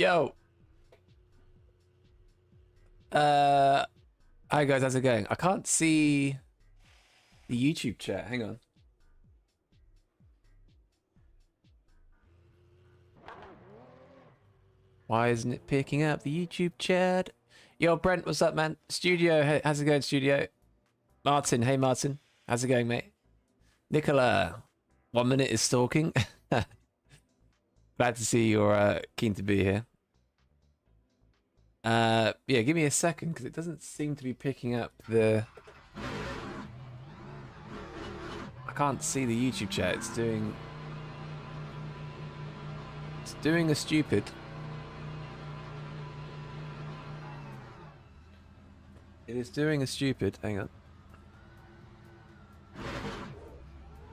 Yo. Hi guys, how's it going? I can't see the YouTube chat. Hang on. Why isn't it picking up the YouTube chat? Yo, Brent, what's up, man? Studio, how's it going, Studio? Martin, hey Martin, how's it going, mate? Nicola, 1 minute is stalking. Glad to see you're keen to be here. Yeah, give me a second because it doesn't seem to be picking up the. I can't see the YouTube chat. It's doing a stupid. It is doing a stupid. Hang on.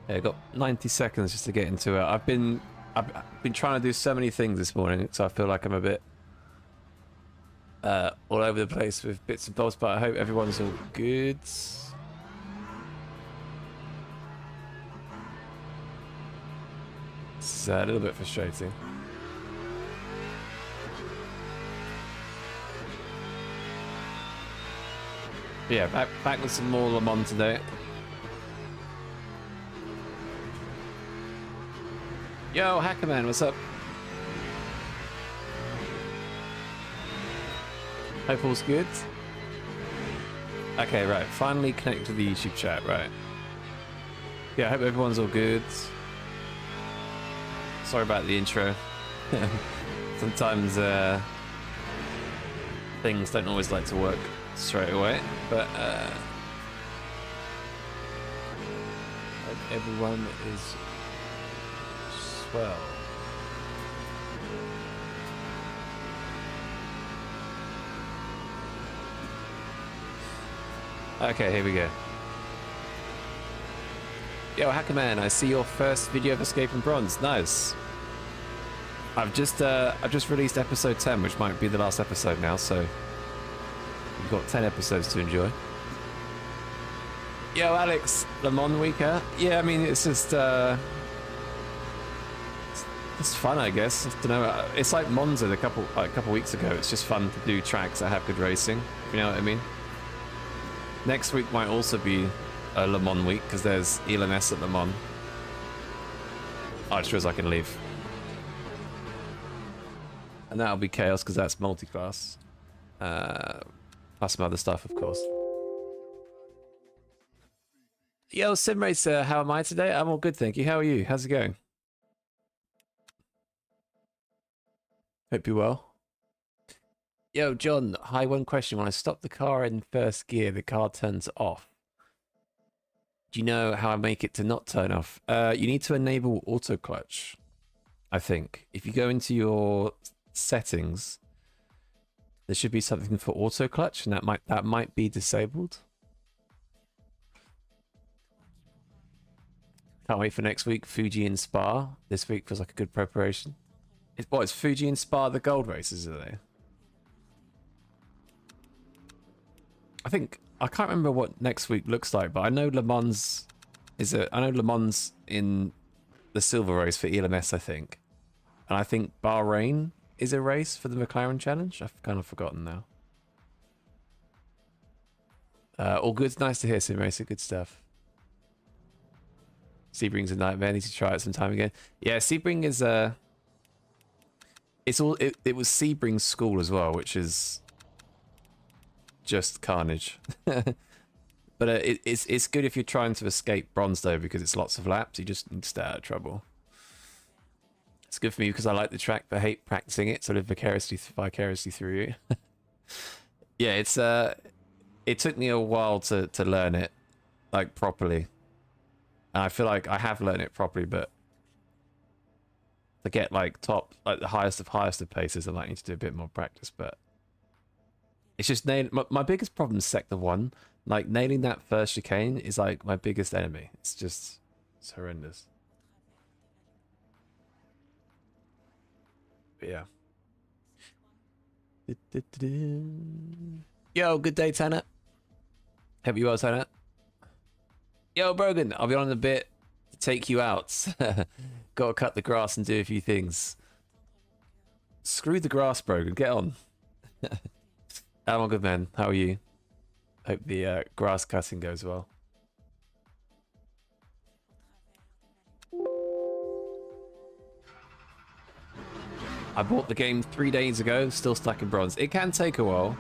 Yeah, I got 90 seconds just to get into it. I've been trying to do so many things this morning, so I feel like I'm a bit all over the place with bits and bobs, but I hope everyone's all good. It's a little bit frustrating. But yeah, back with some more Le Mans today. Yo, Hackerman, what's up? Hope all's good. Okay, right. Finally connect to the YouTube chat, right. Yeah, I hope everyone's all good. Sorry about the intro. Sometimes things don't always like to work straight away, but hope everyone is swell. Okay, here we go. Yo, Hackerman, I see your first video of Escape from Bronze. Nice. I've just released episode 10, which might be the last episode now, so you've got 10 episodes to enjoy. Yo, Alex, Le Mans week, huh? Yeah, I mean, it's just it's fun, I guess. I don't know. It's like Monza a couple weeks ago. It's just fun to do tracks that have good racing. If you know what I mean. Next week might also be a Le Mans week because there's ELMS at Le Mans. I just realized I can leave. And that'll be chaos because that's multi-class. Plus some other stuff, of course. Yo, Sim Racer, how am I today? I'm all good, thank you. How are you? How's it going? Hope you're well. Yo, John, hi, one question. When I stop the car in first gear, the car turns off. Do you know how I make it to not turn off? You need to enable auto clutch, I think. If you go into your settings, there should be something for auto clutch, and that might be disabled. Can't wait for next week. Fuji and Spa. This week feels like a good preparation. It's Fuji and Spa the gold races, are they? I can't remember what next week looks like, but I know Le Mans in the silver race for ELMS, I think. And I think Bahrain is a race for the McLaren Challenge. I've kind of forgotten now. All good. Nice to hear, Sim Racer. Good stuff. Sebring's a nightmare. I need to try it sometime again. Yeah, Sebring is it was Sebring's school as well, which is just carnage. But it's good if you're trying to escape bronze though, because it's lots of laps. You just need to stay out of trouble. It's good for me because I like the track but hate practicing it, so I live vicariously through you. Yeah, it took me a while to learn it like properly, and I feel like I have learned it properly, but to get like the highest of paces, I might need to do a bit more practice. But it's just my biggest problem is sector 1. Like nailing that first chicane is like my biggest enemy. It's horrendous. But yeah. Yo, good day, Tanner. Hope you well, Tanner. Yo, Brogan, I'll be on in a bit to take you out. Gotta cut the grass and do a few things. Screw the grass, Brogan. Get on. I'm all good, man. How are you? Hope the grass cutting goes well. I bought the game 3 days ago, still stuck in bronze. It can take a while.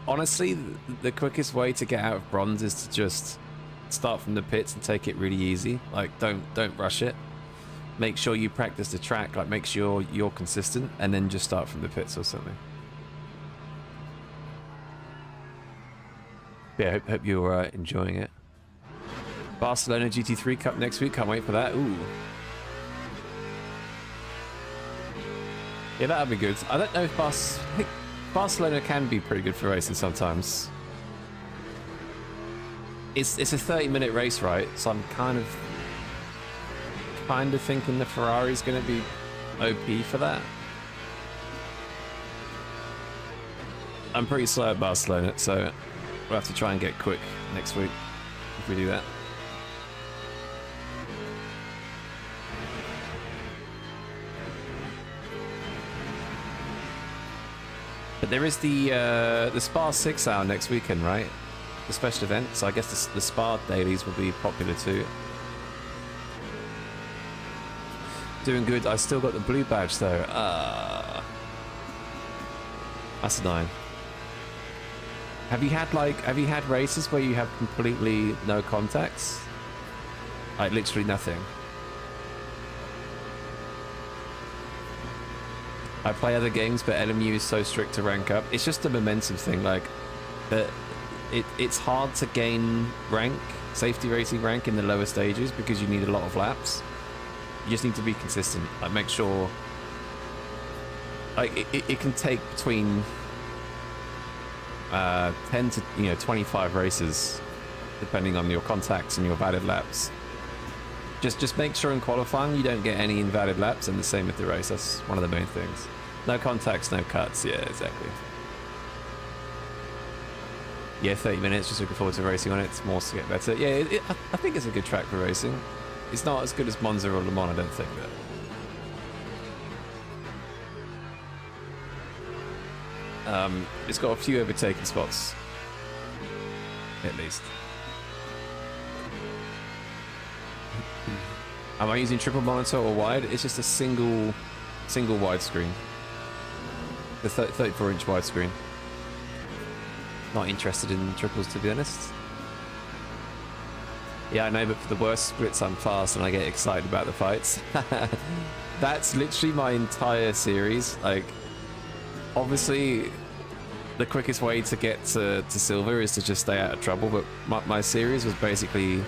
Honestly, the quickest way to get out of bronze is to just start from the pits and take it really easy. Like, don't rush it. Make sure you practice the track, like make sure you're consistent, and then just start from the pits or something. Yeah, hope you're enjoying it. Barcelona GT3 Cup next week, can't wait for that. Ooh. Yeah, that'll be good. I don't know if I think Barcelona can be pretty good for racing sometimes. It's a 30-minute race, right? So I'm kind of thinking the Ferrari's going to be OP for that. I'm pretty slow at Barcelona, so we'll have to try and get quick next week if we do that. But there is the Spa 6 hour next weekend, right? The special event, so I guess the Spa dailies will be popular too. Doing good. I still got the blue badge though. That's annoying. Have you had races where you have completely no contacts? Like literally nothing. I play other games, but LMU is so strict to rank up. It's just a momentum thing. Like, it's hard to gain rank, safety racing rank in the lower stages because you need a lot of laps. You just need to be consistent. Like, make sure. Like, it can take between 10 to 25 races, depending on your contacts and your valid laps. Just make sure in qualifying you don't get any invalid laps, and the same with the race. That's one of the main things. No contacts, no cuts. Yeah, exactly. Yeah, 30 minutes. Just looking forward to racing on it. It's more to get better. Yeah, I think it's a good track for racing. It's not as good as Monza or Le Mans, I don't think, but it's got a few overtaking spots, at least. Am I using triple monitor or wide? It's just a single widescreen. The 34-inch widescreen. Not interested in triples, to be honest. Yeah, I know, but for the worst splits, I'm fast and I get excited about the fights. That's literally my entire series. Like, obviously, the quickest way to get to silver is to just stay out of trouble, but my series was basically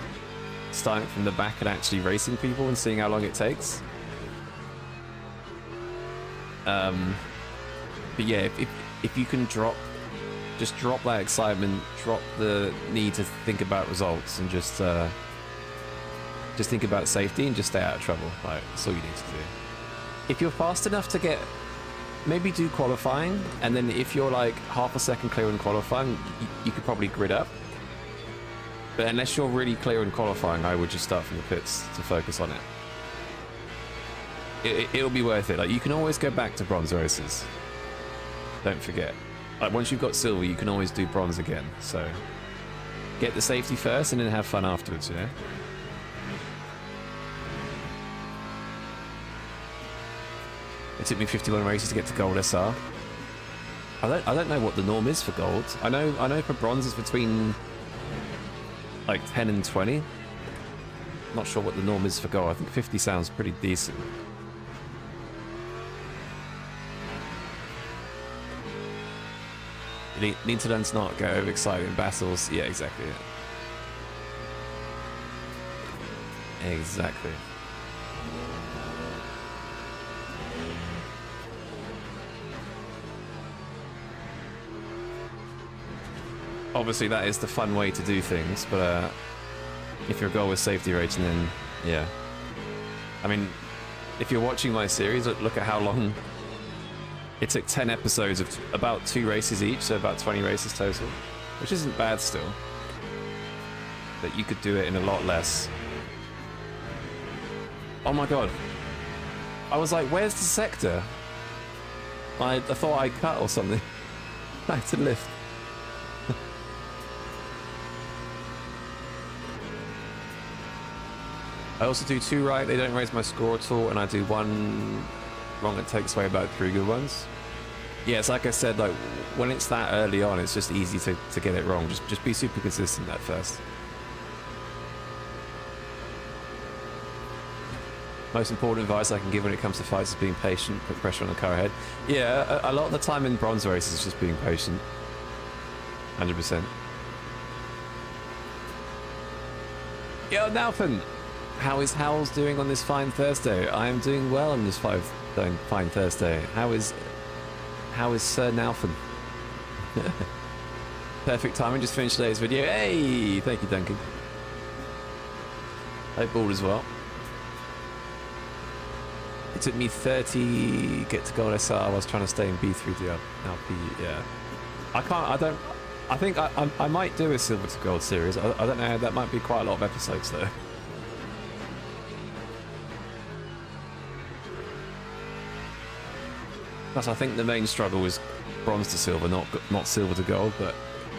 starting from the back and actually racing people and seeing how long it takes. But yeah, if you can just drop that excitement, drop the need to think about results, and just think about safety and just stay out of trouble. Like, that's all you need to do. If you're fast enough to get, maybe do qualifying, and then if you're like half a second clear in qualifying, you could probably grid up. But unless you're really clear in qualifying, I would just start from the pits to focus on it. It'll be worth it. Like, you can always go back to bronze races. Don't forget. Like, once you've got silver, you can always do bronze again. So get the safety first and then have fun afterwards, you know? It took me 51 races to get to gold SR. I don't know what the norm is for gold. I know for bronze it's between like 10 and 20. Not sure what the norm is for gold. I think 50 sounds pretty decent. You need to learn to not go overexcited in battles. Yeah, exactly. Yeah. Exactly. Obviously, that is the fun way to do things, but if your goal is safety rating, then yeah. I mean, if you're watching my series, look at how long. It took 10 episodes of about 2 races each, so about 20 races total, which isn't bad still. But you could do it in a lot less. Oh my god. I was like, where's the sector? I thought I cut or something. Back to lift. I also do 2 right, they don't raise my score at all, and I do 1 wrong, it takes away about 3 good ones. Yeah, it's like I said, like when it's that early on, it's just easy to get it wrong. Just be super consistent at first. Most important advice I can give when it comes to fights is being patient, put pressure on the car ahead. Yeah, a lot of the time in bronze races is just being patient. 100%. Yo, Nalfin! How is Howells doing on this fine Thursday? I am doing well on this fine Thursday. How is Sir Nalfin? Perfect timing, just finished today's video. Hey! Thank you, Duncan. Hope all as well. It took me 30 get to gold SR. I was trying to stay in B3 to LP. Yeah. I think I might do a silver to gold series. I don't know. That might be quite a lot of episodes though. Plus, I think the main struggle is bronze to silver, not silver to gold. But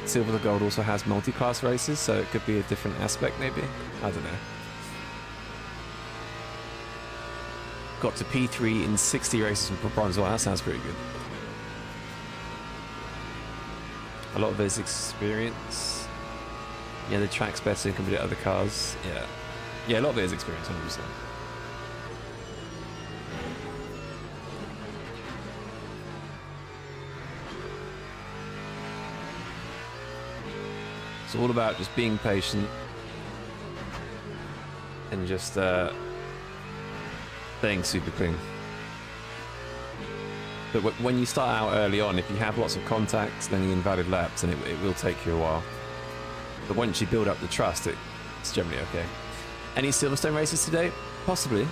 silver to gold also has multi-class races, so it could be a different aspect maybe. I don't know. Got to P3 in 60 races for bronze. Well, that sounds pretty good. A lot of it is experience. Yeah, the track's better compared to other cars. Yeah, a lot of it is experience, 100%. It's all about just being patient and just staying super clean. But when you start out early on, if you have lots of contacts, then you invalid laps, and it will take you a while. But once you build up the trust, it's generally okay. Any Silverstone races today? Possibly.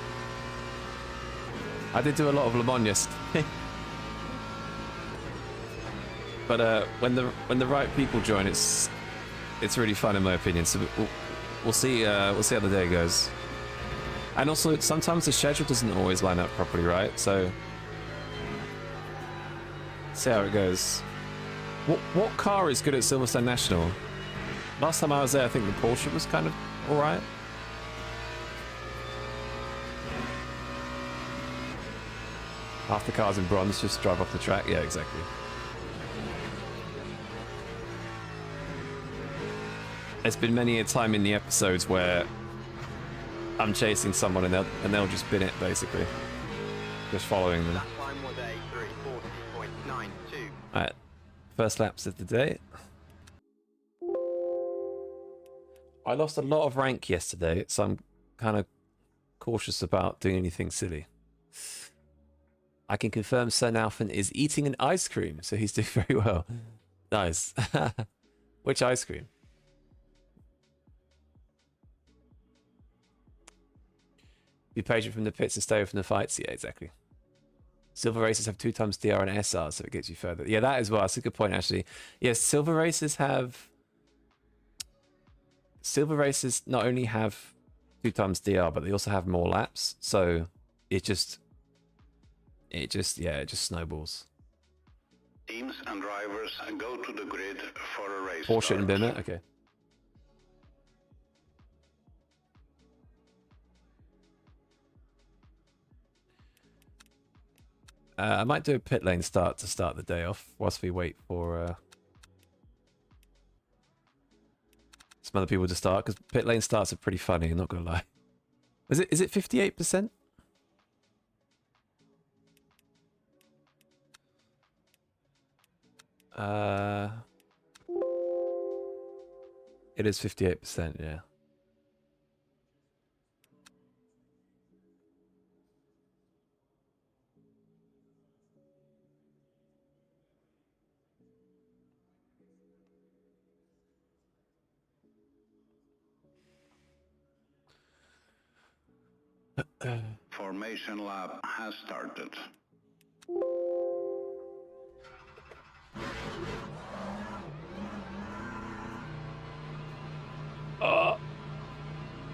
I did do a lot of Le Mans yesterday. But when the right people join, it's really fun in my opinion. So we'll see how the day goes. And also sometimes the schedule doesn't always line up properly, right? So see how it goes. What car is good at Silverstone National? Last time I was there, I think the Porsche was kind of alright. Half the cars in bronze just drive off the track. Yeah, exactly. There's been many a time in the episodes where I'm chasing someone and they'll just bin it basically. Just following them. Alright, first laps of the day. I lost a lot of rank yesterday, so I'm kind of cautious about doing anything silly. I can confirm Sir Nalfin is eating an ice cream, so he's doing very well. Nice. Which ice cream? Be patient from the pits and stay away from the fights. Yeah, exactly. Silver races have 2 times DR and SR, so it gets you further. Yeah, that as well. That's a good point, actually. Yes, silver races not only have 2 times DR, but they also have more laps. So it just snowballs. Teams and drivers go to the grid for a race. Porsche and Bimmer, okay. I might do a pit lane start to start the day off whilst we wait for some other people to start, because pit lane starts are pretty funny, I'm not gonna lie. Is it 58%? It is 58%, yeah. Formation lap has started.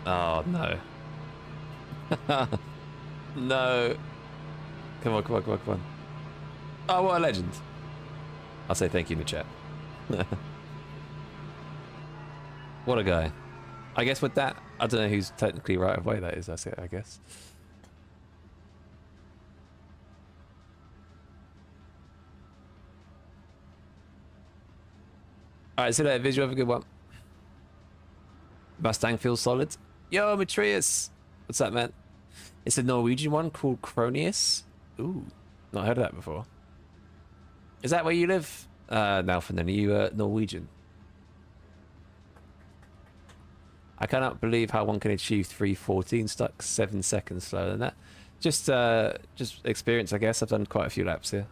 Oh no. No. Come on. Oh, what a legend. I'll say thank you in the chat. What a guy. I guess with that, I don't know who's technically right of way that is, I guess. Alright, see you later, Visual. Have a good one. Mustang feels solid. Yo, Matrius! What's that, man? It's a Norwegian one called Cronius. Ooh, not heard of that before. Is that where you live? Nalfin, then are you Norwegian? I cannot believe how one can achieve 3:14 stuck 7 seconds slower than that. Just experience, I guess. I've done quite a few laps here.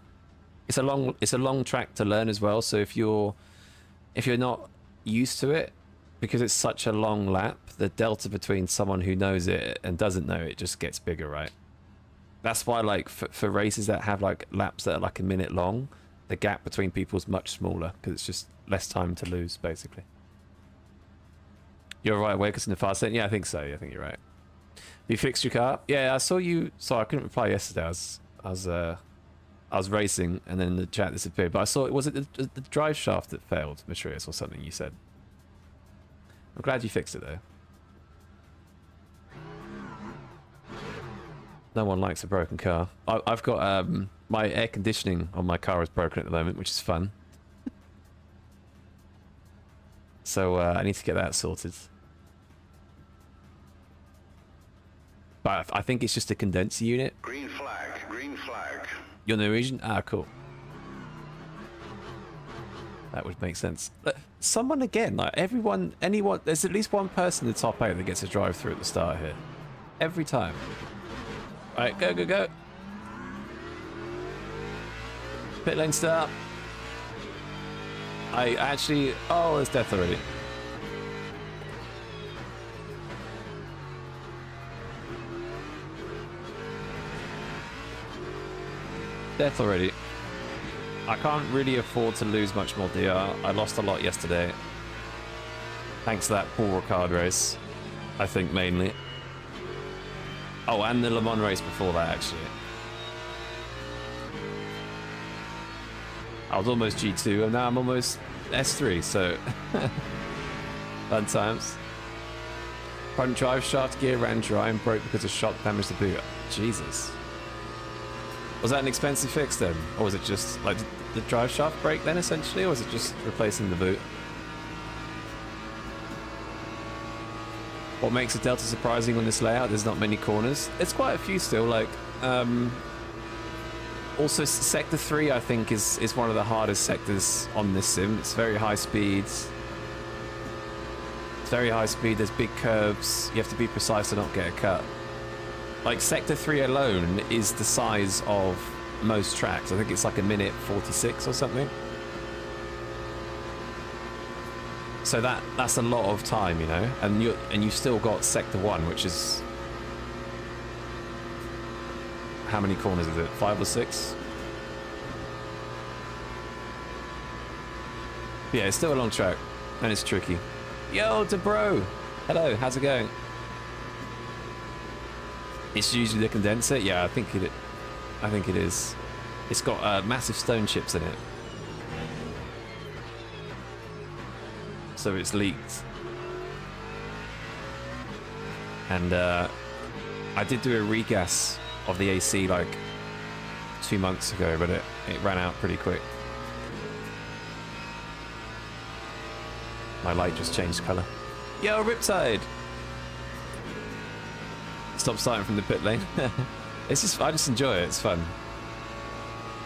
It's a long track to learn as well. So if you're not used to it, because it's such a long lap, the delta between someone who knows it and doesn't know it just gets bigger, right? That's why, like, for races that have like laps that are like a minute long, the gap between people is much smaller because it's just less time to lose, basically. You're right away because in the fast lane? Yeah, I think so. Yeah, I think you're right. You fixed your car? Yeah, I saw you. Sorry, I couldn't reply yesterday. I was racing and then the chat disappeared. But I saw it. Was it the drive shaft that failed, Matrius, or something? You said. I'm glad you fixed it though. No one likes a broken car. I've got my air conditioning on my car is broken at the moment, which is fun. So I need to get that sorted. But I think it's just a condenser unit. Green flag, green flag. You're Norwegian? Ah, cool. That would make sense. Someone again, like anyone, there's at least one person in the top 8 that gets a drive through at the start here. Every time. Alright, go, go, go. Pit lane start. I actually... Oh, there's death already. Death already. I can't really afford to lose much more DR. I lost a lot yesterday. Thanks to that Paul Ricard race. I think mainly. Oh, and the Le Mans race before that, actually. I was almost G2 and now I'm almost S3, so fun times. Front drive shaft gear ran dry and broke because a shot damaged the boot. Jesus. Was that an expensive fix then? Or was it just like the drive shaft break then essentially, or was it just replacing the boot? What makes the Delta surprising on this layout? There's not many corners. There's quite a few still, like also sector 3 I think is one of the hardest sectors on this sim. It's very high speeds. It's very high speed, there's big curves. You have to be precise to not get a cut. Like sector 3 alone is the size of most tracks. I think it's like a minute 46 or something. So that's a lot of time, you know, and you've still got sector 1, which is how many corners is it? 5 or 6? Yeah, it's still a long track and it's tricky. Yo, DeBro! Hello, how's it going? It's usually the condenser. Yeah, I think it is. It's got massive stone chips in it, so it's leaked. And I did do a regas of the AC like 2 months ago, but it ran out pretty quick. My light just changed colour. Yo, Riptide! Stop starting from the pit lane. It's just, I just enjoy it. It's fun.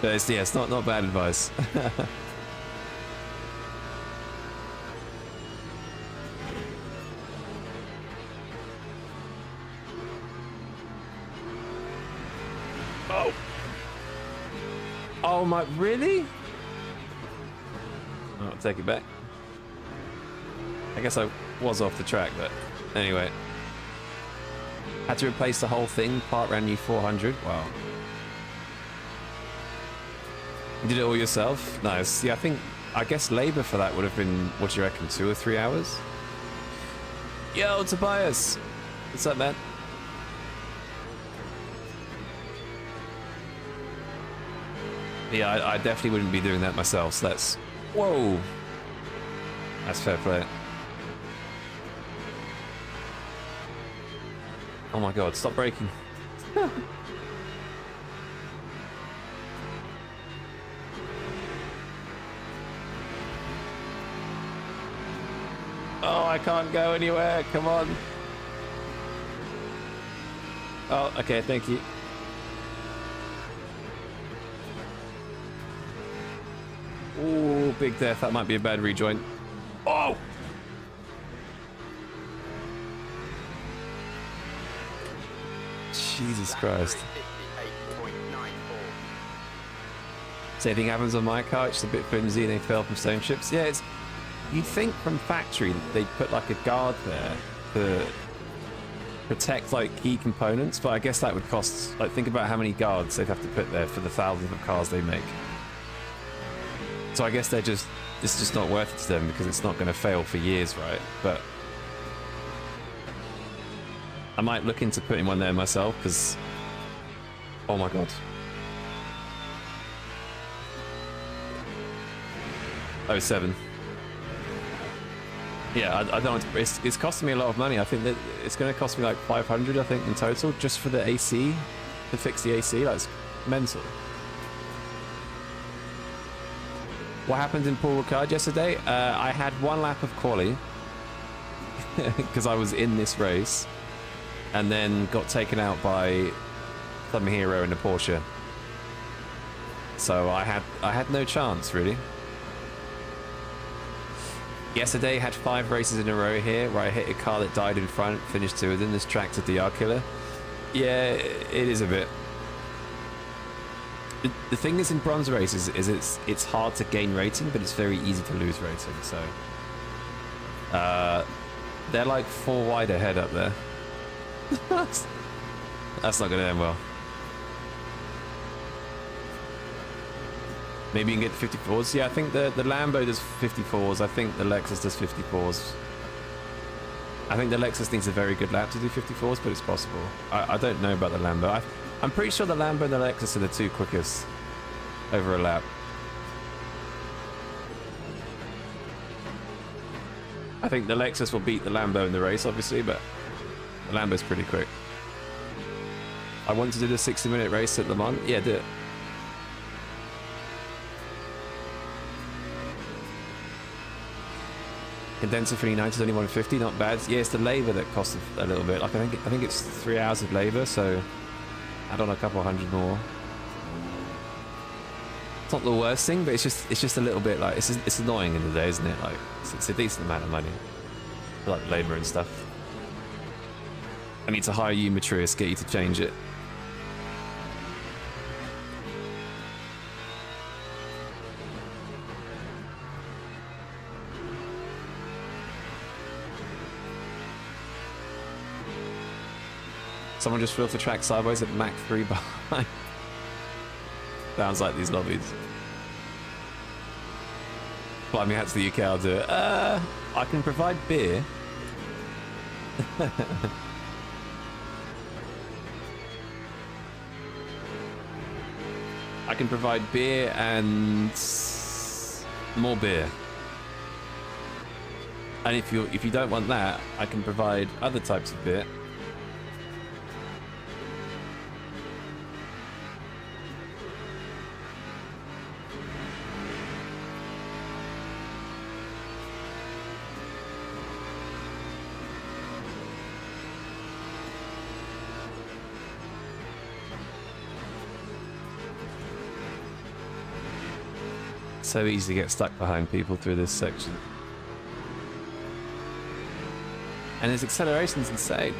But it's, yeah, it's not bad advice. Oh. Oh my, really? I'll take it back. I guess I was off the track, but anyway. Had to replace the whole thing. Part ran you 400. Wow. You did it all yourself? Nice. Yeah, I guess labour for that would have been, what do you reckon, 2 or 3 hours? Yo, Tobias! What's up, man? Yeah, I definitely wouldn't be doing that myself, so that's... Whoa! That's fair play. Oh my god, stop braking. Oh, I can't go anywhere, come on. Oh, okay, thank you. Ooh, big death, that might be a bad rejoin. Oh! Jesus Christ. Same thing happens on my car, it's a bit flimsy and they fell from stone chips. Yeah, it's... You'd think from factory that they'd put like a guard there to protect like key components, but I guess that would cost... Like, think about how many guards they'd have to put there for the thousands of cars they make. So I guess they're just... It's just not worth it to them because it's not going to fail for years, right? But... I might look into putting one there myself because... Oh my god. Oh, 7. Yeah, I don't. It's costing me a lot of money. I think that it's going to cost me like 500, I think, in total, just for the AC, to fix the AC. That's mental. What happened in Paul Ricard yesterday? I had one lap of quali because I was in this race, and then got taken out by some hero in a Porsche. So I had no chance really. Yesterday had 5 races in a row here where I hit a car that died in front, finished 2 of them. This track's a DR killer. Yeah, it is a bit. The thing is in bronze races is it's hard to gain rating, but it's very easy to lose rating. So they're like 4 wide ahead up there. That's not going to end well. Maybe you can get 54s. Yeah, I think the Lambo does 54s. I think the Lexus does 54s. I think the Lexus needs a very good lap to do 54s, but it's possible. I don't know about the Lambo. I'm pretty sure the Lambo and the Lexus are the 2 quickest over a lap. I think the Lexus will beat the Lambo in the race, obviously, but the Lambo's pretty quick. I want to do the 60-minute race at Le Mans. Yeah, do it. Condenser for United is only 150, not bad. Yeah, it's the labour that costs a little bit. Like I think it's 3 hours of labour, so add on a couple hundred more. It's not the worst thing, but it's just a little bit like it's annoying in the day, isn't it? Like it's a decent amount of money for like labour and stuff. I need to hire you, Matrius, get you to change it. Someone just flew off the track sideways at Mach 3 behind. Sounds like these lobbies. Fly me out to the UK, I'll do it. I can provide beer. I can provide beer and more beer. And if you don't want that, I can provide other types of beer. So easy to get stuck behind people through this section. And his acceleration's insane.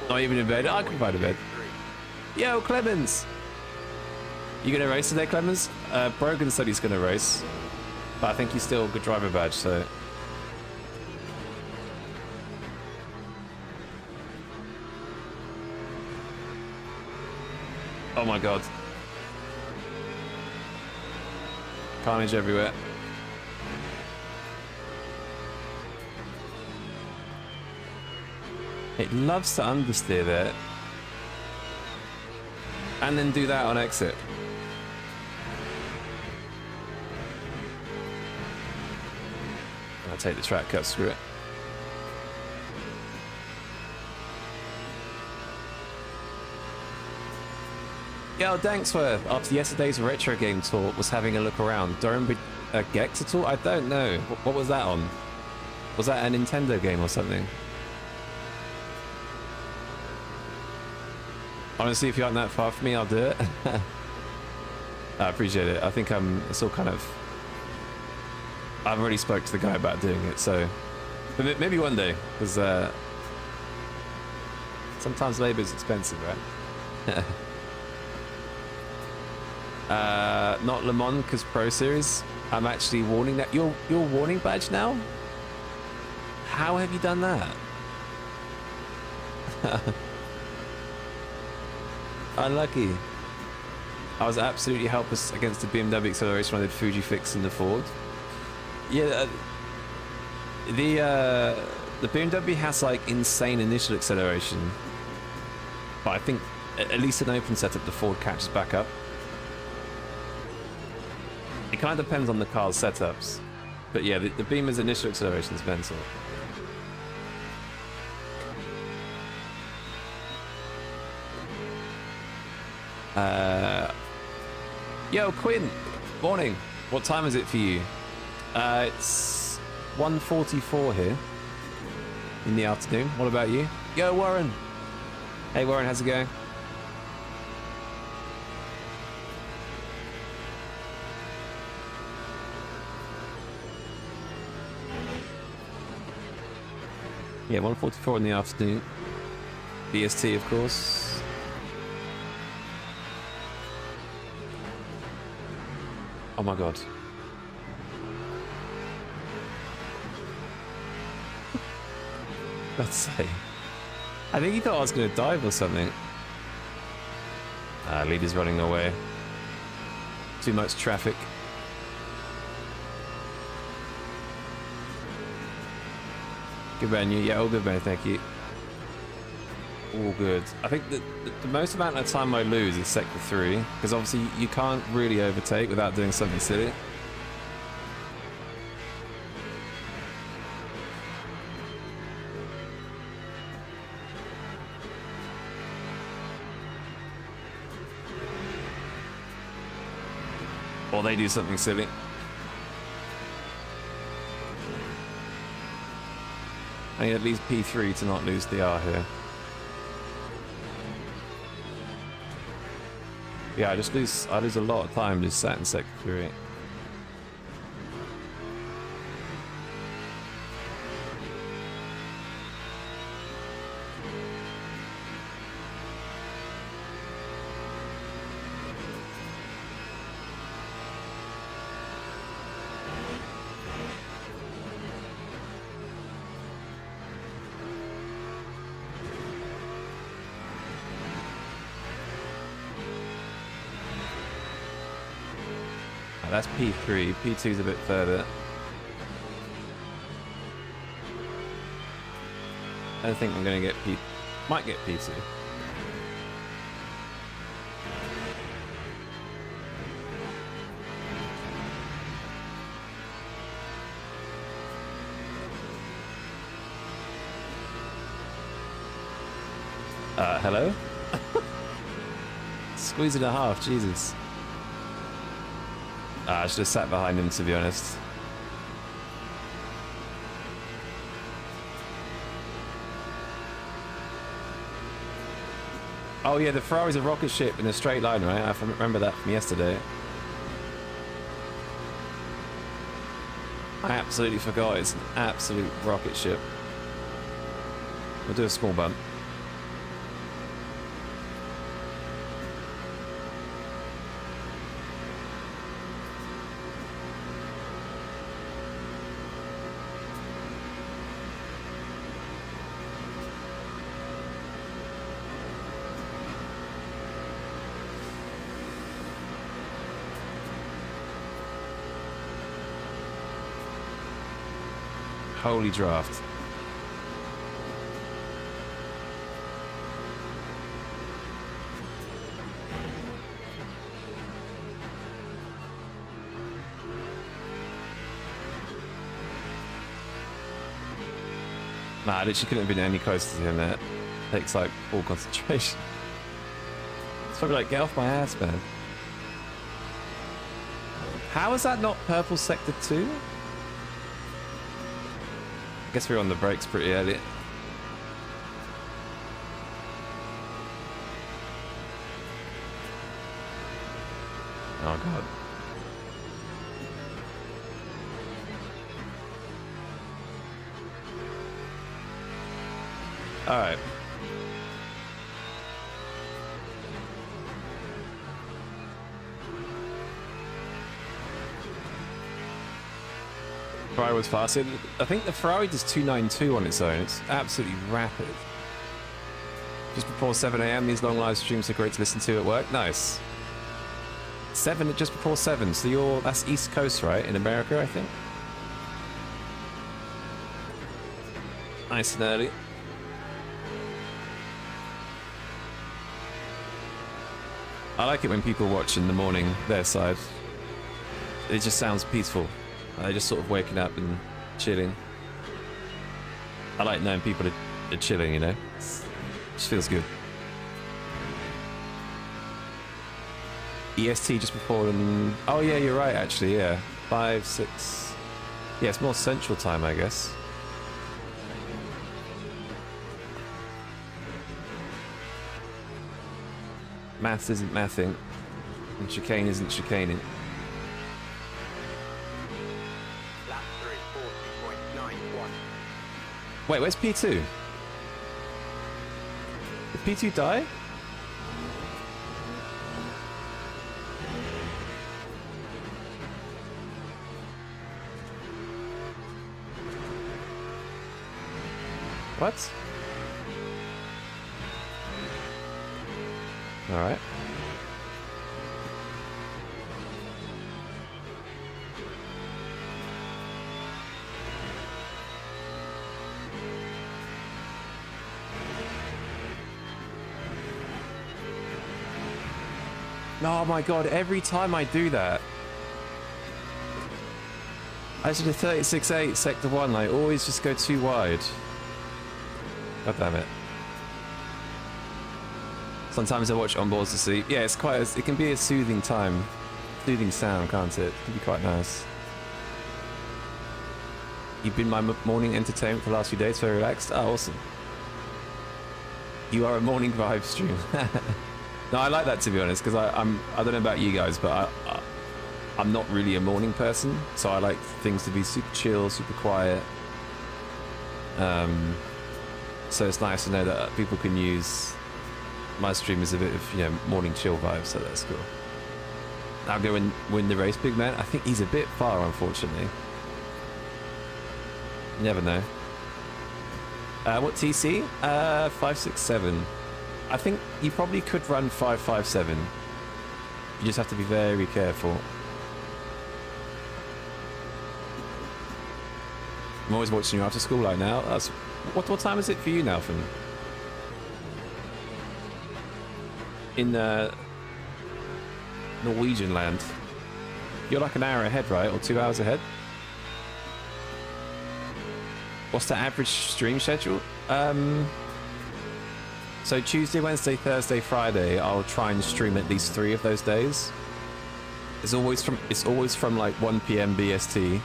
Not even in bed. I can find a bed. Yo, Clemens! You gonna race today, Clemens? Brogan said he's gonna race. But I think he's still a good driver badge, so... Oh my god. Carnage everywhere. It loves to understeer there. And then do that on exit. I'll take the track cut, screw it. Yo, Danksworth, after yesterday's retro game talk, was having a look around. Do I remember Gex at all? I don't know. What was that on? Was that a Nintendo game or something? Honestly, if you aren't that far from me, I'll do it. I appreciate it. I think it's all kind of... I've already spoke to the guy about doing it, so... But maybe one day, because sometimes labor is expensive, right? Not Le Mans, because Pro Series. I'm actually warning that. Your warning badge now? How have you done that? Unlucky. I was absolutely helpless against the BMW acceleration when I did Fuji fix in the Ford. Yeah, the BMW has like insane initial acceleration, but I think at least in open setup the Ford catches back up. It kind of depends on the car's setups, but yeah, the Beamer's initial acceleration is mental. Yo, Quinn, morning. What time is it for you? It's 1:44 here in the afternoon. What about you? Yo, Warren. Hey, Warren, how's it going? Yeah, 1:44 in the afternoon. BST, of course. Oh my god. Let's say. I think he thought I was going to dive or something. Leader's running away. Too much traffic. Good man, you. Yeah, all good man, thank you. All good. I think the most amount of time I lose is sector 3, because obviously you can't really overtake without doing something silly. Or they do something silly. I need at least P3 to not lose the R here. Yeah, I lose a lot of time just sat in sector 3. That's P3. P2's a bit further. I don't think I'm going to get P... Might get P2. Hello? Squeeze and a half, Jesus. I should have sat behind him, to be honest. Oh yeah, the Ferrari's a rocket ship in a straight line, right? I remember that from yesterday. I absolutely forgot it's an absolute rocket ship. We'll do a small bump. Holy draft. Nah, I literally couldn't have been any closer to him there. Takes like full concentration. It's probably like, get off my ass, man. How is that not purple sector 2? I guess we were on the brakes pretty early. Oh god. Alright. Ferrari was fast. I think the Ferrari does 292 on its own. It's absolutely rapid. Just before 7 AM, these long live streams are great to listen to at work. Nice. 7, just before 7. So that's East Coast, right? In America, I think. Nice and early. I like it when people watch in the morning their side. It just sounds peaceful. Just sort of waking up and chilling. I like knowing people are chilling, you know? It just feels good. EST just before and... Oh yeah, you're right actually, yeah. 5, 6... Yeah, it's more central time, I guess. Maths isn't mathing. And chicane isn't chicaning. Wait, where's P2? Did P2 die? What? Alright. Oh my god, every time I do that, I did a 36.8 sector 1, I always just go too wide. God damn it. Sometimes I watch onboards to sleep. Yeah, it's quite, it can be a soothing time. Soothing sound, can't it? It can be quite nice. You've been my morning entertainment for the last few days, very relaxed. Oh, awesome. You are a morning vibe stream. No, I like that, to be honest, because I don't know about you guys, but I'm not really a morning person, so I like things to be super chill, super quiet. So it's nice to know that people can use my stream as a bit of, you know, morning chill vibe, so that's cool. I'll go and win the race, big man. I think he's a bit far, unfortunately. You never know. What TC? 567. I think you probably could run 557. You just have to be very careful. I'm always watching you after school like now. That's what time is it for you now, Finn? In Norwegian land. You're like an hour ahead, right? Or 2 hours ahead? What's the average stream schedule? So Tuesday, Wednesday, Thursday, Friday, I'll try and stream at least 3 of those days. It's always from like 1 PM BST.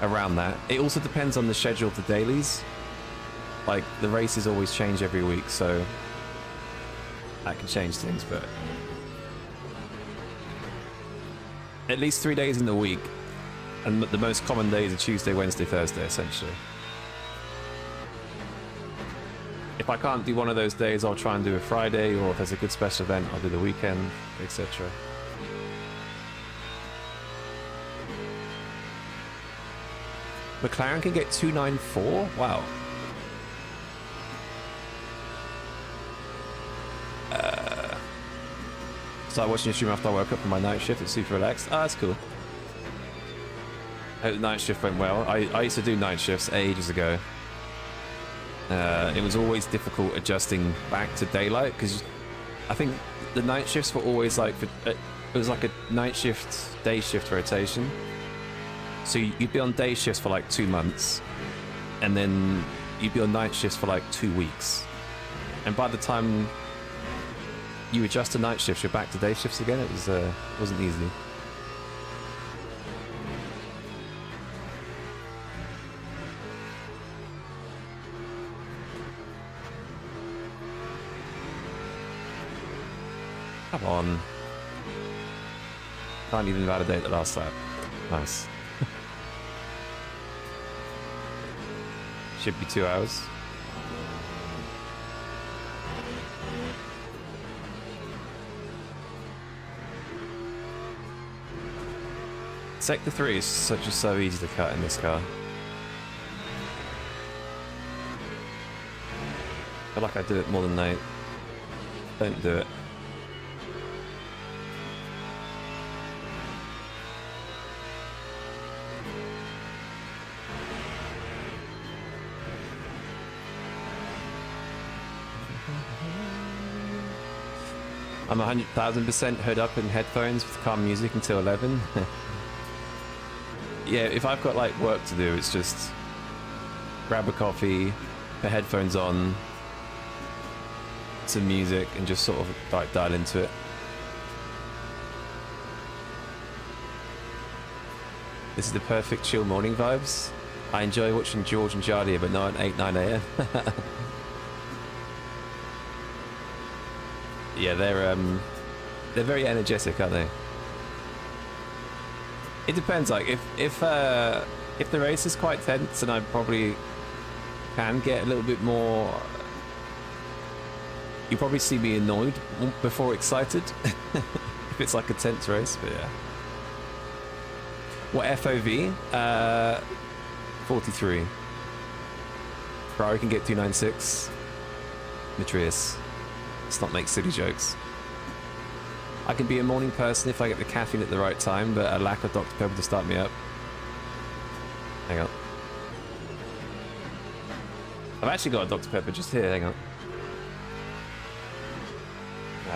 Around that. It also depends on the schedule of the dailies. Like the races always change every week, so that can change things, but at least 3 days in the week, and the most common days are Tuesday, Wednesday, Thursday, essentially. If I can't do one of those days, I'll try and do a Friday, or if there's a good special event, I'll do the weekend, etc. McLaren can get 294? Wow. Started watching your stream after I woke up from my night shift. It's super relaxed. Ah, that's cool. I hope the night shift went well. I used to do night shifts ages ago. It was always difficult adjusting back to daylight because I think the night shifts were always like it was like a night shift day shift rotation, so you'd be on day shifts for like 2 months and then you'd be on night shifts for like 2 weeks. And by the time you adjust to night shifts, you're back to day shifts again. It wasn't easy. Come on. Can't even validate the last lap. Nice. Should be 2 hours. Sector 3 is so easy to cut in this car. I feel like I do it more than Nate. Don't do it. I'm 100,000% hood up in headphones with calm music until 11. Yeah, if I've got like work to do, it's just grab a coffee, put headphones on, some music, and just sort of like dial into it. This is the perfect chill morning vibes. I enjoy watching George and Jardia, but not at 8, 9 a.m. Yeah, they're very energetic, aren't they? It depends. Like if the race is quite tense, then I probably can get a little bit more. You probably see me annoyed before excited if it's like a tense race. But yeah. What FOV? 43. Ferrari can get 296. Matrius. Let's not make silly jokes. I can be a morning person if I get the caffeine at the right time, but a lack of Dr. Pepper to start me up. Hang on. I've actually got a Dr. Pepper just here, hang on.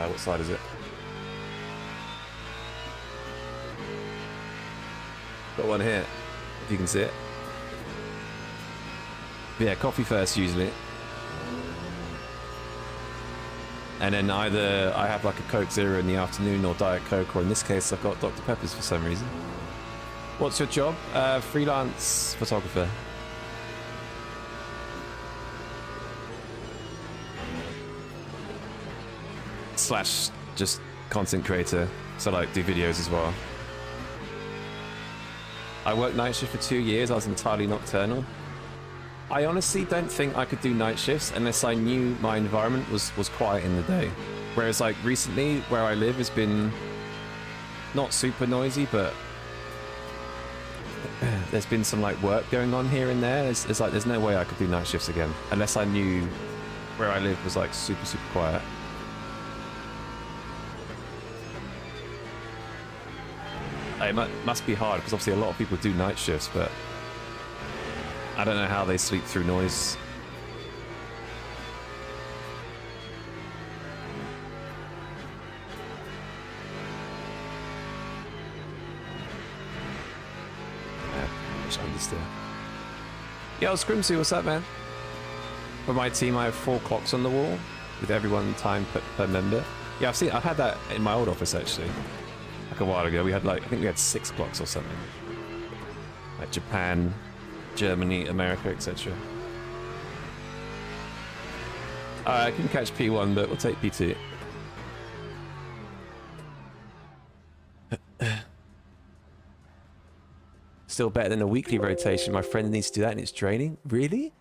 What side is it? Got one here, if you can see it. But yeah, coffee first usually. And then either I have like a Coke Zero in the afternoon or Diet Coke, or in this case I've got Dr. Peppers for some reason. What's your job? Freelance photographer. Slash just content creator, so like do videos as well. I worked night shift for 2 years, I was entirely nocturnal. I honestly don't think I could do night shifts unless I knew my environment was quiet in the day. Whereas like recently, where I live has been not super noisy, but there's been some like work going on here and there. It's like there's no way I could do night shifts again unless I knew where I lived was like super quiet. It must be hard because obviously a lot of people do night shifts, but I don't know how they sleep through noise. Yeah, which I understand. Yo, Scrimsy, what's up, man? For my team, I have 4 clocks on the wall with everyone time per member. Yeah, I've had that in my old office actually. Like a while ago, we had like, I think we had 6 clocks or something. Like Japan, Germany, America, etc. I can catch P1, but we'll take P2. Still better than a weekly rotation. My friend needs to do that and it's draining. Really?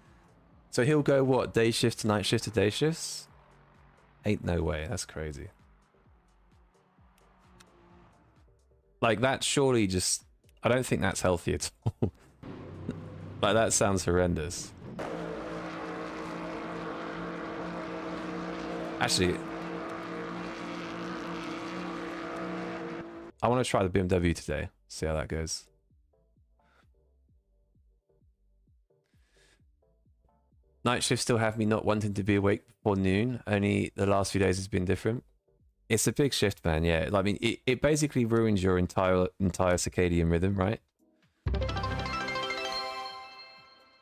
So he'll go, what, day shift to night shift to day shifts? Ain't no way. That's crazy. Like, that surely just... I don't think that's healthy at all. Like, that sounds horrendous. Actually, I want to try the BMW today. See how that goes. Night shifts still have me not wanting to be awake before noon. Only the last few days has been different. It's a big shift, man. Yeah, I mean, it basically ruins your entire circadian rhythm, right?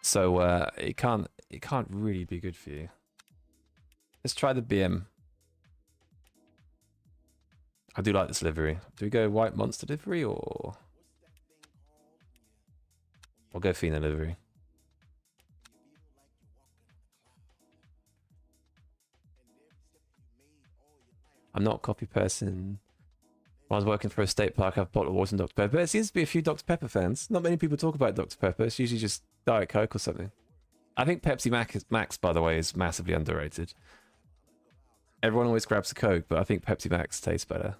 So it can't really be good for you. Let's try the BM. I do like this livery. Do we go white monster livery or I'll go Fina livery. I'm not a coffee person. When I was working for a state park, I've bottled water and Dr. Pepper. There seems to be a few Dr. Pepper fans. Not many people talk about Dr. Pepper. It's usually just Diet Coke or something. I think Pepsi Max, by the way, is massively underrated. Everyone always grabs a Coke, but I think Pepsi Max tastes better.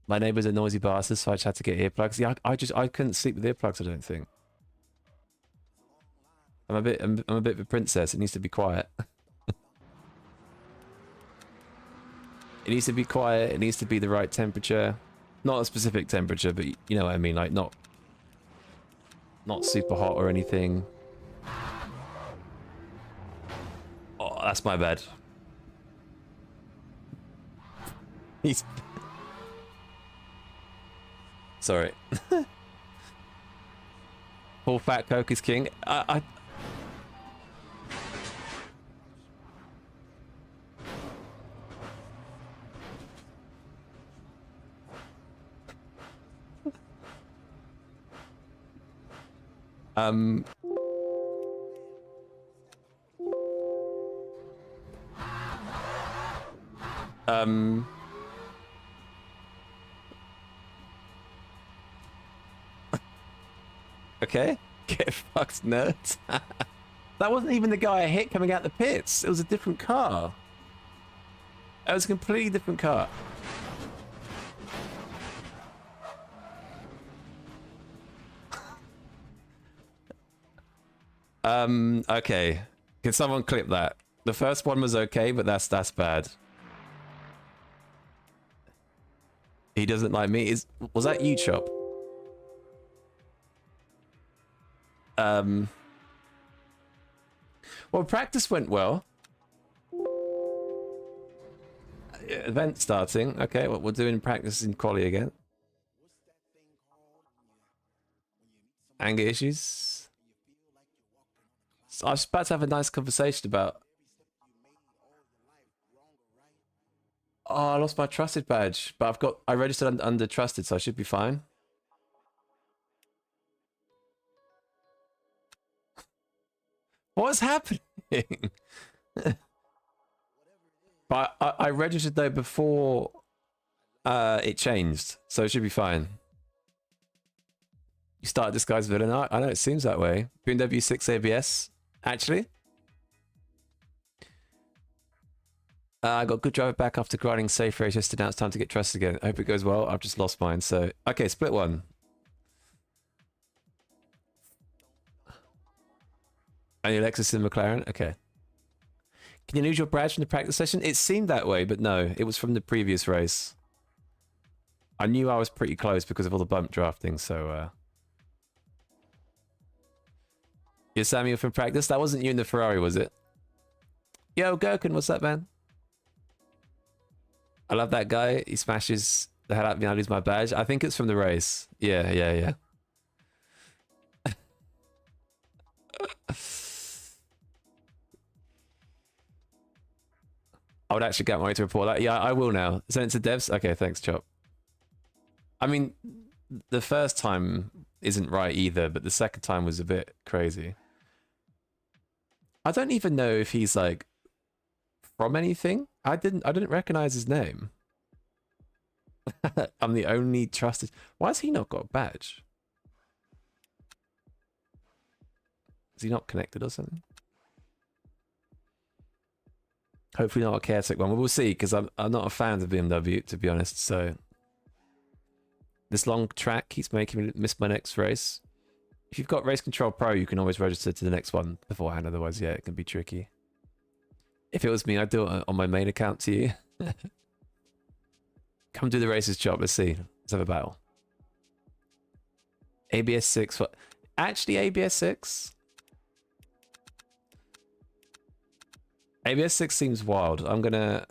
My neighbour's a noisy bastard, so I just had to get earplugs. Yeah, I couldn't sleep with earplugs, I don't think. I'm a bit of a princess. It needs to be quiet. It needs to be quiet. It needs to be the right temperature. Not a specific temperature, but you know what I mean. Like not super hot or anything. Oh, that's my bad. He's... Sorry. Full fat Coke is king. Okay. Get fucked, nerds. That wasn't even the guy I hit coming out the pits. It was a different car. It was a completely different car. Okay. Can someone clip that? The first one was okay, but that's bad. He doesn't like me. Was that you, Chop? Well, practice went well. Event starting. Okay, well, we're doing practice in quali again. Anger issues. So I was about to have a nice conversation about... Oh, I lost my trusted badge, but I registered under trusted, so I should be fine. What's happening? But I registered though before it changed, so it should be fine. You started this guy's villain. I know it seems that way. BMW 6 ABS, actually. I got good driver back after grinding safe race yesterday. Now it's time to get trusted again. I hope it goes well. I've just lost mine, so... Okay, split one. And your Lexus in McLaren? Okay. Can you lose your badge from the practice session? It seemed that way, but no. It was from the previous race. I knew I was pretty close because of all the bump drafting, so... You're Samuel from practice? That wasn't you in the Ferrari, was it? Yo, Gherkin, what's up, man? I love that guy. He smashes the hell out of me. I lose my badge. I think it's from the race. Yeah. I would actually get my way to report that. Yeah, I will now. Send it to devs? Okay, thanks, Chop. I mean, the first time isn't right either, but the second time was a bit crazy. I don't even know if he's like from anything. I didn't recognize his name. I'm the only trusted. Why has he not got a badge? Is he not connected or something? Hopefully not a caretaker one. We'll see, because I'm not a fan of BMW, to be honest. So this long track keeps making me miss my next race. If you've got Race Control Pro, you can always register to the next one beforehand. Otherwise, yeah, it can be tricky. If it was me, I'd do it on my main account to you. Come do the races, Chop. Let's see. Let's have a battle. ABS 6. What? Actually, ABS 6? ABS 6 seems wild. I'm gonna...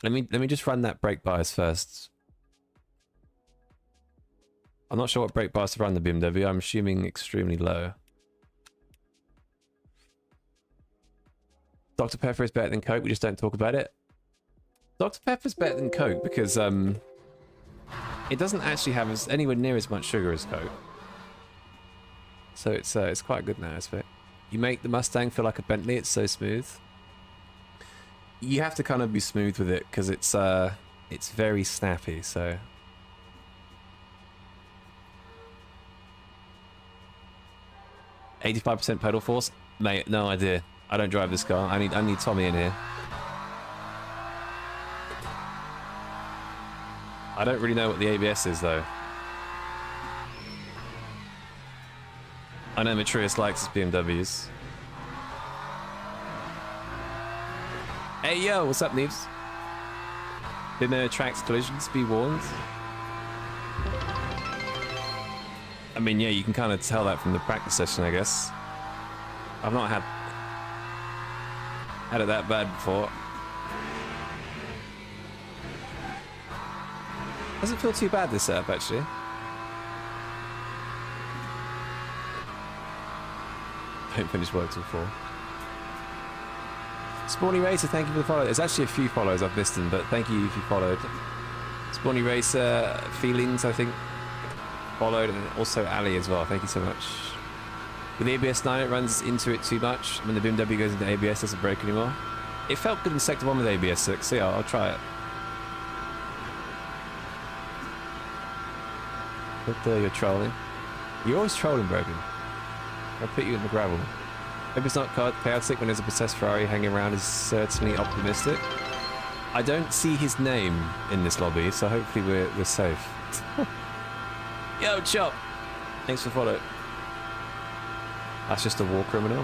Let me just run that brake bias first. I'm not sure what brake bars to run the BMW. I'm assuming extremely low. Dr. Pepper is better than Coke. We just don't talk about it. Dr. Pepper is better than Coke because it doesn't actually have anywhere near as much sugar as Coke. So it's quite good now, I suppose. You make the Mustang feel like a Bentley. It's so smooth. You have to kind of be smooth with it because it's very snappy. So 85% pedal force, mate. No idea. I don't drive this car. I need Tommy in here. I don't really know what the ABS is though. I know Matrius likes his BMWs. Hey yo, what's up, Neves? Bimmer attracts collisions, be warned. I mean, yeah, you can kind of tell that from the practice session, I guess. I've not had it that bad before. Doesn't feel too bad, this setup, actually. Don't finish work till 4. Spawny Racer, thank you for the follow. There's actually a few follows, I've missed them, but thank you if you followed. Spawny Racer, Feelings, I think, followed, and also Ali as well. Thank you so much. With the ABS 9, it runs into it too much. When the BMW goes into ABS, it doesn't brake anymore. It felt good in Sector 1 with ABS 6, so yeah, I'll try it. But you're trolling. You're always trolling, Brogan. I'll put you in the gravel. Hope it's not chaotic when there's a possessed Ferrari hanging around is certainly optimistic. I don't see his name in this lobby, so hopefully we're safe. Yo, Chop! Thanks for follow. That's just a war criminal.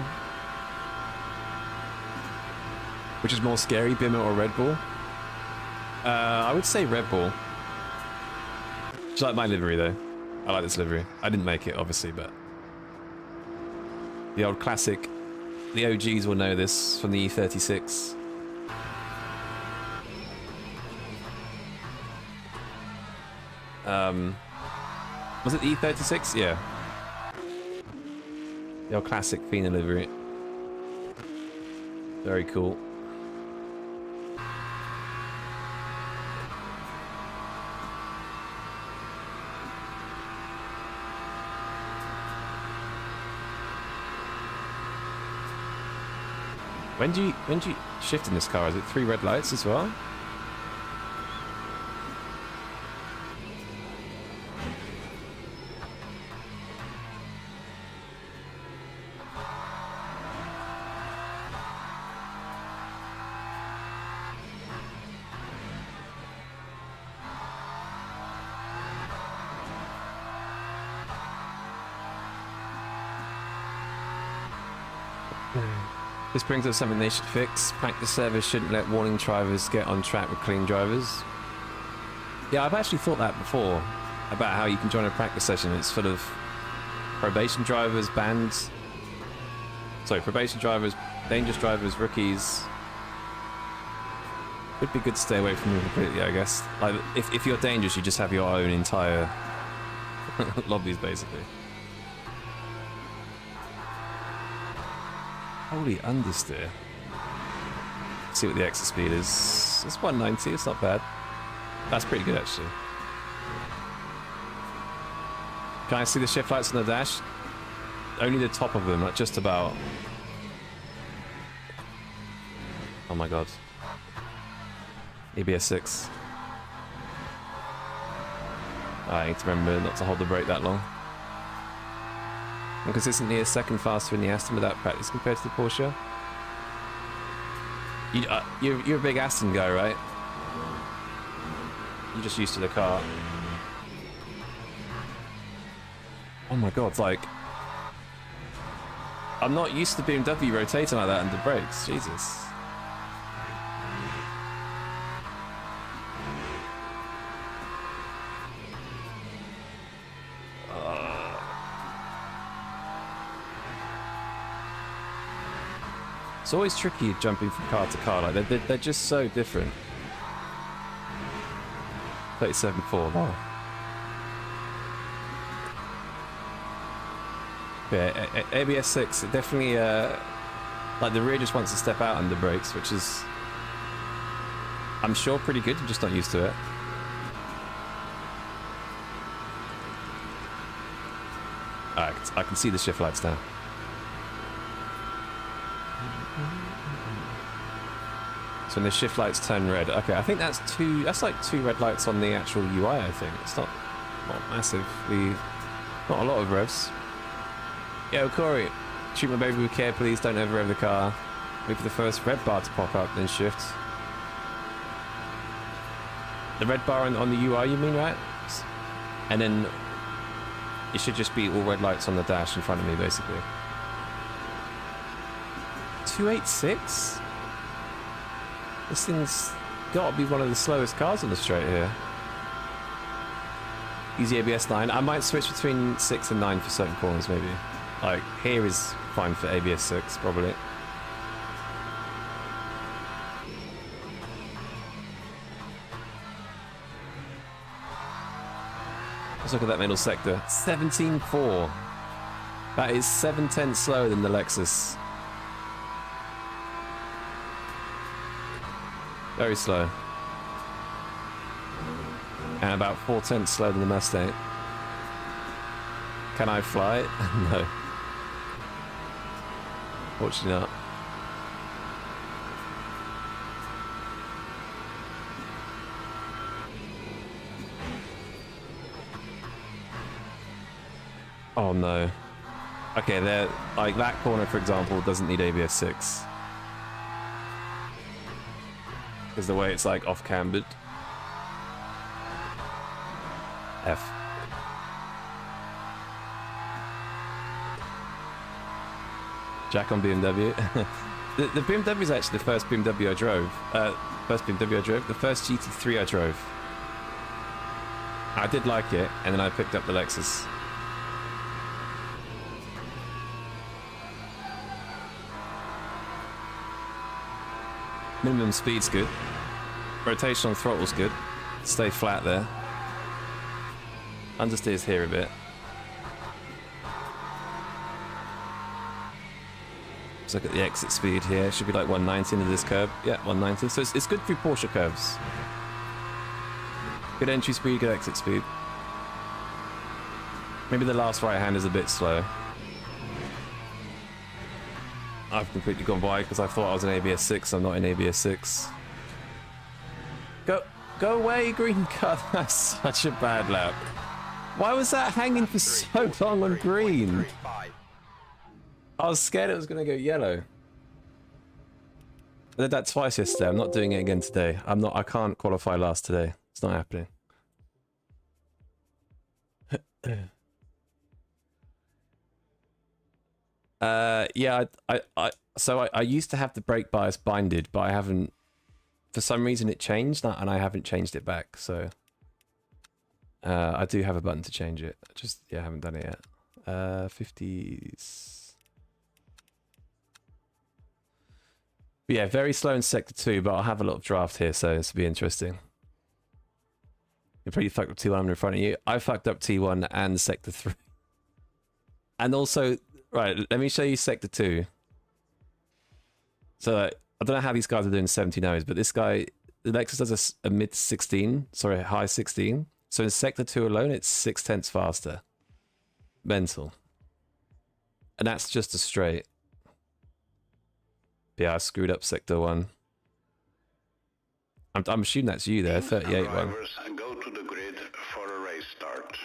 Which is more scary, Bimmer or Red Bull? I would say Red Bull. Do you like my livery though? I like this livery. I didn't make it, obviously, but the old classic. The OGs will know this from the E36. Was it the E36? Yeah. The old classic Fina livery. Very cool. When do you shift in this car? Is it 3 red lights as well? This brings up something they should fix. Practice servers shouldn't let warning drivers get on track with clean drivers. Yeah, I've actually thought that before, about how you can join a practice session. It's full of probation drivers, bands. Sorry, probation drivers, dangerous drivers, rookies. Would be good to stay away from them completely, I guess. Like, if you're dangerous, you just have your own entire lobbies, basically. Holy understeer. See what the exit speed is. It's 190, it's not bad. That's pretty good, actually. Can I see the shift lights on the dash? Only the top of them, not just about. Oh my god. ABS 6. I need to remember not to hold the brake that long. I'm consistently a second faster in the Aston without practice compared to the Porsche. You're a big Aston guy, right? You're just used to the car. Oh my god, like... I'm not used to BMW rotating like that under brakes, Jesus. It's always tricky jumping from car to car, like they're just so different. 37.4, wow. Yeah, ABS 6, it definitely, like the rear just wants to step out under brakes, which is, I'm sure, pretty good. I'm just not used to it. I can see the shift lights now. So when the shift lights turn red, okay, I think that's like two red lights on the actual UI, I think. It's not massively, not a lot of revs. Yo, Corey, treat my baby with care, please. Don't ever rev the car. Wait for the first red bar to pop up, then shift. The red bar on the UI, you mean, right? And then it should just be all red lights on the dash in front of me, basically. 286? This thing's got to be one of the slowest cars on the straight here. Easy ABS 9. I might switch between 6 and 9 for certain corners, maybe. Like, here is fine for ABS 6, probably. Let's look at that middle sector. 17.4. That is 7/10 slower than the Lexus. Very slow. And about 4/10 slower than the Mustang. Can I fly it? No. Fortunately not. Oh no. Okay, there, like that corner, for example, doesn't need ABS 6. Because the way it's like off cambered. F. Jack on BMW. the BMW is actually the first BMW I drove. The first GT3 I drove. I did like it, and then I picked up the Lexus. Minimum speed's good. Rotation on throttle's good. Stay flat there. Understeer's here a bit. Let's look at the exit speed here. It should be like 190 into this curve. Yeah, 190. So it's good through Porsche curves. Good entry speed, good exit speed. Maybe the last right hand is a bit slow. I've completely gone by because I thought I was in ABS 6. I'm not in ABS 6. Go away, green car. That's such a bad lap. Why was that hanging for so long on green? I was scared it was going to go yellow. I did that twice yesterday. I'm not doing it again today. I can't qualify last today. It's not happening. Yeah, I used to have the brake bias binded, but I haven't, for some reason it changed, and I haven't changed it back, so I do have a button to change it. Just, yeah, I haven't done it yet. 50s. But yeah, very slow in sector 2, but I'll have a lot of draft here, so this will be interesting. You're pretty fucked up T1 in front of you. I fucked up T1 and sector 3. And also, right, let me show you sector 2. So, I don't know how these guys are doing 70 but this guy, the Lexus does a mid 16, sorry, high 16. So in sector 2 alone, it's 6/10 faster. Mental. And that's just a straight. Yeah, I screwed up sector 1. I'm assuming that's you there, 38 one. Go to the grid for a race start.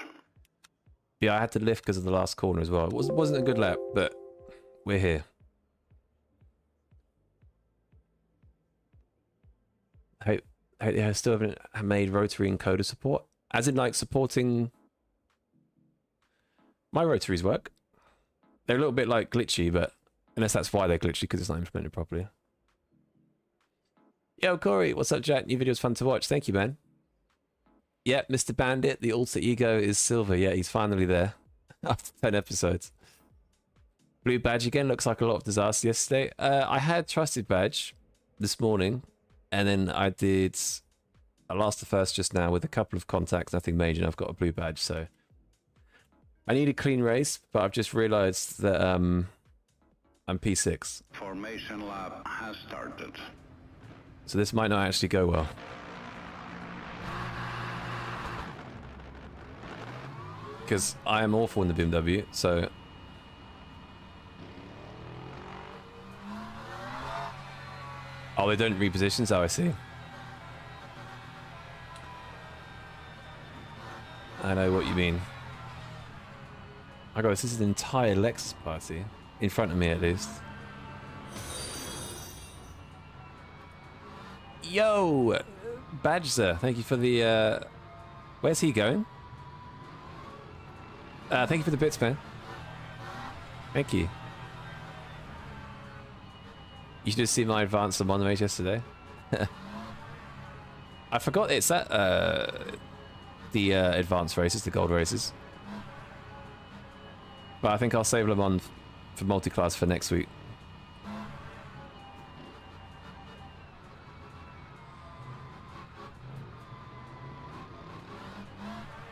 Yeah, I had to lift because of the last corner as well. It wasn't a good lap, but we're here. I still haven't made rotary encoder support. As in, like, supporting... My rotaries work. They're a little bit, like, glitchy, but... Unless that's why they're glitchy, because it's not implemented properly. Yo, Corey, what's up, Jack? New video's fun to watch. Thank you, man. Yeah, Mr. Bandit, the alter ego is Silver. Yeah, he's finally there. After 10 episodes. Blue badge again. Looks like a lot of disaster yesterday. I had trusted badge this morning. And then I lost the first just now with a couple of contacts. Nothing major. And I've got a blue badge, so... I need a clean race, but I've just realized that I'm P6. Formation lap has started. So this might not actually go well. Because I am awful in the BMW, so... Oh, they don't reposition, so I see. I know what you mean. Oh god, this is an entire Lexus party. In front of me, at least. Yo! Badger, thank you for the, Where's he going? Thank you for the bits, man. Thank you. You should have seen my advance on the race yesterday. I forgot it's at, the, advanced races, the gold races. But I think I'll save them on for multi-class for next week.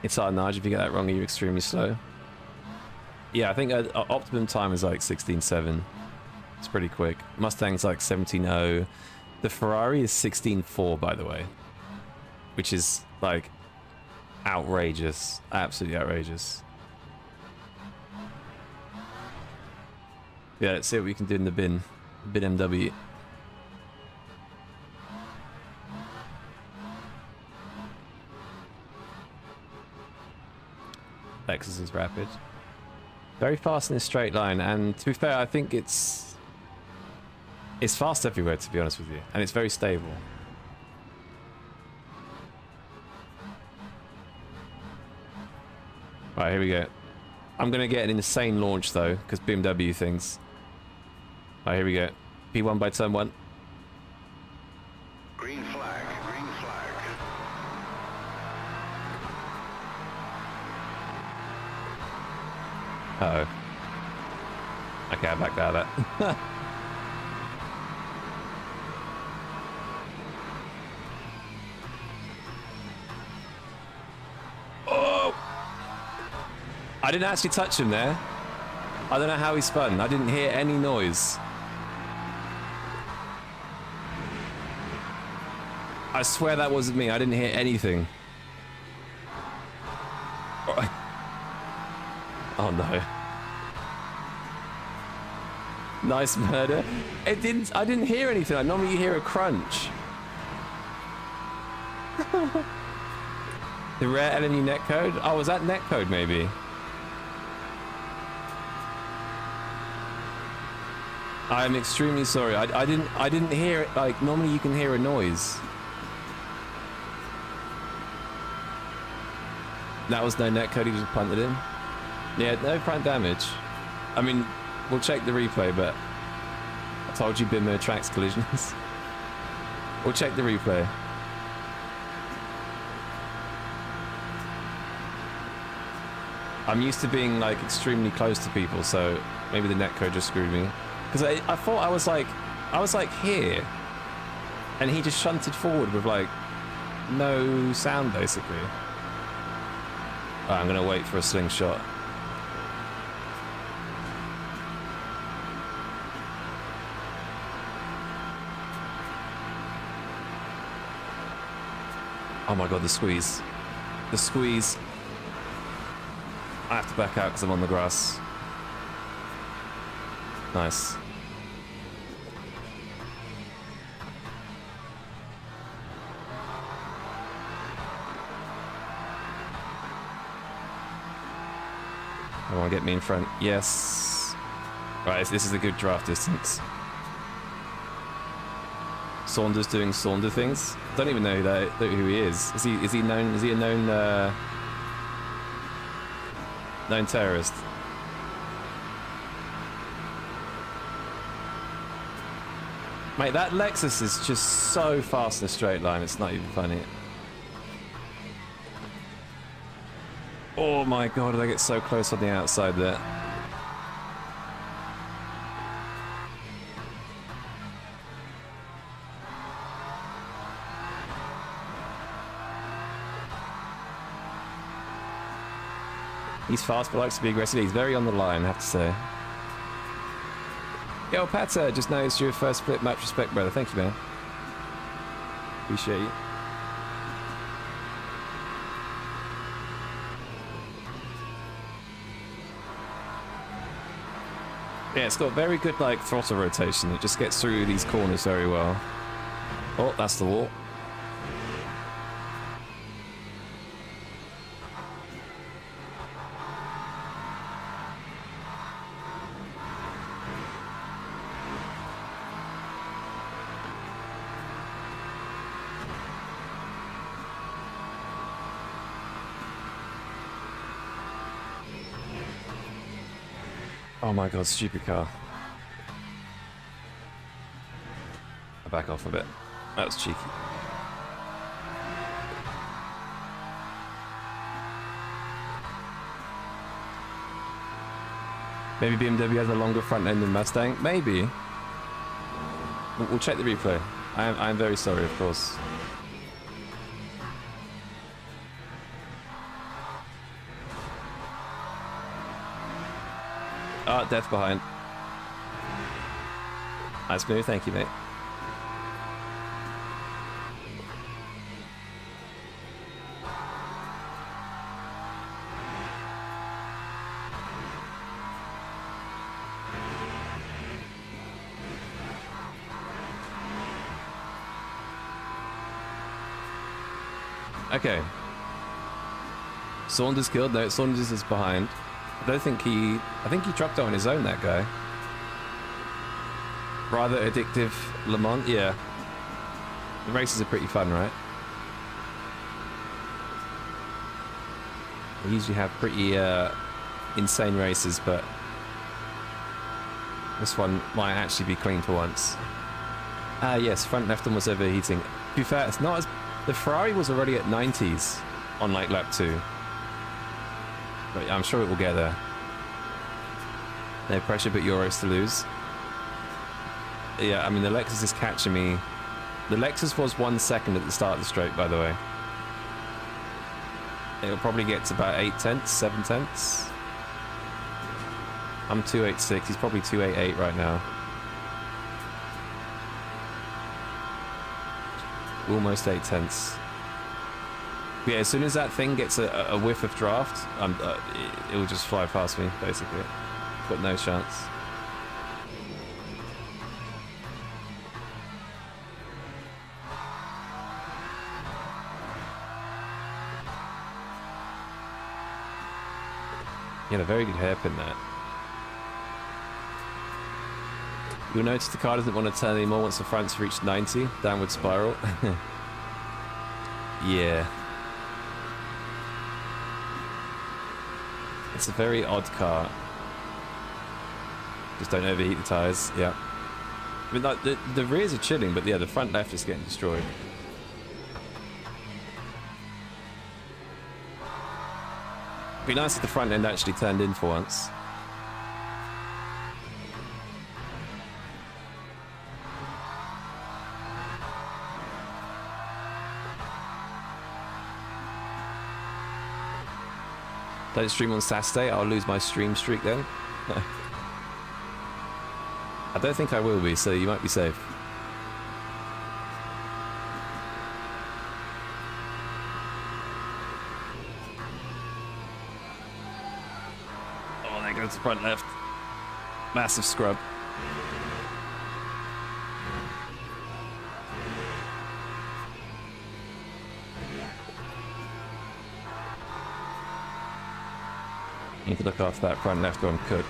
It's hard, Nige. If you get that wrong, you're extremely slow. Yeah, I think optimum time is like 16.7. It's pretty quick. Mustang's like 17.0. The Ferrari is 16.4, by the way. Which is like outrageous. Absolutely outrageous. Yeah, let's see what we can do in the bin. Bin MW. Lexus is rapid. Very fast in a straight line, and to be fair, I think it's fast everywhere, to be honest with you, and it's very stable. Right, here we go. I'm gonna get an insane launch though, because BMW things. Right, here we go. P1 by turn 1. Green flag, green flag. Uh oh. Okay, I backed out of that. Oh! I didn't actually touch him there. I don't know how he spun. I didn't hear any noise. I swear that wasn't me. I didn't hear anything. Oh no. Nice murder. I didn't hear anything. Like, normally you hear a crunch. The rare LNU netcode? Oh, was that netcode maybe? I'm extremely sorry. I didn't hear it. Like, normally you can hear a noise. That was no netcode, he just punted in. Yeah, no front damage. I mean, we'll check the replay, but I told you Bimmer attracts collisions. We'll check the replay. I'm used to being like extremely close to people, so maybe the netcode just screwed me. Because I thought I was like here, and he just shunted forward with like no sound basically. Alright, I'm gonna wait for a slingshot. Oh my god, the squeeze. The squeeze. I have to back out because I'm on the grass. Nice. I want to get me in front. Yes. Right, this is a good draft distance. Saunders doing Saunder things. Don't even know who he is. Is he known? Is he a known known terrorist? Mate, that Lexus is just so fast in a straight line. It's not even funny. Oh my god, I get so close on the outside there. He's fast but likes to be aggressive. He's very on the line, I have to say. Yo, Patter, just noticed your first split. Much respect, brother. Thank you, man. Appreciate you. Yeah, it's got very good, like, throttle rotation. It just gets through these corners very well. Oh, that's the wall. Oh my god, stupid car. I'll back off a bit. That was cheeky. Maybe BMW has a longer front end than Mustang? Maybe. We'll check the replay. I am very sorry, of course. Ah, death behind. Nice move, thank you, mate. Okay. Saunders killed. No, Saunders is behind. I don't think he... I think he dropped it on his own, that guy. Rather addictive Le Mans. Yeah. The races are pretty fun, right? They usually have pretty insane races, but this one might actually be clean for once. Ah, yes, front left one was overheating. To be fair, it's not as... The Ferrari was already at 90s on, like, lap 2. But I'm sure it will get there. No pressure, but Euros to lose. Yeah, I mean, the Lexus is catching me. The Lexus was 1 second at the start of the straight, by the way. It'll probably get to about 8 tenths, 7 tenths. I'm 286, he's probably 288 right now. Almost 8 tenths. Yeah, as soon as that thing gets a whiff of draft, it will just fly past me, basically. Got no chance. He had a very good hairpin there. You'll notice the car doesn't want to turn anymore once the front's reached 90. Downward spiral. Yeah. It's a very odd car. Just don't overheat the tyres, yeah. I mean, like, the rears are chilling, but yeah, the front left is getting destroyed. It'd be nice if the front end actually turned in for once. Don't stream on Saturday, I'll lose my stream streak then. I don't think I will be, so you might be safe. Oh, there goes the front left. Massive scrub. Need to look after that front left one cooked.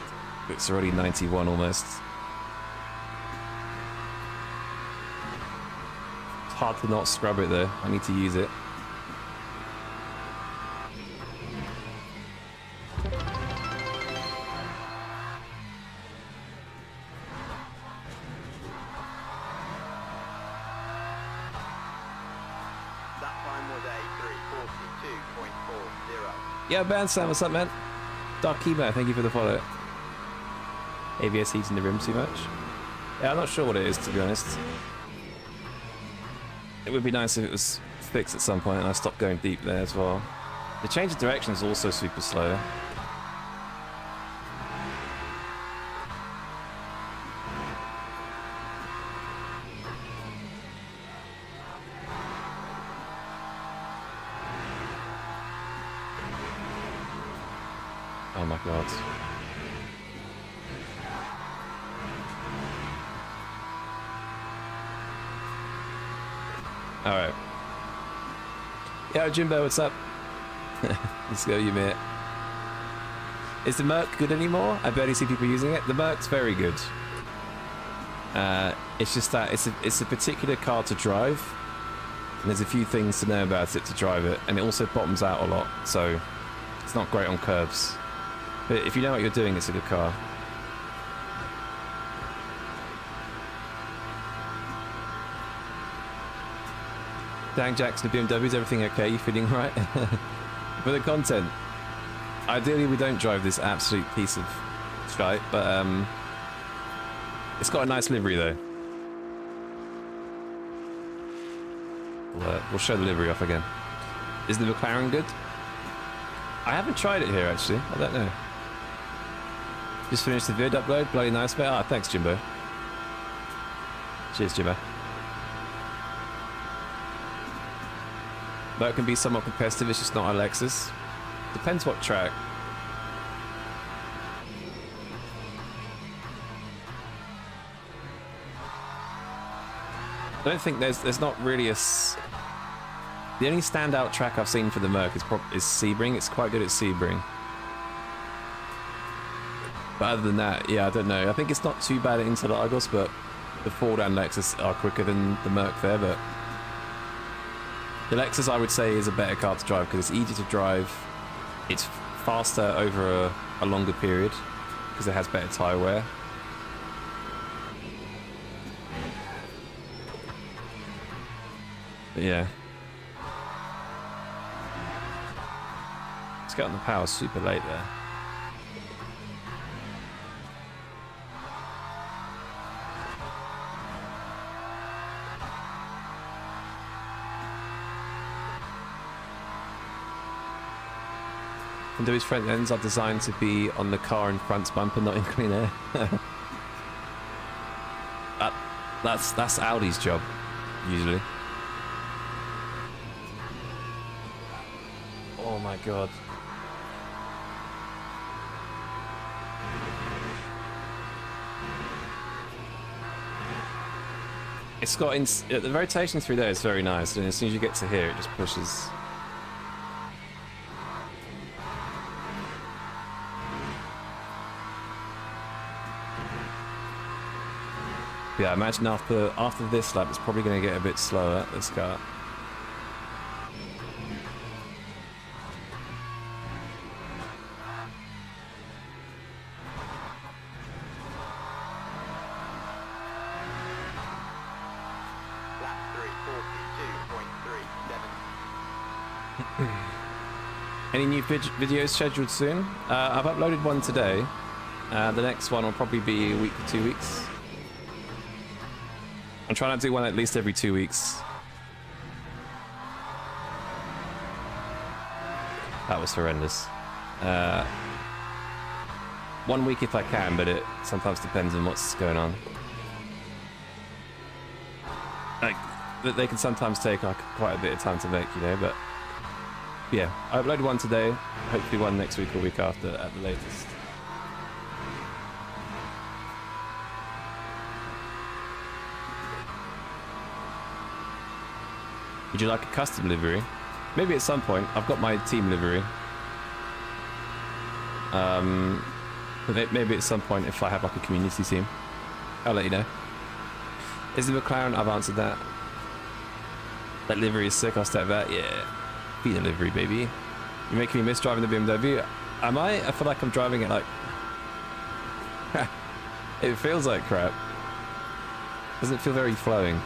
It's already 91 almost. It's hard to not scrub it though. I need to use it. That time was a 3:42.40. Yeah, man, Sam, what's up, man? Dark Chemo, thank you for the follow. ABS heating the rim too much? Yeah, I'm not sure what it is, to be honest. It would be nice if it was fixed at some point and I stopped going deep there as well. The change of direction is also super slow. Oh my god. Alright. Yo, Jimbo, what's up? Let's go, you mate. Is the Merc good anymore? I barely see people using it. The Merc's very good. It's just that it's a particular car to drive. And there's a few things to know about it to drive it. And it also bottoms out a lot. So it's not great on curves. But if you know what you're doing, it's a good car. Dang Jackson, the BMW's everything okay? You feeling right? For the content, ideally we don't drive this absolute piece of shite, but it's got a nice livery though. We'll show the livery off again. Is the McLaren good? I haven't tried it here actually. I don't know. Just finished the vid upload. Bloody nice, mate. Ah, thanks, Jimbo. Cheers, Jimbo. That can be somewhat competitive. It's just not a Lexus. Depends what track. I don't think there's not really a... The only standout track I've seen for the Merc is Sebring. It's quite good at Sebring. But other than that, yeah, I don't know. I think it's not too bad at Interlagos, but the Ford and Lexus are quicker than the Merc there, but... The Lexus, I would say, is a better car to drive because it's easier to drive. It's faster over a longer period because it has better tyre wear. But yeah. Let's get on the power super late there. Windows front ends are designed to be on the car in front bumper, not in clean air. That's Audi's job, usually. Oh my god. It's got the rotation through there is very nice, and as soon as you get to here, it just pushes. Yeah, imagine after this lap, it's probably going to get a bit slower, this car. Lap 3:42.37. Any new videos scheduled soon? I've uploaded one today. The next one will probably be a week to 2 weeks. I'm trying to do one at least every 2 weeks. That was horrendous. 1 week if I can, but it sometimes depends on what's going on. Like, they can sometimes take like quite a bit of time to make, you know, but yeah, I uploaded one today, hopefully one next week or week after at the latest. Would you like a custom livery? Maybe at some point. I've got my team livery. But maybe at some point if I have like a community team, I'll let you know. Is the McLaren? I've answered that. That livery is sick. I'll step that. Yeah. Be the livery, baby. You're making me miss driving the BMW. Am I? I feel like I'm driving it like... It feels like crap. Doesn't feel very flowing.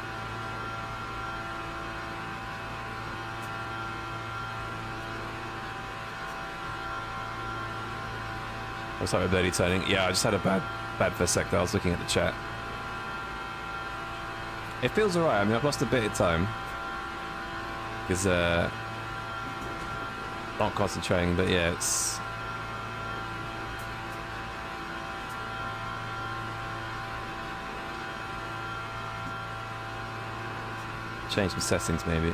Looks like we're barely turning. Yeah, I just had a bad first sec there. I was looking at the chat. It feels alright. I mean, I've lost a bit of time. Because, not concentrating, but yeah, it's... Change some settings, maybe.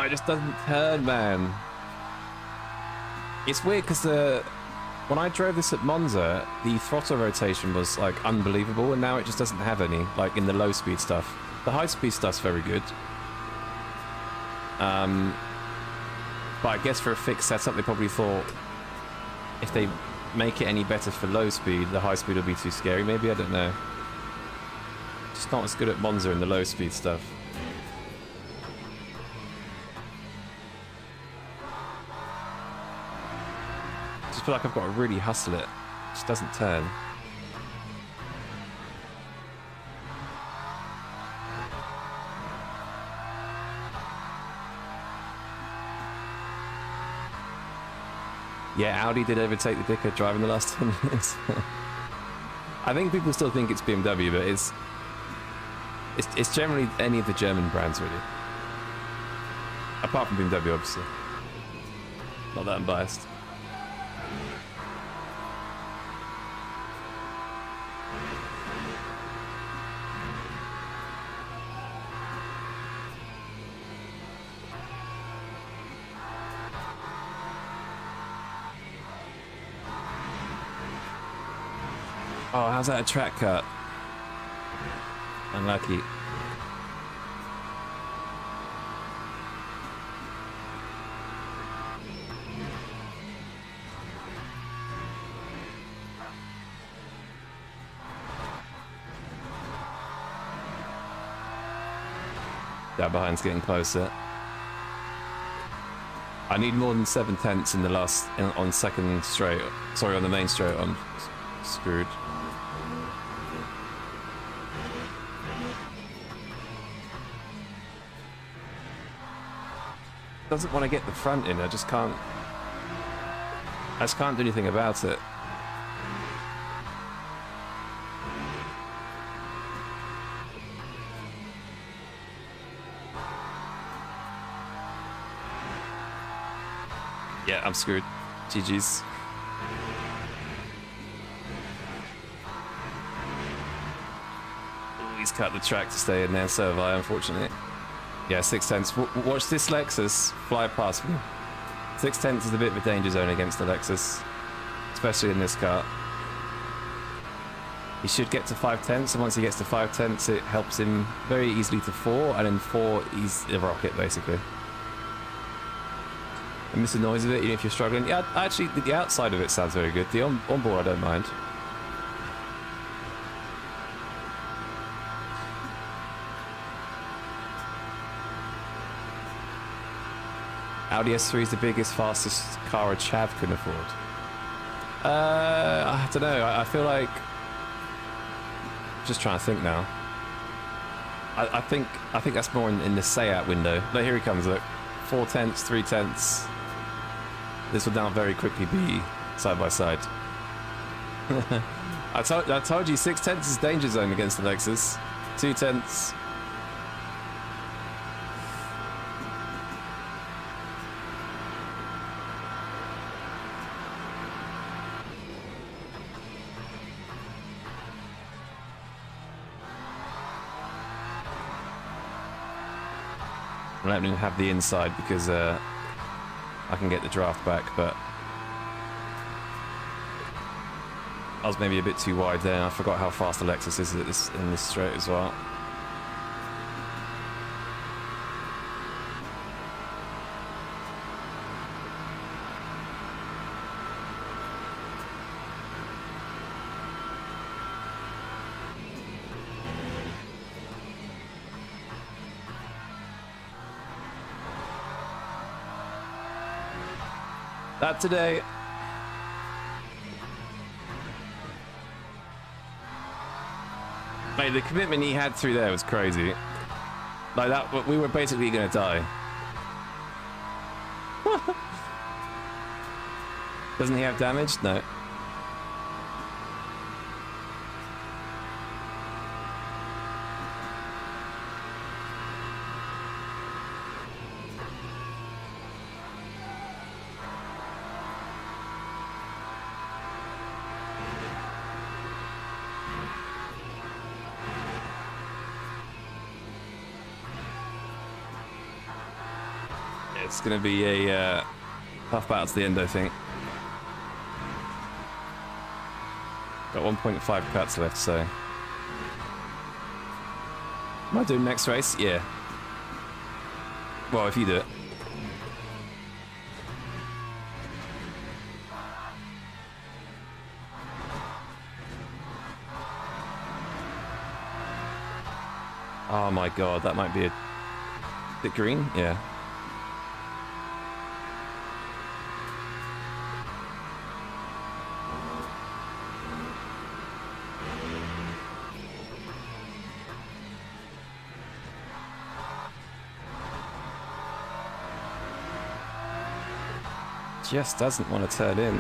it just doesn't turn, man. It's weird because when I drove this at Monza, the throttle rotation was like unbelievable, and now it just doesn't have any, like in the low speed stuff. The high speed stuff's very good. But I guess for a fixed setup, they probably thought if they make it any better for low speed, the high speed will be too scary. Maybe, I don't know. Just not as good at Monza in the low speed stuff. Just feel like I've got to really hustle it. It just doesn't turn. Yeah, Audi did overtake the Dicker driving the last 10 years. I think people still think it's BMW, but it's generally any of the German brands, really. Apart from BMW, obviously. Not that I'm biased. Oh, how's that a track cut? Unlucky. That behind's getting closer. I need more than 7/10 in the last on second straight. Sorry, on the main straight. I'm screwed. Doesn't want to get the front in. I just can't do anything about it. Yeah, I'm screwed. GG's. Ooh, he's cut the track to stay in there, so have I, unfortunately. Yeah, 6/10. Watch this Lexus fly past me. 6/10 is a bit of a danger zone against the Lexus, especially in this car. He should get to 5/10, and once he gets to 5/10, it helps him very easily to 4, and in 4, he's a rocket, basically. I miss the noise of it, even if you're struggling. Yeah, actually, the outside of it sounds very good. The onboard, I don't mind. Audi S3 is the biggest, fastest car a chav can afford. I don't know. I feel like... Just trying to think now. I think that's more in the Seat window. But here he comes, look. 4/10, 3/10. This will now very quickly be side by side. I told you 6/10 is danger zone against the Lexus. 2/10. I don't even have the inside because I can get the draft back, but I was maybe a bit too wide there. I forgot how fast the Lexus is in this straight as well. That today. Mate, the commitment he had through there was crazy. Like that, we were basically gonna die. Doesn't he have damage? No. It's going to be a tough battle to the end, I think. Got 1.5 cuts left, so... Am I doing next race? Yeah. Well, if you do it. Oh my god, that might be a bit green? Yeah. Just doesn't want to turn in.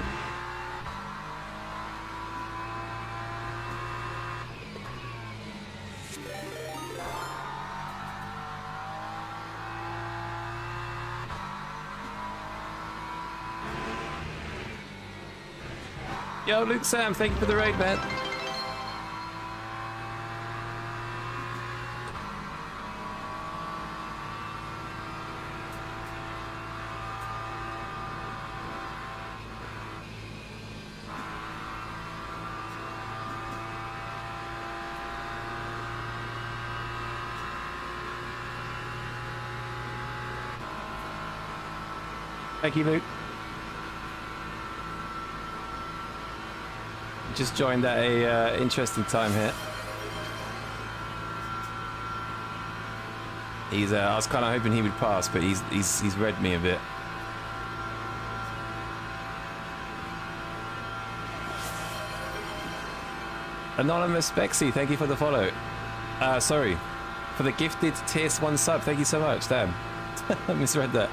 Yo, Luke Sam, thank you for the raid, man. Thank you, Luke. Just joined at a interesting time here. He's I was kind of hoping he would pass, but he's read me a bit. Anonymous Bexy, thank you for the follow. Sorry, for the gifted tier 1 sub. Thank you so much. Damn, I misread that.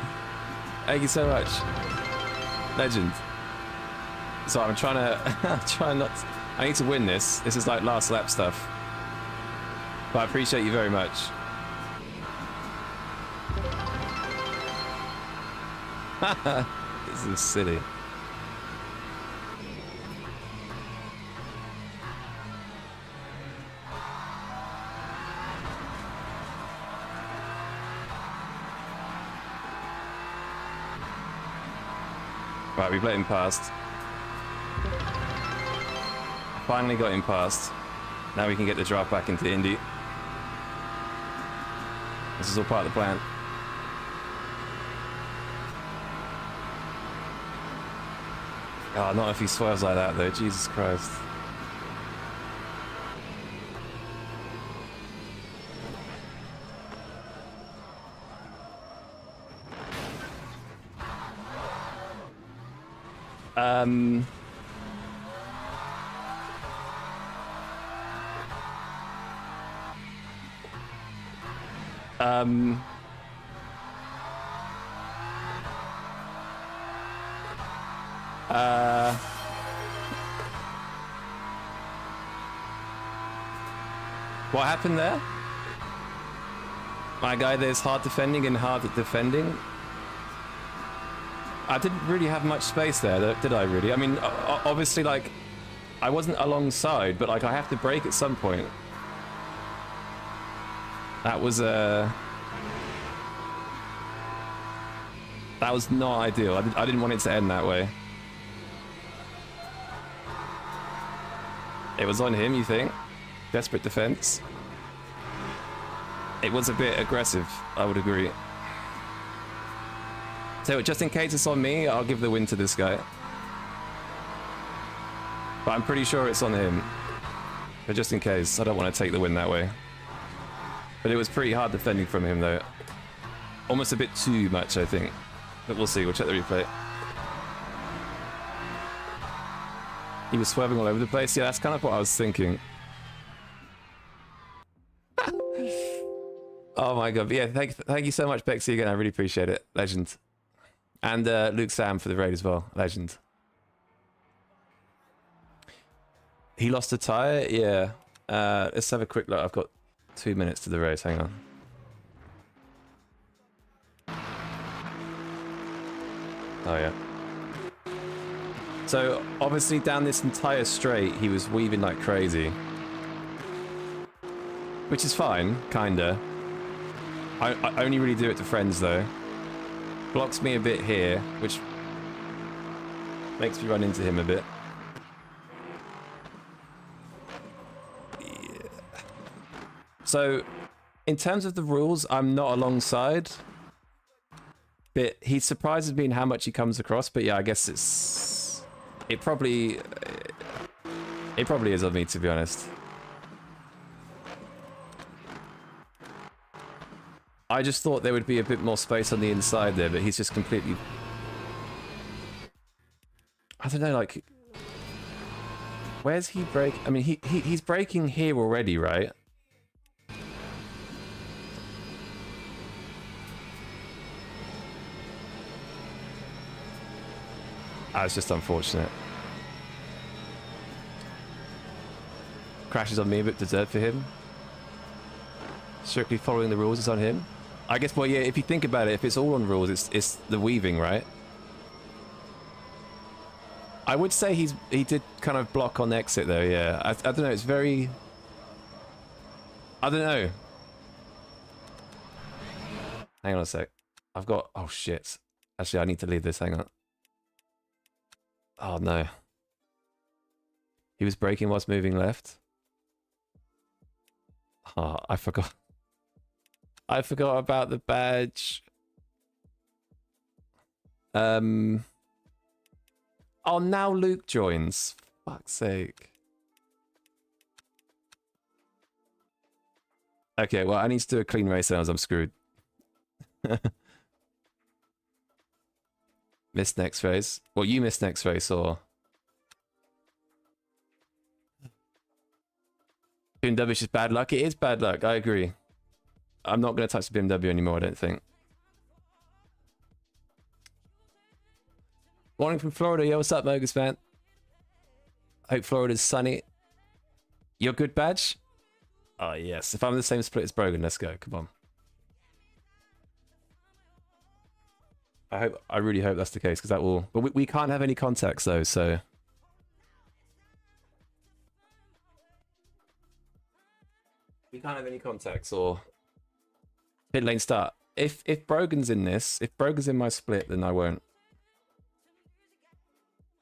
Thank you so much, legend. So I'm trying to I need to win this. This is like last lap stuff. But I appreciate you very much. This is silly. Right, we've let him past. Finally got him past. Now we can get the draft back into Indy. This is all part of the plan. Oh, not if he swerves like that though, Jesus Christ. What happened there? My guy, there's hard defending and hard at defending. I didn't really have much space there, did I really? I mean, obviously, like, I wasn't alongside, but like, I have to brake at some point. That was not ideal. I didn't want it to end that way. It was on him, you think? Desperate defense. It was a bit aggressive, I would agree. So just in case it's on me, I'll give the win to this guy. But I'm pretty sure it's on him. But just in case, I don't want to take the win that way. But it was pretty hard defending from him though. Almost a bit too much, I think. But we'll see, we'll check the replay. He was swerving all over the place. Yeah, that's kind of what I was thinking. Oh my god, but yeah, thank you so much, Bexy, again. I really appreciate it. Legend. And Luke Sam for the raid as well. Legend. He lost a tyre? Yeah. Let's have a quick look. I've got 2 minutes to the race. Hang on. Oh, yeah. So, obviously, down this entire straight, he was weaving like crazy. Which is fine, kinda. I only really do it to friends, though. Blocks me a bit here, which makes me run into him a bit. Yeah. So, in terms of the rules, I'm not alongside. But he surprises me in how much he comes across. But yeah, I guess it probably is on me, to be honest. I just thought there would be a bit more space on the inside there, but he's just completely... I don't know, like... Where's he break? I mean, he's breaking here already, right? It's just unfortunate. Crashes on me, a bit deserved for him. Strictly following the rules is on him. I guess, well, yeah, if you think about it, if it's all on rules, it's the weaving, right? I would say he did kind of block on exit, though, yeah. I don't know, it's very... I don't know. Hang on a sec. I've got... Oh, shit. Actually, I need to leave this, hang on. Oh, no. He was braking whilst moving left. Oh, I forgot. I forgot about the badge. Oh, now Luke joins. Fuck's sake. Okay, well, I need to do a clean race as I'm screwed. Missed next race. Well, you missed next race, or... BMW is just bad luck. It is bad luck, I agree. I'm not going to touch the BMW anymore, I don't think. Morning from Florida. Yo, what's up, Mogus fan? Hope Florida's sunny. Your good badge? Oh, yes. If I'm in the same split as Brogan, let's go. Come on. I really hope that's the case, because that will... But we can't have any contacts, though, so... We can't have any contacts, or... Pit lane start. If Brogan's in this, if Brogan's in my split, then I won't.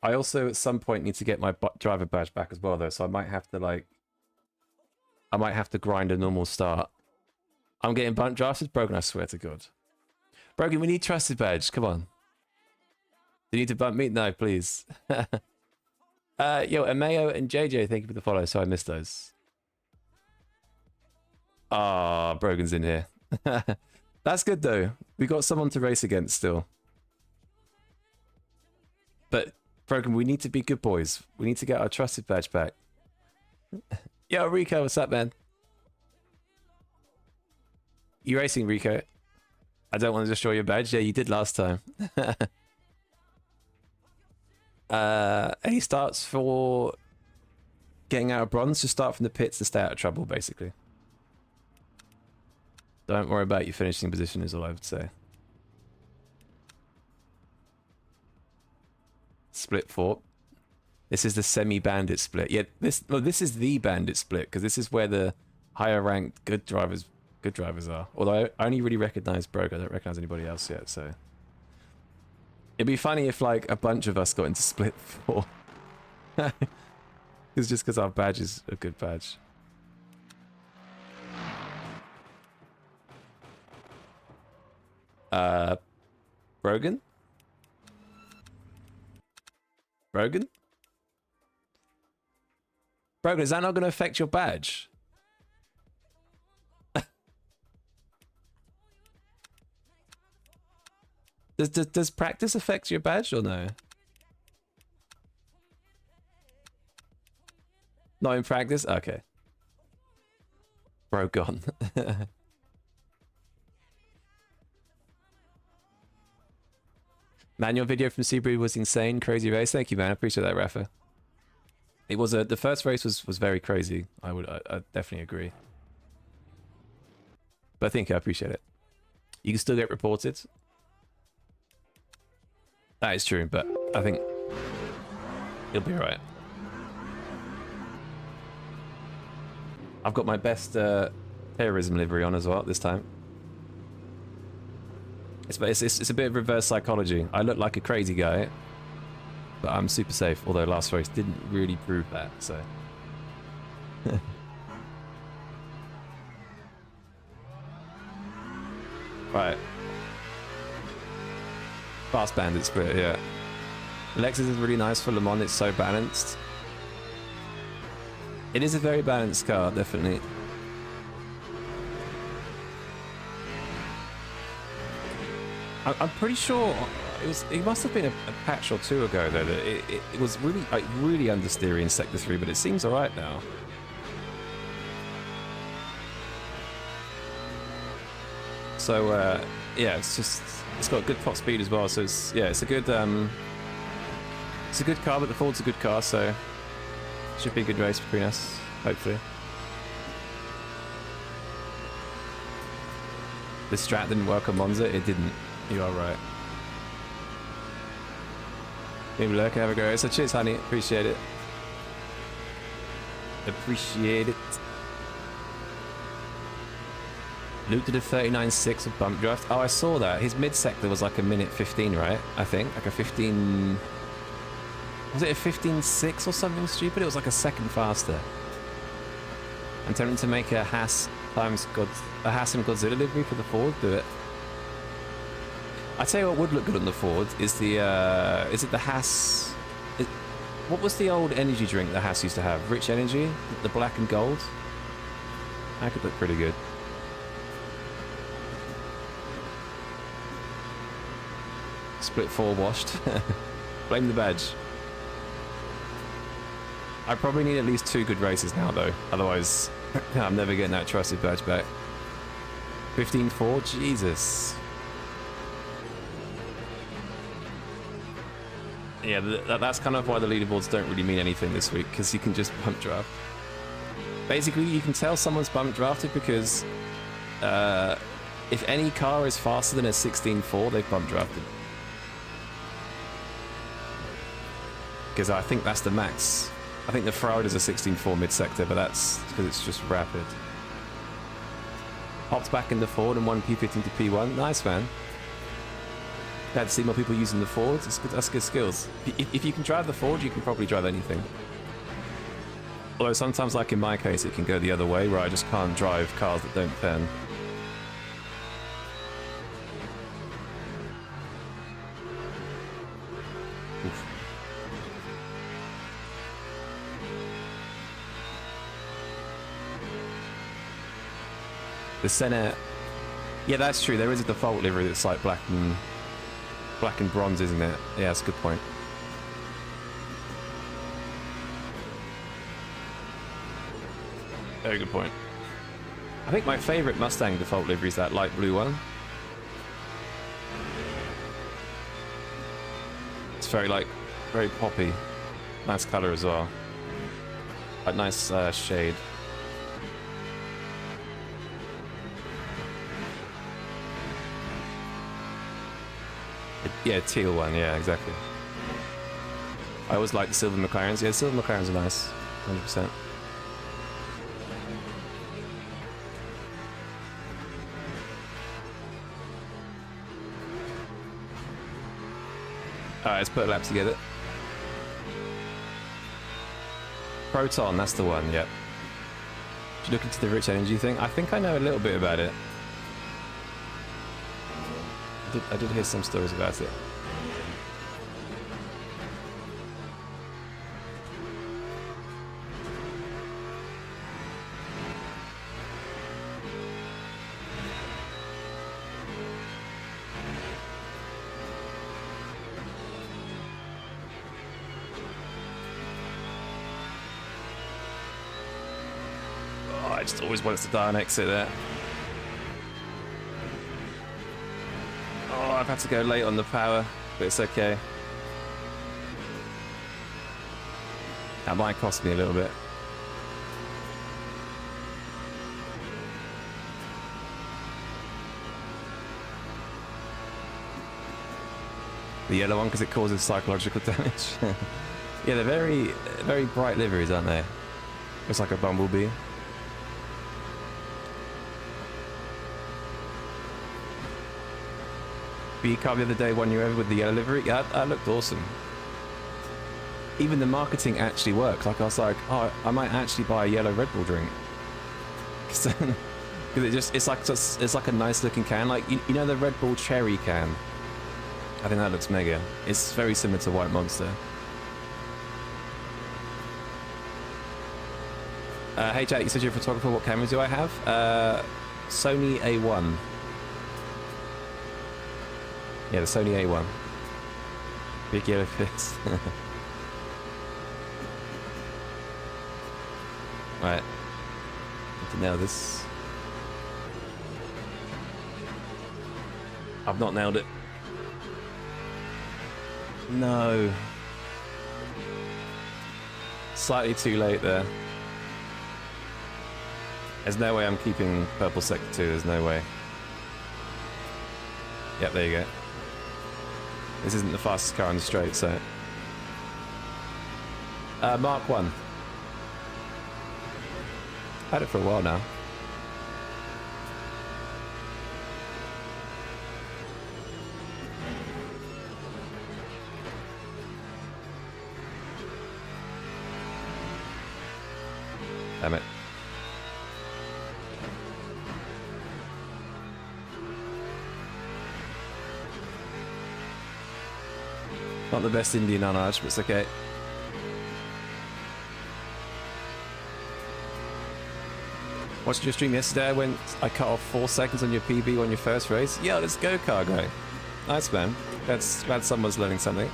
I also, at some point, need to get my driver badge back as well, though, so I might have to, like... I might have to grind a normal start. I'm getting bunt drafted? Brogan, I swear to God. Brogan, we need trusted badge. Come on. Do you need to bump me? No, please. Yo, Ameo and JJ, thank you for the follow. So I missed those. Ah, Brogan's in here. That's good, though. We got someone to race against still. But, Brogan, we need to be good boys. We need to get our trusted badge back. Yo, Rico, what's up, man? You racing, Rico? I don't want to destroy your badge. Yeah, you did last time. Any starts for getting out of bronze? Just start from the pits to stay out of trouble, basically. Don't worry about your finishing position is all I would say. Split 4. This is the semi-bandit split. Yeah, this is the bandit split, because this is where the higher ranked good drivers are. Although I only really recognize Brogan, I don't recognize anybody else yet, so... It'd be funny if, like, a bunch of us got into split 4. It's just because our badge is a good badge. Brogan? Brogan? Brogan, is that not going to affect your badge? Does practice affect your badge or no? Not in practice? Okay. Bro gone. Man, your video from Subaru was insane. Crazy race. Thank you, man. I appreciate that, Rafa. It was the first race was very crazy. I definitely agree. But thank you, I appreciate it. You can still get reported. That is true, but I think it'll be alright. I've got my best terrorism livery on as well this time. It's a bit of reverse psychology. I look like a crazy guy, but I'm super safe. Although last race didn't really prove that. So. Right. Fast Bandit Spirit, yeah. Lexus is really nice for Le Mans, it's so balanced. It is a very balanced car, definitely. I'm pretty sure it must have been a patch or two ago though that it was really really understeery in Sector 3, but it seems alright now. So yeah, it's got good top speed as well. So it's a good car, but the Ford's a good car, so should be a good race between us, hopefully. The strat didn't work on Monza. It didn't. You are right. Maybe look, have a go. So cheers, honey. Appreciate it. Appreciate it. Luke did a 39.6 of bump draft. Oh, I saw that. His mid-sector was like a minute 15, right? I think. Like a 15... Was it a 15.6 or something stupid? It was like a second faster. I'm tempted to make a Haas and Godzilla livery for the Ford. Do it. I tell you what would look good on the Ford is the... is it the Haas... what was the old energy drink that Haas used to have? Rich Energy? The black and gold? That could look pretty good. Split 4 washed. Blame the badge. I probably need at least 2 good races now though, otherwise I'm never getting that trusted badge back. 15.4, Jesus. Yeah, that's kind of why the leaderboards don't really mean anything this week, because you can just bump draft. Basically, you can tell someone's bump drafted because if any car is faster than a 16.4, they've bump drafted. Because I think that's the max. I think the Ferrari does a 16.4 mid-sector, but that's because it's just rapid. Hopped back in the Ford and won P15 to P1. Nice, man. Glad to see more people using the Ford. That's good skills. If you can drive the Ford, you can probably drive anything. Although sometimes, like in my case, it can go the other way, where I just can't drive cars that don't turn. Oof. The Senna... Yeah, that's true. There is a default livery that's like black and bronze, isn't it? Yeah, that's a good point. Very good point. I think my favourite Mustang default livery is that light blue one. It's very very poppy. Nice colour as well. A nice shade. Yeah, teal one, yeah, exactly. I always like the silver McLarens. Yeah, silver McLarens are nice. 100%. Alright, let's put a lap together. Proton, that's the one, yep. Did you look into the rich energy thing? I think I know a little bit about it. I did hear some stories about it. Oh, I just always wants to die on exit there. I've had to go late on the power, but it's okay. That might cost me a little bit. The yellow one because it causes psychological damage. Yeah, they're very bright liveries, aren't they? It's like a bumblebee. B car the other day, one year over with the yellow livery. Yeah, that looked awesome. Even the marketing actually worked. Like I was like, oh, I might actually buy a yellow Red Bull drink. Because it's like a nice looking can. Like you know the Red Bull cherry can. I think that looks mega. It's very similar to White Monster. Hey Jack, you said you're a photographer. What camera do I have? Sony A1. Yeah, the Sony A1. Big yellow fits. Right. Need to nail this. I've not nailed it. No. Slightly too late there. There's no way I'm keeping purple sector 2, there's no way. Yep, there you go. This isn't the fastest car on the straight, so... Mark 1. Had it for a while now. Damn it. Not the best Indian on Arch, but it's okay. Watched your stream yesterday when I cut off 4 seconds on your PB on your first race. Yeah, let's go, Cargo. Nice, man. Glad someone's learning something.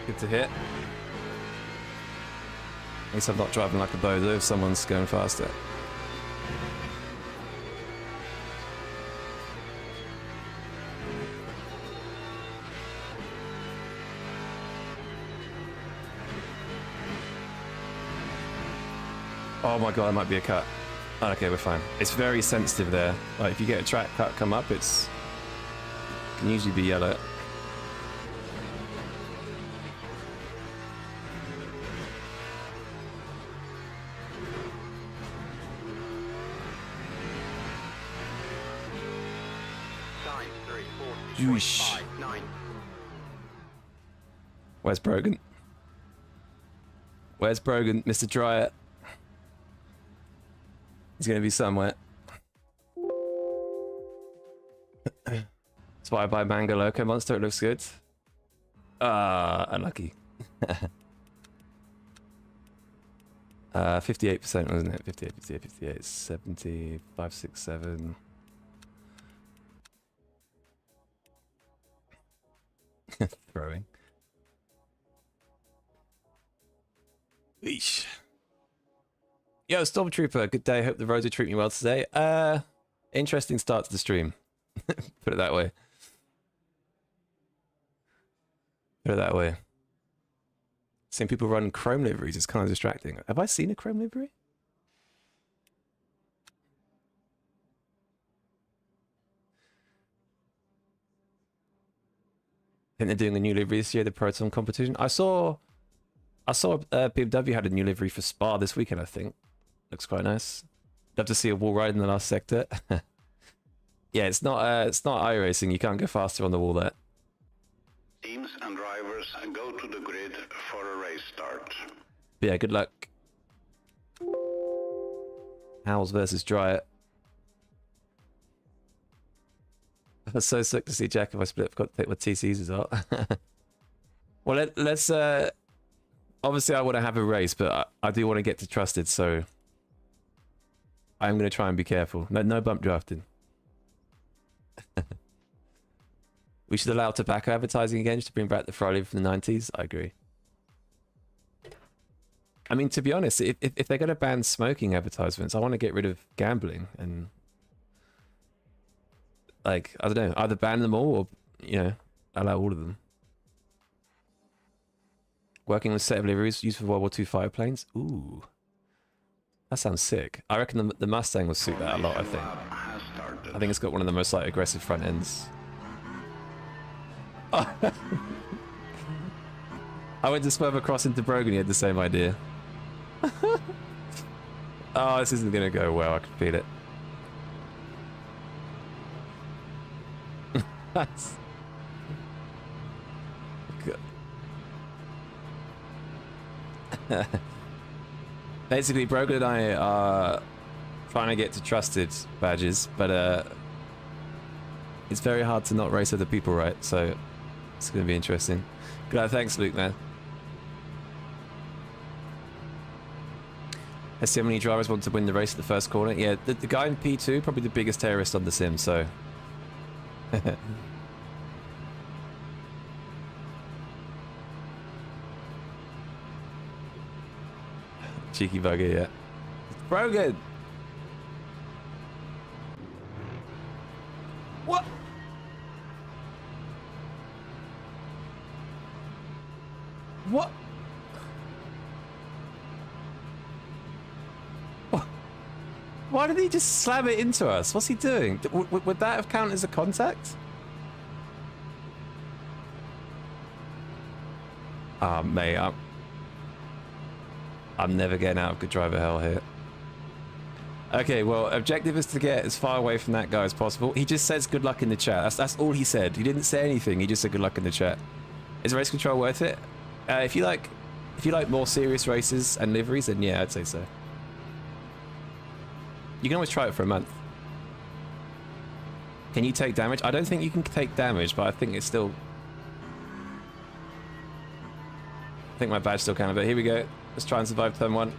Good to hear. At least I'm not driving like a bozo if someone's going faster. Oh my god, that might be a cut. Oh, okay, we're fine. It's very sensitive there. Like, if you get a track cut come up, it can usually be yellow. Yeesh. Where's Brogan? Where's Brogan? Mr. Dryer. He's gonna be somewhere. That's why I buy Mango Loco Monster, it looks good. Unlucky. 58%, wasn't it? 58, 58, 58, 75, 6, 7. Throwing. Eesh. Yo, Stormtrooper, good day. Hope the roads are treating you well today. Interesting start to the stream. Put it that way. Put it that way. Seeing people run chrome liveries is kind of distracting. Have I seen a chrome livery? I think they're doing a new livery this year, the Proton competition. I saw BMW had a new livery for Spa this weekend, I think. Looks quite nice. Love to see a wall ride in the last sector. Yeah, it's not iRacing. You can't go faster on the wall there. Teams and drivers go to the grid for a race start. But yeah, good luck. Howells versus Dryer. I was so sick to see Jack if I split. I've got to take my TCs as well. Well, let's... Obviously, I want to have a race, but I do want to get to Trusted, so... I'm going to try and be careful. No bump drafting. We should allow tobacco advertising again just to bring back the Friday from the 90s. I agree. I mean, to be honest, if they're going to ban smoking advertisements, I want to get rid of gambling and... Like, I don't know, either ban them all or, you know, allow all of them. Working on a set of liveries used for World War II fighter planes. Ooh. That sounds sick. I reckon the Mustang will suit that a lot, I think. I think it's got one of the most, like, aggressive front ends. Oh. I went to swerve across into Brogan, he had the same idea. Oh, this isn't going to go well, I can feel it. That's... Basically, Brogan and I are trying to get to trusted badges, but it's very hard to not race other people, right? So it's going to be interesting. Good, thanks, Luke, man. Let's see how many drivers want to win the race at the first corner. Yeah, the guy in P2, probably the biggest terrorist on the sim, so... Cheeky bugger, yeah. Brogan! What? What? Why did he just slam it into us? What's he doing? Would that have counted as a contact? Ah, mate, I'm never getting out of good driver hell here. Okay, well, objective is to get as far away from that guy as possible. He just says good luck in the chat. That's all he said. He didn't say anything. He just said good luck in the chat. Is race control worth it? If you like more serious races and liveries, then yeah, I'd say so. You can always try it for a month. Can you take damage? I don't think you can take damage, but I think it's still... I think my badge still counted, but here we go. Let's try and survive turn 1.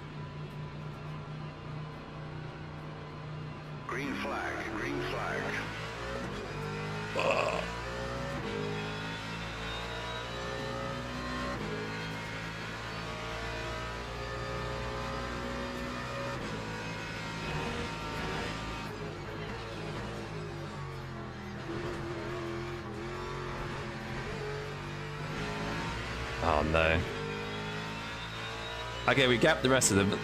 Green flag, green flag. Oh. Oh no. Okay, we gapped the rest of them.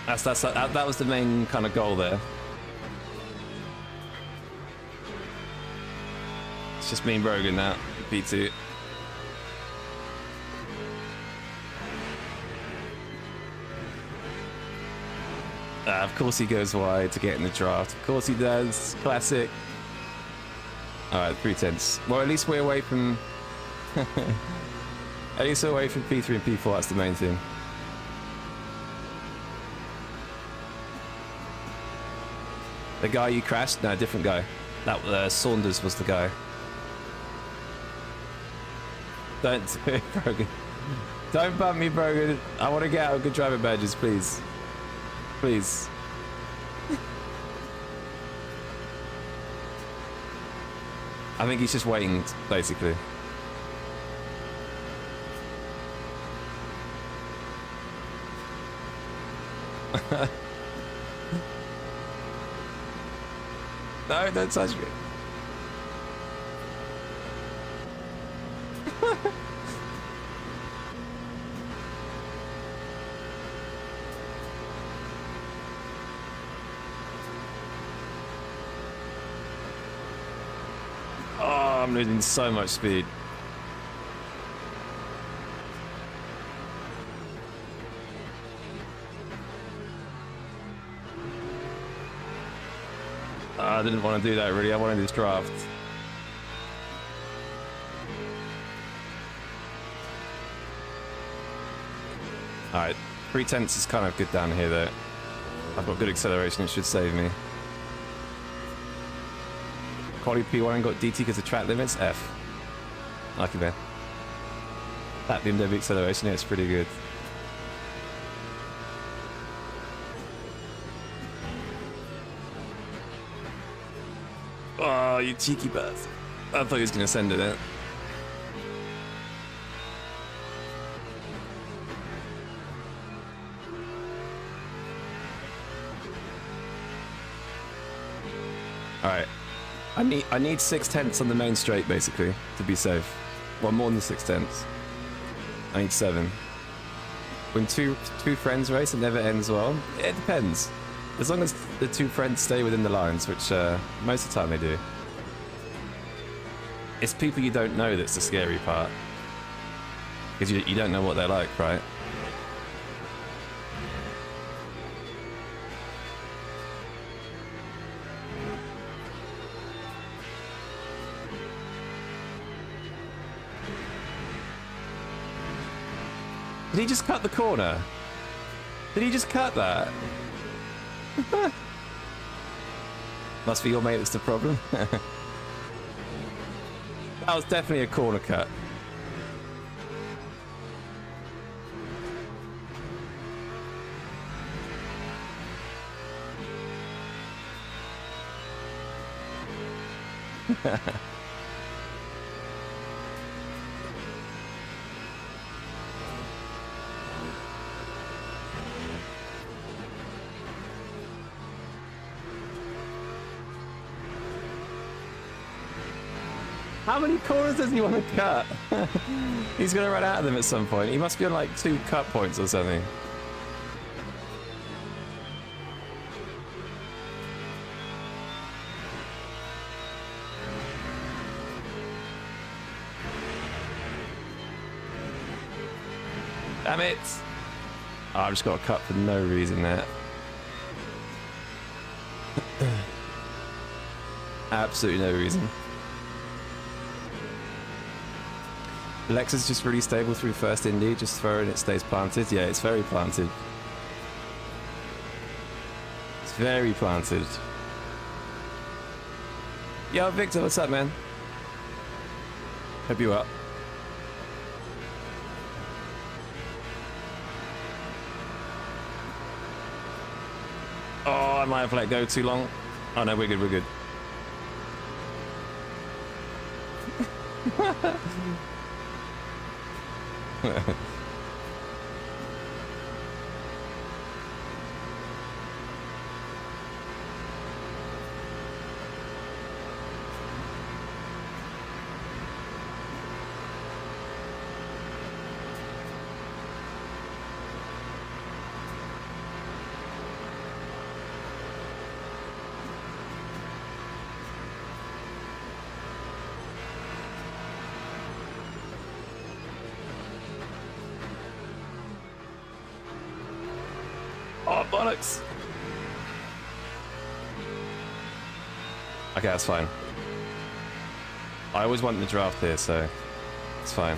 That was the main kind of goal there. It's just me and Brogan now, P2. Of course he goes wide to get in the draft. Of course he does. Classic. Alright, 3/10. Well, at least we're away from... At least we're away from P3 and P4, that's the main thing. The guy you crashed? No, different guy. That Saunders was the guy. Don't do it, Brogan. Don't bump me, Brogan. I want to get out of good driver badges, please. Please. I think he's just waiting, basically. No, don't touch me. Oh, I'm losing so much speed. I didn't want to do that really, I wanted this draft. Alright, 3/10 is kind of good down here though. I've got good acceleration, it should save me. Quali P1 and got DT because of track limits? F. Lucky man. That BMW acceleration, yeah, it's pretty good. Oh, you cheeky bastard. I thought he was going to send it in. Alright. I need 6/10 on the main straight, basically, to be safe. Well, more than 6/10. I need 7. When two friends race, it never ends well. It depends. As long as the 2 friends stay within the lines, which most of the time they do. It's people you don't know that's the scary part. Because you don't know what they're like, right? Did he just cut the corner? Did he just cut that? Must be your mate that's the problem. That was definitely a corner cut. How many corners does he want to cut? He's going to run out of them at some point. He must be on like 2 cut points or something. Damn it! Oh, I've just got a cut for no reason there. Absolutely no reason. Lexus is just really stable through first Indy, just throw it and it stays planted. Yeah, it's very planted. It's very planted. Yo, Victor, what's up, man? Hope you're well. Oh, I might have let go too long. Oh no, we're good, we're good. Oh, bollocks! Okay, that's fine. I always want the draft here, so it's fine.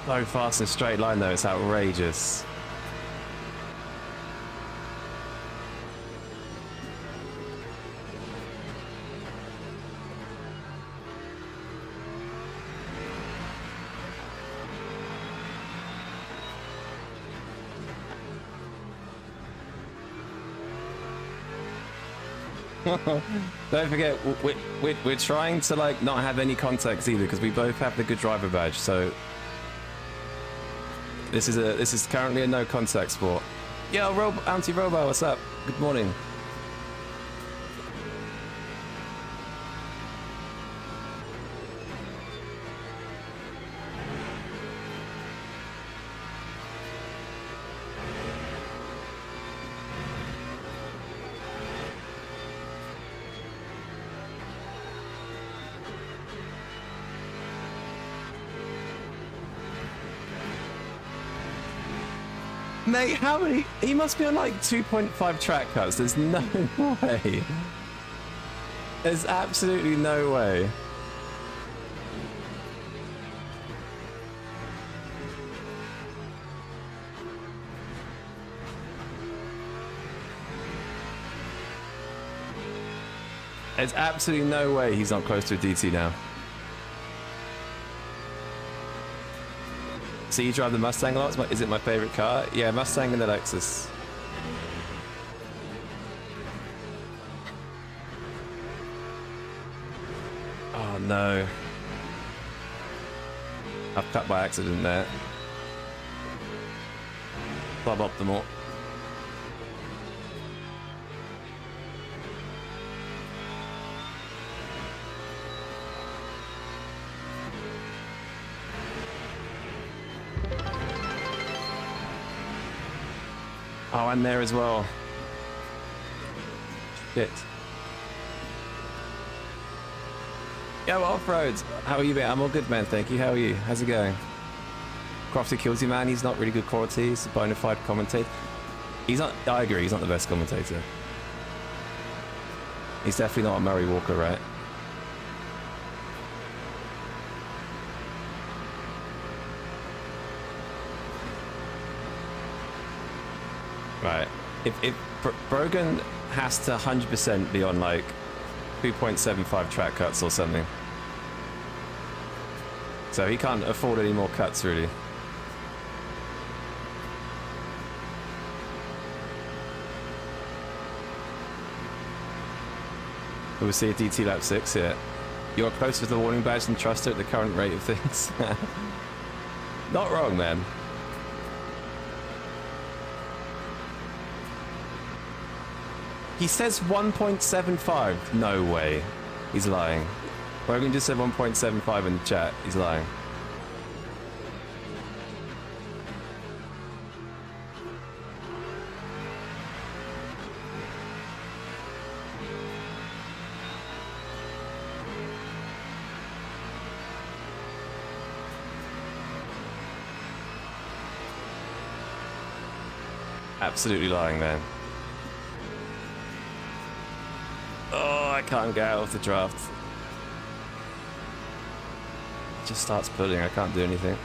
So fast in a straight line though, it's outrageous. Don't forget, we're trying to like not have any context either because we both have the good driver badge. So this is currently a no contact sport. Yo, anti-robo, what's up? Good morning. Mate, how many? He must be on like 2.5 track cuts. There's no way. There's absolutely no way. There's absolutely no way he's not close to a DT now. So you drive the Mustang a lot? Is it my favorite car? Yeah, Mustang and the Lexus. Oh no. I've cut by accident there. Suboptimal. Oh, and there as well. Shit. Yo, off-roads. How are you, mate? I'm all good, man. Thank you. How are you? How's it going? Crofty kills you, man. He's not really good quality. He's a bona fide commentator. He's not. I agree. He's not the best commentator. He's definitely not a Murray Walker, right? Right. If Brogan has to 100% be on like 2.75 track cuts or something, so he can't afford any more cuts really. We'll see a DT lap 6 here. You're closer to the warning badge than Truster at the current rate of things. Not wrong, man. He says 1.75. No way. He's lying. Brogan just said 1.75 in the chat. He's lying. Absolutely lying, man. Oh, I can't get out of the draft. It just starts pulling. I can't do anything.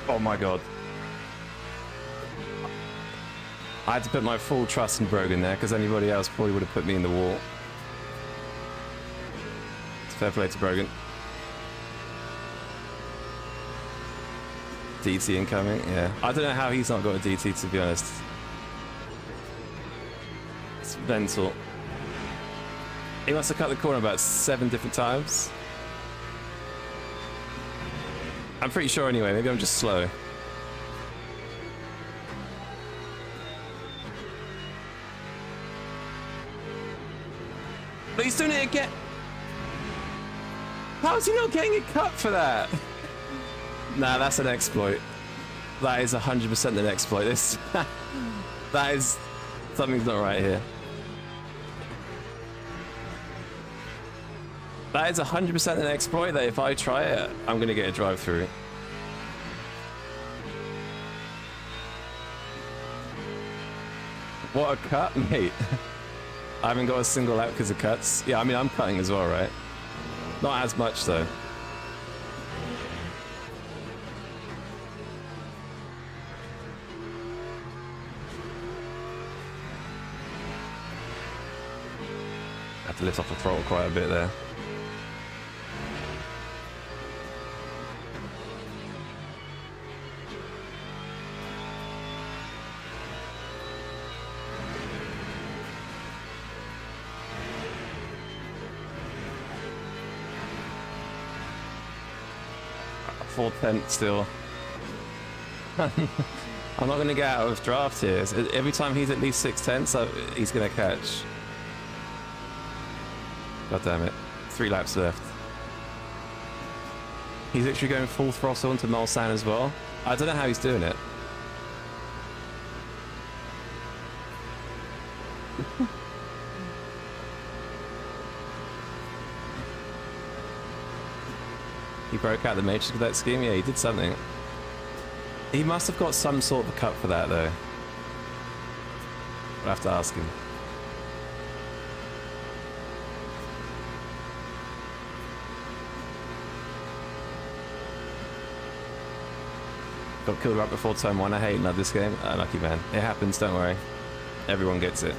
Oh my god. I had to put my full trust in Brogan there because anybody else probably would have put me in the wall. It's fair play to Brogan. DT incoming, yeah. I don't know how he's not got a DT, to be honest. It's mental. He must have cut the corner about 7 different times. I'm pretty sure anyway, maybe I'm just slow. But he's doing it again. How is he not getting a cut for that? Nah, that's an exploit. That is 100% an exploit. This, that is, something's not right here. That is 100% an exploit that if I try it, I'm gonna get a drive through. What a cut, mate. I haven't got a single lap because of cuts. Yeah, I mean, I'm cutting as well, right? Not as much, though. I have to lift off the throttle quite a bit there. Full tent still. I'm not going to get out of draft here. Every time he's at least 6 tenths, he's going to catch. God damn it. 3 laps left. He's literally going full throttle into Mulsanne as well. I don't know how he's doing it. He broke out the Matrix Cadet scheme? Yeah, he did something. He must have got some sort of a cut for that, though. We'll have to ask him. Got killed right before turn 1. I hate love this game. Lucky man. It happens, don't worry. Everyone gets it.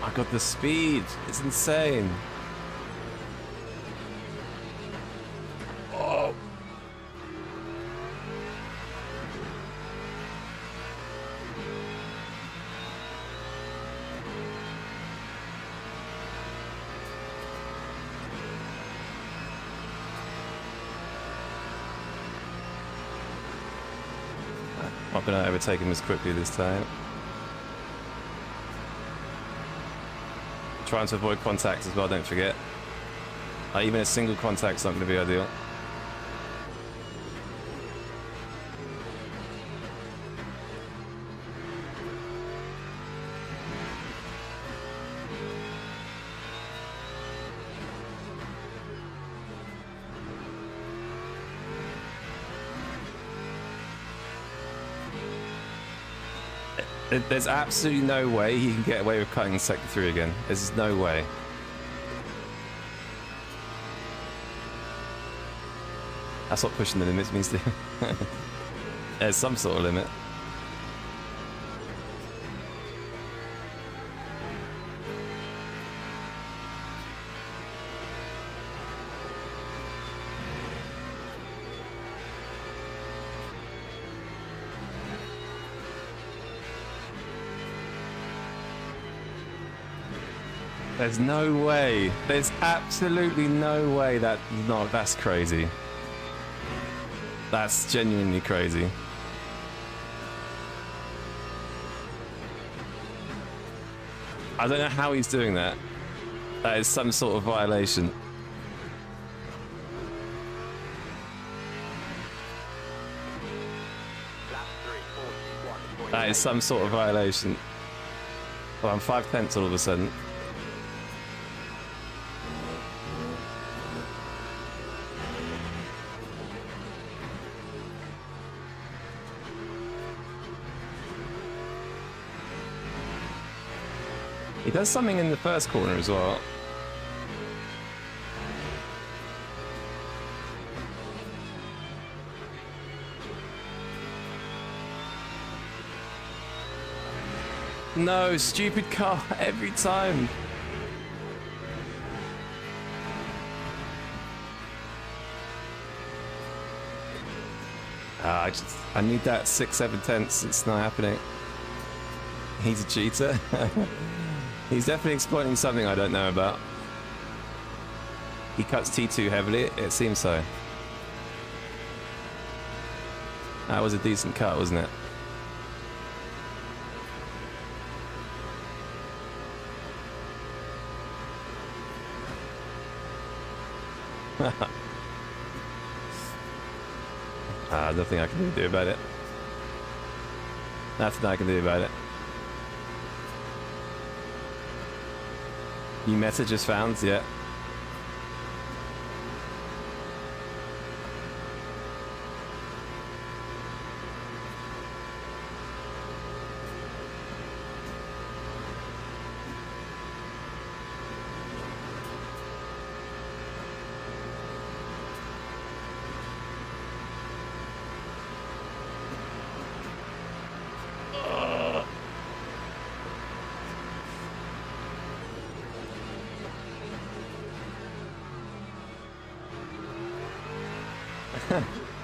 I got the speed. It's insane. Oh. Not going to overtake him as quickly this time. Trying to avoid contacts as well, don't forget. Even a single contact's not going to be ideal. There's absolutely no way he can get away with cutting sector 3 again. There's no way. That's what pushing the limits means to him. There's some sort of limit. There's no way. There's absolutely no way that's crazy. That's genuinely crazy. I don't know how he's doing that. That is some sort of violation. That is some sort of violation. Well, I'm 5/10 all of a sudden. He does something in the first corner as well. No, stupid car every time. I need that 6/7. It's not happening. He's a cheater. He's definitely exploiting something I don't know about. He cuts T2 heavily, it seems so. That was a decent cut, wasn't it? Nothing I can really do about it. Nothing I can do about it. New meta just found, yeah.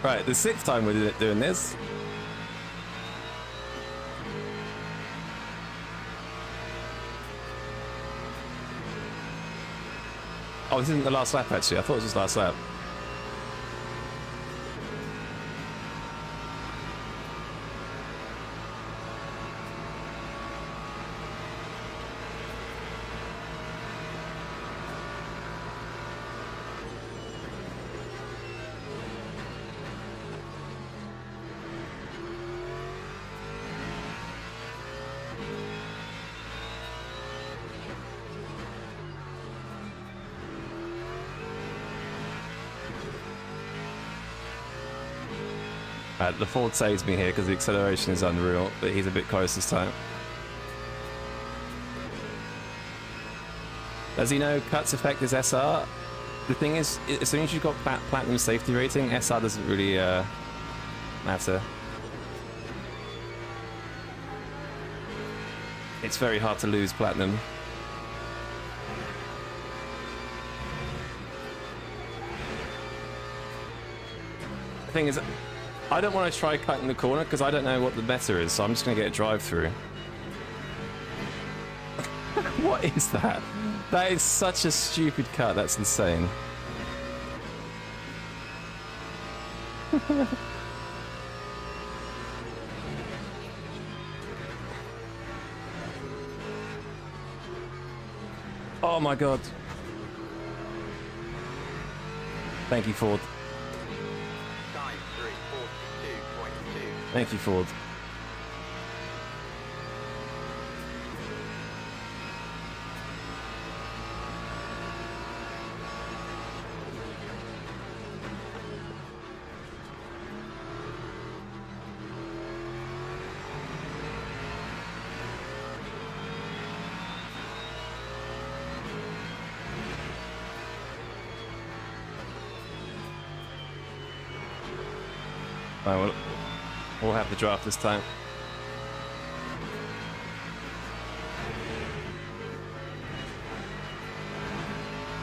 Right, the 6th time we're doing this. Oh, this isn't the last lap actually. I thought it was just last lap. The Ford saves me here because the acceleration is unreal, but he's a bit close this time. Does he know cuts affect his SR? The thing is, as soon as you've got platinum safety rating, SR doesn't really matter. It's very hard to lose platinum. The thing is, I don't want to try cutting the corner because I don't know what the meta is, so I'm just going to get a drive through. What is that? That is such a stupid cut, that's insane. Oh my god. Thank you, Ford. Time 3:42.2. Thank you, Ford. Right, we'll have the draft this time.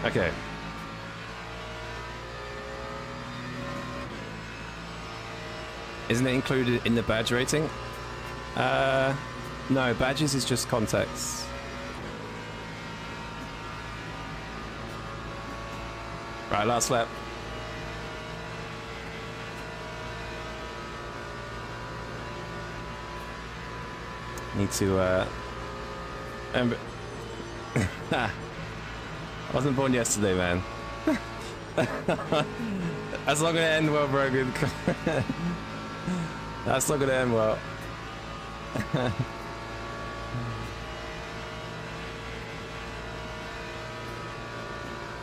Okay. Isn't it included in the badge rating? No, badges is just contacts. Right, last lap. Need to, remember. I wasn't born yesterday, man. That's not gonna end well, Brogan. That's not gonna end well.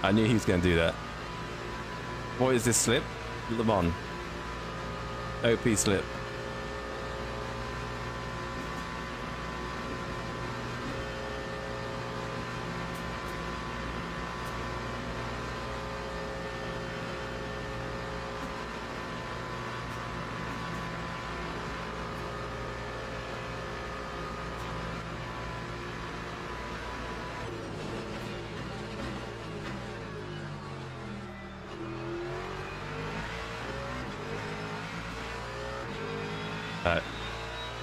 I knew he was gonna do that. What is this slip? Lemans. OP slip.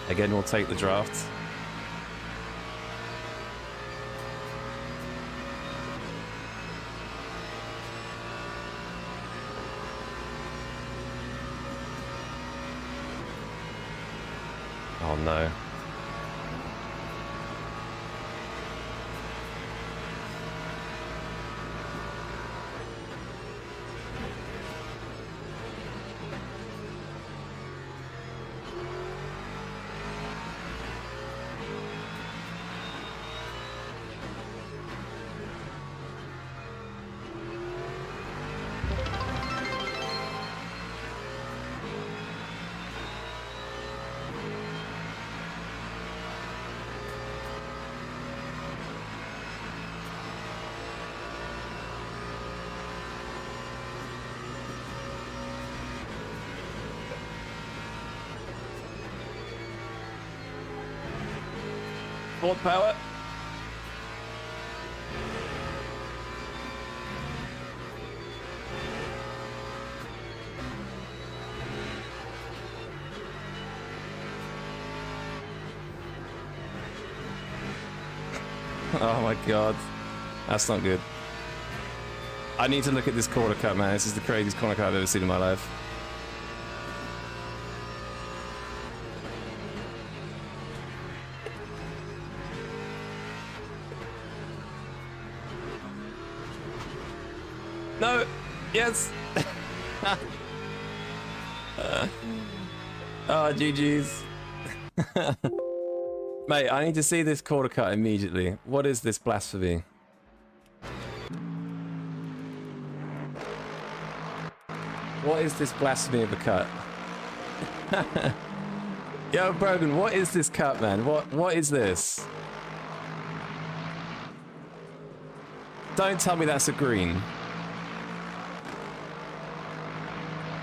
Again, we'll take the draft. Oh no. Ford power. Oh my god. That's not good. I need to look at this corner cut, man. This is the craziest corner cut I've ever seen in my life. No! Yes! Oh, GG's. Mate, I need to see this corner cut immediately. What is this blasphemy? What is this blasphemy of a cut? Yo, Brogan, what is this cut, man? What is this? Don't tell me that's a green.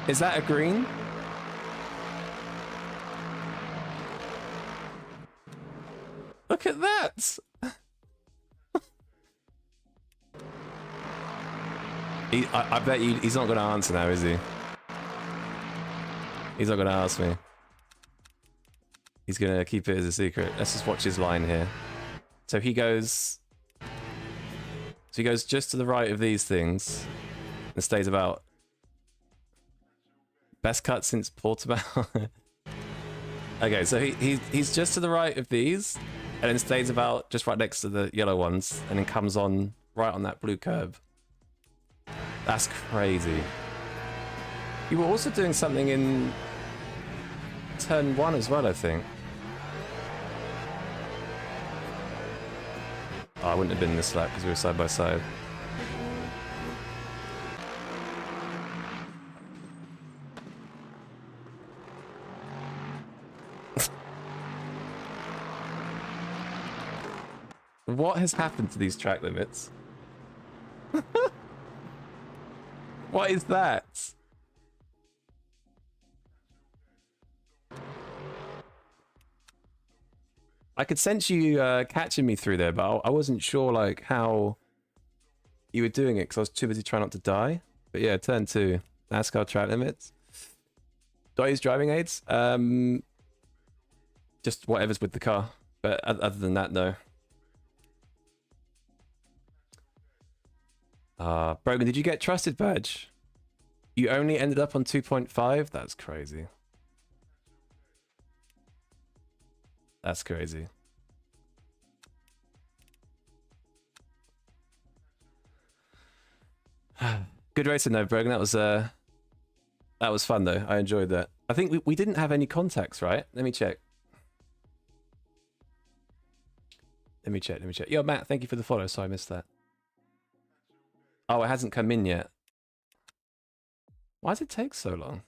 Is that a green? Look at that! I bet you he's not going to answer now, is he? He's not going to ask me. He's going to keep it as a secret. Let's just watch his line here. So he goes... So he goes just to the right of these things and stays about... Best cut since Portobello. Okay, so he's just to the right of these, and then stays about just right next to the yellow ones, and then comes on right on that blue curb. That's crazy. You were also doing something in turn 1 as well, I think. Oh, I wouldn't have been in this lap because we were side by side. What has happened to these track limits? What is that? I could sense you catching me through there, but I wasn't sure like how you were doing it because I was too busy trying not to die. But yeah, turn 2, NASCAR track limits. Do I use driving aids? Just whatever's with the car. But other than that, no. Brogan, did you get trusted badge? You only ended up on 2.5? That's crazy. That's crazy. Good racing though, Brogan. That was fun though. I enjoyed that. I think we didn't have any contacts, right? Let me check. Let me check. Yo, Matt, thank you for the follow. So I missed that. Oh, it hasn't come in yet. Why does it take so long?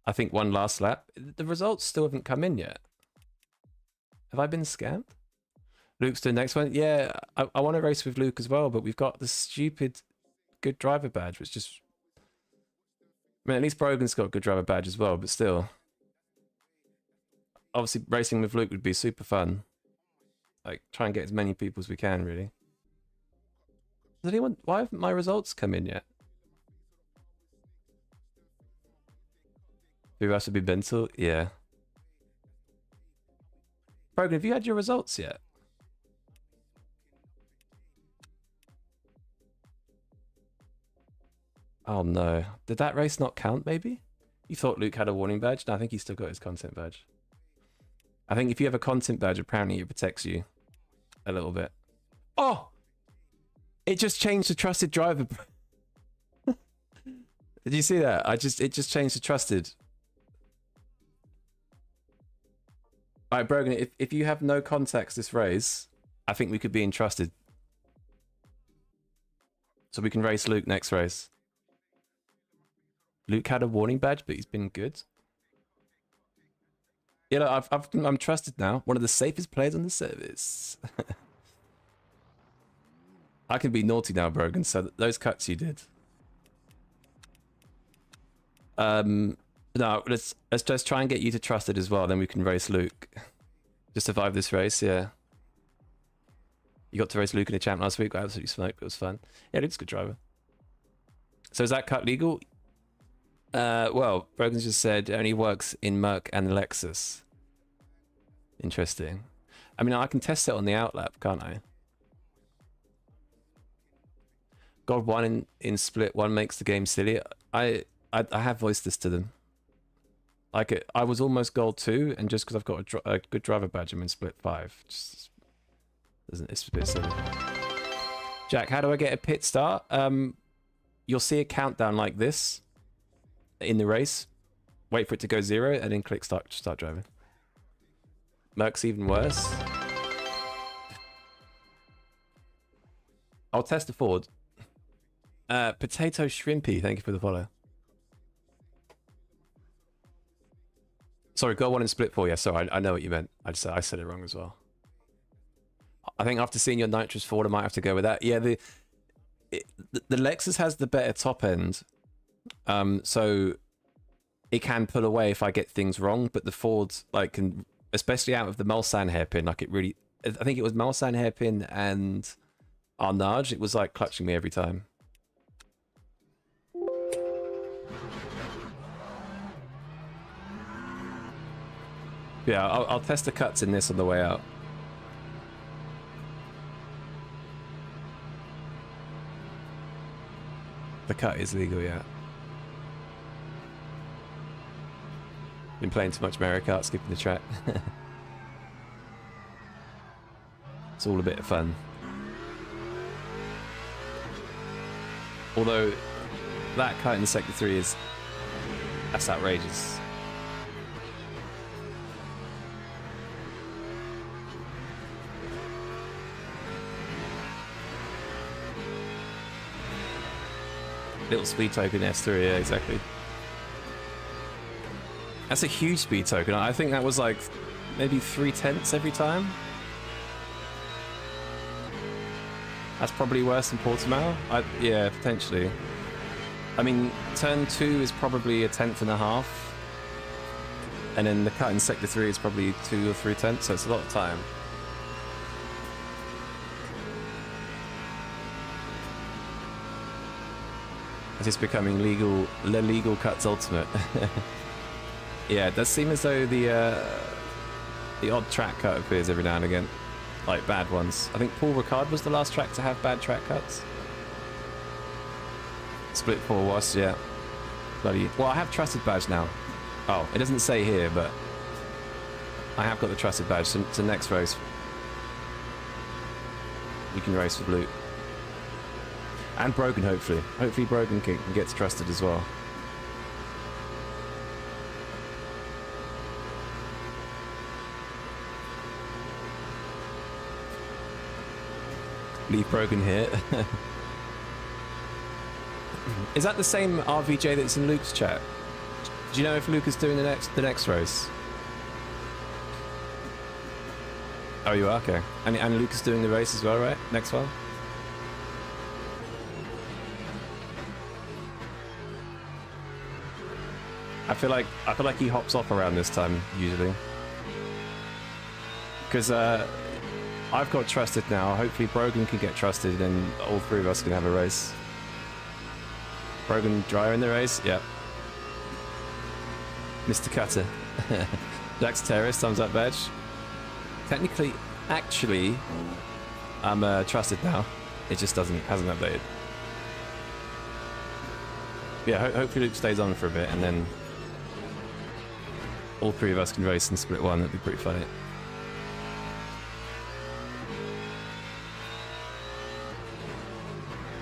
I think one last lap. The results still haven't come in yet. Have I been scammed? Luke's the next one. Yeah, I want to race with Luke as well, but we've got the stupid good driver badge, which just... I mean, at least Brogan's got a good driver badge as well, but still. Obviously, racing with Luke would be super fun. Like, try and get as many people as we can, really. Does anyone... Why haven't my results come in yet? Who has to be mental? Yeah. Brogan, have you had your results yet? Oh no. Did that race not count, maybe? You thought Luke had a warning badge? No, I think he's still got his content badge. I think if you have a content badge, apparently it protects you a little bit. Oh! It just changed to trusted driver. Did you see that? It just changed to trusted. Alright, Brogan, if you have no contacts this race, I think we could be entrusted. So we can race Luke next race. Luke had a warning badge, but he's been good. Yeah, look, I'm trusted now. One of the safest players on the service. I can be naughty now, Brogan, so those cuts you did. No, let's just try and get you to trusted as well, then we can race Luke. Just survive this race, yeah. You got to race Luke in a champ last week, got absolutely smoked, but it was fun. Yeah, Luke's a good driver. So is that cut legal? Well, Brogan's just said it only works in Merc and Lexus. Interesting. I mean, I can test it on the outlap, can't I? God, one in split, one makes the game silly. I have voiced this to them. Like I was almost gold 2, and just because I've got a good driver badge, I'm in split 5. Just it's a bit silly. Jack, how do I get a pit start? You'll see a countdown like this in the race. Wait for it to go 0, and then click start driving. Merc's even worse. I'll test the Ford. Potato Shrimpy, thank you for the follow. Sorry, go 1 and split 4. Yeah, sorry, I know what you meant. I said it wrong as well. I think after seeing your nitrous Ford, I might have to go with that. Yeah, the Lexus has the better top end, so it can pull away if I get things wrong. But the Ford, like, can, especially out of the Mulsanne hairpin, like it really. I think it was Mulsanne hairpin and Arnage. It was like clutching me every time. Yeah, I'll test the cuts in this on the way out. The cut is legal, yeah. Been playing too much Mario Kart, skipping the track. It's all a bit of fun. Although that cut in Sector 3 is... that's outrageous. Little speed token S3, yeah, exactly. That's a huge speed token. I think that was like maybe 3/10 every time. That's probably worse than Portimao. Yeah, potentially. I mean, turn 2 is probably 1/10.5. And then the cut in Sector 3 is probably 2 or 3/10, so it's a lot of time. It's just becoming legal cuts ultimate. Yeah, it does seem as though the odd track cut appears every now and again. Like bad ones. I think Paul Ricard was the last track to have bad track cuts. Split 4 was, yeah. Bloody... well, I have Trusted Badge now. Oh, it doesn't say here, but... I have got the Trusted Badge, so next race... you can race with Luke. And Brogan, hopefully. Hopefully Brogan gets trusted as well. Leave Brogan here. Is that the same RVJ that's in Luke's chat? Do you know if Luke is doing the next race? Oh, you are? Okay. And Luke is doing the race as well, right? Next one? I feel like he hops off around this time usually, because I've got trusted now. Hopefully Brogan can get trusted, and all three of us can have a race. Brogan Dryer in the race, yep. Mr. Cutter, Jack's Terrorist, thumbs up badge. Technically, actually, I'm trusted now. It just hasn't updated. Yeah, hopefully Luke stays on for a bit, and then all three of us can race in split 1. That'd be pretty funny.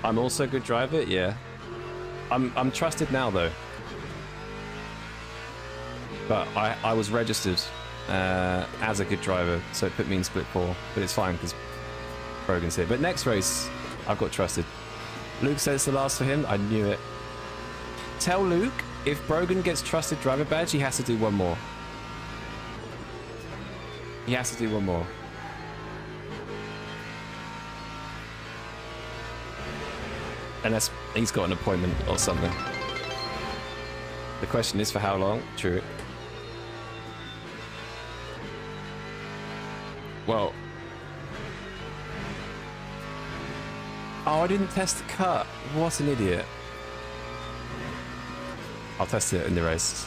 I'm also a good driver, yeah. I'm trusted now though. But I was registered as a good driver, so it put me in split 4. But it's fine because Brogan's here. But next race, I've got trusted. Luke says it's the last for him. I knew it. Tell Luke, if Brogan gets trusted driver badge, he has to do one more. He has to do one more. Unless he's got an appointment or something. The question is for how long? True. Well. Oh, I didn't test the cut. What an idiot. I'll test it in the race.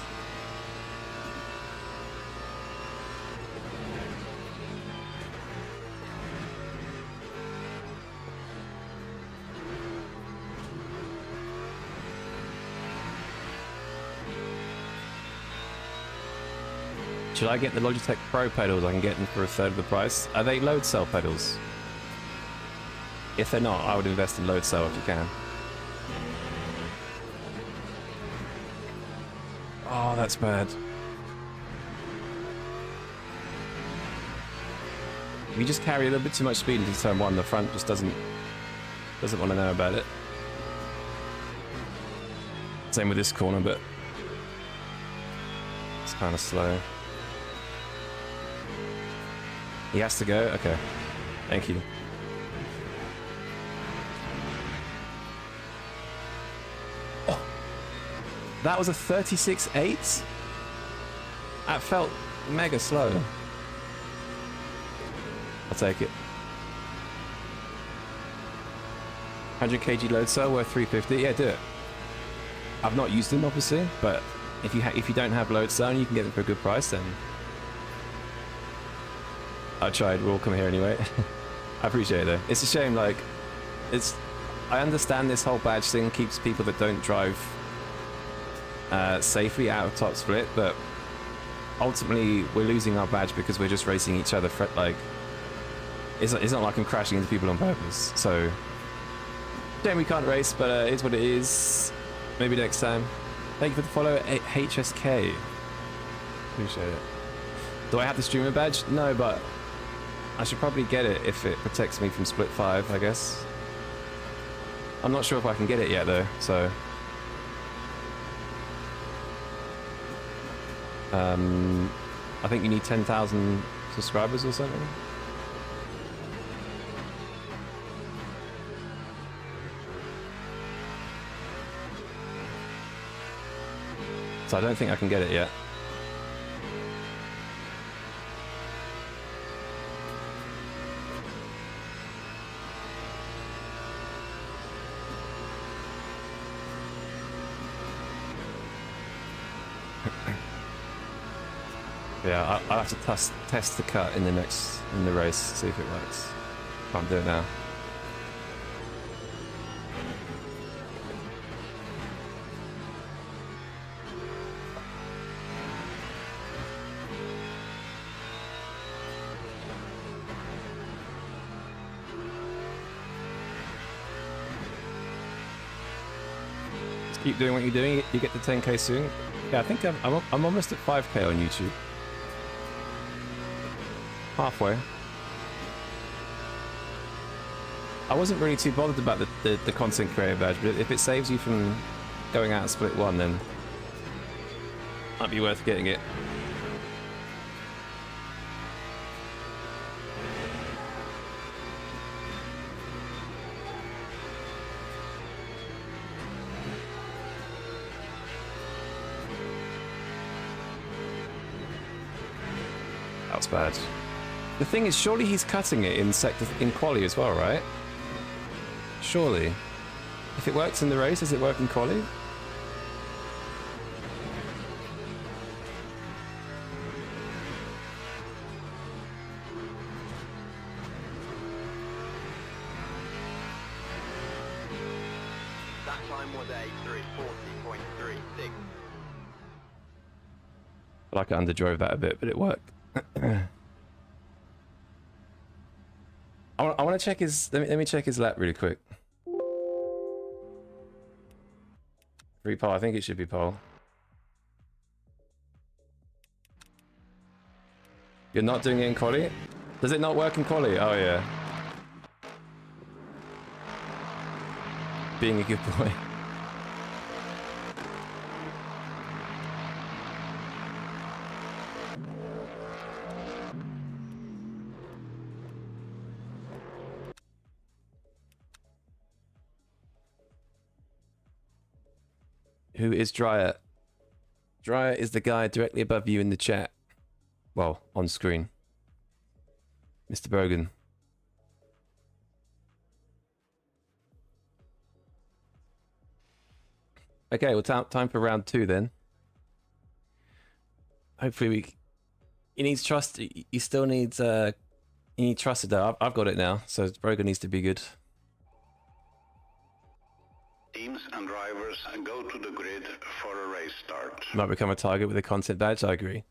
Should I get the Logitech Pro pedals? I can get them for 1/3 of the price. Are they load cell pedals? If they're not, I would invest in load cell if you can. Oh, that's bad. If you just carry a little bit too much speed into turn 1, the front just doesn't want to know about it. Same with this corner, but it's kind of slow. He has to go? Okay. Thank you. Oh! That was a 36.8? That felt mega slow. I'll take it. 100 kg load cell worth 350? Yeah, do it. I've not used them, obviously, but if you don't have load cell and you can get them for a good price, then I tried. We'll all come here anyway. I appreciate it though. It's a shame, like, I understand this whole badge thing keeps people that don't drive safely out of top split, but ultimately we're losing our badge because we're just racing each other for, like, It's not like I'm crashing into people on purpose. So, shame we can't race, but it's what it is. Maybe next time. Thank you for the follow, HSK. Appreciate it. Do I have the streamer badge? No, but I should probably get it if it protects me from split 5, I guess. I'm not sure if I can get it yet though, so... I think you need 10,000 subscribers or something. So I don't think I can get it yet. Yeah, I'll have to test the cut in the race, see if it works. Can't do it now. Just keep doing what you're doing. You get to 10k soon. Yeah, I think I'm almost at 5k on YouTube. Halfway. I wasn't really too bothered about the content creator badge, but if it saves you from going out and split 1, then might be worth getting it. That was bad. The thing is, surely he's cutting it in quali as well, right? Surely. If it works in the race, does it work in quali? That time was a 340.36. I like I underdrove that a bit, but it worked. I want to check his. Let me check his lap really quick. Free pole. I think it should be pole. You're not doing it in quali? Does it not work in quali? Oh yeah. Being a good boy. Who is Dryer? Dryer is the guy directly above you in the chat. Well, on screen. Mr. Brogan. Okay, well, time for round 2 then. Hopefully he needs trust. He still needs, he needs trusted though. I've got it now, so Brogan needs to be good. Teams and drivers go to the grid for a race start. Might become a target with a content badge, I agree.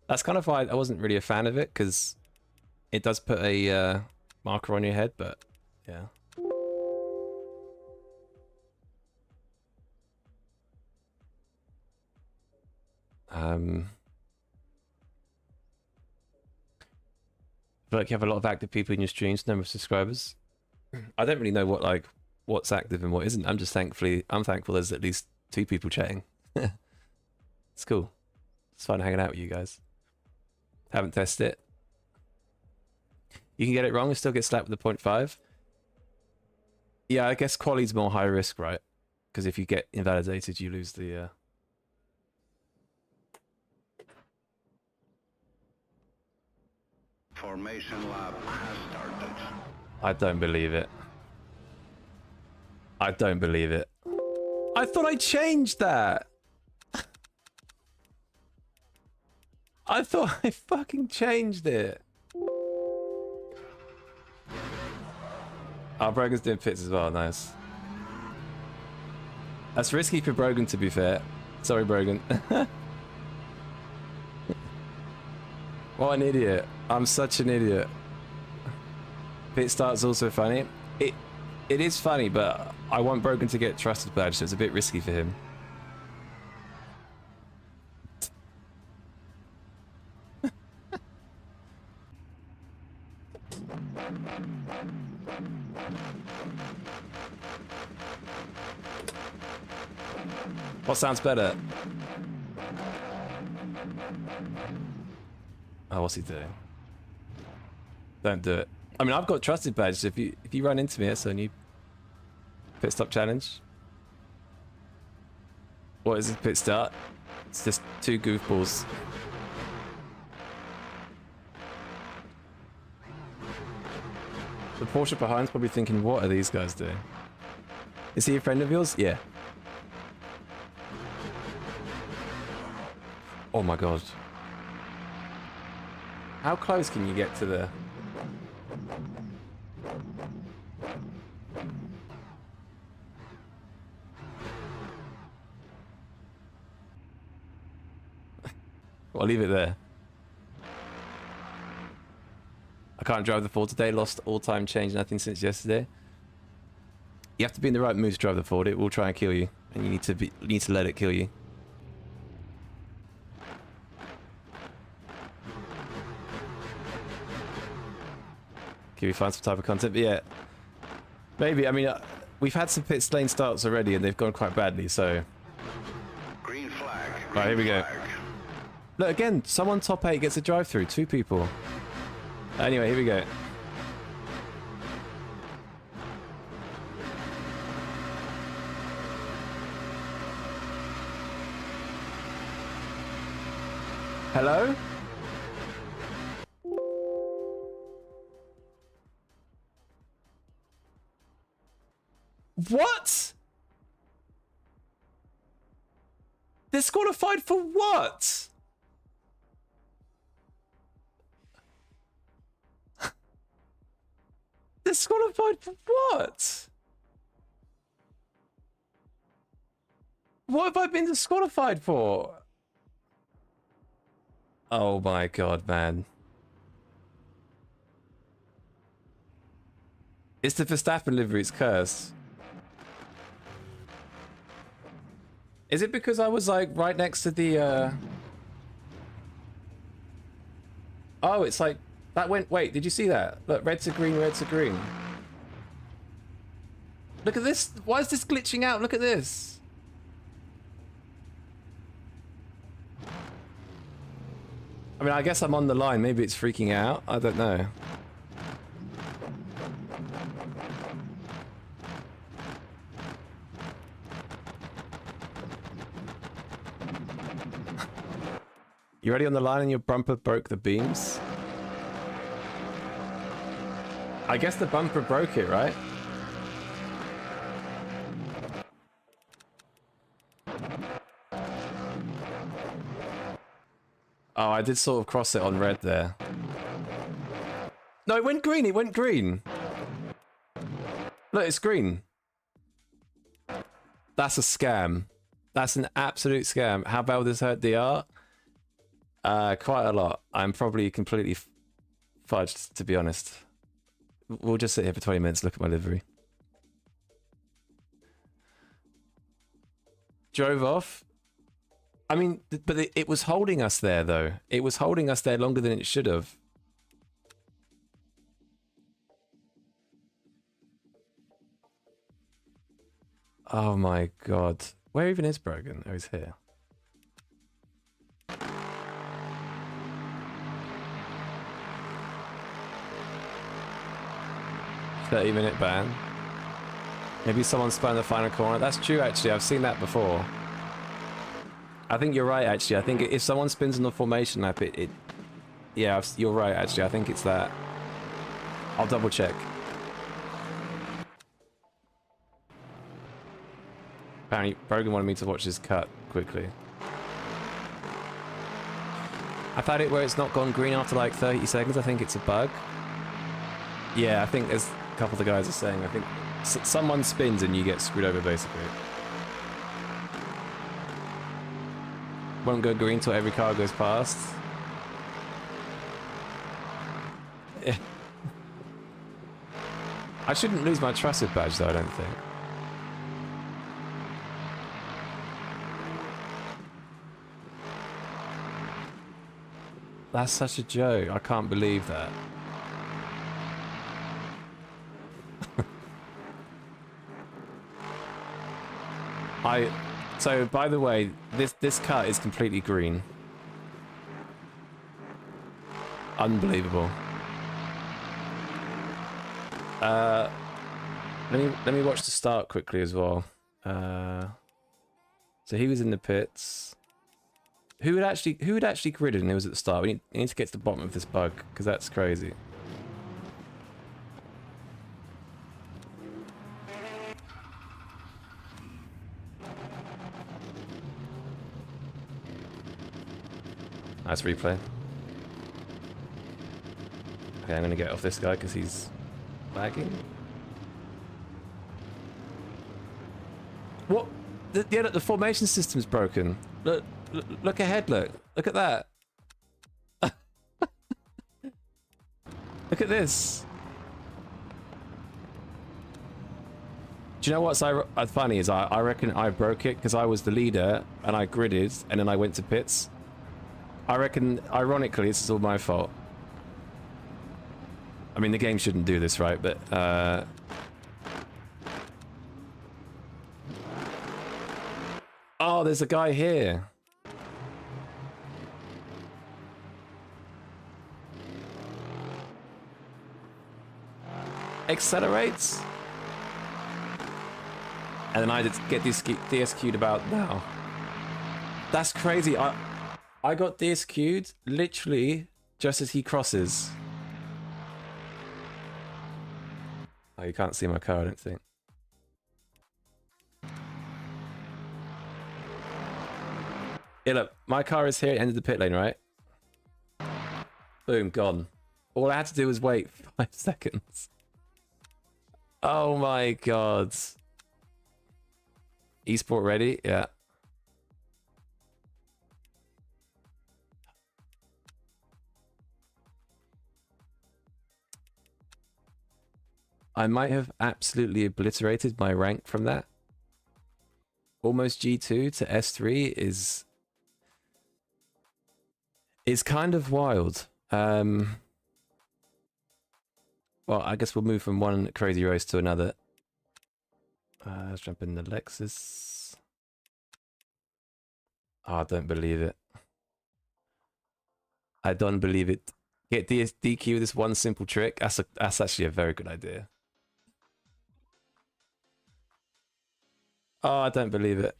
That's kind of why I wasn't really a fan of it, because it does put a marker on your head, but yeah. I feel like you have a lot of active people in your streams, number of subscribers. I don't really know what's active and what isn't. I'm thankful there's at least 2 people chatting. It's cool. It's fun hanging out with you guys. Haven't tested it. You can get it wrong and still get slapped with a 0.5. Yeah, I guess quali's more high risk, right? Because if you get invalidated, you lose the... Formation lap has started. I don't believe it. I don't believe it. I thought I changed that. I thought I fucking changed it. Oh, Brogan's doing pits as well. Nice. That's risky for Brogan, to be fair. Sorry, Brogan. What an idiot. I'm such an idiot. Pit start's also funny. It is funny, but I want Brogan to get trusted badge, so it's a bit risky for him. What sounds better? Oh, what's he doing? Don't do it. I mean, I've got trusted badges. If you run into me, that's a new pit stop challenge. What is this pit start? It's just two goofballs. The Porsche behind's probably thinking, what are these guys doing? Is he a friend of yours? Yeah. Oh my god. How close can you get to the... I'll leave it there. I can't drive the Ford today. Lost all time change. Nothing since yesterday. You have to be in the right mood to drive the Ford. It will try and kill you, and you need to let it kill you. Can we find some type of content? But yeah, maybe. I mean, we've had some pit lane starts already, and they've gone quite badly. So, Green flag. right, here we go. Flag. Look again. Someone top 8 gets a drive-through. 2 people. Anyway, here we go. Hello? What? Disqualified for what? Disqualified for what? What have I been disqualified for? Oh my god, man. It's the Verstappen livery, it's cursed. Is it because I was like right next to the Oh, it's like that went. Wait, did you see that? Look, red to green, red to green. Look at this. Why is this glitching out? Look at this. I mean, I guess I'm on the line. Maybe it's freaking out. I don't know. You already on the line and your bumper broke the beams? I guess the bumper broke it, right? Oh, I did sort of cross it on red there. No, it went green, it went green. Look, it's green. That's a scam. That's an absolute scam. How bad will this hurt the art? Quite a lot. I'm probably completely fudged, to be honest. We'll just sit here for 20 minutes, look at my livery. Drove off. I mean, but it was holding us there, though. It was holding us there longer than it should have. Oh my god. Where even is Brogan? Oh, he's here. 30-minute ban. Maybe someone spun the final corner. That's true, actually. I've seen that before. I think you're right, actually. I think if someone spins on the formation lap, yeah, you're right, actually. I think it's that. I'll double check. Apparently, Brogan wanted me to watch his cut quickly. I've had it where it's not gone green after like 30 seconds. I think it's a bug. Yeah, I think there's a couple of the guys are saying, I think someone spins and you get screwed over, basically. Won't go green till every car goes past. Yeah. I shouldn't lose my trusted badge though, I don't think. That's such a joke. I can't believe that. So by the way, this cut is completely green. Unbelievable. Let me watch the start quickly as well. So he was in the pits. Who had actually gridded and it was at the start? We need to get to the bottom of this bug because that's crazy. Nice replay. Okay, I'm gonna get off this guy because he's lagging. What? The formation system's broken. Look ahead, look at that. Look at this. Do you know what's funny is I reckon I broke it because I was the leader and I gridded and then I went to pits. I reckon, ironically, this is all my fault. I mean, the game shouldn't do this, right? But, oh, there's a guy here. Accelerates. And then I just get DSQ'd about now. That's crazy. I got DSQ'd literally just as he crosses. Oh, you can't see my car, I don't think. Yeah, look, my car is here at the end of the pit lane, right? Boom, gone. All I had to do was wait 5 seconds. Oh my god. Esport ready? Yeah. I might have absolutely obliterated my rank from that. Almost G2 to S3 is kind of wild. Well, I guess we'll move from one crazy race to another. Let's jump in the Lexus. Oh, I don't believe it. I don't believe it. Get DQ with this one simple trick. That's actually a very good idea. Oh, I don't believe it.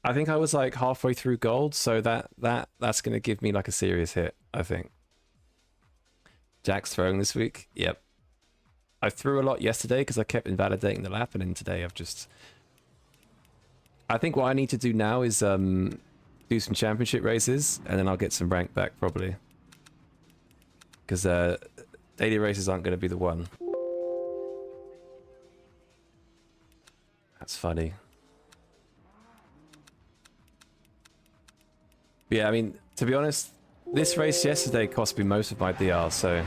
I think I was like halfway through gold, so that's gonna give me like a serious hit, I think. Jack's throwing this week. Yep. I threw a lot yesterday because I kept invalidating the lap, and then today I've just... I think what I need to do now is do some championship races, and then I'll get some rank back probably. Because daily races aren't going to be the one. That's funny. But yeah, I mean, to be honest, this race yesterday cost me most of my DR, so...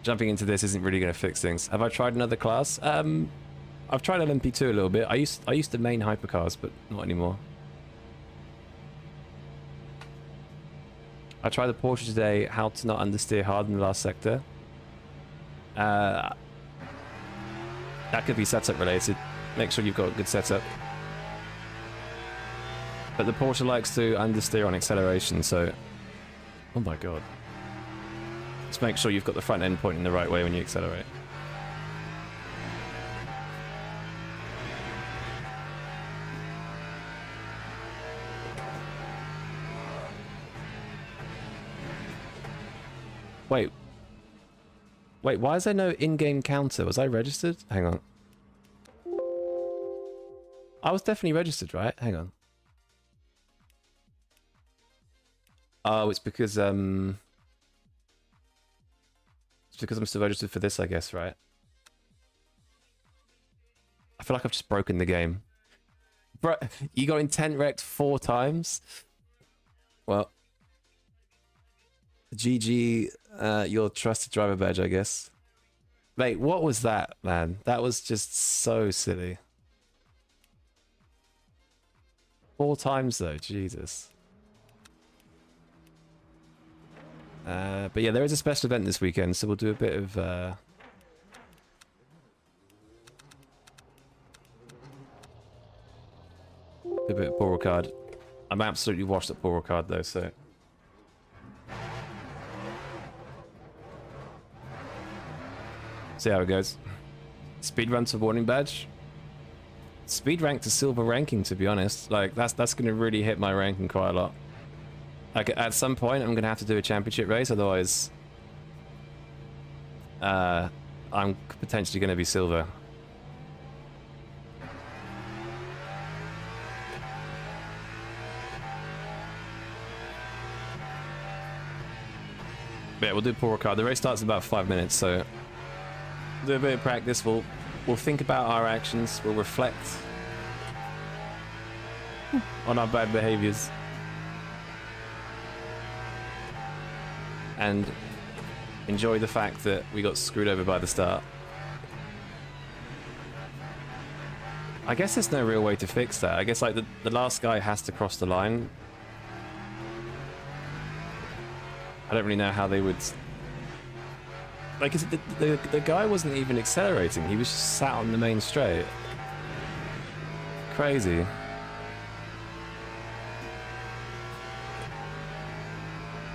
Jumping into this isn't really going to fix things. Have I tried another class? I've tried LMP2 a little bit. I used to main hypercars, but not anymore. I tried the Porsche today, how to not understeer hard in the last sector. That could be setup related. Make sure you've got a good setup. But the Porsche likes to understeer on acceleration, so... Oh my god. Just make sure you've got the front end pointing the right way when you accelerate. Wait, why is there no in-game counter? Was I registered? Hang on. I was definitely registered, right? Hang on. Oh, it's because I'm still registered for this, I guess, right? I feel like I've just broken the game. Bro, you got intent wrecked 4 times? Well... GG, your trusted driver badge, I guess. Mate, what was that, man? That was just so silly. 4 times though, Jesus. But yeah, there is a special event this weekend, so we'll do a bit of a bit of pull card. I'm absolutely washed at pull card though, so see how it goes. Speed run to warning badge. Speed rank to silver ranking, to be honest. Like that's gonna really hit my ranking quite a lot. Like at some point I'm gonna have to do a championship race, otherwise I'm potentially gonna be silver. But yeah, we'll do pull card. The race starts in about 5 minutes, so do a bit of practice. We'll think about our actions. We'll reflect on our bad behaviors and enjoy the fact that we got screwed over by the start. I guess there's no real way to fix that. I guess like the last guy has to cross the line. I don't really know how they would... Like, the guy wasn't even accelerating. He was just sat on the main straight. Crazy.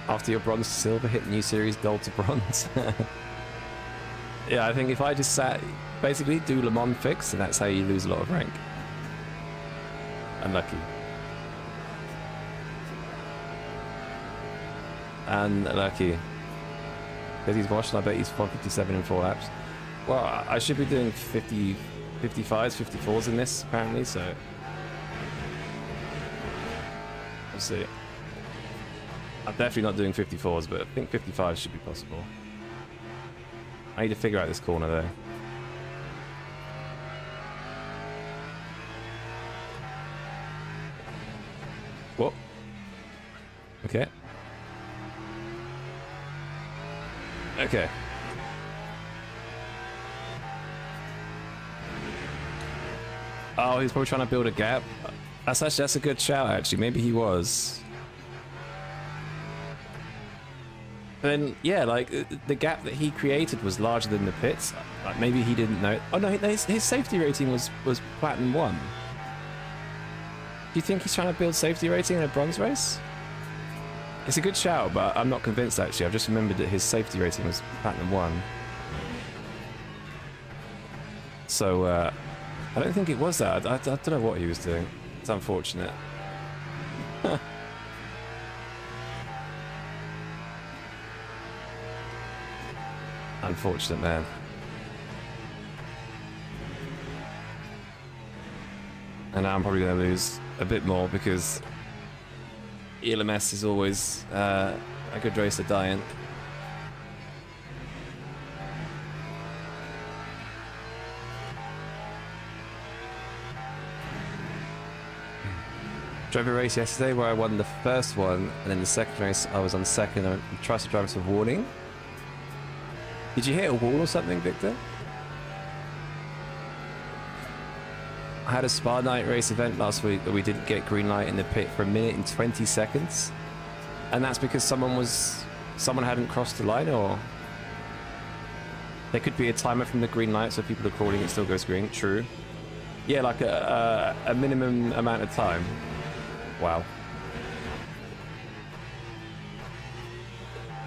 After your bronze to silver, hit new series gold to bronze. Yeah, I think if I just sat... Basically, do Le Mans fix, and that's how you lose a lot of rank. Unlucky. Unlucky. Because he's washed, I bet he's 157 in 4 laps. Well, I should be doing 50, 55s, 54s in this, apparently, so... We'll see. I'm definitely not doing 54s, but I think 55s should be possible. I need to figure out this corner, though. What? Okay. Okay. Oh, he's probably trying to build a gap. That's a good shout, actually. Maybe he was. But then, yeah, like the gap that he created was larger than the pits. Like maybe he didn't know. Oh no, his safety rating was platinum 1. Do you think he's trying to build safety rating in a bronze race? It's a good shout, but I'm not convinced actually. I've just remembered that his safety rating was platinum 1. So I don't think it was that. I don't know what he was doing. It's unfortunate. Unfortunate, man. And now I'm probably going to lose a bit more because ELMS is always a good race to die in. Drove a race yesterday where I won the first one, and in the second race I was on second. I tried to drive to a warning. Did you hit a wall or something, Victor? I had a Spa Night race event last week that we didn't get green light in the pit for 1 minute and 20 seconds. And that's because someone hadn't crossed the line, or there could be a timer from the green light, so if people are crawling it still goes green. True. Yeah, like a minimum amount of time. Wow.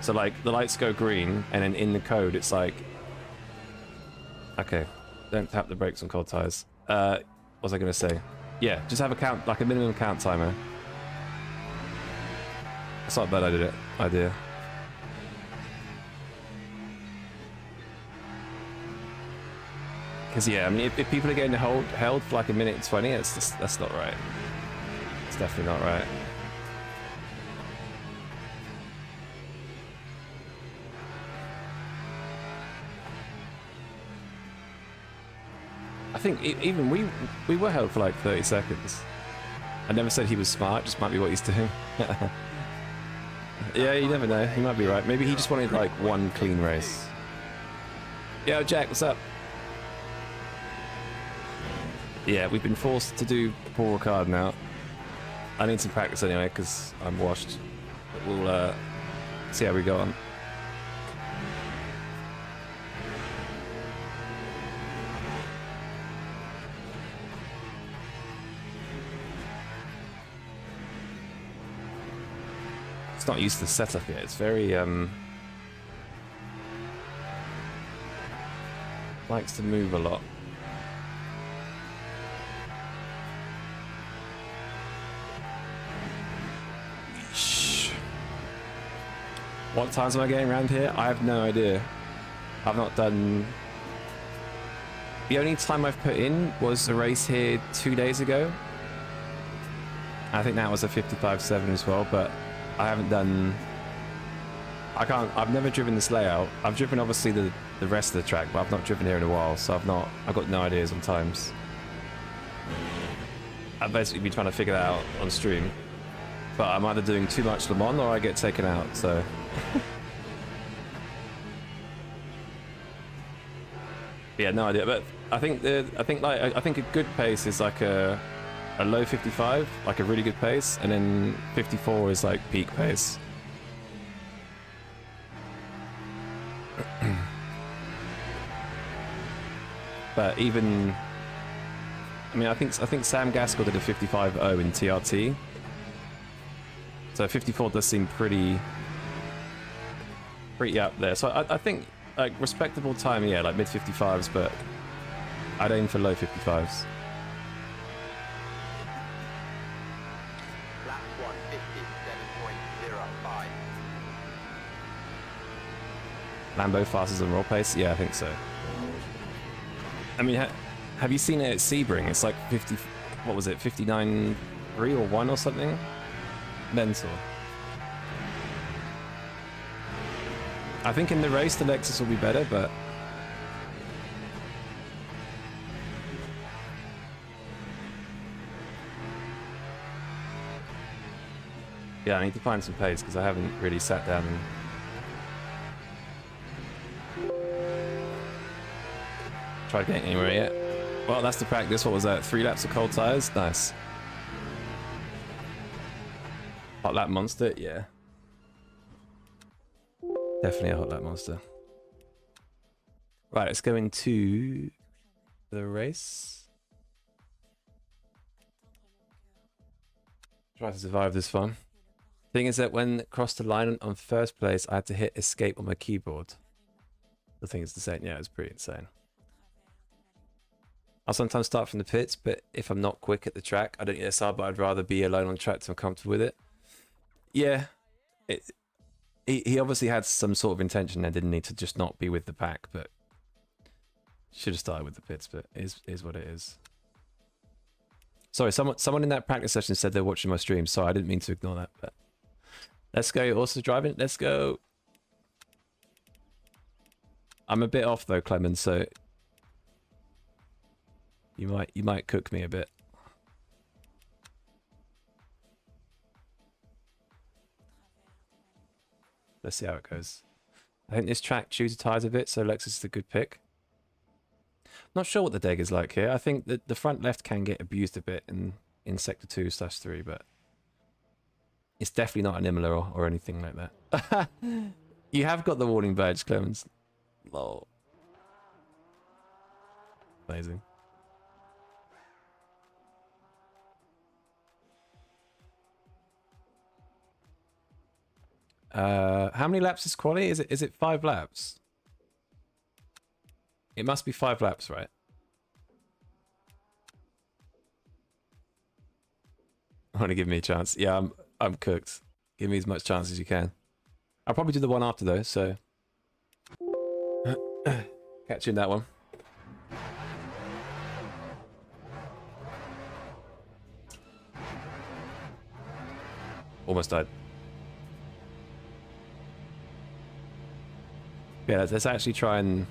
So like the lights go green, and then in the code it's like, okay, don't tap the brakes on cold tires. What was I gonna say? Yeah, just have a count, like a minimum count timer. That's not a bad idea. Because yeah, I mean, if people are getting held for like 1 minute and 20, that's not right. It's definitely not right. I think even we were held for like 30 seconds. I never said he was smart, just might be what he's doing. Yeah, you never know. He might be right. Maybe he just wanted like one clean race. Yo, Jack, what's up? Yeah, we've been forced to do Paul Ricard now. I need some practice anyway because I'm washed. But we'll see how we go on. It's not used to the setup yet. It's very likes to move a lot. What times am I getting around here? I have no idea. I've not done... The only time I've put in was a race here 2 days ago. I think that was a 55.7 as well, but I haven't done... I've never driven this layout. I've driven obviously the rest of the track, but I've not driven here in a while, so I've got no ideas on times. I've basically been trying to figure that out on stream. But I'm either doing too much Le Mans or I get taken out, so... Yeah, no idea. But I think a good pace is like a low 55, like a really good pace, and then 54 is like peak pace. But even, I mean, I think Sam Gaskell did a 55.0 in TRT. So 54 does seem pretty up there. So I think like respectable time, yeah, like mid 55s, but I'd aim for low 55s. Lap 157.05. Lambo fastest than raw pace? Yeah, I think so. I mean, have you seen it at Sebring? It's like 50, what was it, 59.3 or 1 or something? Mental. I think in the race the Lexus will be better, but yeah, I need to find some pace because I haven't really sat down and tried getting anywhere yet. Well, that's the practice. What was that? 3 laps of cold tires? Nice. Hot lap monster? Yeah. Definitely a hot lap monster. Right, let's go into the race. Try to survive this one. Thing is that when crossed the line on first place, I had to hit escape on my keyboard. The thing is insane. Yeah, it's pretty insane. I'll sometimes start from the pits, but if I'm not quick at the track, I don't get SR, but I'd rather be alone on the track so I'm comfortable with it. Yeah, he obviously had some sort of intention and didn't need to just not be with the pack, but should have started with the pits, but it is what it is. Sorry, someone in that practice session said they're watching my stream, so I didn't mean to ignore that, but let's go. Also driving, let's go. I'm a bit off though, Clemens, so you might cook me a bit. Let's see how it goes. I think this track chews the tires a bit, so Lexus is a good pick. Not sure what the deg is like here. I think that the front left can get abused a bit in sector 2/3, but it's definitely not an Imola or anything like that. You have got the warning badge, Clemens. Lol. Amazing. How many laps is quali? Is it 5 laps? It must be 5 laps, right? Want to give me a chance? Yeah, I'm cooked. Give me as much chance as you can. I'll probably do the one after though, so catch you in that one. Almost died. Yeah, let's actually try and...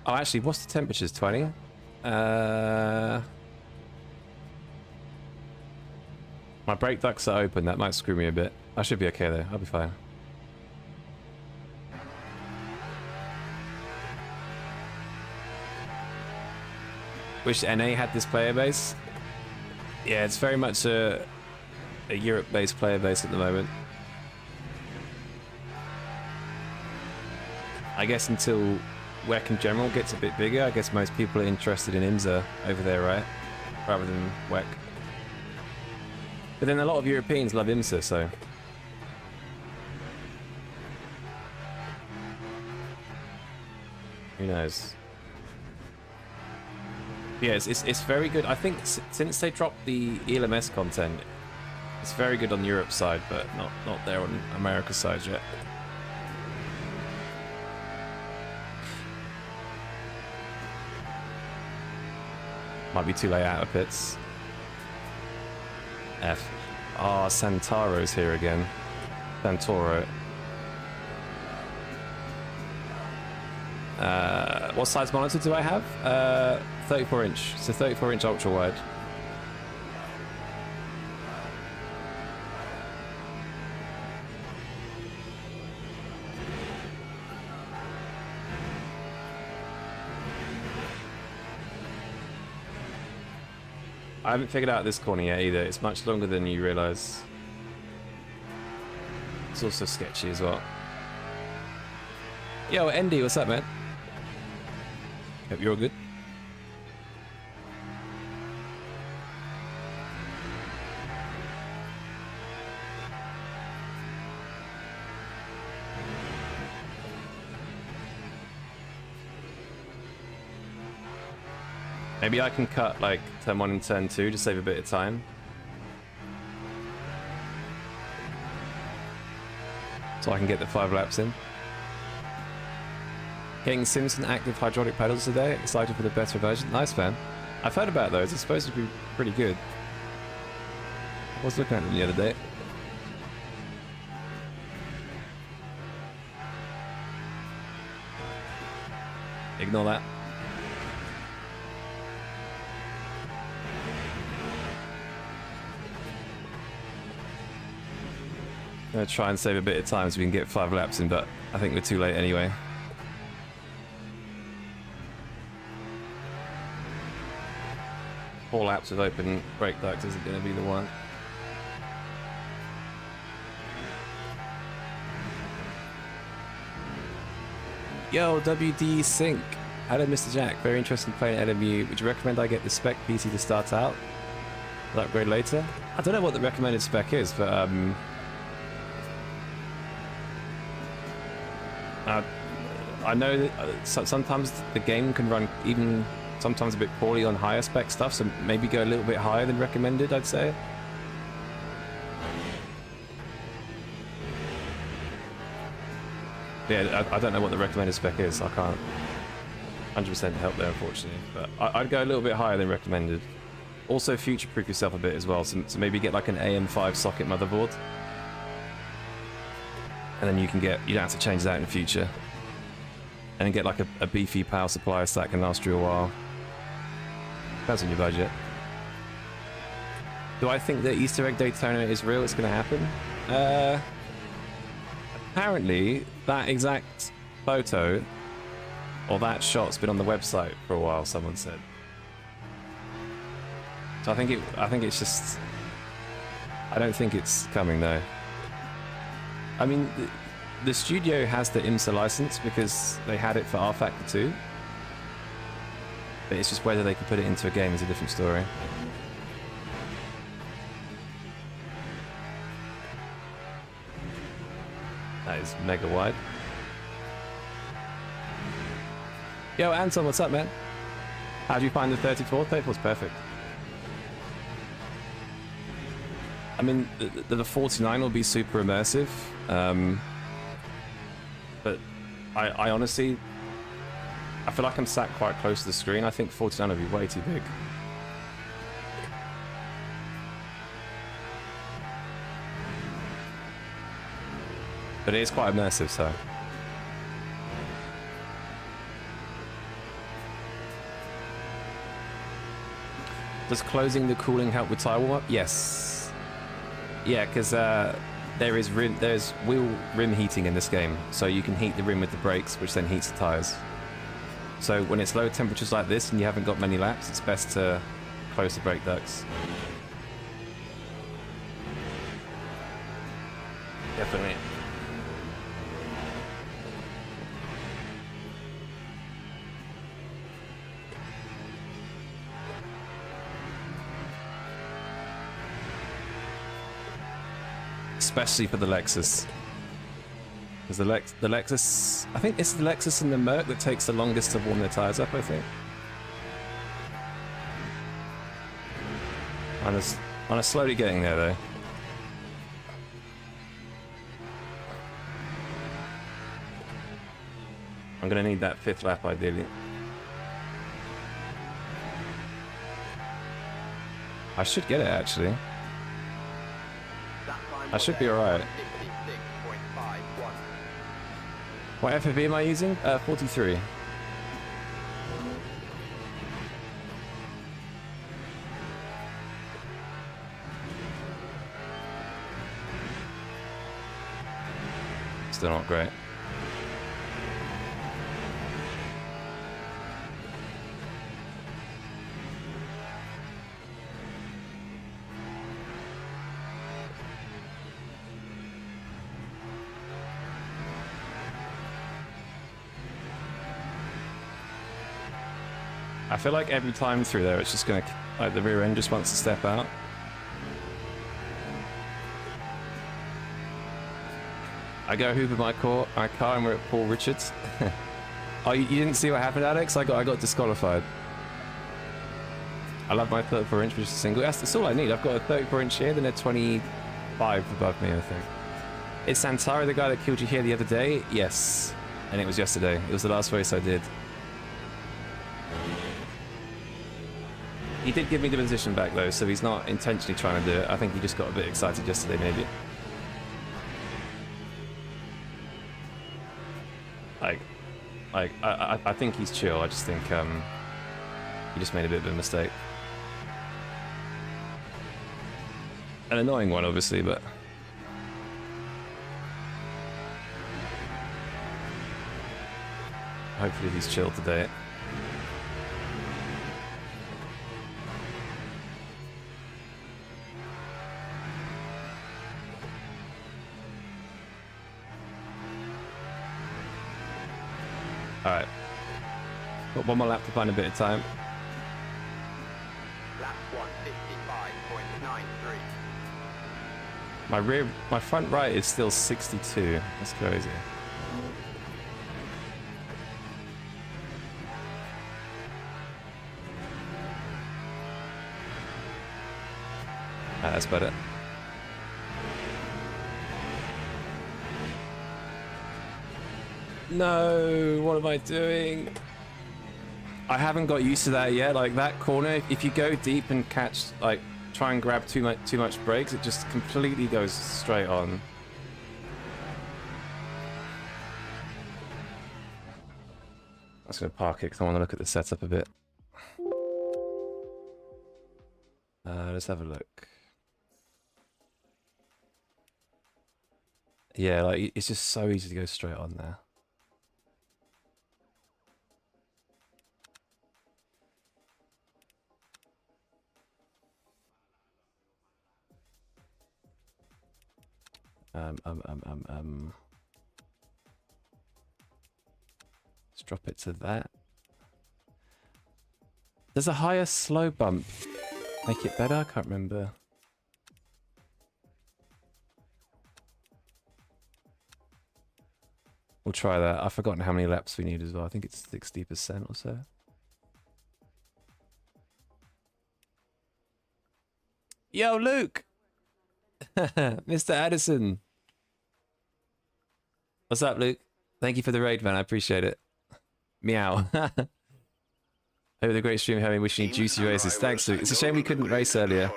Oh, actually, what's the temperatures? 20? My brake ducts are open. That might screw me a bit. I should be okay though. I'll be fine. Wish NA had this player base. Yeah, it's very much a Europe-based player base at the moment. I guess until WEC in general gets a bit bigger, I guess most people are interested in IMSA over there, right? Rather than WEC. But then a lot of Europeans love IMSA, so... who knows? Yeah, it's very good. I think since they dropped the ELMS content, it's very good on Europe side, but not there on America side yet. Might be too late out of pits. F. Ah, Santaro's here again. Santoro. What size monitor do I have? 34 inch. It's a 34 inch ultra wide. I haven't figured out this corner yet either. It's much longer than you realise. It's also sketchy as well. Yo, Andy, what's up, man? Hope you're all good. Maybe I can cut like turn 1 and turn 2 to save a bit of time. So I can get the 5 laps in. Getting Simpson active hydraulic pedals today. Excited for the better version. Nice, man. I've heard about those. It's supposed to be pretty good. I was looking at them the other day. Ignore that. I'm gonna try and save a bit of time so we can get 5 laps in, but I think we're too late anyway. Four laps with open brake duct isn't going to be the one. Yo, WD Sync. Hello, Mr. Jack. Very interested in playing LMU. Would you recommend I get the spec PC to start out? Will upgrade later? I don't know what the recommended spec is, but I know that sometimes the game can run even sometimes a bit poorly on higher spec stuff, so maybe go a little bit higher than recommended, I'd say. Yeah, I don't know what the recommended spec is. I can't 100% help there, unfortunately. But I'd go a little bit higher than recommended. Also, future-proof yourself a bit as well. So maybe get like an AM5 socket motherboard, and then you don't have to change that in the future. And then get like a beefy power supply so that can last you a while. Depends on your budget. Do I think that Easter egg Daytona is real? It's going to happen? Apparently, that exact photo or that shot's been on the website for a while. Someone said. So I think it's just. I don't think it's coming though. I mean, the studio has the IMSA license because they had it for R Factor 2. But it's just whether they can put it into a game is a different story. That is mega wide. Yo, Anton, what's up, man? How do you find the 34? 34's perfect. I mean, the 49 will be super immersive. But I honestly... I feel like I'm sat quite close to the screen. I think 49 will be way too big. But it is quite immersive, so... Does closing the cooling help with tire warm-up? Yes. Yeah, because there's wheel rim heating in this game, so you can heat the rim with the brakes, which then heats the tires. So when it's low temperatures like this and you haven't got many laps, it's best to close the brake ducts. Definitely. Especially for the Lexus. Because the Lexus... I think it's the Lexus and the Merc that takes the longest to warm their tyres up, I think. I'm slowly getting there, though. I'm going to need that 5th lap, ideally. I should get it, actually. I should be alright. What FFV am I using? 43. Still not great. I feel like every time through there, it's just gonna, like, the rear end just wants to step out. I go hoover my car and we're at Paul Richards. Oh, you didn't see what happened, Alex? I got disqualified. I love my 34 inch, which is a single. That's all I need. I've got a 34 inch here, then a 25 above me, I think. Is Santara the guy that killed you here the other day? Yes. And it was yesterday. It was the last race I did. He did give me the position back though, so he's not intentionally trying to do it. I think he just got a bit excited yesterday, maybe. I think he's chill. I just think he just made a bit of a mistake. An annoying one, obviously, but hopefully he's chill today. Alright. Got one more lap to find a bit of time. Lap 155.93. My front right is still 62. That's crazy. Ah, that's better. No, what am I doing? I haven't got used to that yet. Like that corner, if you go deep and catch, like, try and grab too much brakes, it just completely goes straight on. I'm just gonna park it because I want to look at the setup a bit. Let's have a look. Yeah, like it's just so easy to go straight on there. Let's drop it to that. Does a higher slow bump make it better? I can't remember. We'll try that. I've forgotten how many laps we need as well. I think it's 60% or so. Yo, Luke! Mr. Addison! What's up, Luke? Thank you for the raid, man. I appreciate it. Meow. Hope the great stream having wishing you juicy races. Thanks, Luke. It's a shame we couldn't race earlier.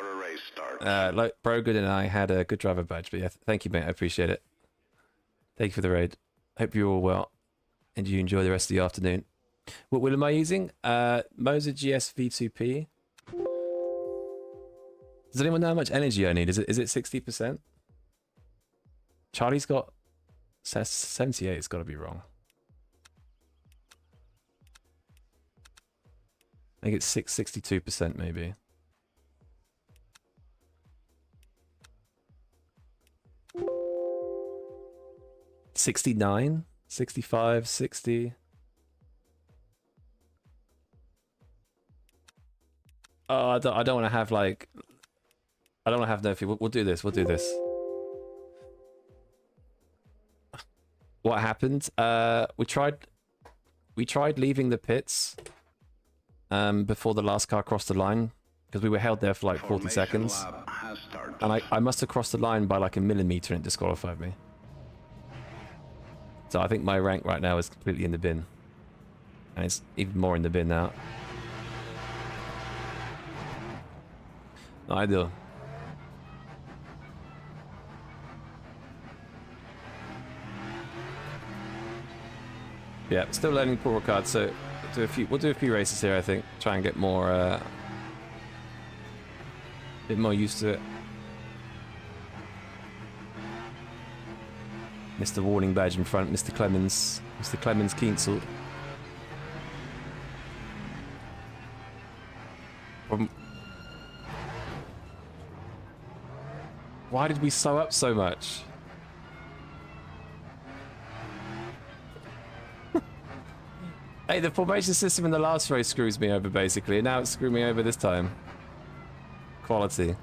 Like Brogan and I had a good driver badge, but yeah, thank you, mate. I appreciate it. Thank you for the raid. Hope you're all well and you enjoy the rest of the afternoon. What wheel am I using? Moser GS V2P. Does anyone know how much energy I need? Is it 60%? Charlie's got 78. It's got to be wrong. I think it's 62% maybe. 69, 65, 60. Oh, I don't want to have like. I don't want to have no fee. We'll do this. We'll do this. What happened? We tried leaving the pits before the last car crossed the line because we were held there for like 40 seconds, and I must have crossed the line by like a millimeter and it disqualified me. So I think my rank right now is completely in the bin, and it's even more in the bin now. Not ideal. Yeah, still learning pool card, so we'll do a few races here. I think try and get more, bit more used to it. Mr. Warning badge in front, Mr. Clemens Kienzl. Why did we slow up so much? Hey, the formation system in the last race screws me over, basically, and now it's screwing me over this time. Quality.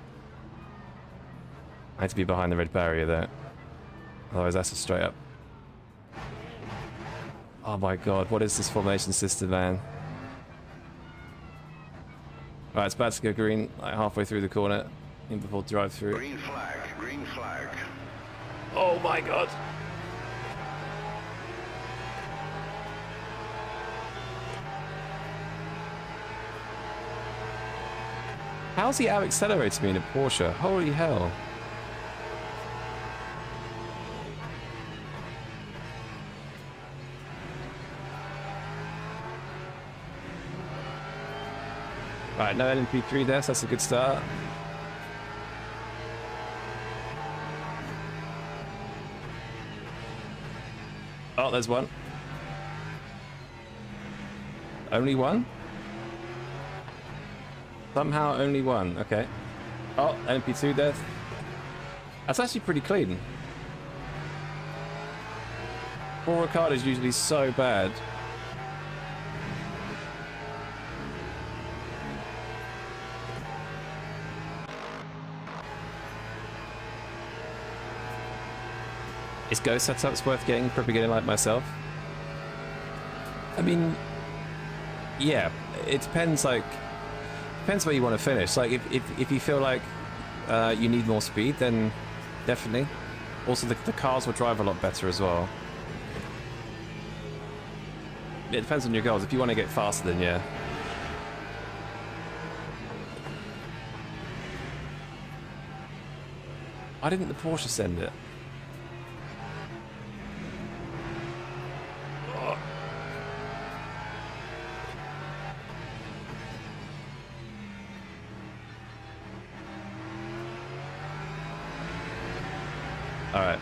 I had to be behind the red barrier there. Otherwise, that's a straight up. Oh my god, what is this formation system, man? Alright, it's about to go green, like halfway through the corner, in before drive through. Green flag, green flag. Oh my god! How's he out-accelerated me in a Porsche? Holy hell. Right, no LMP3 there, so that's a good start. Oh, there's one. Only one? Somehow only one, okay. Oh, LMP2 death. That's actually pretty clean. Paul Ricard is usually so bad. Is Go setups worth getting for a beginner like myself? I mean, yeah, it depends, like, depends where you want to finish. Like, if you feel like you need more speed, then definitely. Also, the cars will drive a lot better as well. It depends on your goals. If you want to get faster, then yeah. Why didn't the Porsche send it? Alright.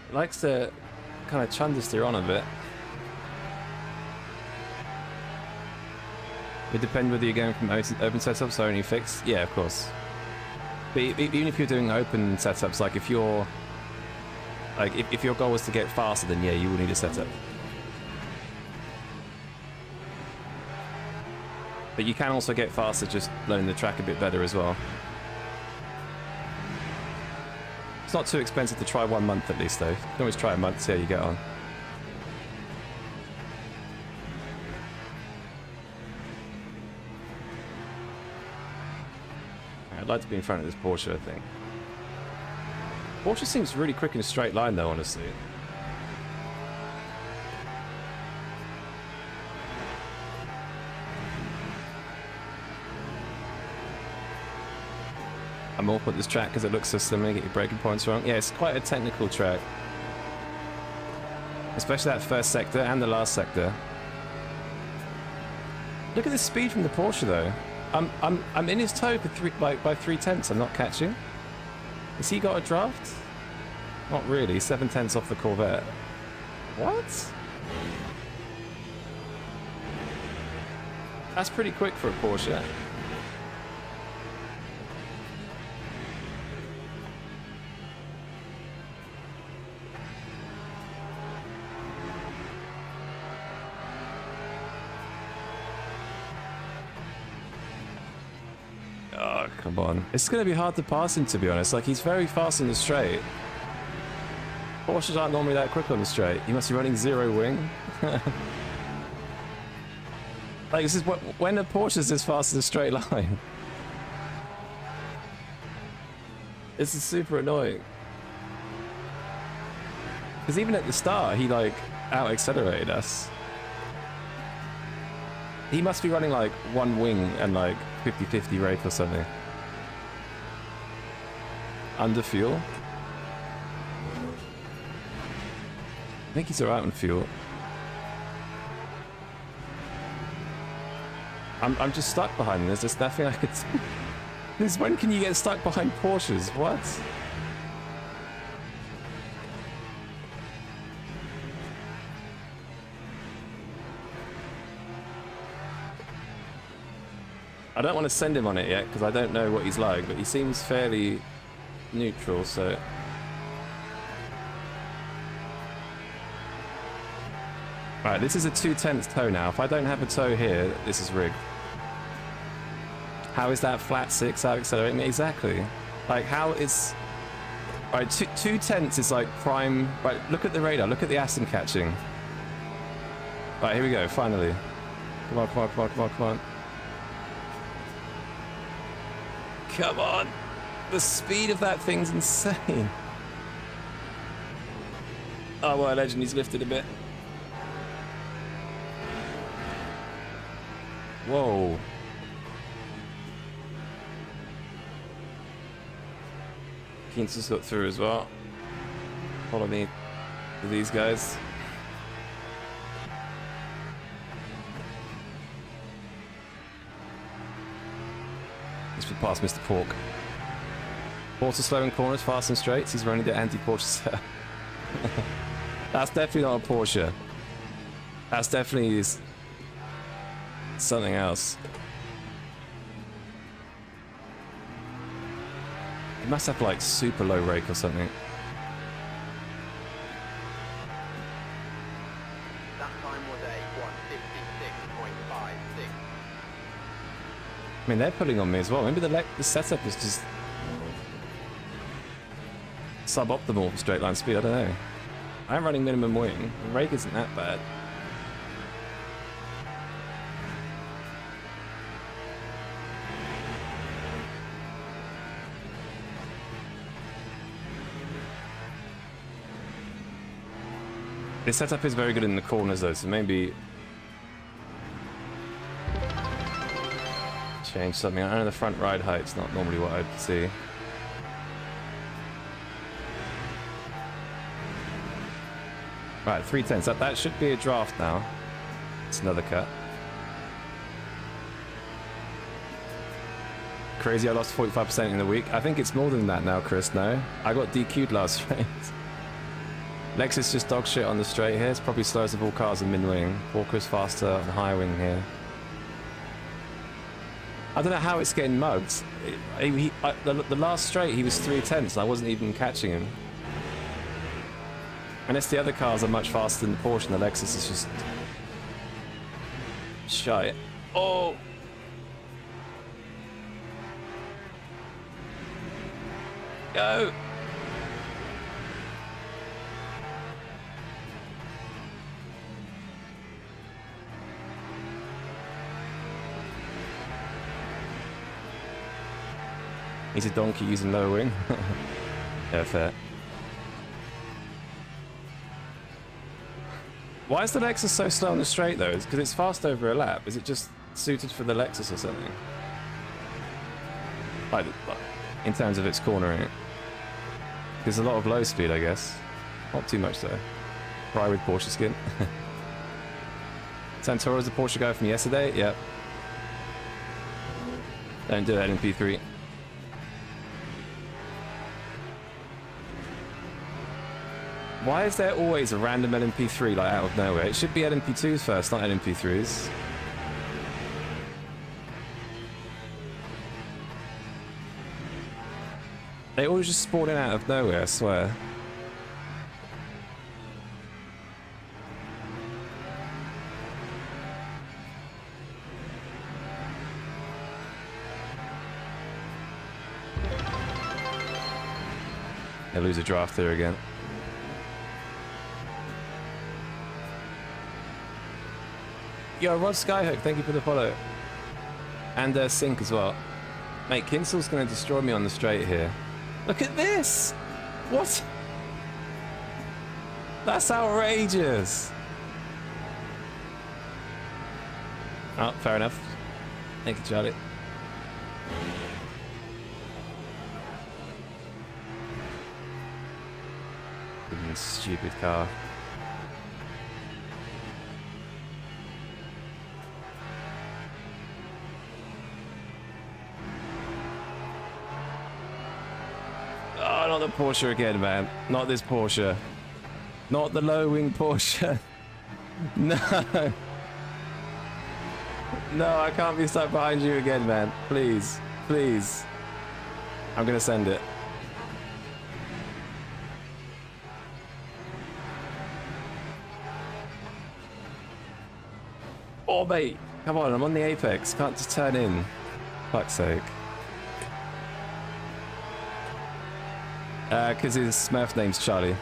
It likes to kind of chunder steer on a bit. It depends whether you're going from open setups or only fixed. Yeah, of course. But even if you're doing open setups, like if you're like if your goal was to get faster, then yeah, you will need a setup. But you can also get faster just learning the track a bit better as well. It's not too expensive to try 1 month at least, though. You can always try a month, see how you get on. I'd like to be in front of this Porsche, I think. Porsche seems really quick in a straight line, though, honestly. I'm all put this track because it looks so similar, get your braking points wrong. Yeah, it's quite a technical track. Especially that first sector and the last sector. Look at the speed from the Porsche though. I'm in his toe for by 3/10. I'm not catching. Has he got a draft? Not really. 7/10 off the Corvette. What? That's pretty quick for a Porsche. Oh, come on. It's going to be hard to pass him, to be honest. Like, he's very fast in the straight. Porsches aren't normally that quick on the straight. He must be running 0 wing. Like, this is what, when a Porsche's this fast in a straight line. This is super annoying. Because even at the start, he, like, out-accelerated us. He must be running, like, 1 wing and, like, 50-50 rake or something. Under fuel. I think he's alright on fuel. I'm just stuck behind him. There's just nothing I could do. When can you get stuck behind Porsches? What? I don't want to send him on it yet because I don't know what he's like, but he seems fairly neutral, so... Right, this is a 2/10 toe now. If I don't have a toe here, this is rigged. How is that flat 6 out accelerating? Exactly. Like, how is... Alright, 2/10 is like prime... Right, look at the radar. Look at the Aston catching. Right, here we go, finally. Come on, come on, come on, come on, come on. Come on! The speed of that thing's insane. Oh, well, Legend, he's lifted a bit. Whoa. Keynes just got through as well. Follow me to these guys. Let's be past Mr. Pork. Porter slow in corners, fast and straights. He's running the anti-Porsche set. That's definitely not a Porsche. That's definitely something else. It must have like super low rake or something. That time was a 1:56.56. I mean, they're pulling on me as well. Maybe the setup is just suboptimal for straight line speed. I don't know. I'm running minimum wing. The rake isn't that bad. The setup is very good in the corners though, so maybe change something. I know the front ride height's not normally what I'd see. Right, 3/10. That should be a draft now. It's another cut. Crazy, I lost 45% in the week. I think it's more than that now, Chris, no? I got DQ'd last race. Lexus just dog shit on the straight here. It's probably slowest of all cars in mid-wing. Walker's faster on high wing here. I don't know how it's getting mugged. The last straight he was 3/10 and I wasn't even catching him. Unless the other cars are much faster than the Porsche and the Lexus is just... shite. Oh! Go! He's a donkey using low wing. Yeah, fair. Why is the Lexus so slow on the straight though? Is it because it's fast over a lap? Is it just suited for the Lexus or something? Like, in terms of its cornering. There's a lot of low speed, I guess. Not too much though. Fry with Porsche skin. Santoro's the Porsche guy from yesterday? Yep. Don't do that in P3. Why is there always a random LMP3 like out of nowhere? It should be LMP2s first, not LMP3s. They always just spawn in out of nowhere, I swear. They lose a draft there again. Yo, Rod Skyhook, thank you for the follow. And Sync as well. Mate, Kinsel's gonna destroy me on the straight here. Look at this! What? That's outrageous! Oh, fair enough. Thank you, Charlie. Stupid car. Oh, not the Porsche again, man. Not this Porsche. Not the low-wing Porsche. No. No, I can't be stuck behind you again, man. Please. Please. I'm gonna send it. Oh, mate. Come on, I'm on the apex. Can't just turn in. Fuck's sake. Because his Smurf name's Charlie.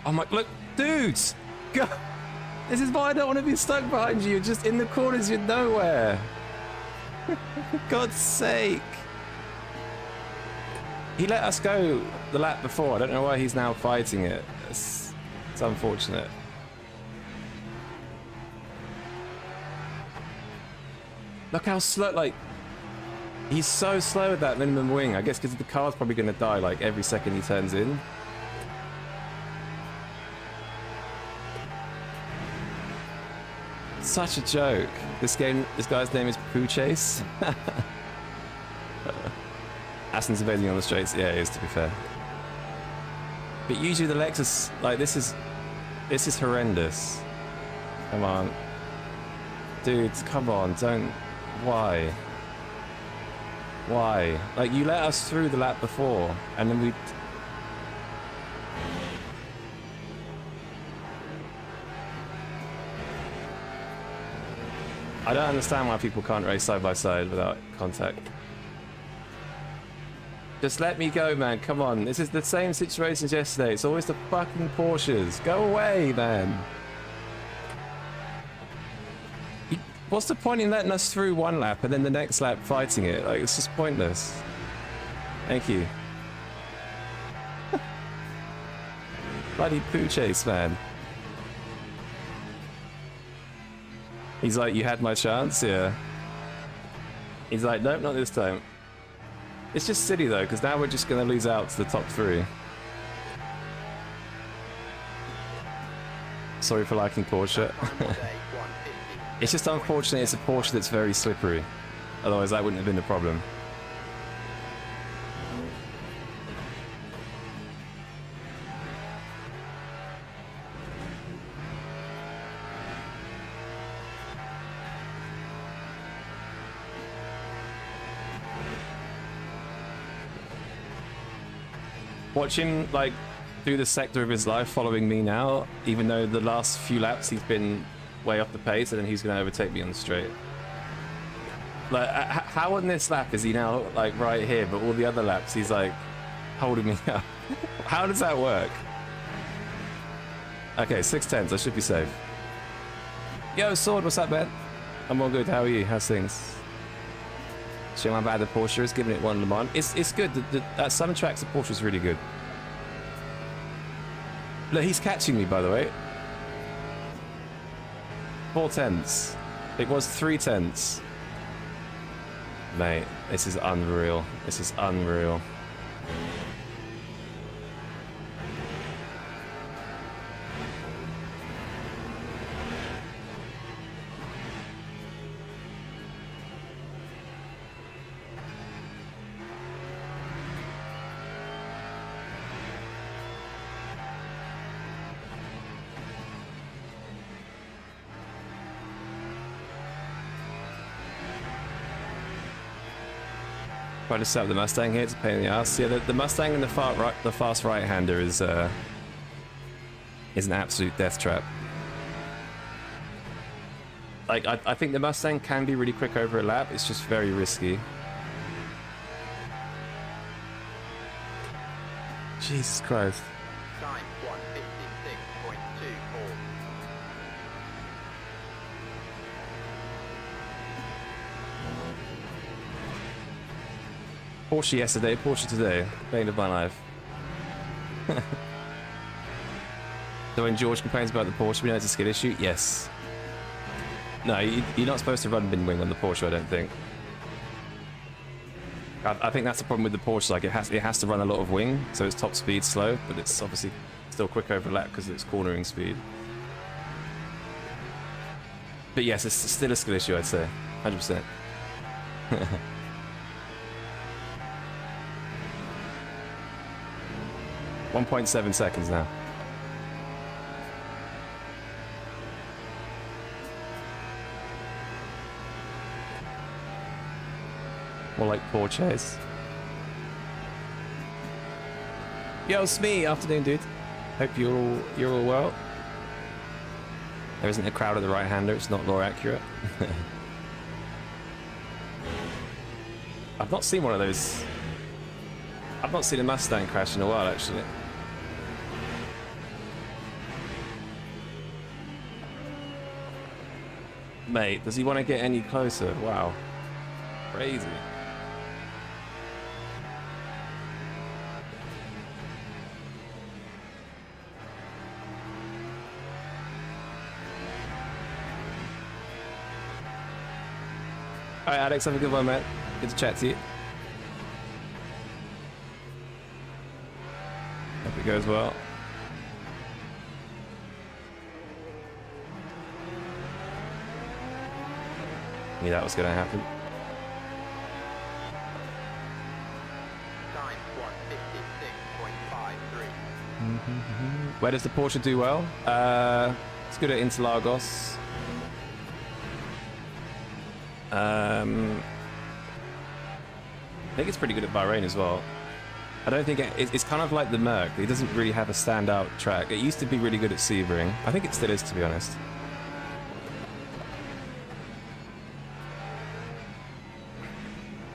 Oh my, look, dudes! Go! This is why I don't want to be stuck behind you. You're just in the corners, you're nowhere. For God's sake. He let us go the lap before. I don't know why he's now fighting it. It's unfortunate. Look how slow, like, he's so slow with that minimum wing. I guess because the car's probably going to die, like, every second he turns in. Such a joke. This guy's name is Poo Chase. Aston's evading on the straights. Yeah, it is, to be fair. But usually the Lexus, like, this is horrendous. Come on. Dudes, come on, don't... Why? Why? Like, you let us through the lap before, and then we... I don't understand why people can't race side by side without contact. Just let me go, man. Come on. This is the same situation as yesterday. It's always the fucking Porsches. Go away, man. What's the point in letting us through one lap and then the next lap fighting it? Like, it's just pointless. Thank you. Bloody Poo Chase, man. He's like, you had my chance? Yeah. He's like, nope, not this time. It's just silly though, because now we're just going to lose out to the top three. Sorry for liking Porsche. It's just unfortunate it's a Porsche that's very slippery. Otherwise that wouldn't have been a problem. Watch him, like, do the sector of his life following me now, even though the last few laps he's been way off the pace, and then he's going to overtake me on the straight. Like, how on this lap is he now, like, right here, but all the other laps he's, like, holding me up? How does that work? Okay, 6/10s, I should be safe. Yo, Sword, what's up, man? I'm all good, how are you? How's things? Show how bad the Porsche is, giving it one Le Mans. It's good. At some tracks, the Porsche is really good. Look, he's catching me, by the way. 4/10s. It was 3/10s. Mate, this is unreal. This is unreal. Try to set up the Mustang here, it's a pain in the ass. Yeah, the Mustang and the fast right-hander is an absolute death trap. Like, I think the Mustang can be really quick over a lap, it's just very risky. Jesus Christ. Time 156.24. Porsche yesterday, Porsche today. Bane of my life. So when George complains about the Porsche, we know it's a skill issue? Yes. No, you're not supposed to run bin wing on the Porsche, I don't think. I think that's the problem with the Porsche. Like it has to run a lot of wing, so it's top speed slow, but it's obviously still quick over lap because of its cornering speed. But yes, it's still a skill issue, I'd say. 100%. 1.7 seconds now. More like Porsches. Yo, Smee, afternoon, dude. Hope you're all well. There isn't a crowd of the right-hander. It's not lore accurate. I've not seen one of those. I've not seen a Mustang crash in a while, actually. Mate, does he want to get any closer? Wow. Crazy. Alright, Alex, have a good one, mate. Good to chat to you. Hope it goes well. Knew that was going to happen. Time 156.53. Where does the Porsche do well? It's good at Interlagos. I think it's pretty good at Bahrain as well. I don't think it's kind of like the Merc. It doesn't really have a standout track. It used to be really good at Sebring. I think it still is, to be honest.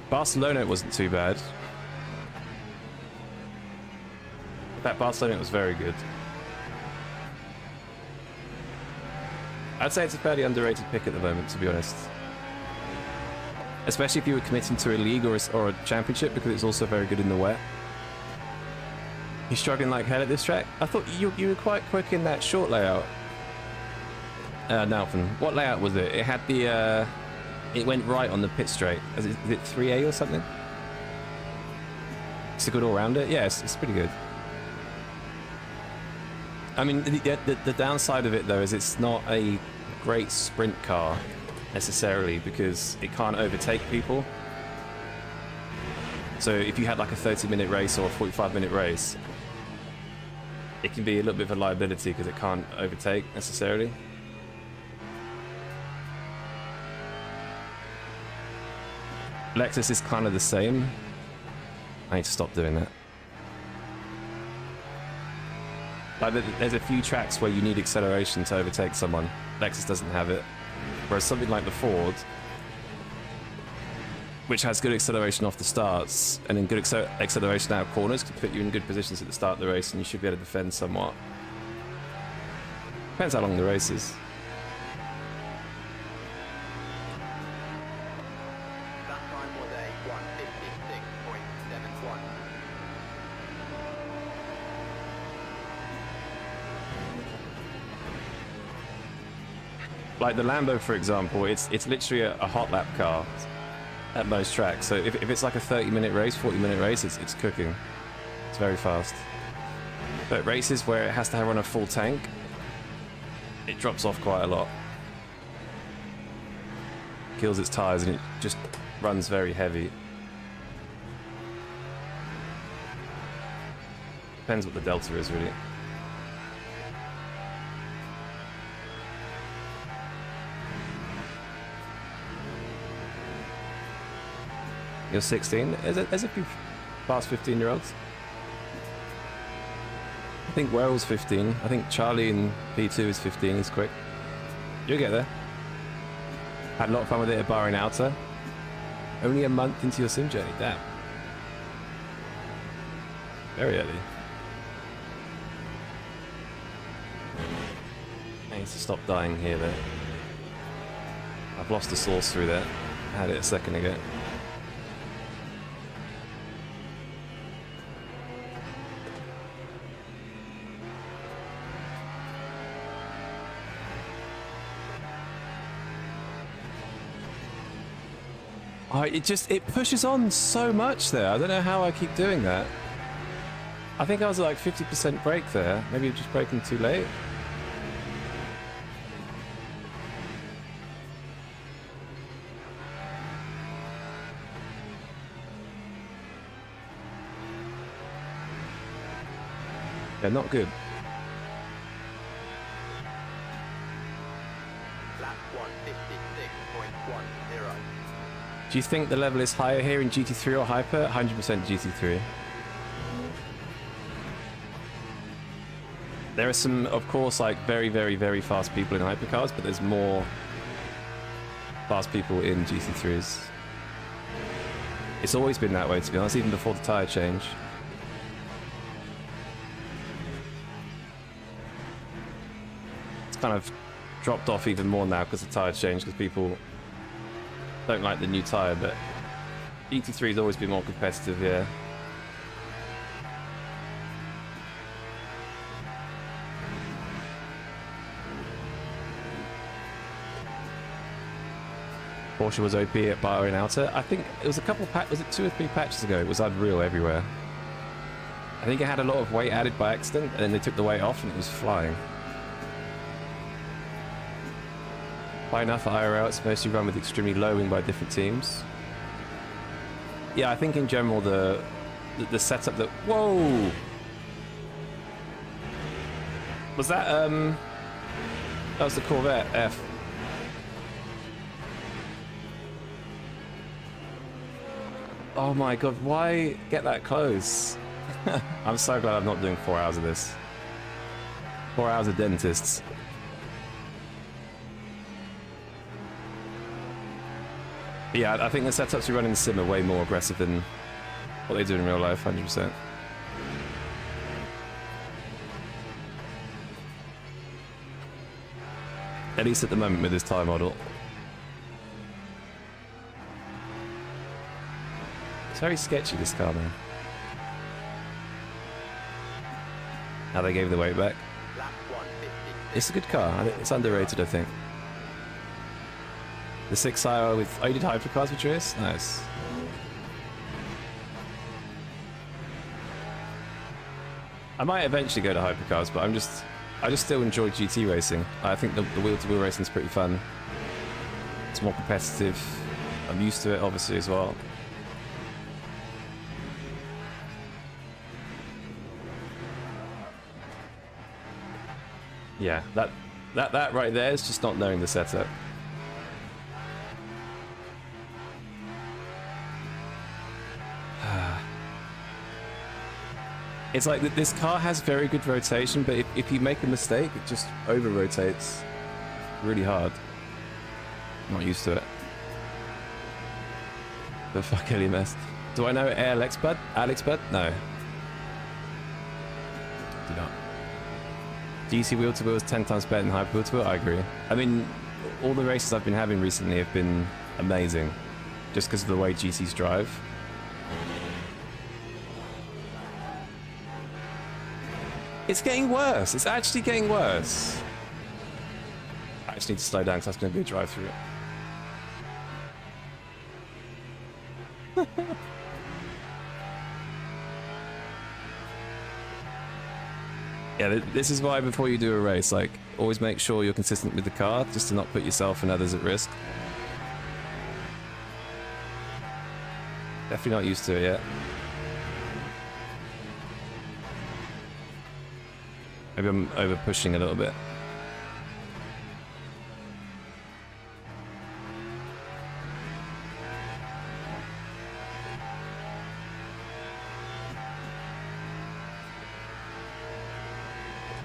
Barcelona wasn't too bad. In fact, Barcelona was very good. I'd say it's a fairly underrated pick at the moment, to be honest. Especially if you were committing to a league or a championship, because it's also very good in the wet. You're struggling like hell at this track? I thought you were quite quick in that short layout. Nalfin, what layout was it? It had the... it went right on the pit straight. Is it 3A or something? It's a good all-rounder? Yeah, it's pretty good. I mean, the downside of it, though, is it's not a great sprint car, necessarily, because it can't overtake people. So if you had like a 30-minute race or a 45-minute race, it can be a little bit of a liability because it can't overtake, necessarily. Lexus is kind of the same. I need to stop doing that. Like, there's a few tracks where you need acceleration to overtake someone. Lexus doesn't have it. Whereas something like the Ford, which has good acceleration off the starts, and then good acceleration out of corners, can put you in good positions at the start of the race, and you should be able to defend somewhat. Depends how long the race is. That time was a 156.71. Like the Lambo, for example, it's literally a hot lap car. at most tracks. So if it's like a 30-minute race, 40-minute race, it's cooking. It's very fast. But races where it has to run a full tank, it drops off quite a lot. Kills its tires and it just runs very heavy. Depends what the delta is, really. You're 16? There's a few past 15-year-olds. I think Werrell's 15. I think Charlie in P2 is 15. He's quick. You'll get there. Had a lot of fun with it at Bahrain Outer. Only a month into your sim journey. Damn. Very early. I need to stop dying here, though. I've lost the source through that. I had it a second ago. Oh, it pushes on so much there. I don't know how I keep doing that. I think I was like 50% brake there. Maybe I'm just braking too late. Yeah, not good. Lap 156.10. Do you think the level is higher here in GT3 or Hyper? 100% GT3. There are some, of course, like very, very, very fast people in hypercars, but there's more fast people in GT3s. It's always been that way, to be honest, even before the tyre change. It's kind of dropped off even more now because the tyre changed, because people don't like the new tyre, but GT3 has always been more competitive, yeah. Porsche was OP at Bahrain Outer. I think it was a couple was it 2 or 3 patches ago? It was unreal everywhere. I think it had a lot of weight added by accident, and then they took the weight off and it was flying. By enough for IRL, it's mostly run with extremely low wing by different teams. Yeah, I think in general the setup that... Whoa! Was that, that was the Corvette F. Oh my god, why get that close? I'm so glad I'm not doing 4 hours of this. 4 hours of dentists. Yeah, I think the setups we run in the sim are way more aggressive than what they do in real life, 100%. At least at the moment with this tyre model. It's very sketchy, this car, man. Now they gave the weight back. It's a good car. It's underrated, I think. The 6IR with... Oh, you did hypercars with Trius? Nice. I might eventually go to hypercars, but I just still enjoy GT racing. I think the wheel-to-wheel racing is pretty fun. It's more competitive. I'm used to it, obviously, as well. Yeah, that right there is just not knowing the setup. It's like that this car has very good rotation, but if you make a mistake, it just over-rotates really hard. I'm not used to it. The fuck LMS. Do I know Alex Bud? Alex Bud? No. Do not. GT wheel-to-wheel is 10 times better than hyper wheel-to-wheel? I agree. I mean, all the races I've been having recently have been amazing, just because of the way GTs drive. It's getting worse. It's actually getting worse. I just need to slow down because that's going to be a drive-through. Yeah, this is why before you do a race, like, always make sure you're consistent with the car, just to not put yourself and others at risk. Definitely not used to it yet. Maybe I'm over pushing a little bit.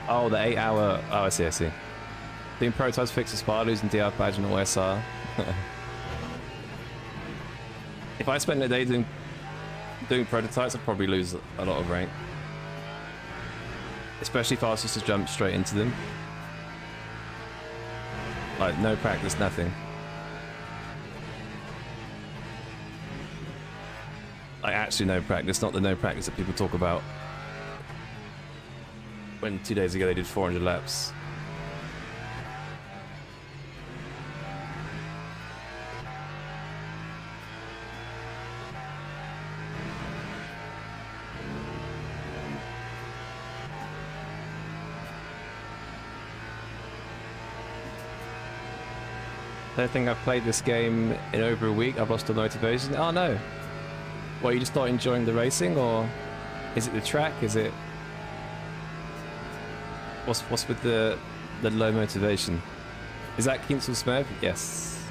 Oh, the 8-hour... Oh, I see, I see. Doing prototypes fix the Spa, losing DR badge and OSR. If I spent a day doing prototypes, I'd probably lose a lot of rank. Especially if I was just to jump straight into them. Like, no practice, nothing. Like, actually no practice, not the no practice that people talk about. When 2 days ago they did 400 laps. I don't think I've played this game in over a week. I've lost the motivation. Oh no. Well, you just not enjoying the racing, or is it the track? Is it... What's with the low motivation? Is that Kienzl Smurf? Yes.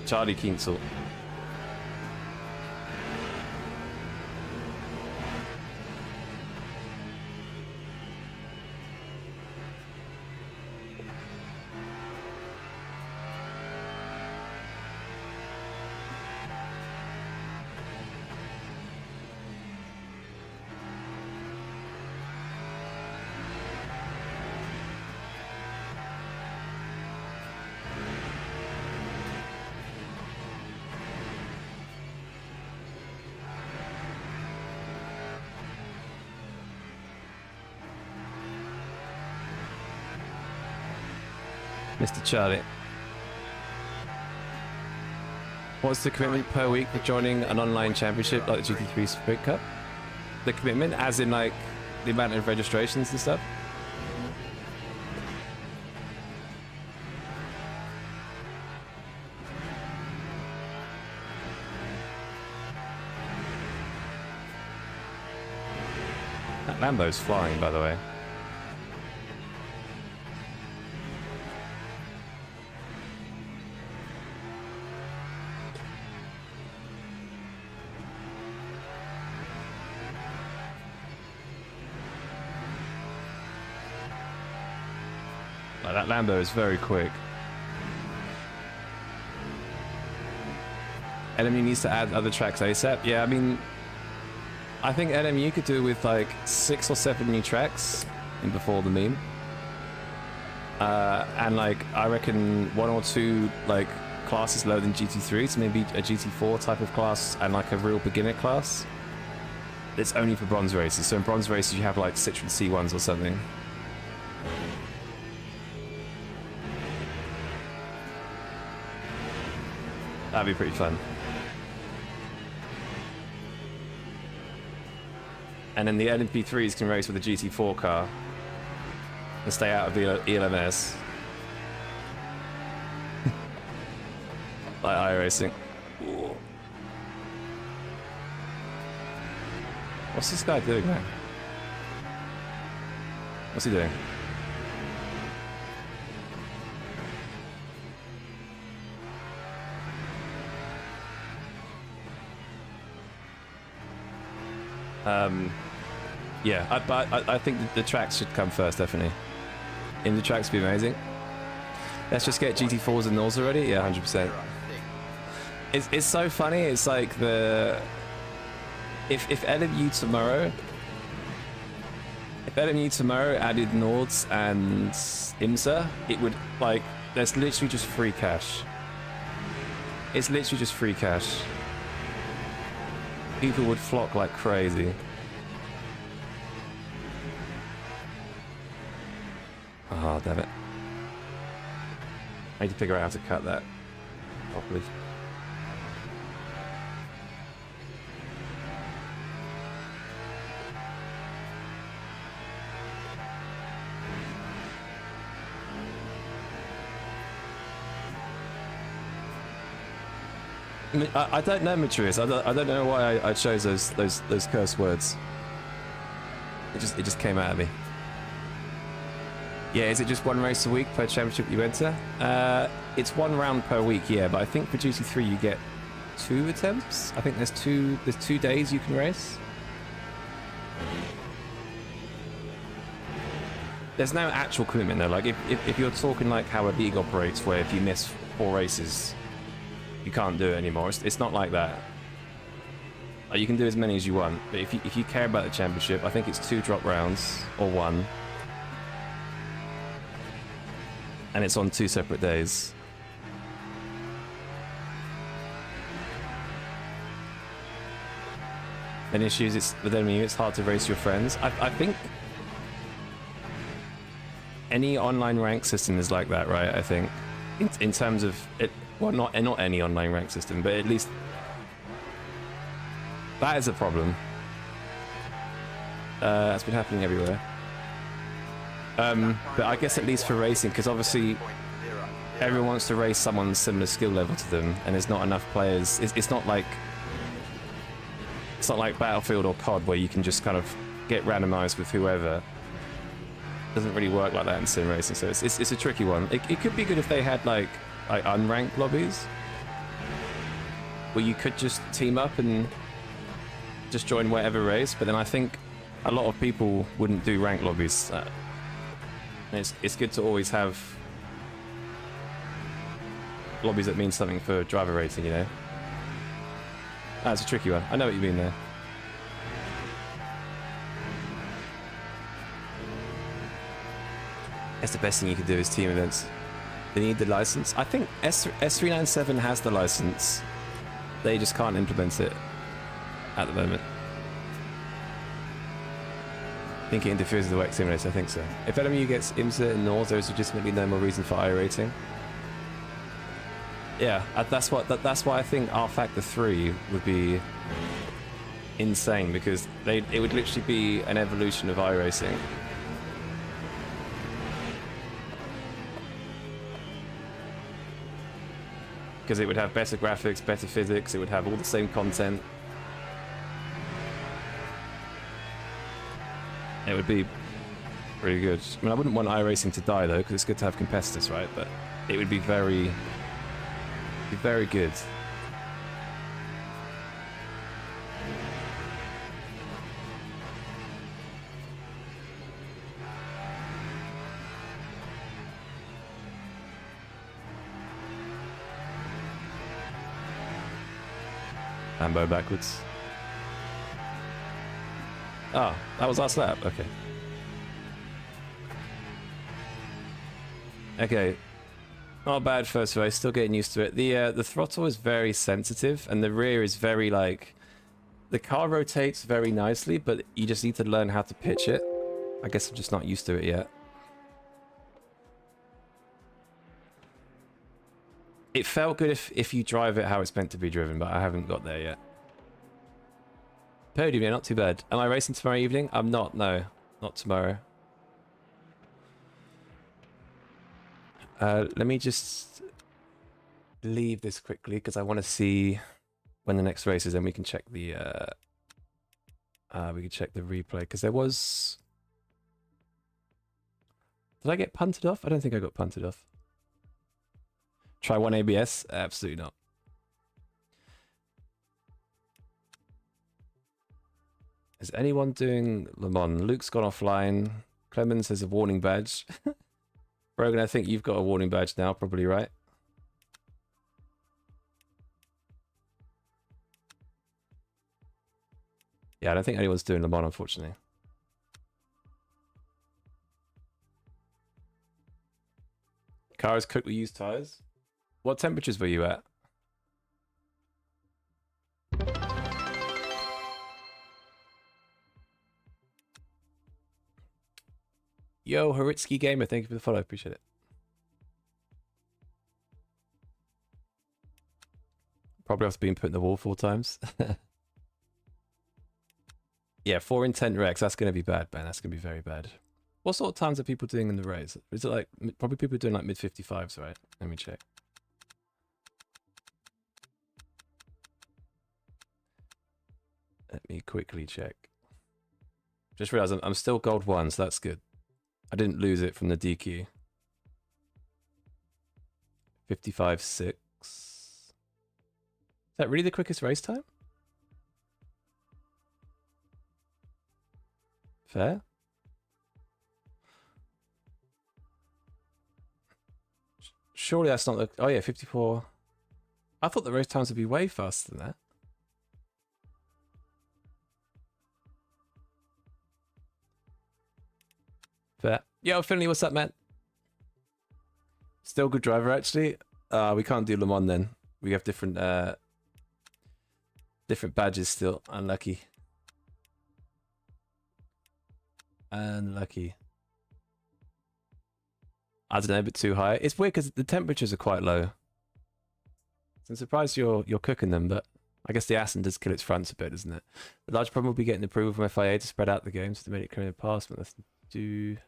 Charlie Kienzl. Mr. Charlie. What's the commitment per week for joining an online championship like the GT3 Sprint Cup? The commitment, as in like the amount of registrations and stuff? That Lambo's flying, by the way. That Lambo is very quick. LMU needs to add other tracks ASAP. Yeah, I mean, I think LMU could do with like 6 or 7 new tracks in before the meme. And like, I reckon 1 or 2 like classes lower than GT3, so maybe a GT4 type of class and like a real beginner class. It's only for bronze races. So in bronze races, you have like Citroen C1s or something. That'd be pretty fun. And then the LMP3s can race with a GT4 car and stay out of the ELMS. Like iRacing. Ooh. What's this guy doing, man? What's he doing? Yeah, I think the tracks should come first, definitely. In the tracks would be amazing. Let's just get GT4s and Nords already? Yeah, 100%. It's so funny, it's like the... If LMU tomorrow... If LMU tomorrow added Nords and IMSA, it would, like, there's literally just free cash. It's literally just free cash. People would flock like crazy. Oh, damn it. I need to figure out how to cut that properly. I don't know, Matrius. I don't know why I chose those curse words. It just came out of me. Yeah, is it just one race a week per championship you enter? It's one round per week, yeah, but I think for GT3 you get 2 attempts. I think there's 2 days you can race. There's no actual commitment though. Like if you're talking like how a league operates, where if you miss 4 races, you can't do it anymore. It's not like that. Like, you can do as many as you want, but if you care about the championship, I think it's 2 drop rounds or 1, and it's on 2 separate days. And issues it's with enemy, it's hard to race your friends. I think any online rank system is like that, right? I think in terms of it, well, not any online rank system, but at least that is a problem. That's been happening everywhere. But I guess at least for racing, because obviously everyone wants to race someone similar skill level to them, and there's not enough players. It's not like Battlefield or COD where you can just kind of get randomized with whoever. It doesn't really work like that in sim racing, so it's a tricky one. It could be good if they had like unranked lobbies where you could just team up and just join whatever race, but then I think a lot of people wouldn't do ranked lobbies. It's good to always have lobbies that mean something for driver rating, you know? That's a tricky one. I know what you mean there. That's the best thing you can do is team events. They need the license. I think S397 has the license. They just can't implement it at the moment. I think it interferes with the WEC simulator, I think so. If LMU gets IMSA and NORS, there is legitimately no more reason for I rating. Yeah, that's why I think R Factor 3 would be insane, because it would literally be an evolution of iRacing. Because it would have better graphics, better physics, it would have all the same content. It would be pretty good. I mean, I wouldn't want iRacing to die though, because it's good to have competitors, right? But it would be very good. Ambo backwards. Oh, that was last lap. Okay. Okay. Not bad first race. Still getting used to it. The throttle is very sensitive, and the rear is very like. The car rotates very nicely, but you just need to learn how to pitch it. I guess I'm just not used to it yet. It felt good if you drive it how it's meant to be driven, but I haven't got there yet. Podium, yeah, not too bad. Am I racing tomorrow evening? I'm not, no. Not tomorrow. Let me just leave this quickly, because I want to see when the next race is, and we can check the replay, because there was... Did I get punted off? I don't think I got punted off. Try one ABS? Absolutely not. Is anyone doing Le Mans? Luke's gone offline. Clemens has a warning badge. Brogan, I think you've got a warning badge now, probably, right? Yeah, I don't think anyone's doing Le Mans, unfortunately. Car is cooked with used tires. What temperatures were you at? Yo, Horitsky Gamer, thank you for the follow. Appreciate it. Probably have to be put in the wall 4 times. Yeah, 4 in 10 wrecks. That's going to be bad, man. That's going to be very bad. What sort of times are people doing in the race? Is it like, probably people doing like mid-55s, right? Let me check. Let me quickly check. Just realised I'm still gold 1, so that's good. I didn't lose it from the DQ. 55.6. Is that really the quickest race time? Fair. Surely that's not the... Oh yeah, 54. I thought the race times would be way faster than that. Fair. Yo, Finley, what's up, man? Still good driver, actually. We can't do Le Mans then. We have different different badges still. Unlucky. Unlucky. I don't know, a bit too high. It's weird because the temperatures are quite low. So I'm surprised you're cooking them, but I guess the Aston does kill its fronts a bit, doesn't it? The large problem will be getting approval from FIA to spread out the games to make it clear in the past, but let's do...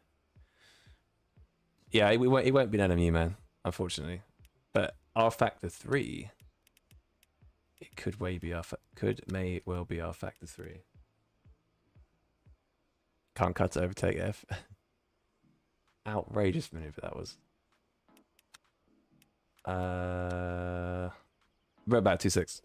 Yeah, it won't be an NMU, man, unfortunately. But R factor 3, it could may well be R factor 3. Can't cut to overtake F. Outrageous maneuver that was. We're about 2.6.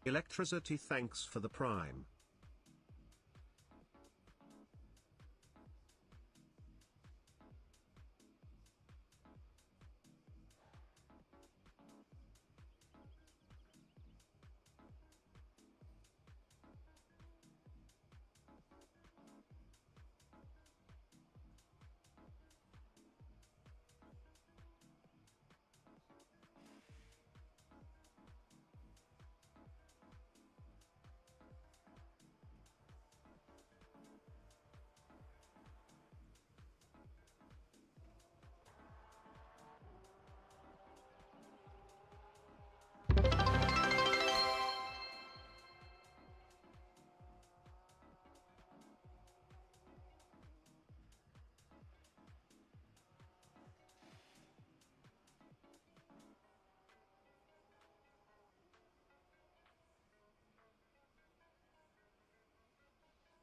Electricity, thanks for the prime.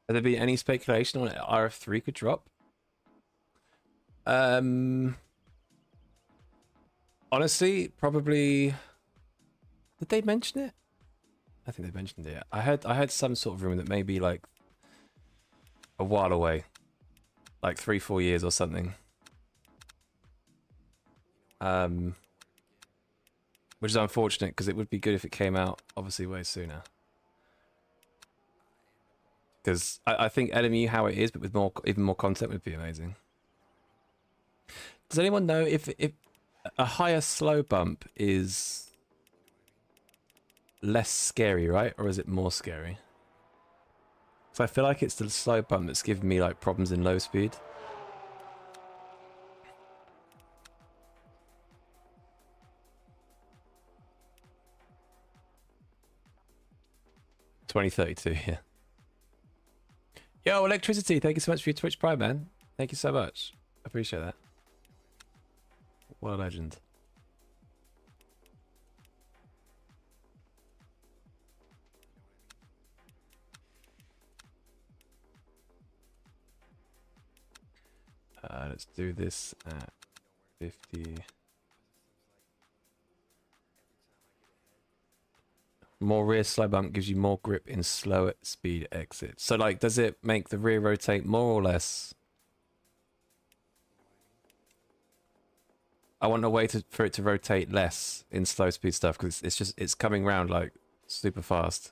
Has there been any speculation on RF3 could drop? Honestly, probably. Did they mention it? I think they mentioned it. I heard some sort of rumor that maybe like a while away, like 3-4 years or something. Which is unfortunate because it would be good if it came out obviously way sooner. Because I think LMU how it is, but with even more content would be amazing. Does anyone know if a higher slow bump is less scary, right? Or is it more scary? So I feel like it's the slow bump that's giving me like problems in low speed. $2032, yeah. Yo, Electricity, thank you so much for your Twitch Prime, man. Thank you so much. I appreciate that. What a legend. Let's do this at 50. More rear slide bump gives you more grip in slower speed exits. So like, does it make the rear rotate more or less? I want a way for it to rotate less in slow speed stuff because it's coming round like super fast.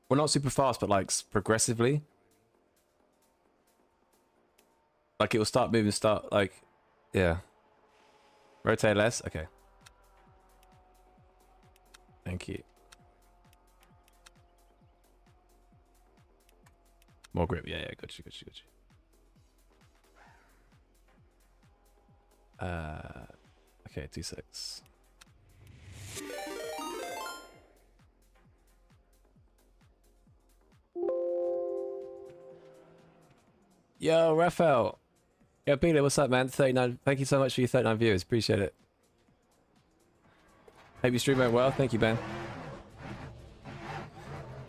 Well, not super fast, but like progressively. Like it will start moving, yeah. Rotate less? Okay. Thank you. More grip, yeah, got you. Okay, 2-6. Yo, Raphael. Yo, Peter, what's up, man? 39. Thank you so much for your 39 viewers. Appreciate it. Hope your stream went well. Thank you, Ben.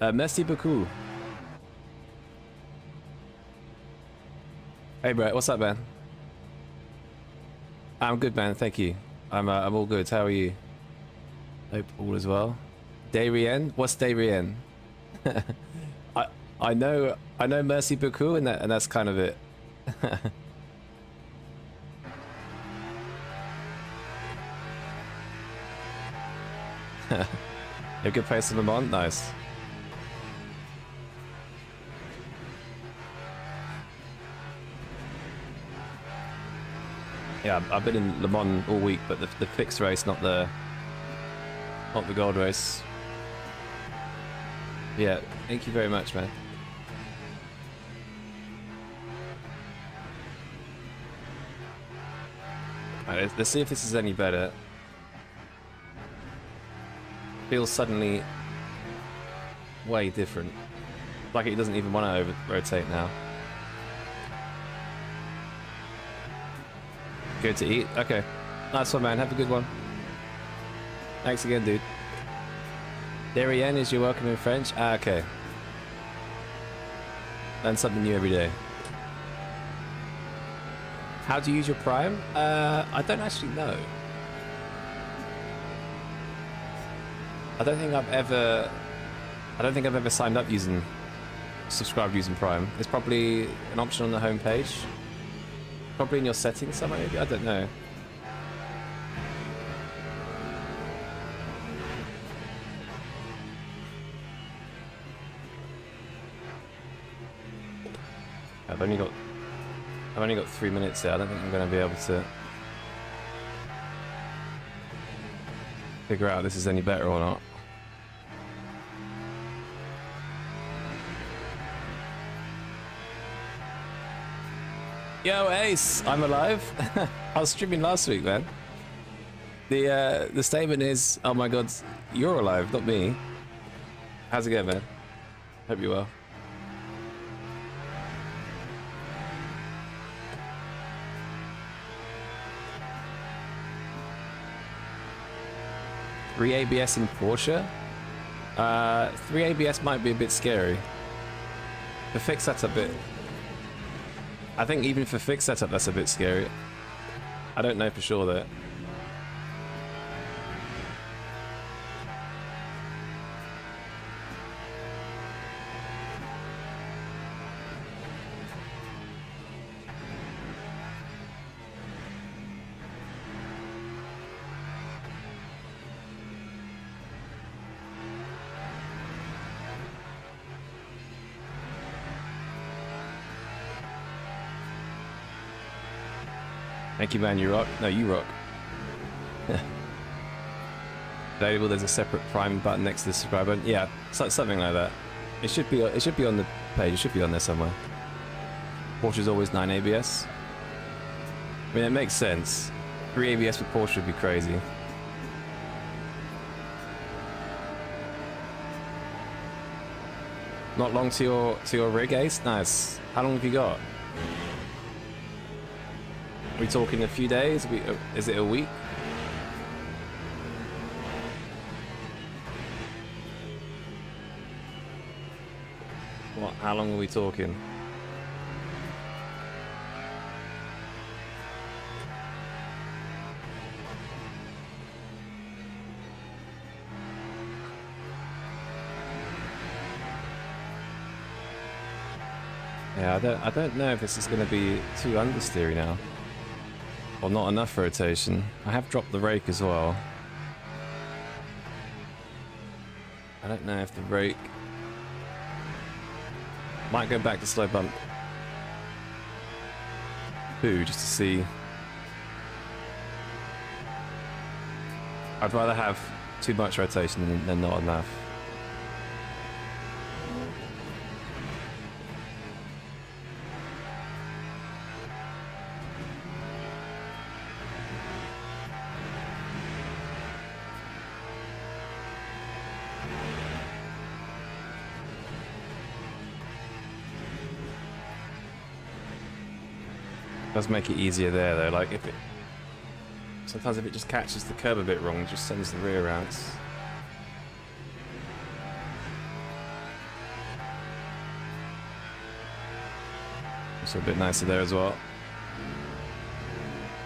Merci beaucoup. Hey, Brett. What's up, man? I'm good, man. Thank you. I'm all good. How are you? Hope all is well. Darien? What's Darien? I know merci beaucoup, and that's kind of it. A good place in Le Mans? Nice. Yeah, I've been in Le Mans all week, but the fixed race, not the gold race. Yeah, thank you very much, man. Alright, let's see if this is any better. Feels suddenly way different. Like it doesn't even want to rotate now. Good to eat? Okay. Nice one, man. Have a good one. Thanks again, dude. Darien is your welcome in French? Ah, okay. Learn something new every day. How do you use your Prime? I don't actually know. I don't think I've ever signed up subscribed using Prime. It's probably an option on the homepage. Probably in your settings somewhere, maybe? I don't know. I've only got 3 minutes there. I don't think I'm going to be able to figure out if this is any better or not. Yo, Ace, I'm alive. I was streaming last week, man. The statement is, oh my god, you're alive, not me. How's it going, man? Hope you're well. Three ABS in Porsche? 3 ABS might be a bit scary. The fixed setup bit. I think even for fixed setup, that's a bit scary. I don't know for sure though. Thank you, man. You rock. No, you rock. Available. There's a separate Prime button next to the subscribe button. Yeah, something like that. It should be on the page. It should be on there somewhere. Porsche's always 9 ABS. I mean, it makes sense. 3 ABS for Porsche would be crazy. Not long to your rig, Ace. Nice. How long have you got? Are we talking a few days? Is it a week? What? How long are we talking? Yeah, I don't know if this is going to be too understeery now. Or not enough rotation. I have dropped the rake as well. I don't know if the rake... Might go back to slow bump 2 just to see. I'd rather have too much rotation than not enough. Does make it easier there though, like if it... Sometimes if it just catches the curb a bit wrong, it just sends the rear out. So a bit nicer there as well.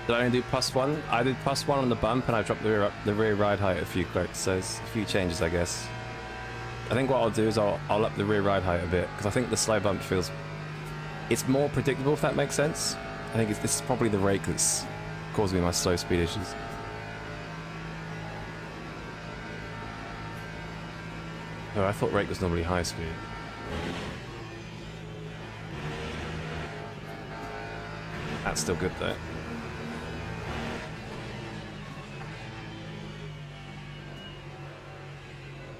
Did I only do +1? I did +1 on the bump and I dropped the rear ride height a few clicks, so it's a few changes I guess. I think what I'll do is I'll up the rear ride height a bit, because I think the slow bump feels... It's more predictable if that makes sense. I think this is probably the rake that's causing me my slow speed issues. Oh, I thought rake was normally high speed. That's still good though.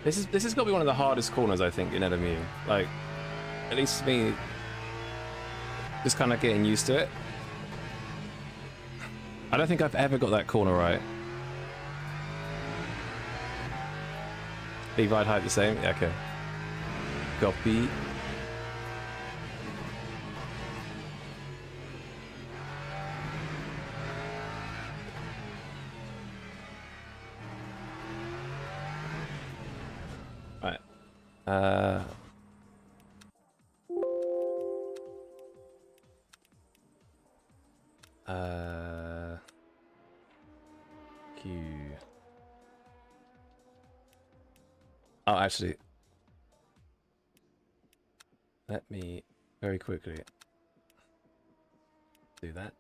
This has got to be one of the hardest corners I think in LMU. Like, at least for me, just kind of getting used to it. I don't think I've ever got that corner right. Leave ride height the same? Yeah, okay. Copy. Right. Q. Oh, actually, let me very quickly do that.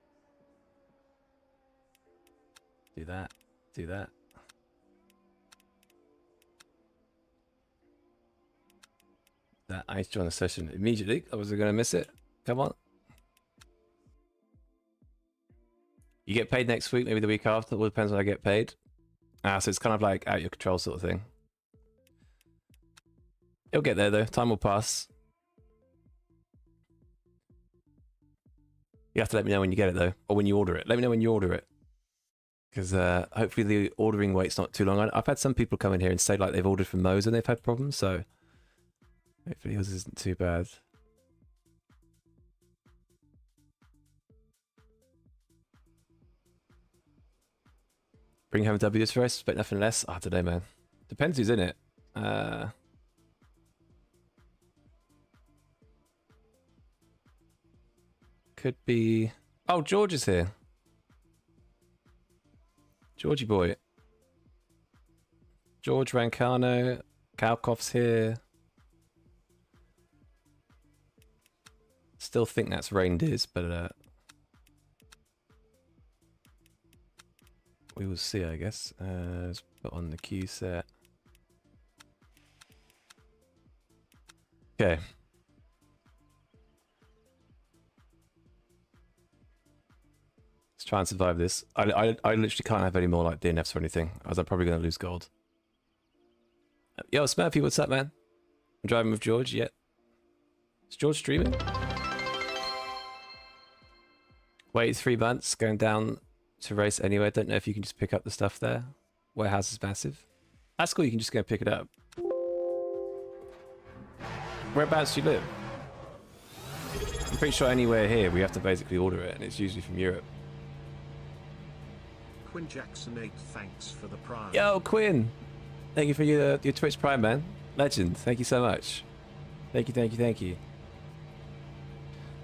Do that. Do that. I need to join the session immediately. I wasn't going to miss it. Come on. You get paid next week, maybe the week after. It all depends when I get paid. So it's kind of like out of your control sort of thing. It'll get there though. Time will pass. You have to let me know when you get it though, or when you order it. Let me know when you order it, because hopefully the ordering wait's not too long. I've had some people come in here and say like they've ordered from Moe's and they've had problems, so hopefully yours isn't too bad. Bring home W's for us, but nothing less. I don't know, man. Depends who's in it. Could be... Oh, George is here. Georgie boy. George Rancano. Kalkov's here. Still think that's reindeers, but we will see, I guess. Let's put on the queue set. Okay. Let's try and survive this. I literally can't have any more like DNFs or anything, as I'm probably going to lose gold. Yo, Smurfy, what's up, man? I'm driving with George yet. Is George streaming? Wait 3 months, going down to race anyway. Don't know if you can just pick up the stuff there. Warehouse is massive. That's cool, you can just go pick it up. Whereabouts do you live? I'm pretty sure anywhere here we have to basically order it, and it's usually from Europe. Quinn Jackson 8, thanks for the prime. Yo, Quinn! Thank you for your Twitch Prime, man. Legend, thank you so much. Thank you, thank you, thank you.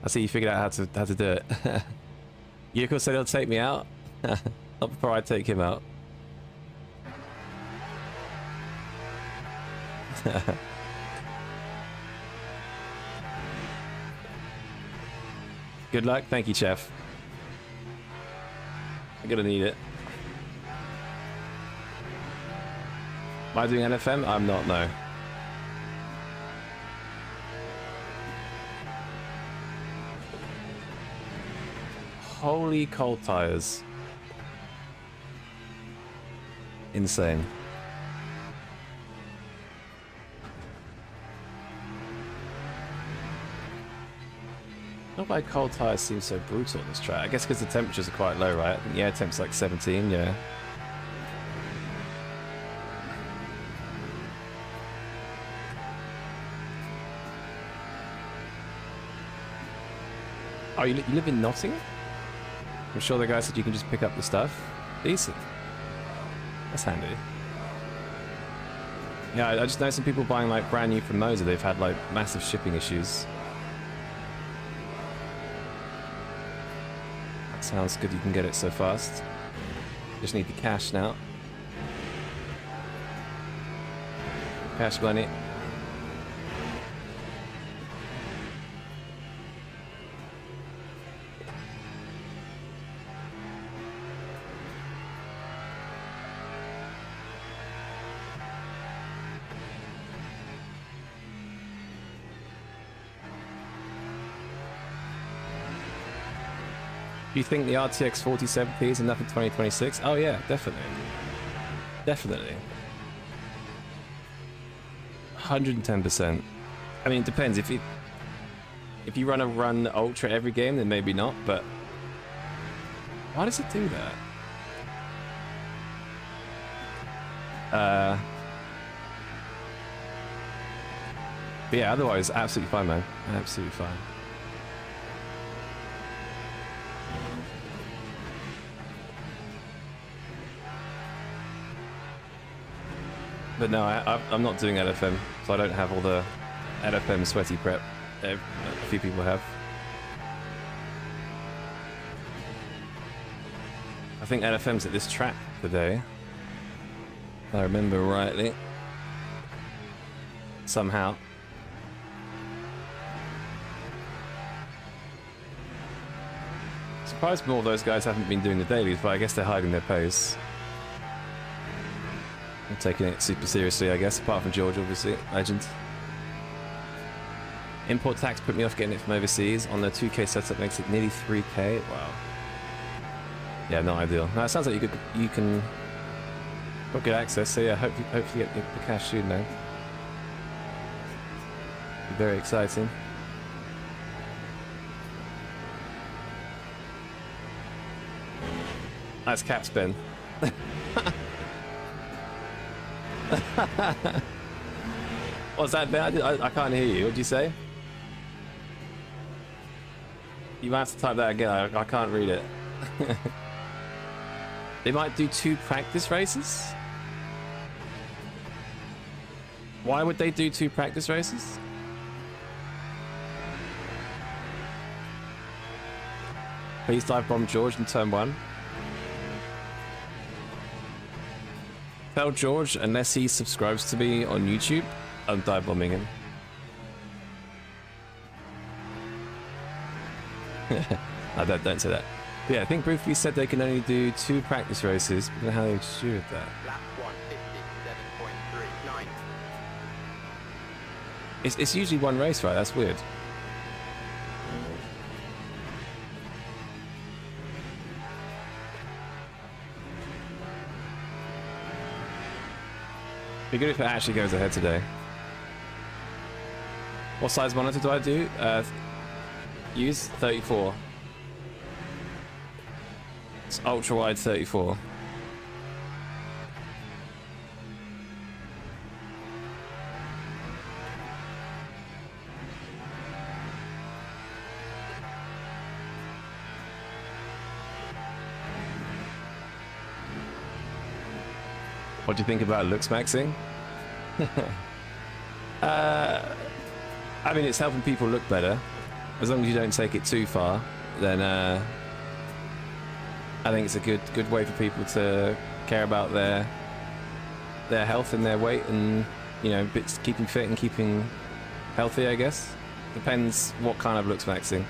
I see you figured out how to do it. Yuko said he'll take me out. Not before I take him out. Good luck. Thank you, Chef. I'm gonna need it. Am I doing NFM? I'm not, no. Holy cold tires. Insane. Not why cold tires seem so brutal on this track. I guess because the temperatures are quite low, right? Yeah, temp's like 17, yeah. Oh, you live in Nottingham? I'm sure the guy said you can just pick up the stuff. Decent. That's handy. Yeah, I just know some people buying like brand new from Moser. They've had like massive shipping issues. That sounds good you can get it so fast. Just need the cash now. Cash money. Do you think the RTX 4070 is enough in 2026? Oh yeah, definitely. Definitely. 110%. I mean, it depends. If you run Ultra every game, then maybe not, but... Why does it do that? But yeah, otherwise, absolutely fine, man. Absolutely fine. But no, I'm not doing LFM, so I don't have all the LFM sweaty prep a few people have. I think LFM's at this track today, if I remember rightly. Somehow. Surprised more of those guys haven't been doing the dailies, but I guess they're hiding their pace. I'm taking it super seriously, I guess, apart from George, obviously. Legend. Import tax put me off getting it from overseas. On the 2K setup makes it nearly 3K. Wow. Yeah, not ideal. No, it sounds like you can got good access, so yeah, hopefully get the cash soon now. Be very exciting. Nice cap spin. What's that, Ben? I can't hear you. What did you say? You might have to type that again. I can't read it. They might do 2 practice races? Why would they do 2 practice races? Please dive bomb George in turn 1. Tell George, unless he subscribes to me on YouTube, I'm dive bombing him. I don't say that. But yeah, I think Briefly said they can only do 2 practice races. I don't know how they do with that. Lap 157.39. It's usually 1 race, right? That's weird. Be good if it actually goes ahead today. What size monitor do I do? Use 34. It's ultra wide 34. What do you think about looks maxing? I mean, it's helping people look better. As long as you don't take it too far, then I think it's a good way for people to care about their health and their weight, and you know, bits keeping fit and keeping healthy. I guess depends what kind of looks maxing.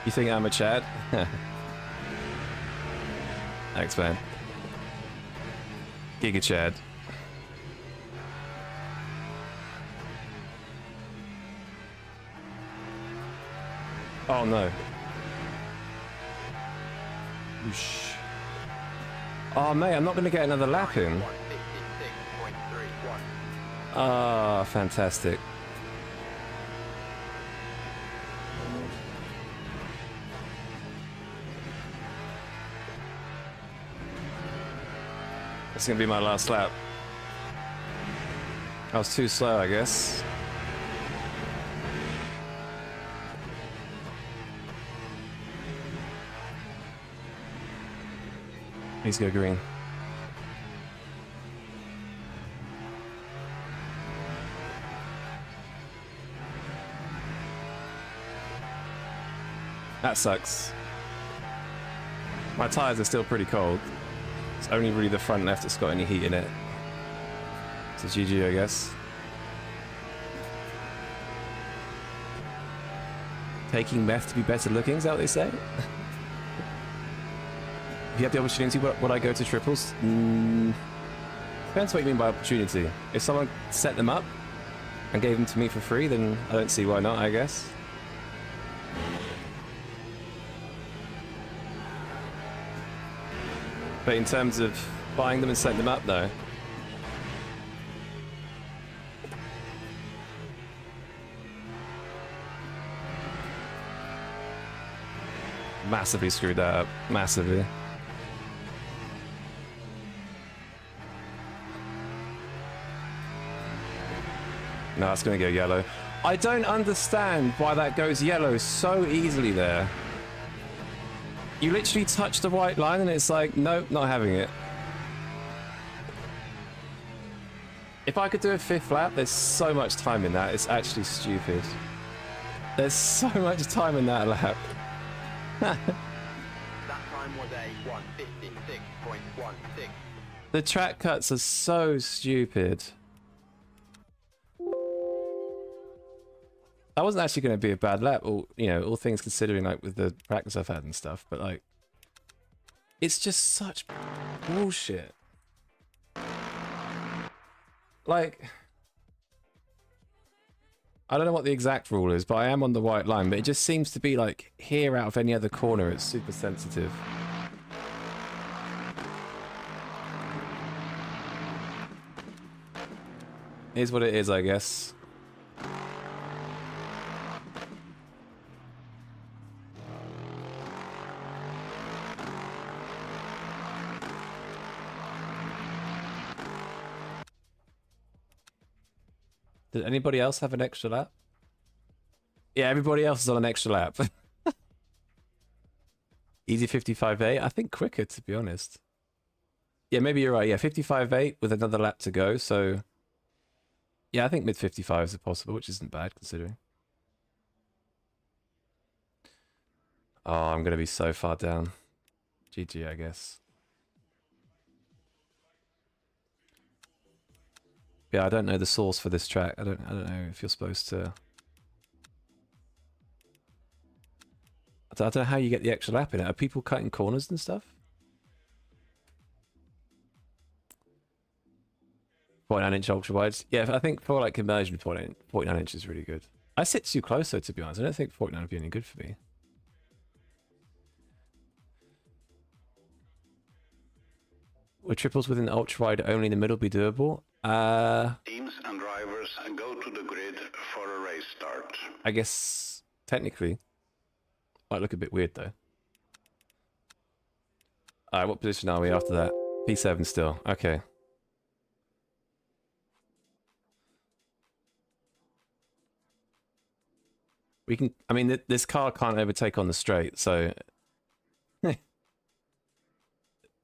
You think I'm a Chad? Thanks, man. Giga Chad. Oh no. Whoosh. Oh mate, I'm not going to get another lap in. 156.31. Ah, fantastic. It's going to be my last lap. I was too slow, I guess. Please go green. That sucks. My tires are still pretty cold. It's only really the front left that's got any heat in it. So GG, I guess. Taking meth to be better looking, is that what they say? If you had the opportunity, would I go to triples? Depends what you mean by opportunity. If someone set them up and gave them to me for free, then I don't see why not, I guess. But in terms of buying them and setting them up, though, massively screwed that up. Massively. No, it's going to go yellow. I don't understand why that goes yellow so easily there. You literally touch the white line and it's like, nope, not having it. If I could do a 5th lap, there's so much time in that. It's actually stupid. There's so much time in that lap. That time was a 156.16. The track cuts are so stupid. That wasn't actually going to be a bad lap, all, you know, all things considering, like with the practice I've had and stuff, but like, it's just such bullshit. Like, I don't know what the exact rule is, but I am on the white line, but it just seems to be like here out of any other corner, it's super sensitive. Here's what it is, I guess. Did anybody else have an extra lap? Yeah, everybody else is on an extra lap. Easy 55.8. I think quicker, to be honest. Yeah, maybe you're right. Yeah, 55.8 with another lap to go. So, yeah, I think mid 55s are possible, which isn't bad considering. Oh, I'm going to be so far down. GG, I guess. Yeah, I don't know the source for this track. I don't know if you're supposed to. I don't know how you get the extra lap in it. Are people cutting corners and stuff? 0.9-inch ultra wides. Yeah, I think for like conversion, 0.9 inch is really good. I sit too close though, to be honest. I don't think 0.9 would be any good for me. Would triples within the ultra wide only in the middle be doable? Teams and drivers go to the grid for a race start. I guess technically. Might look a bit weird though. Alright, what position are we after that? P7 still. Okay. We can, I mean, this car can't overtake on the straight, so this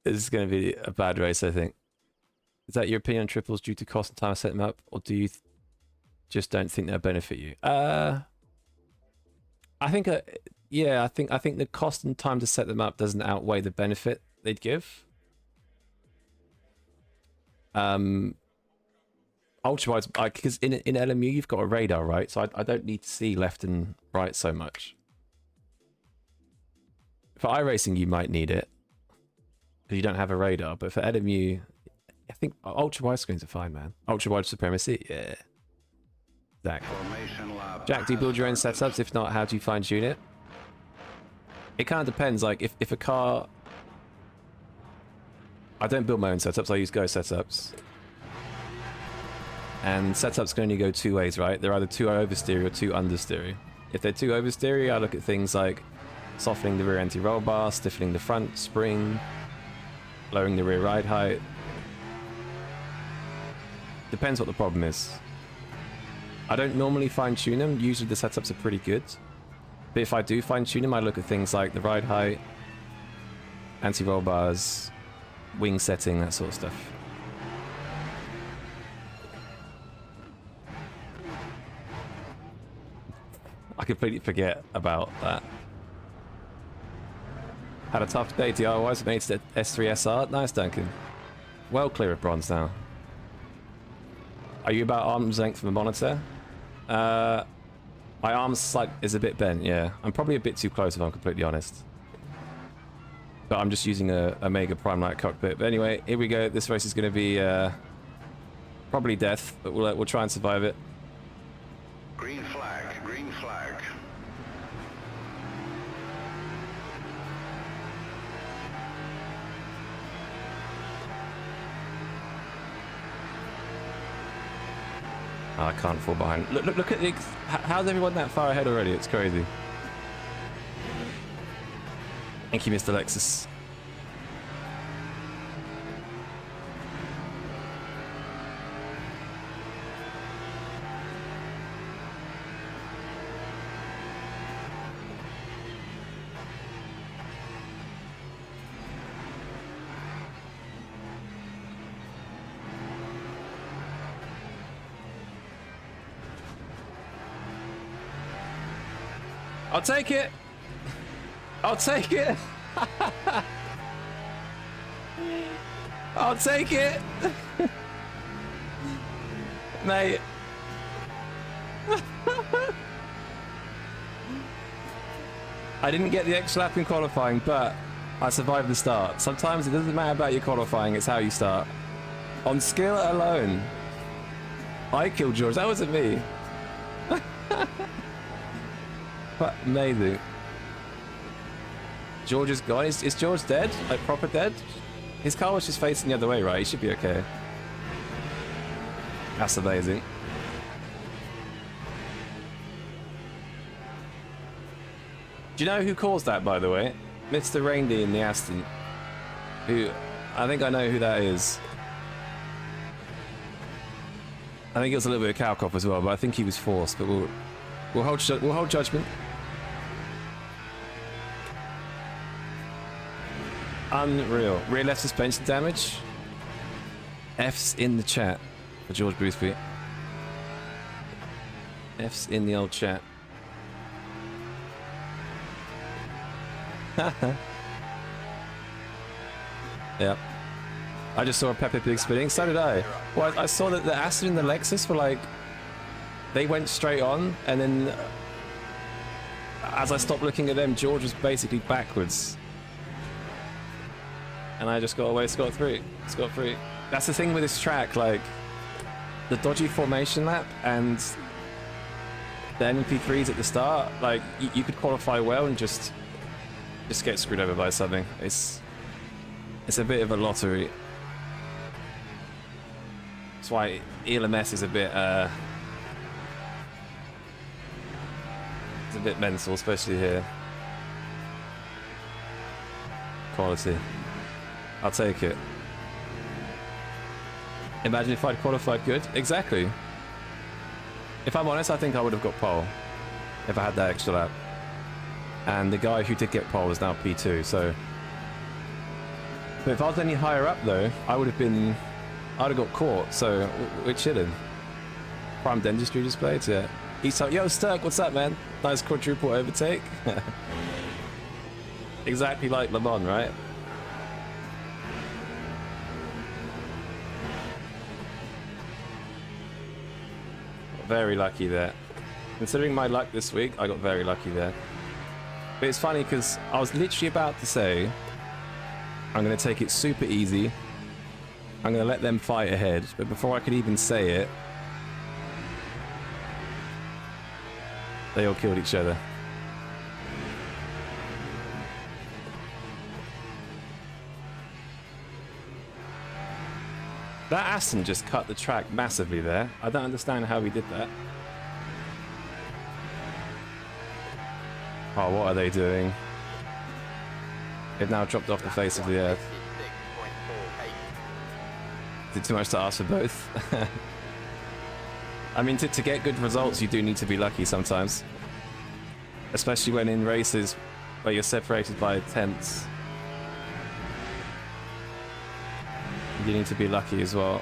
is going to be a bad race, I think. Is that your opinion on triples due to cost and time to set them up, or do you just don't think they'll benefit you? I think, yeah, I think the cost and time to set them up doesn't outweigh the benefit they'd give. Ultra wides, because in LMU you've got a radar, right? So I don't need to see left and right so much. For iRacing, you might need it. Because you don't have a radar. But for LMU, I think ultra-wide screens are fine, man. Ultra-wide supremacy? Yeah. Zach. Formation lab. Jack, do you build your own setups? If not, how do you fine-tune it? It kind of depends. Like, if a car... I don't build my own setups. I use Go setups. And setups can only go two ways, right? They're either too oversteery or too understeery. If they're too oversteery, I look at things like softening the rear anti-roll bar, stiffening the front spring, lowering the rear ride height. Depends what the problem is. I don't normally fine-tune them. Usually the setups are pretty good. But if I do fine-tune them, I look at things like the ride height, anti-roll bars, wing setting, that sort of stuff. I completely forget about that. Had a tough day DIYs, made it S3 SR. Nice, Duncan. Well clear of bronze now. Are you about arm's length from the monitor? My arm's is a bit bent, yeah. I'm probably a bit too close if I'm completely honest. But I'm just using a Mega Prime Light cockpit. But anyway, here we go. This race is going to be probably death, but we'll try and survive it. Green flag, green flag. Oh, I can't fall behind. Look at the... How's everyone that far ahead already? It's crazy. Thank you, Mr. Lexus. I'll take it. I'll take it. I'll take it. Mate. I didn't get the extra lap in qualifying, but I survived the start. Sometimes it doesn't matter about your qualifying, it's how you start. On skill alone, I killed George. That wasn't me. But amazing. George is gone. Is George dead? Like proper dead? His car was just facing the other way, right? He should be okay. That's amazing. Do you know who caused that, by the way? Mr. Randy in the Aston. Who, I think I know who that is. I think it was a little bit of cow cop as well, but I think he was forced. But we'll hold judgment. Unreal. Rear left suspension damage. F's in the chat for George Boothby. F's in the old chat. Yep. I just saw a Peppa Pig spinning. So did I. Well, I saw that the Aston and the Lexus were like, they went straight on, and then as I stopped looking at them, George was basically backwards. And I just got away scot-free. Scot-free. That's the thing with this track, like, the dodgy formation lap and the NP3s at the start, like, you could qualify well and just get screwed over by something. It's a bit of a lottery. That's why ELMS is a bit, it's a bit mental, especially here. Quality. I'll take it. Imagine if I'd qualified good. Exactly. If I'm honest, I think I would have got pole if I had that extra lap. And the guy who did get pole is now P2, so... But if I was any higher up though, I'd have got caught, so we're chilling. Prime dentistry displays, yeah. He's like, yo, Sturk, what's up, man? Nice quadruple overtake. Exactly like Le Mans, right? Very lucky there. Considering my luck this week, I got very lucky there. But it's funny because I was literally about to say, I'm going to take it super easy. I'm going to let them fight ahead. But before I could even say it, they all killed each other. That Aston just cut the track massively there. I don't understand how he did that. Oh, what are they doing? They've now dropped off the face of the earth. Is it too much to ask for both? I mean, to get good results, you do need to be lucky sometimes. Especially when in races where you're separated by tenths. You need to be lucky as well.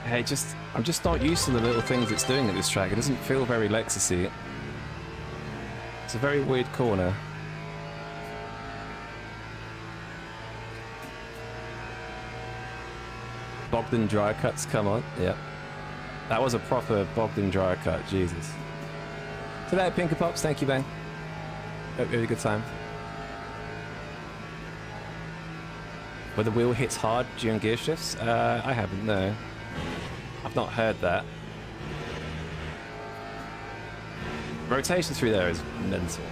Hey, I'm just not used to the little things it's doing at this track. It doesn't feel very Lexusy. It's a very weird corner. Bogdan dry cuts, come on. Yep. That was a proper Bogdan dry cut, Jesus. To that, Pinker Pops, thank you, Ben. Hope you had a good time. Where the wheel hits hard during gear shifts? I haven't, no. I've not heard that. Rotation through there is mental.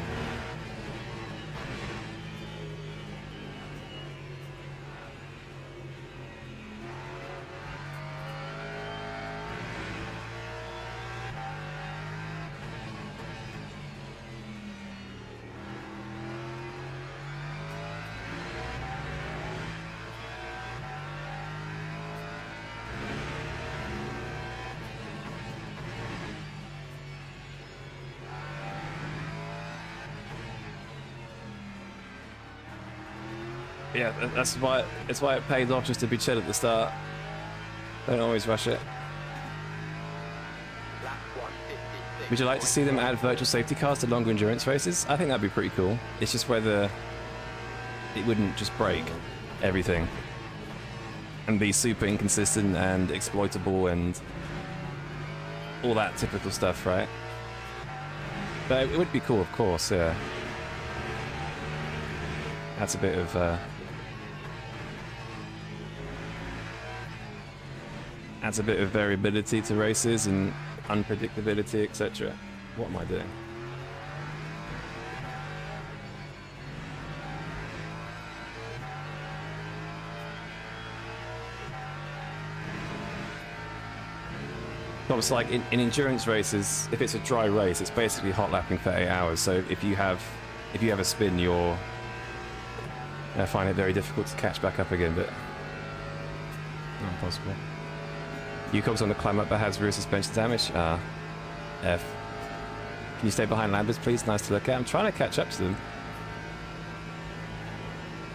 Yeah, that's why it pays off just to be chill at the start. Don't always rush it. Would you like to see them add virtual safety cars to longer endurance races? I think that'd be pretty cool. It's just whether it wouldn't just break everything and be super inconsistent and exploitable and all that typical stuff, right? But it would be cool, of course, yeah. That's a bit of adds a bit of variability to races and unpredictability, etc. What am I doing? Obviously, like in endurance races, if it's a dry race, it's basically hot lapping for 8 hours. So if you have a spin, I find it very difficult to catch back up again, but not possible. UCOG's on the climb up but has rear suspension damage. F. Can you stay behind Lambers, please? Nice to look at. I'm trying to catch up to them.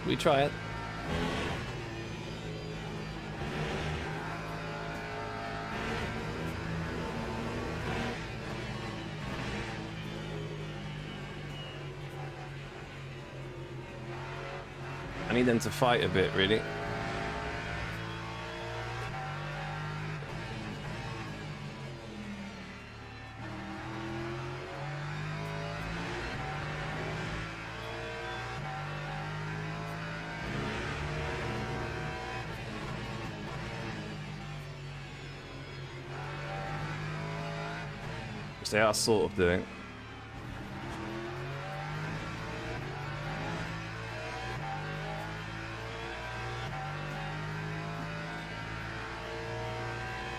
We try it. I need them to fight a bit, really. Which they are sort of doing.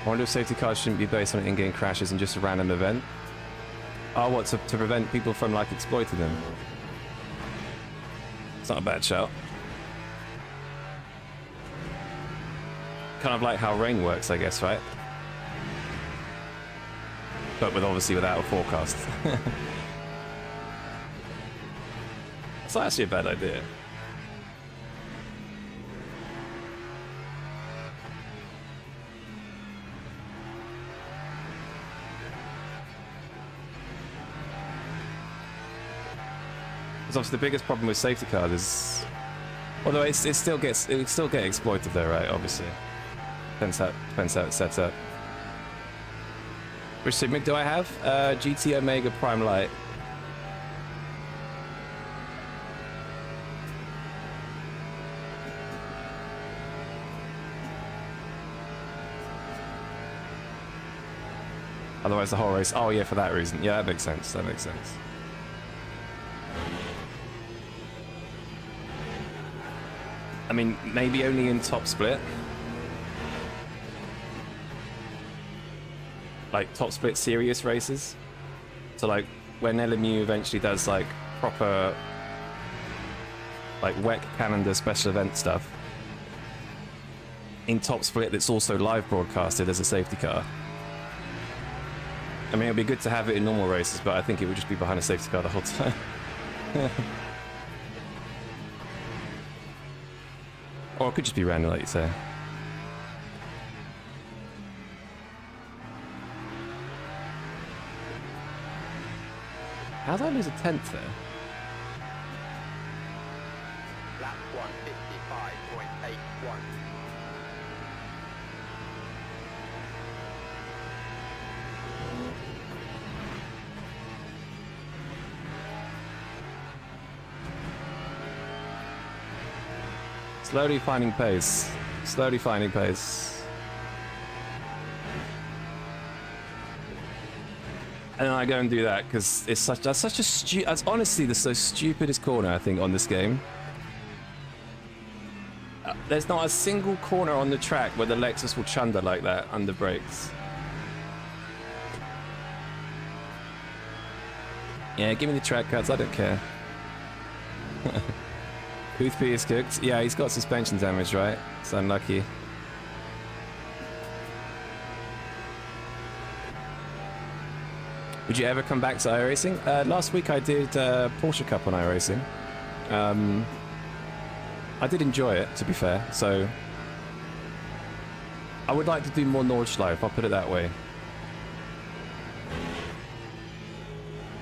I wonder if safety cars shouldn't be based on in-game crashes and just a random event. Oh, what, to prevent people from, like, exploiting them? It's not a bad shout. Kind of like how rain works, I guess, right? But obviously without a forecast. It's not actually a bad idea. Because obviously the biggest problem with safety cars is, although it still get exploited though, right? Obviously, depends how it's set up. Which Sigma do I have? GT Omega Prime Light. Otherwise the whole race. Oh yeah, for that reason. Yeah, that makes sense. That makes sense. I mean, maybe only in top split. Like top split serious races. So like when LMU eventually does like proper like WEC calendar special event stuff. In top split that's also live broadcasted as a safety car. I mean, it'd be good to have it in normal races, but I think it would just be behind a safety car the whole time. Or it could just be random, like you say. How did I lose a 10th there? Lap 155.81. Slowly finding pace. Slowly finding pace. And then I go and do that because it's that's honestly the so stupidest corner I think on this game. There's not a single corner on the track where the Lexus will chunder like that under brakes. Yeah, give me the track cuts, I don't care. Boothby is cooked. Yeah, he's got suspension damage, right? It's unlucky. Would you ever come back to iRacing? Last week I did Porsche Cup on iRacing. I did enjoy it, to be fair, so I would like to do more Nordschleife, I'll put it that way.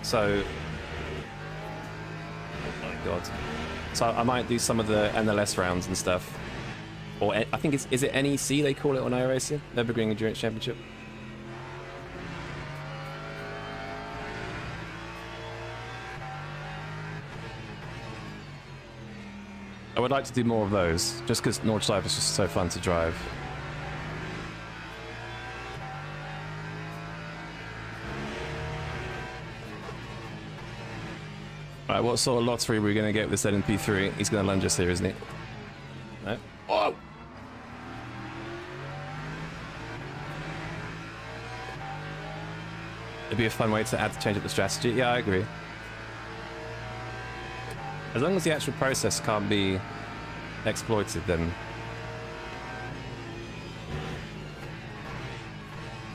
So, oh my god. So I might do some of the NLS rounds and stuff. Or I think is it NEC they call it on iRacing? Nürburgring Endurance Championship. I would like to do more of those, just because Nordschleife is just so fun to drive. Right, what sort of lottery are we going to get with this LMP3? He's going to lunge us here, isn't he? No? Whoa! It'd be a fun way to change up the strategy. Yeah, I agree. As long as the actual process can't be exploited, then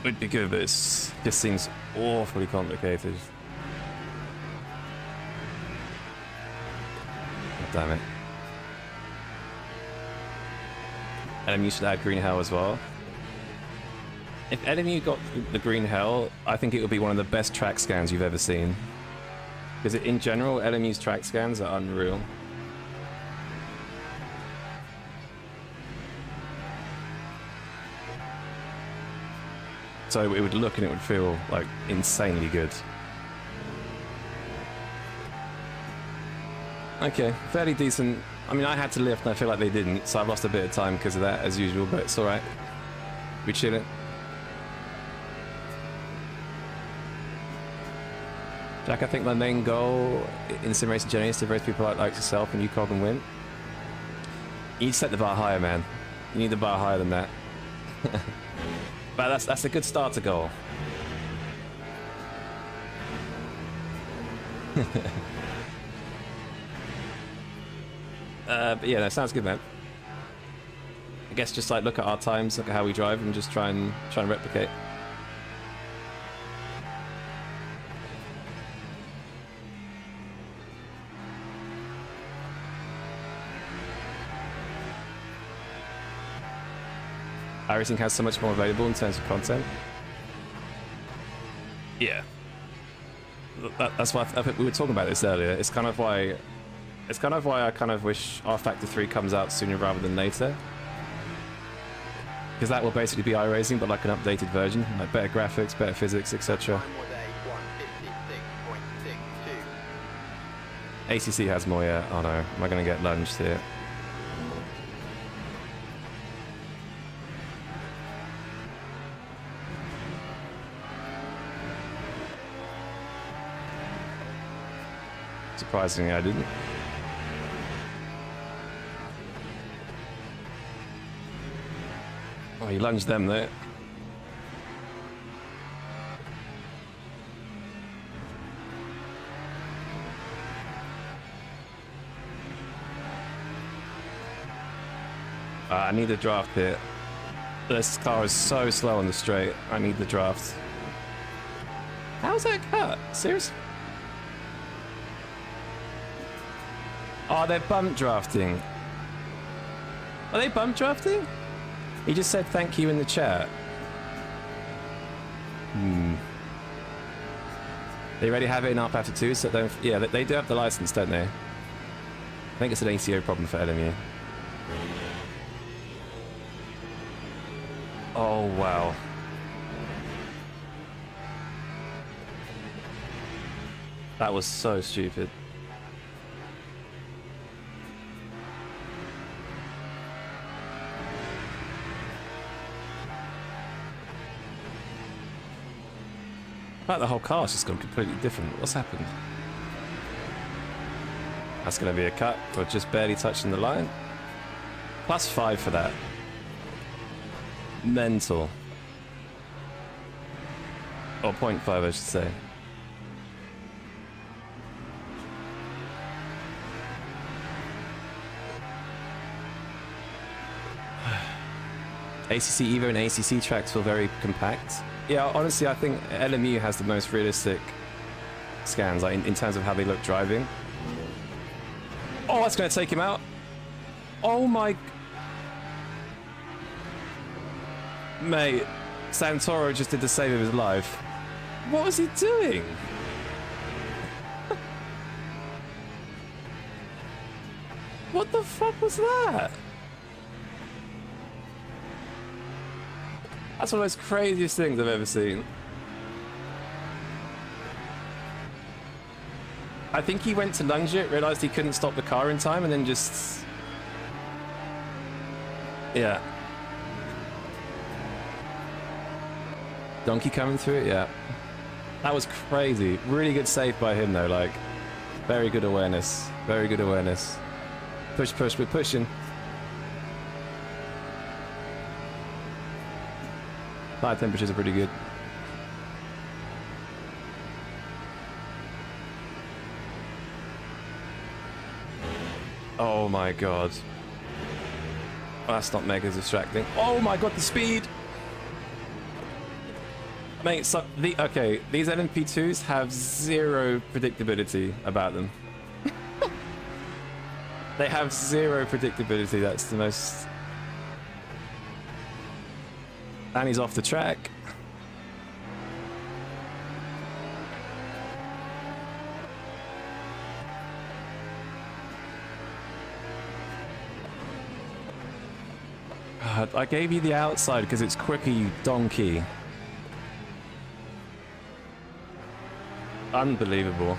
it'd be good, but it just seems awfully complicated. Damn it. LMU should add Green Hell as well. If LMU got the Green Hell, I think it would be one of the best track scans you've ever seen. Because in general, LMU's track scans are unreal. So it would look and it would feel like insanely good. Okay, fairly decent. I mean, I had to lift and I feel like they didn't, so I've lost a bit of time because of that, as usual, but it's alright. We chilling. Jack, I think my main goal in sim racing generally is to race people like yourself and you cog and win. You need to set the bar higher, man. You need the bar higher than that. But that's a good starter goal. But yeah, that sounds good, man. I guess just like look at our times, look at how we drive, and just try and replicate. iRacing has so much more available in terms of content. Yeah. that's why I think we were talking about this earlier. It's kind of why I kind of wish R Factor 3 comes out sooner rather than later. Because that will basically be iRacing, but like an updated version, like better graphics, better physics, etc. Time was a 156.62. ACC has more, yeah. Oh no, am I going to get lunged here? Surprisingly, I didn't. Oh, you lunged them there. I need a draft here. This car is so slow on the straight. I need the draft. How's that cut? Seriously? Oh, they're bump drafting. Are they bump drafting? He just said thank you in the chat. They already have it in up after 2, so don't... Yeah, they do have the license, don't they? I think it's an ACO problem for LMU. Oh, wow. That was so stupid. Like the whole car's just gone completely different. What's happened? That's going to be a cut. We're just barely touching the line. +5 for that. Mental. Or 0.5, I should say. ACC Evo and ACC tracks feel very compact. Yeah, honestly, I think LMU has the most realistic scans, like in terms of how they look driving. Oh, that's going to take him out. Oh my... Mate, Santoro just did the save of his life. What was he doing? What the fuck was that? That's one of the most craziest things I've ever seen. I think he went to lunge it, realized he couldn't stop the car in time, and then just... Yeah. Donkey coming through it, yeah. That was crazy. Really good save by him though, like, very good awareness. Very good awareness. Push, push, we're pushing. Tire temperatures are pretty good. Oh my god. That's not mega distracting. Oh my god, the speed! Mate, so okay, these LMP2s have zero predictability about them. They have zero predictability, that's the most... And he's off the track. God, I gave you the outside because it's quicker, you donkey. Unbelievable.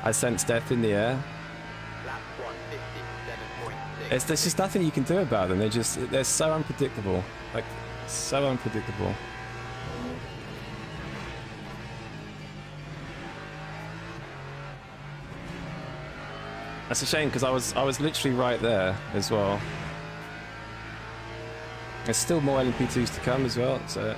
I sense death in the air. Lap 157.6. There's just nothing you can do about them. They're so unpredictable. Like, so unpredictable. That's a shame because I was literally right there as well. There's still more LMP2s to come as well, so...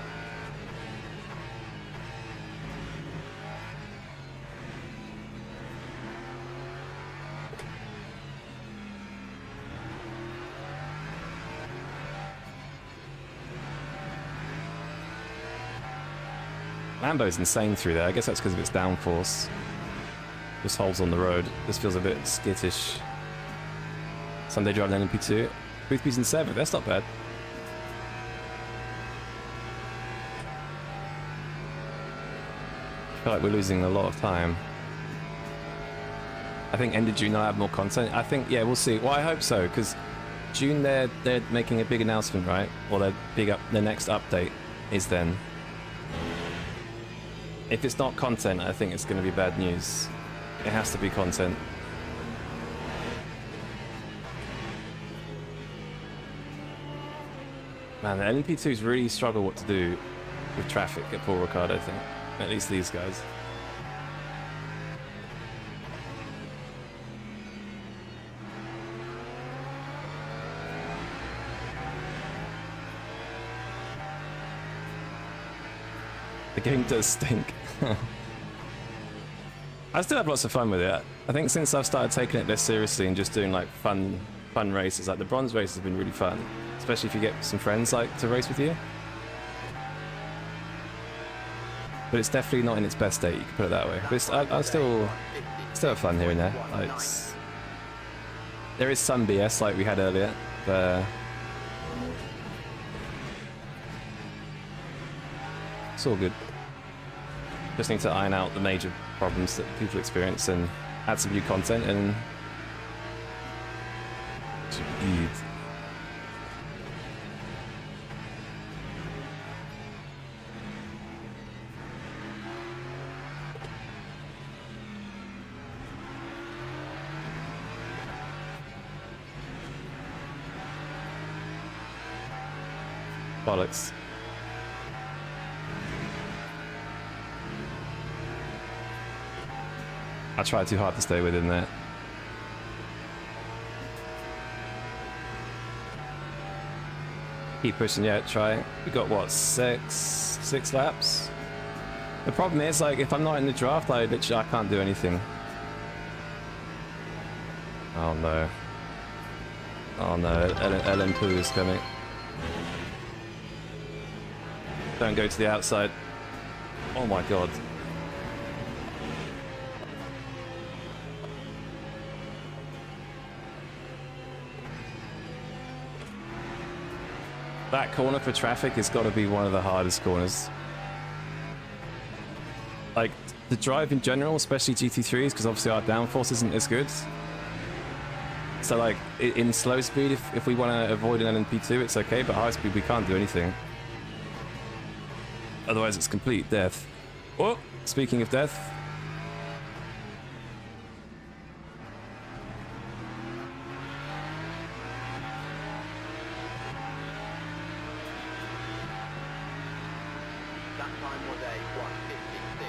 Lambo's insane through there. I guess that's because of its downforce. Just holds on the road. This feels a bit skittish. Sunday driving LMP2. Boothby's in 7th. That's not bad. feel like we're losing a lot of time. I think end of June I'll have more content. I think, yeah, we'll see. Well, I hope so, because June they're making a big announcement, right? Or their next update is then. If it's not content, I think it's going to be bad news. It has to be content. Man, the LMP2s really struggle what to do with traffic at Paul Ricard, I think. At least these guys. The game does stink. I still have lots of fun with it. I think since I've started taking it less seriously and just doing like fun races, like the bronze race has been really fun, especially if you get some friends like to race with you. But it's definitely not in its best state, you can put it that way. But I still have fun here and there. Like, there is some BS like we had earlier, but it's all good. Just need to iron out the major problems that people experience and add some new content and speed. Bollocks. I tried too hard to stay within that. Keep pushing, yeah, try. We got what, six laps? The problem is, like, if I'm not in the draft, I can't do anything. Oh no. Oh no, LM Poo is coming. Don't go to the outside. Oh my god. That corner for traffic has got to be one of the hardest corners. Like, the drive in general, especially GT3s, because obviously our downforce isn't as good. So like, in slow speed, if we want to avoid an LMP2, it's okay, but high speed we can't do anything. Otherwise it's complete death. Oh, speaking of death. That time was a 1:56.74.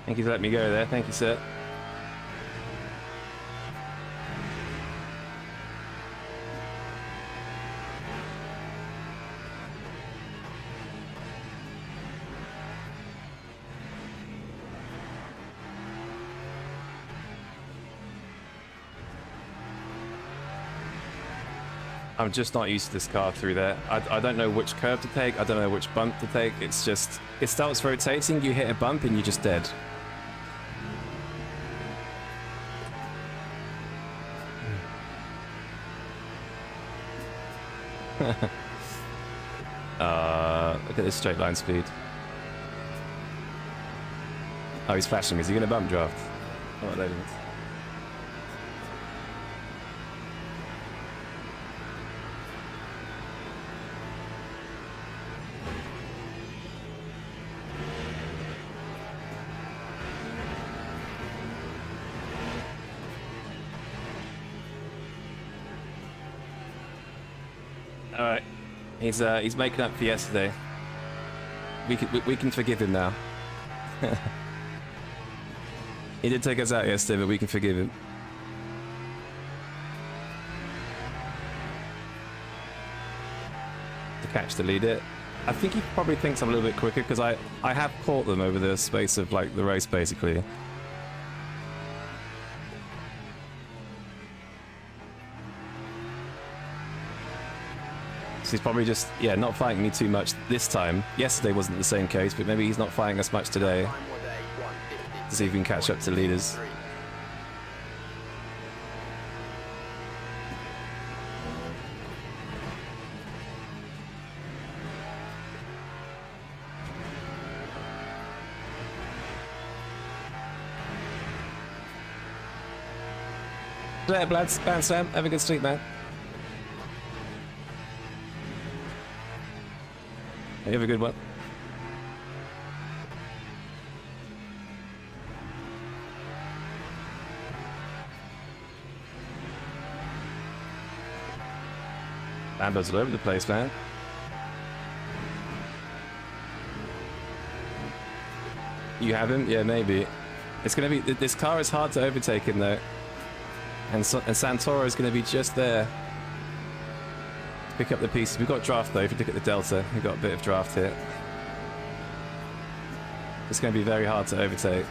Thank you for letting me go there. Thank you, sir. I'm just not used to this car through there. I don't know which curve to take. I don't know which bump to take. It's just, it starts rotating, you hit a bump and you're just dead. Look at this straight line speed. Oh, he's flashing me. Is he going to bump draft? Oh, there it is. All right, he's making up for yesterday. We can forgive him now. He did take us out yesterday, but we can forgive him. To catch the leader, I think he probably thinks I'm a little bit quicker because I have caught them over the space of like the race basically. So he's probably just, yeah, not fighting me too much this time. Yesterday wasn't the same case, but maybe he's not fighting us much today. To see if we can catch up to leaders. There, Band Sam. Have a good sleep, man. You have a good one. Lambos all over the place, man. You have him? Yeah, maybe. It's gonna be. This car is hard to overtake him though, and Santoro is gonna be just there to pick up the pieces. We've got draft though. If you look at the Delta, we've got a bit of draft here. It's gonna be very hard to overtake.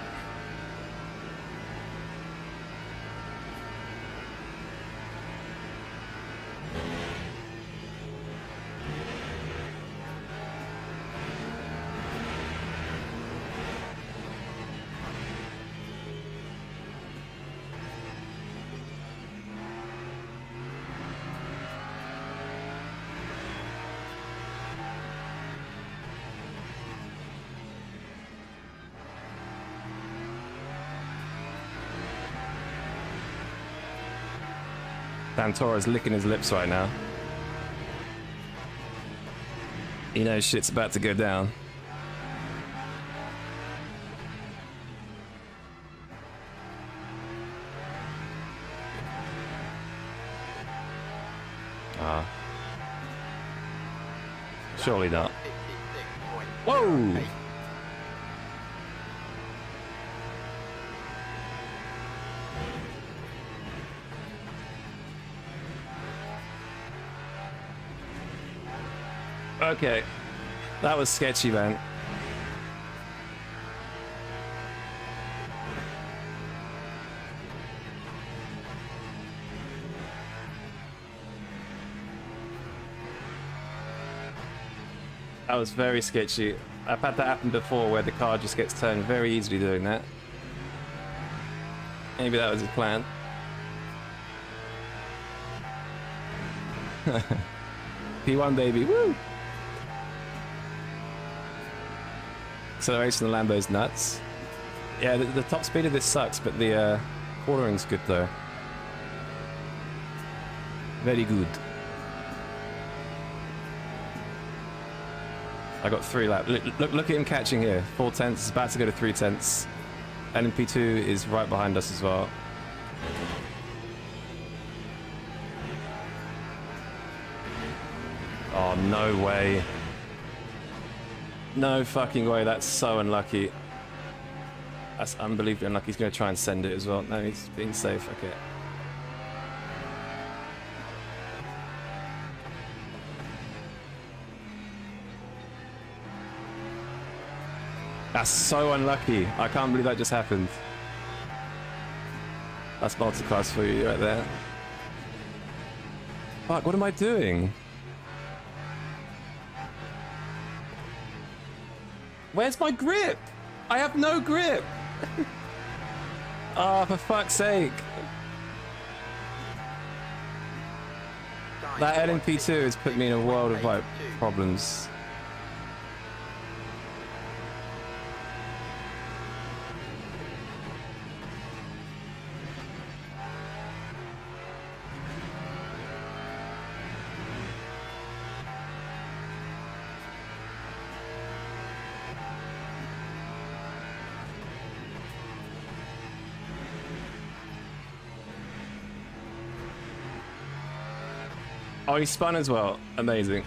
Santoro's licking his lips right now. He knows shit's about to go down. Ah. Surely not. Whoa! Okay, that was sketchy, man. That was very sketchy. I've had that happen before where the car just gets turned very easily doing that. Maybe that was his plan. P1 baby, woo! Acceleration of the Lambo's nuts. Yeah, the top speed of this sucks, but the quartering's good though. Very good. I got 3 laps. Look at him catching here. 4 tenths, about to go to 3 tenths. LMP2 is right behind us as well. Oh, no way. No fucking way, that's so unlucky. That's unbelievably unlucky. He's going to try and send it as well. No, he's being safe, okay. That's so unlucky. I can't believe that just happened. That's multi-class for you right there. Fuck, what am I doing? Where's my grip? I have no grip. Oh, for fuck's sake. That LMP2 has put me in a world of like problems. Oh, he spun as well. Amazing.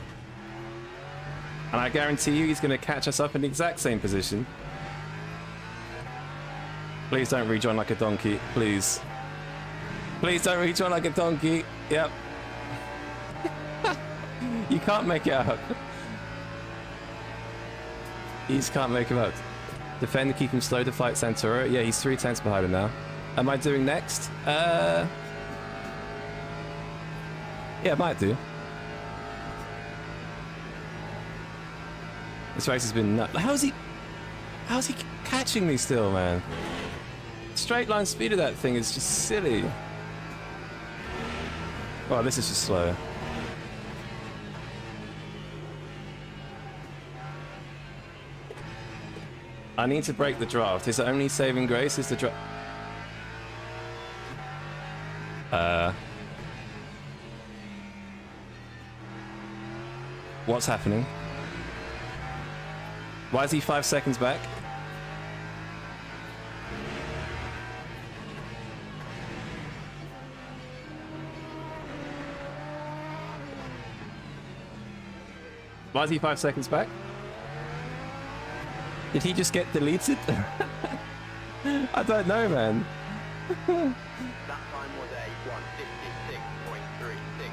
And I guarantee you he's going to catch us up in the exact same position. Please don't rejoin like a donkey. Please. Please don't rejoin like a donkey. Yep. You can't make it out. You just can't make him out. Defend to keep him slow to fight Santoro. Yeah, he's 3 tenths behind him now. Am I doing next? Yeah, it might do. This race has been nuts. How's he catching me still, man? Straight line speed of that thing is just silly. Oh, this is just slow. I need to break the draft. His only saving grace is the draft. What's happening? Why is he 5 seconds back? Why is he 5 seconds back? Did he just get deleted? I don't know, man. That time was a 156.36.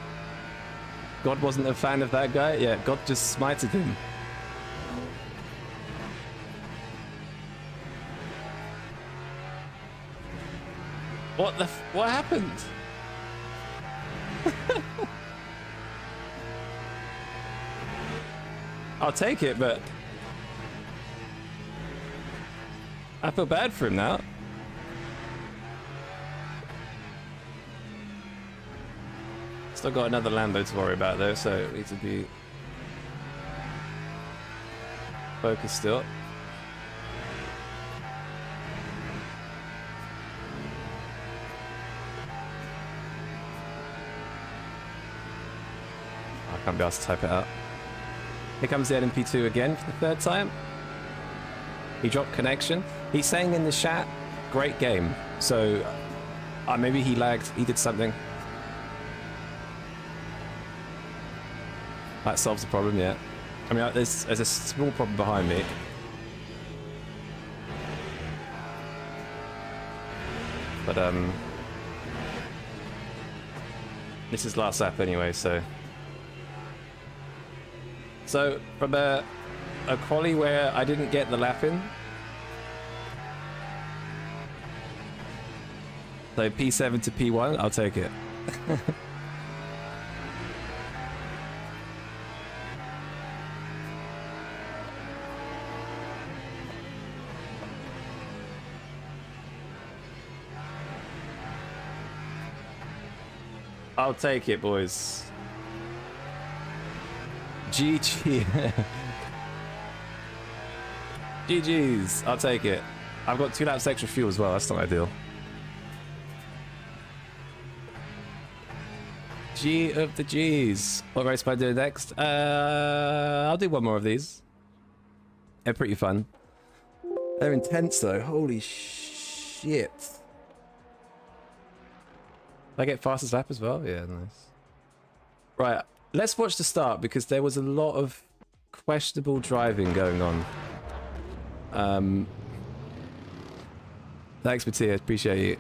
God wasn't a fan of that guy? Yeah, God just smited him. What happened? I'll take it, but I feel bad for him now. Still got another Lambo to worry about though, so we need to be focused still. I can't be asked to type it out. Here comes the LMP2 again for the third time. He dropped connection. He's saying in the chat, great game. So maybe he lagged, he did something. That solves the problem, yeah. I mean, there's a small problem behind me. But this is last lap anyway, so from a quali where I didn't get the lap in, so P7 to P1, I'll take it. I'll take it, boys. GG. GG's. I'll take it. I've got 2 laps extra fuel as well. That's not ideal. G of the G's. What race am I doing next? I'll do one more of these. They're pretty fun. They're intense though. Holy shit. Did I get fastest lap as well? Yeah, nice. Right. Let's watch the start because there was a lot of questionable driving going on. Thanks, Matthias. Appreciate you.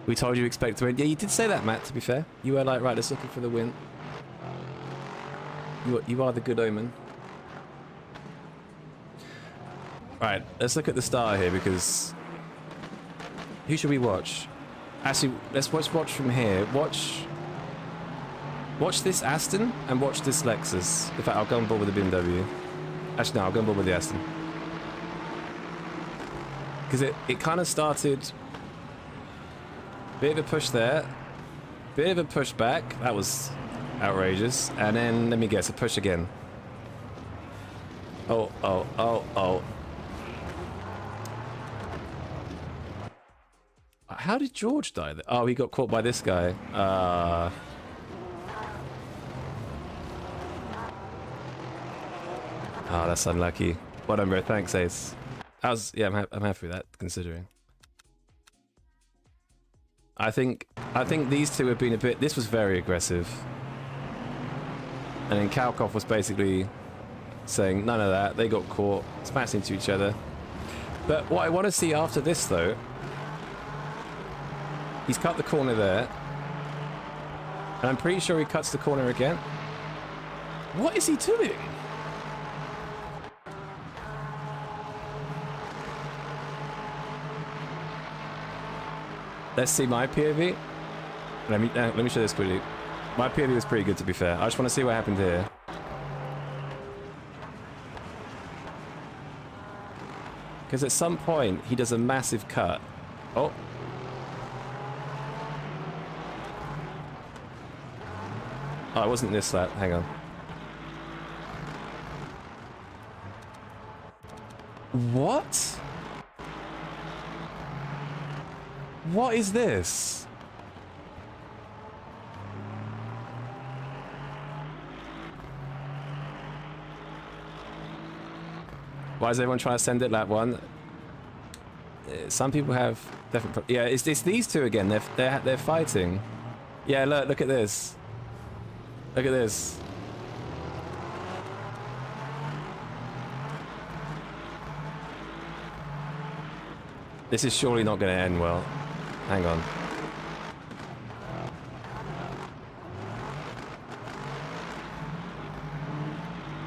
We told you expect to win. Yeah, you did say that, Matt, to be fair. You were like, right, let's look for the win. You are the good omen. Right, let's look at the start here because... Who should we watch? Actually, let's watch from here. Watch this Aston and watch this Lexus. In fact, I'll go on board with the BMW. Actually, no, I'll go on board with the Aston. Because it kind of started... Bit of a push there. Bit of a push back. That was outrageous. And then, let me guess, a push again. Oh. How did George die there? Oh, he got caught by this guy. Oh, that's unlucky. Well done, bro. Thanks, Ace. Yeah, I'm happy with that, considering. I think these two have been a bit... This was very aggressive. And then Kalkov was basically saying none of that. They got caught, smashing into each other. But what I want to see after this, though... He's cut the corner there. And I'm pretty sure he cuts the corner again. What is he doing? Let's see my POV. Let me show this quickly. My POV was pretty good, to be fair. I just want to see what happened here. Because at some point, he does a massive cut. Oh. Oh, it wasn't this lap. Hang on. What? What is this? Why is everyone trying to send it lap 1? Some people have different. Yeah, it's these two again. They're fighting. Yeah, look at this. Look at this. This is surely not going to end well. Hang on.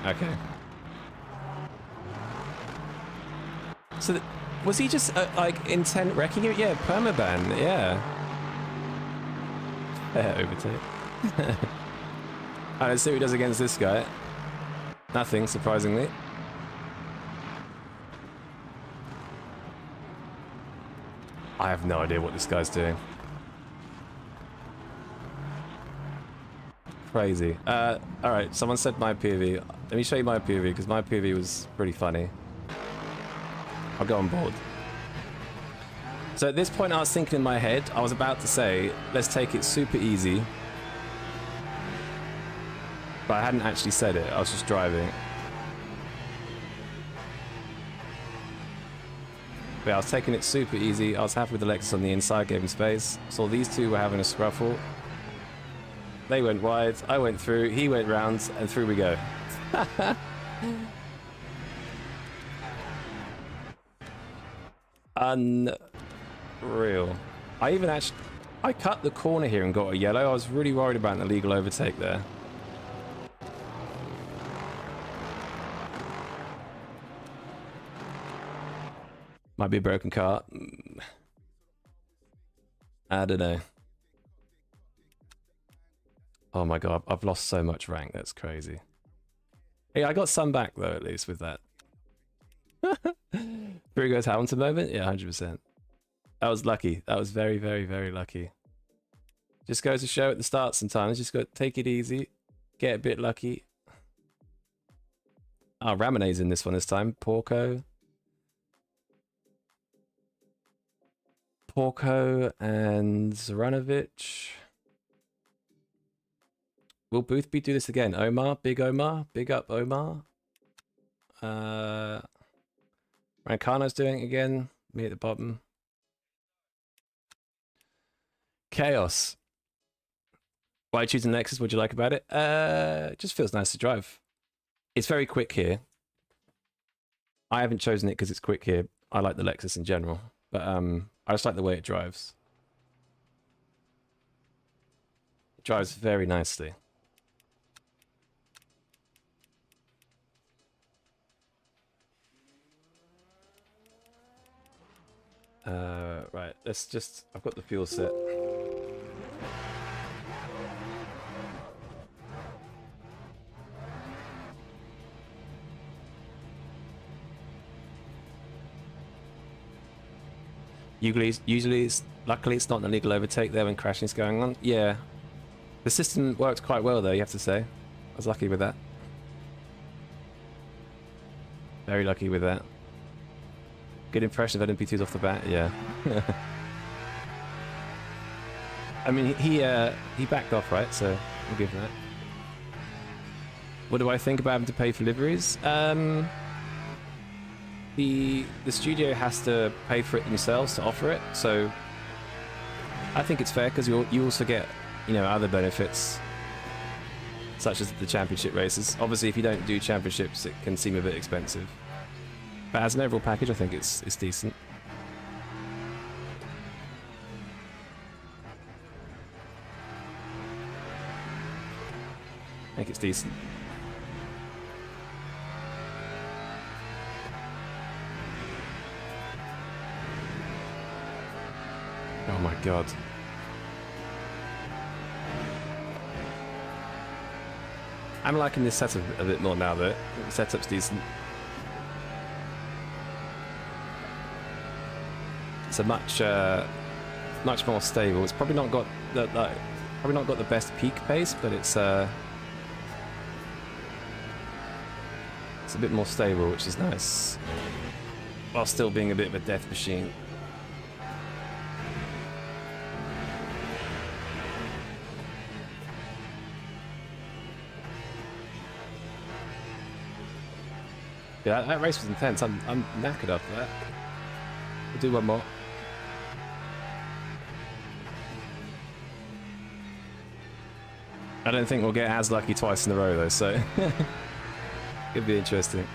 Okay. So, was he just, like, intent wrecking you? Yeah, permaban, yeah. Overtake. Alright, let's see what he does against this guy. Nothing, surprisingly. I have no idea what this guy's doing. Crazy. Alright, someone said my POV. Let me show you my POV, because my POV was pretty funny. I'll go on board. So at this point I was thinking in my head, I was about to say, let's take it super easy. But I hadn't actually said it, I was just driving. But yeah, I was taking it super easy, I was happy with the Lexus on the inside, gave him space. Saw these two were having a scruffle. They went wide, I went through, he went round, and through we go. Unreal. I cut the corner here and got a yellow. I was really worried about an illegal overtake there. Might be a broken car. I don't know. Oh my god, I've lost so much rank. That's crazy. Hey, I got some back though, at least with that. Here goes Hamilton moment? Yeah, 100%. That was lucky. That was very, very, very lucky. Just goes to show at the start sometimes. Just got to take it easy. Get a bit lucky. Oh, Ramene's in this one this time. Porco and Zoranovic. Will Boothby do this again? Omar? Big up Omar. Rancano's doing it again. Me at the bottom. Chaos. Why are you choosing Lexus? What do you like about it? It just feels nice to drive. It's very quick here. I haven't chosen it because it's quick here. I like the Lexus in general. But I just like the way it drives. It drives very nicely. Right, let's just... I've got the fuel set. Luckily it's not an illegal overtake there when crashing's going on. Yeah. The system worked quite well though, you have to say. I was lucky with that. Very lucky with that. Good impression of LMP2s off the bat, yeah. I mean, he backed off, right? So we'll give that. What do I think about having to pay for liveries? The studio has to pay for it themselves to offer it, so I think it's fair because you also get, you know, other benefits such as the championship races. Obviously, if you don't do championships, it can seem a bit expensive. But as an overall package, I think it's decent. I think it's decent. Oh my god. I'm liking this setup a bit more now though. The setup's decent. It's a much more stable. It's probably not got the best peak pace, but it's a bit more stable, which is nice, while still being a bit of a death machine. Yeah, that race was intense. I'm knackered after that. We'll do one more. I don't think we'll get as lucky twice in a row though, so could be interesting.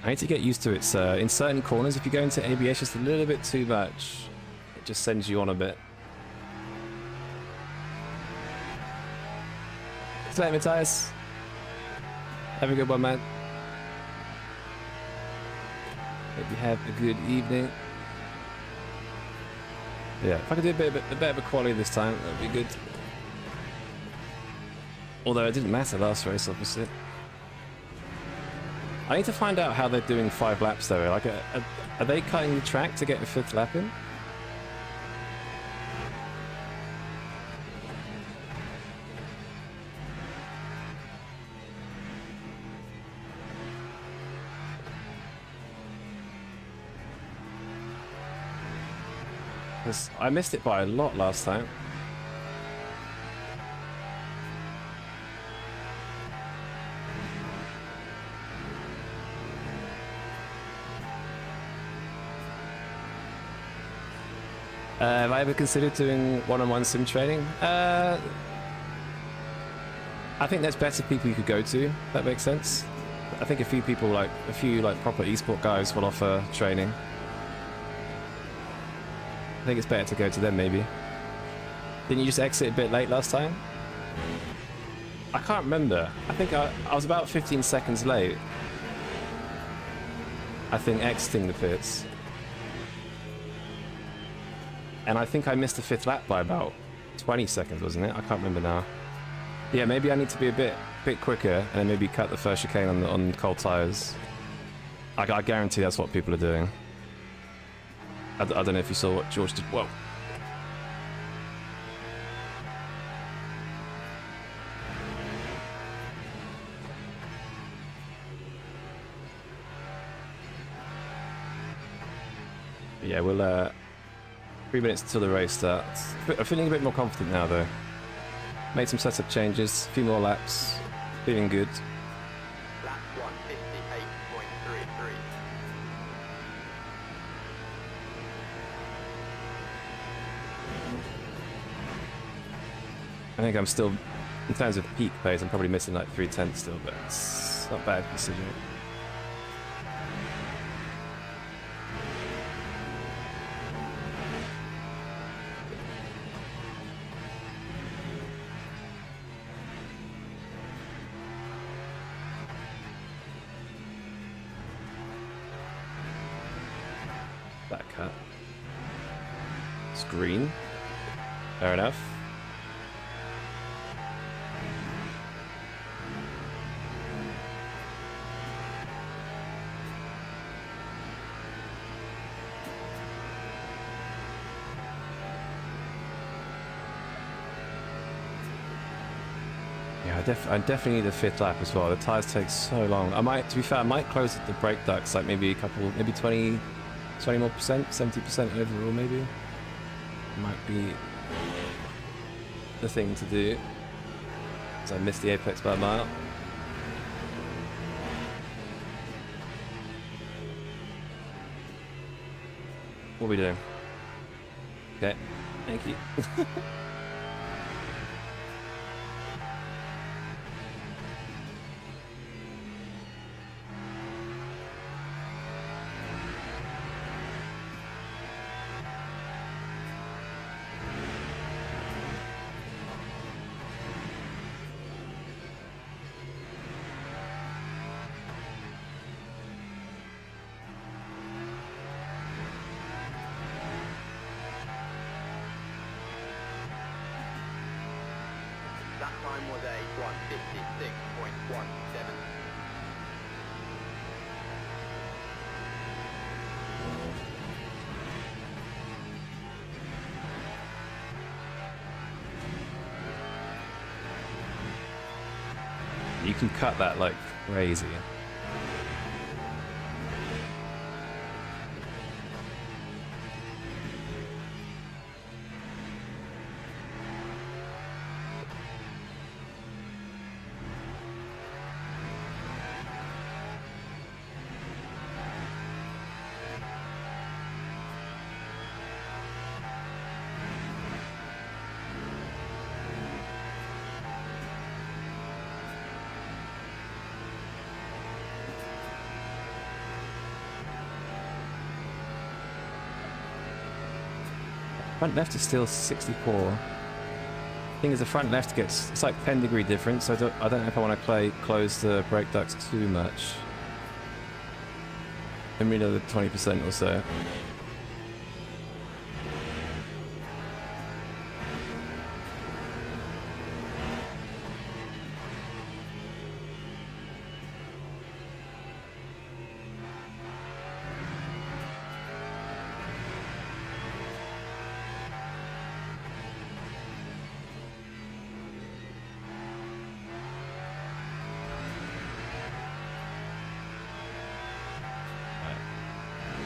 I need to get used to it. In certain corners, if you go into ABS just a little bit too much, it just sends you on a bit. Thanks for letting me, Matthias. Have a good one, man. Hope you have a good evening. Yeah, if I could do a bit of a quality this time, that'd be good. Although it didn't matter last race, obviously. I need to find out how they're doing 5 laps though. Like, are they cutting the track to get a 5th lap in? Because I missed it by a lot last time. Have I ever considered doing one-on-one sim training? I think there's better people you could go to, if that makes sense. I think a few people, like proper esport guys will offer training. I think it's better to go to them, maybe. Didn't you just exit a bit late last time? I can't remember. I think I was about 15 seconds late. I think exiting the pits. And I think I missed the 5th lap by about 20 seconds, wasn't it? I can't remember now. Yeah, maybe I need to be a bit quicker and then maybe cut the first chicane on cold tires. I guarantee that's what people are doing. I don't know if you saw what George did. Whoa. Yeah, we'll 3 minutes until the race starts. I'm feeling a bit more confident now though. Made some setup changes, a few more laps. Feeling good. Lap 158.33. I think I'm still, in terms of peak pace, I'm probably missing like 3/10 still, but it's not bad considering. That cut. It's green. Fair enough. Yeah, I definitely need a 5th lap as well. The tires take so long. To be fair, I might close the brake ducts like maybe 20 more percent, 70% overall maybe. Might be the thing to do. Because I missed the apex by a mile. What are we doing? Okay, thank you. That time was a 156.17. You can cut that like crazy. Front left is still 64. Thing is, the front left gets, it's like 10-degree difference, so I don't know if I want to close the brake ducts too much. Maybe another 20% or so.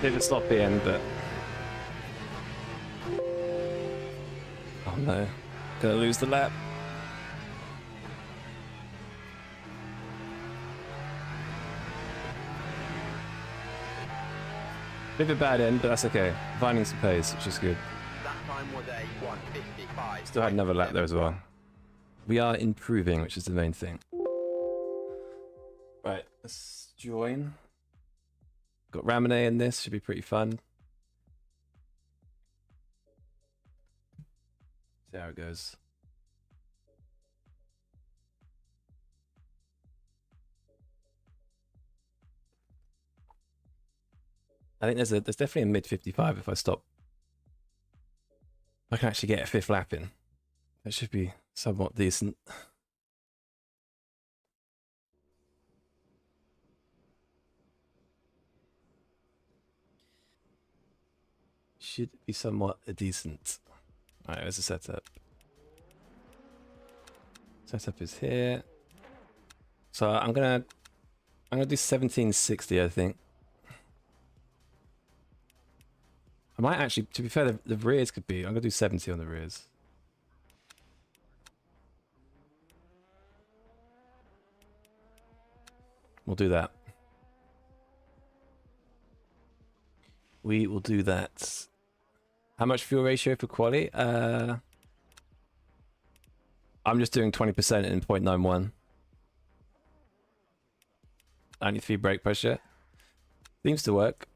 Bit of a sloppy end, but... Oh no. Gonna lose the lap. Bit of a bad end, but that's okay. Finding some pace, which is good. That time was a 1:55. Still had another lap there as well. We are improving, which is the main thing. Right, let's join. Got Ramone in this, should be pretty fun. See how it goes. I think there's definitely a mid 55 if I stop. I can actually get a 5th lap in. That should be somewhat decent. Should be somewhat decent. Alright, there's the setup. Setup is here. So I'm gonna do 1760, I think. I might actually, to be fair, the rears could be. I'm gonna do 70 on the rears. We'll do that. We will do that. How much fuel ratio for quali? I'm just doing 20% in 0.91. 93 brake pressure. Seems to work.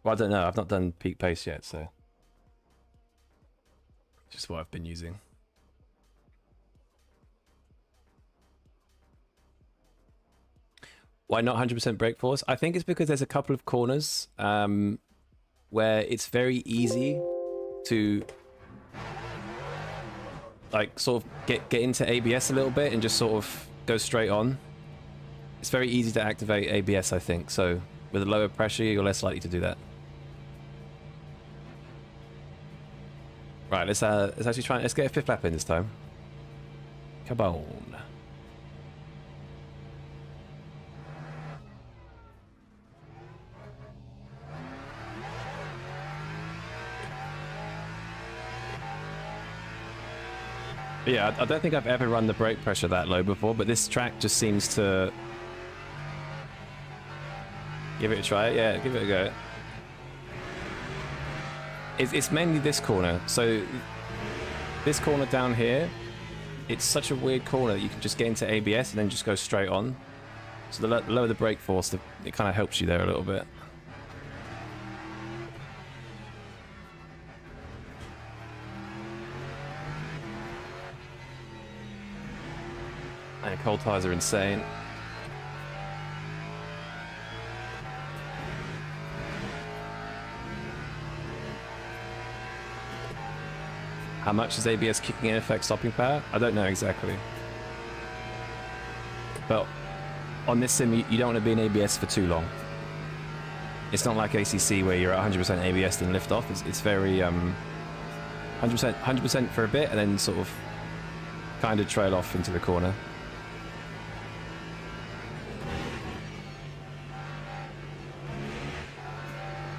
Well, I don't know. I've not done peak pace yet, so just what I've been using. Why not 100% brake force? I think it's because there's a couple of corners where it's very easy to like sort of get into ABS a little bit and just sort of go straight on. It's very easy to activate ABS, I think. So with a lower pressure, you're less likely to do that. Right, let's actually try. Let's get a 5th lap in this time. Come on. Yeah, I don't think I've ever run the brake pressure that low before, but this track just seems to... Give it a try. Yeah, give it a go. It's mainly this corner. So this corner down here, it's such a weird corner that you can just get into ABS and then just go straight on. So the lower the brake force, it kind of helps you there a little bit. And cold tires are insane. How much does ABS kicking in affect stopping power? I don't know exactly. But on this sim, you don't want to be in ABS for too long. It's not like ACC where you're at 100% ABS and lift off. It's very 100% for a bit and then sort of kind of trail off into the corner.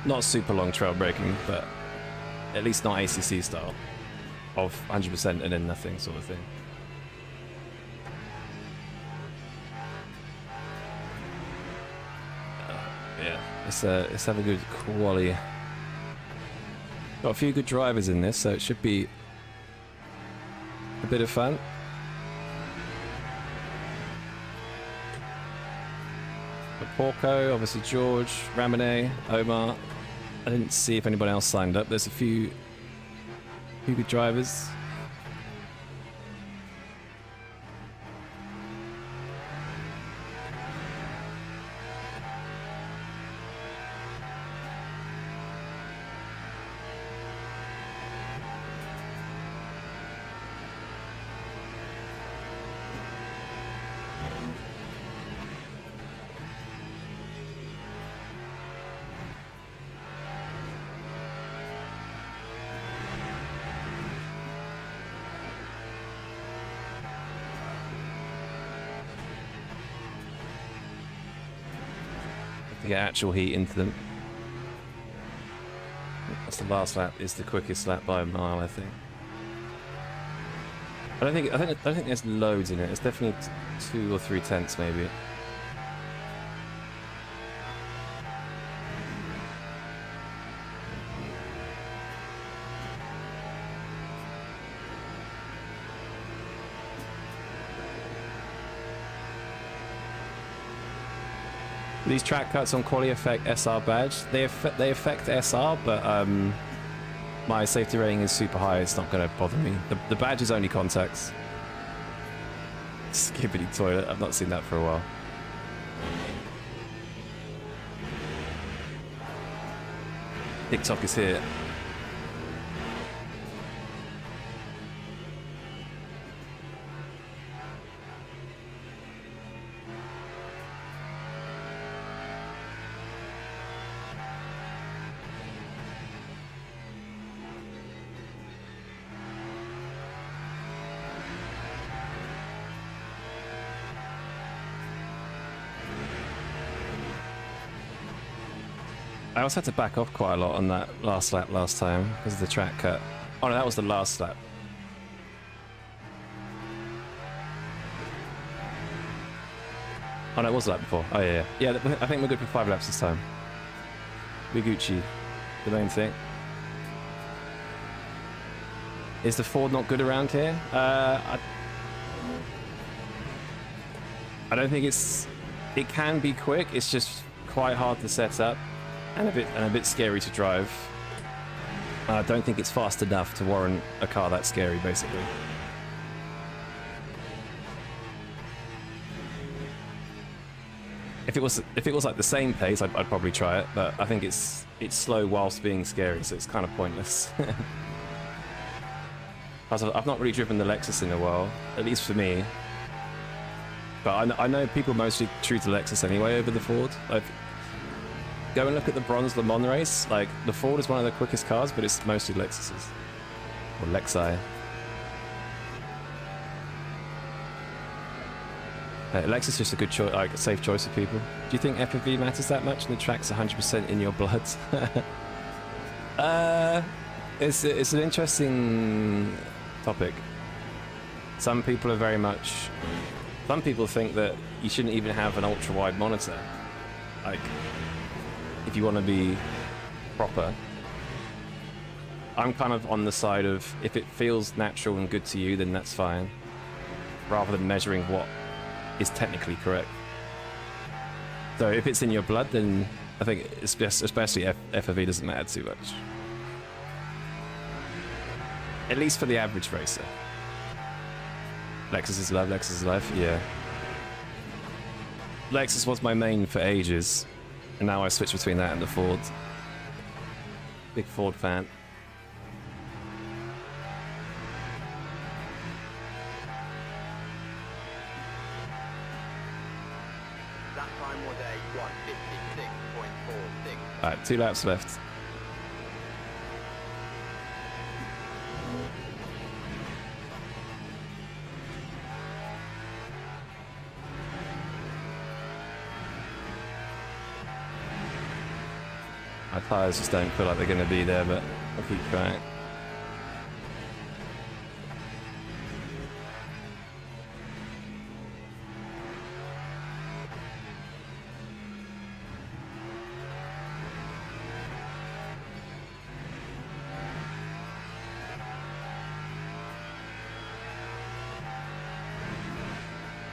Not super long trail braking, but at least not ACC style of 100% and then nothing sort of thing. Yeah, let's have a good quali. Got a few good drivers in this, so it should be a bit of fun. Porco, obviously George, Ramone, Omar. I didn't see if anybody else signed up. There's a few good drivers. To get actual heat into them. That's the last lap. Is the quickest lap by a mile, I think. I don't think there's loads in it. It's definitely 2 or 3 tenths, maybe. These track cuts on quality affect SR badge. They affect SR, but my safety rating is super high. It's not going to bother me. The badge is only contacts. Skibbity toilet. I've not seen that for a while. TikTok is here. I also had to back off quite a lot on that last lap last time because of the track cut. Oh no, that was the last lap. Oh no, it was the lap before. Oh yeah, yeah. Yeah, I think we're good for 5 laps this time. We're Gucci, the main thing. Is the Ford not good around here? I don't think it's... It can be quick, it's just quite hard to set up. And a bit scary to drive. I don't think it's fast enough to warrant a car that scary, basically. If it was like the same pace, I'd probably try it. But I think it's slow whilst being scary, so it's kind of pointless. I've not really driven the Lexus in a while, at least for me. But I know people mostly choose the Lexus anyway over the Ford. Go and look at the bronze Le Mans race. Like, the Ford is one of the quickest cars, but it's mostly Lexuses. Or Lexi. Lexus is just a good choice, like a safe choice for people. Do you think FPV matters that much and the track's 100% in your blood? It's an interesting topic. Some people are very much... Some people think that you shouldn't even have an ultra-wide monitor. Like... if you want to be proper. I'm kind of on the side of if it feels natural and good to you, then that's fine, rather than measuring what is technically correct. So if it's in your blood, then I think especially FOV doesn't matter too much, at least for the average racer. Lexus is love, Lexus is life. Yeah, Lexus was my main for ages. And now I switch between that and the Ford. Big Ford fan. That time was a 1:56.46. Alright, 2 laps left. My tyres just don't feel like they're going to be there, but I'll keep trying.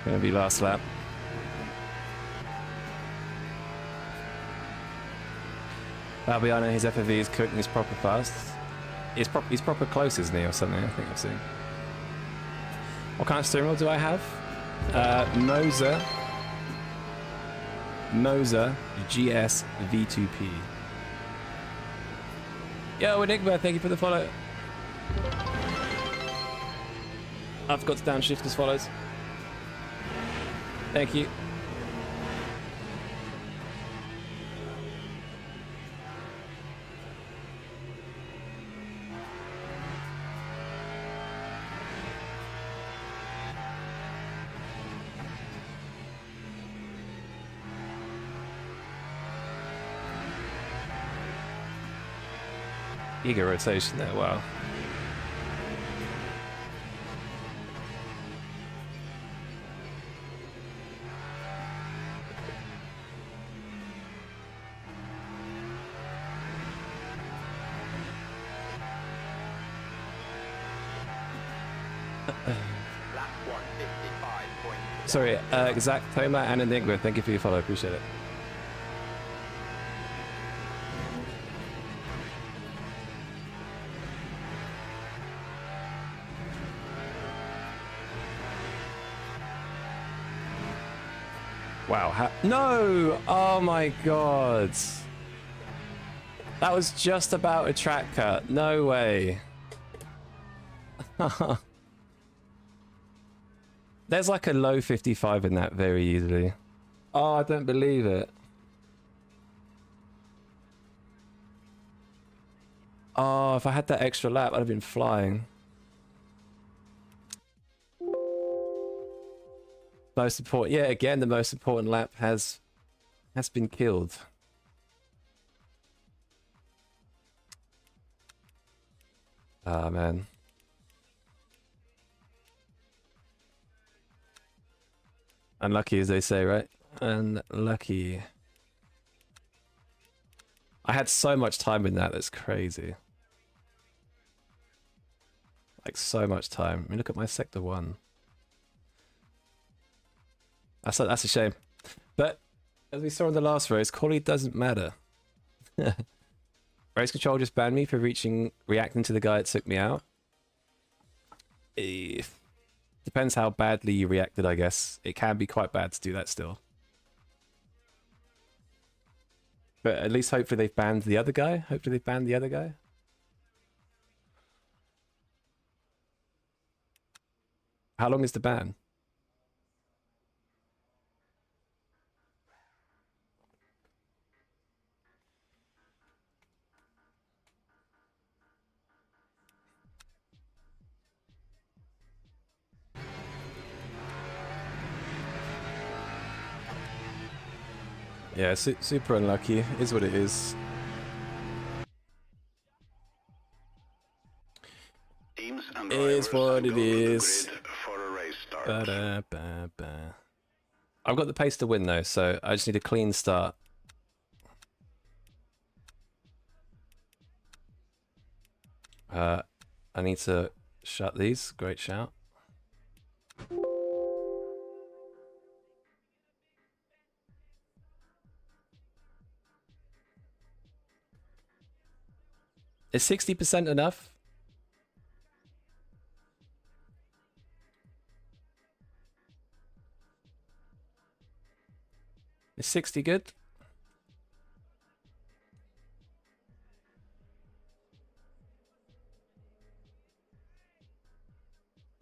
Gonna be last lap. Fabiano, his FFV is cooked and he's proper fast. He's proper close, isn't he, or something? I think I've seen. What kind of steering wheel do I have? Moser GS V2P. Yo, Enigma, thank you for the follow. I forgot to downshift as follows. Thank you. Giga rotation there, wow. Lap 155.6. Sorry, Exact Toma and Enigma, thank you for your follow, appreciate it. Wow, no! Oh my god. That was just about a track cut. No way. There's like a low 55 in that very easily. Oh, I don't believe it. Oh, if I had that extra lap, I'd have been flying. Most important, yeah, again, the most important lap has been killed. Ah, man. Unlucky, as they say, right? Unlucky. I had so much time in that's crazy. Like, so much time. I mean, look at my Sector 1. That's a shame. But, as we saw in the last race, quality doesn't matter. Race control just banned me for reacting to the guy that took me out. Depends how badly you reacted, I guess. It can be quite bad to do that still. But at least hopefully they've banned the other guy. Hopefully they've banned the other guy. How long is the ban? Yeah, super unlucky. Is what it is. Teams and Is drivers what it go to the is. grid for a race start. Ba-da-ba-ba. I've got the pace to win though, so I just need a clean start. I need to shut these. Great shout. Is 60% enough? Is 60 good?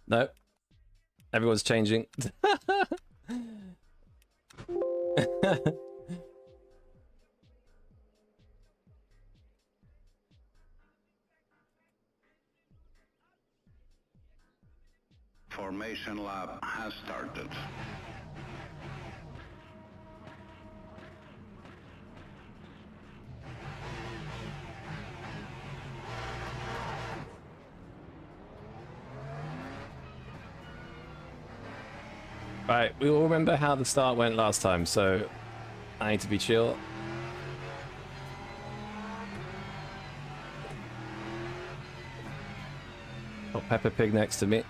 No. Everyone's changing. Formation lap has started. Right, we all remember how the start went last time, so I need to be chill. Got Peppa Pig next to me.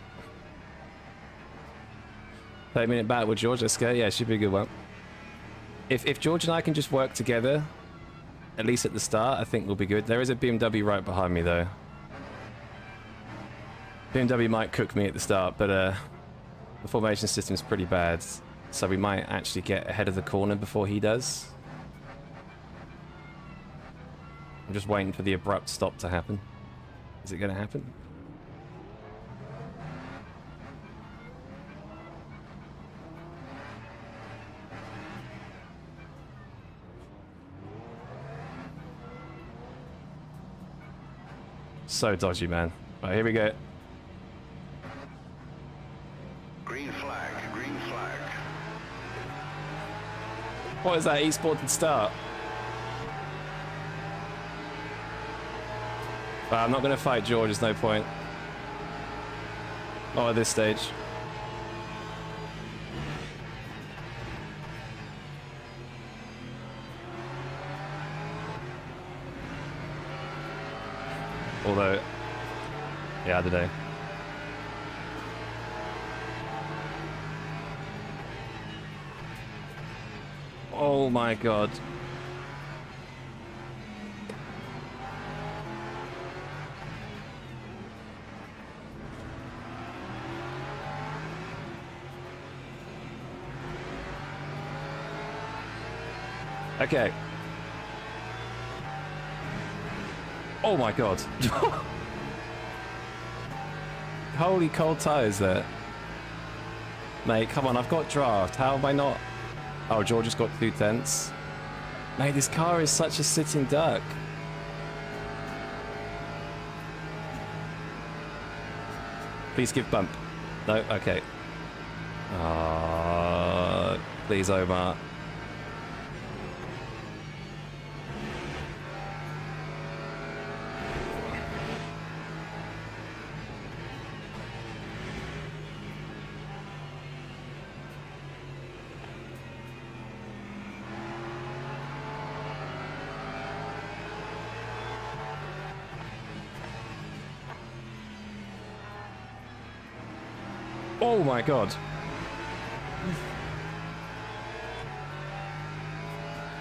30-minute battle with George, let's go. Yeah, it should be a good one. If George and I can just work together, at least at the start, I think we'll be good. There is a BMW right behind me, though. BMW might cook me at the start, but the formation system is pretty bad, so we might actually get ahead of the corner before he does. I'm just waiting for the abrupt stop to happen. Is it going to happen? So dodgy, man. Right, here we go. Green flag, green flag. What is that? Esported start. Well, I'm not going to fight George, there's no point. Not at this stage. Although, yeah, I don't know. Oh my god. Okay. Oh my god. Holy cold tires there. Mate, come on, I've got draft. How am I not? Oh, George has got 2/10. Mate, this car is such a sitting duck. Please give bump. No? Okay. Please, Omar. Oh my god.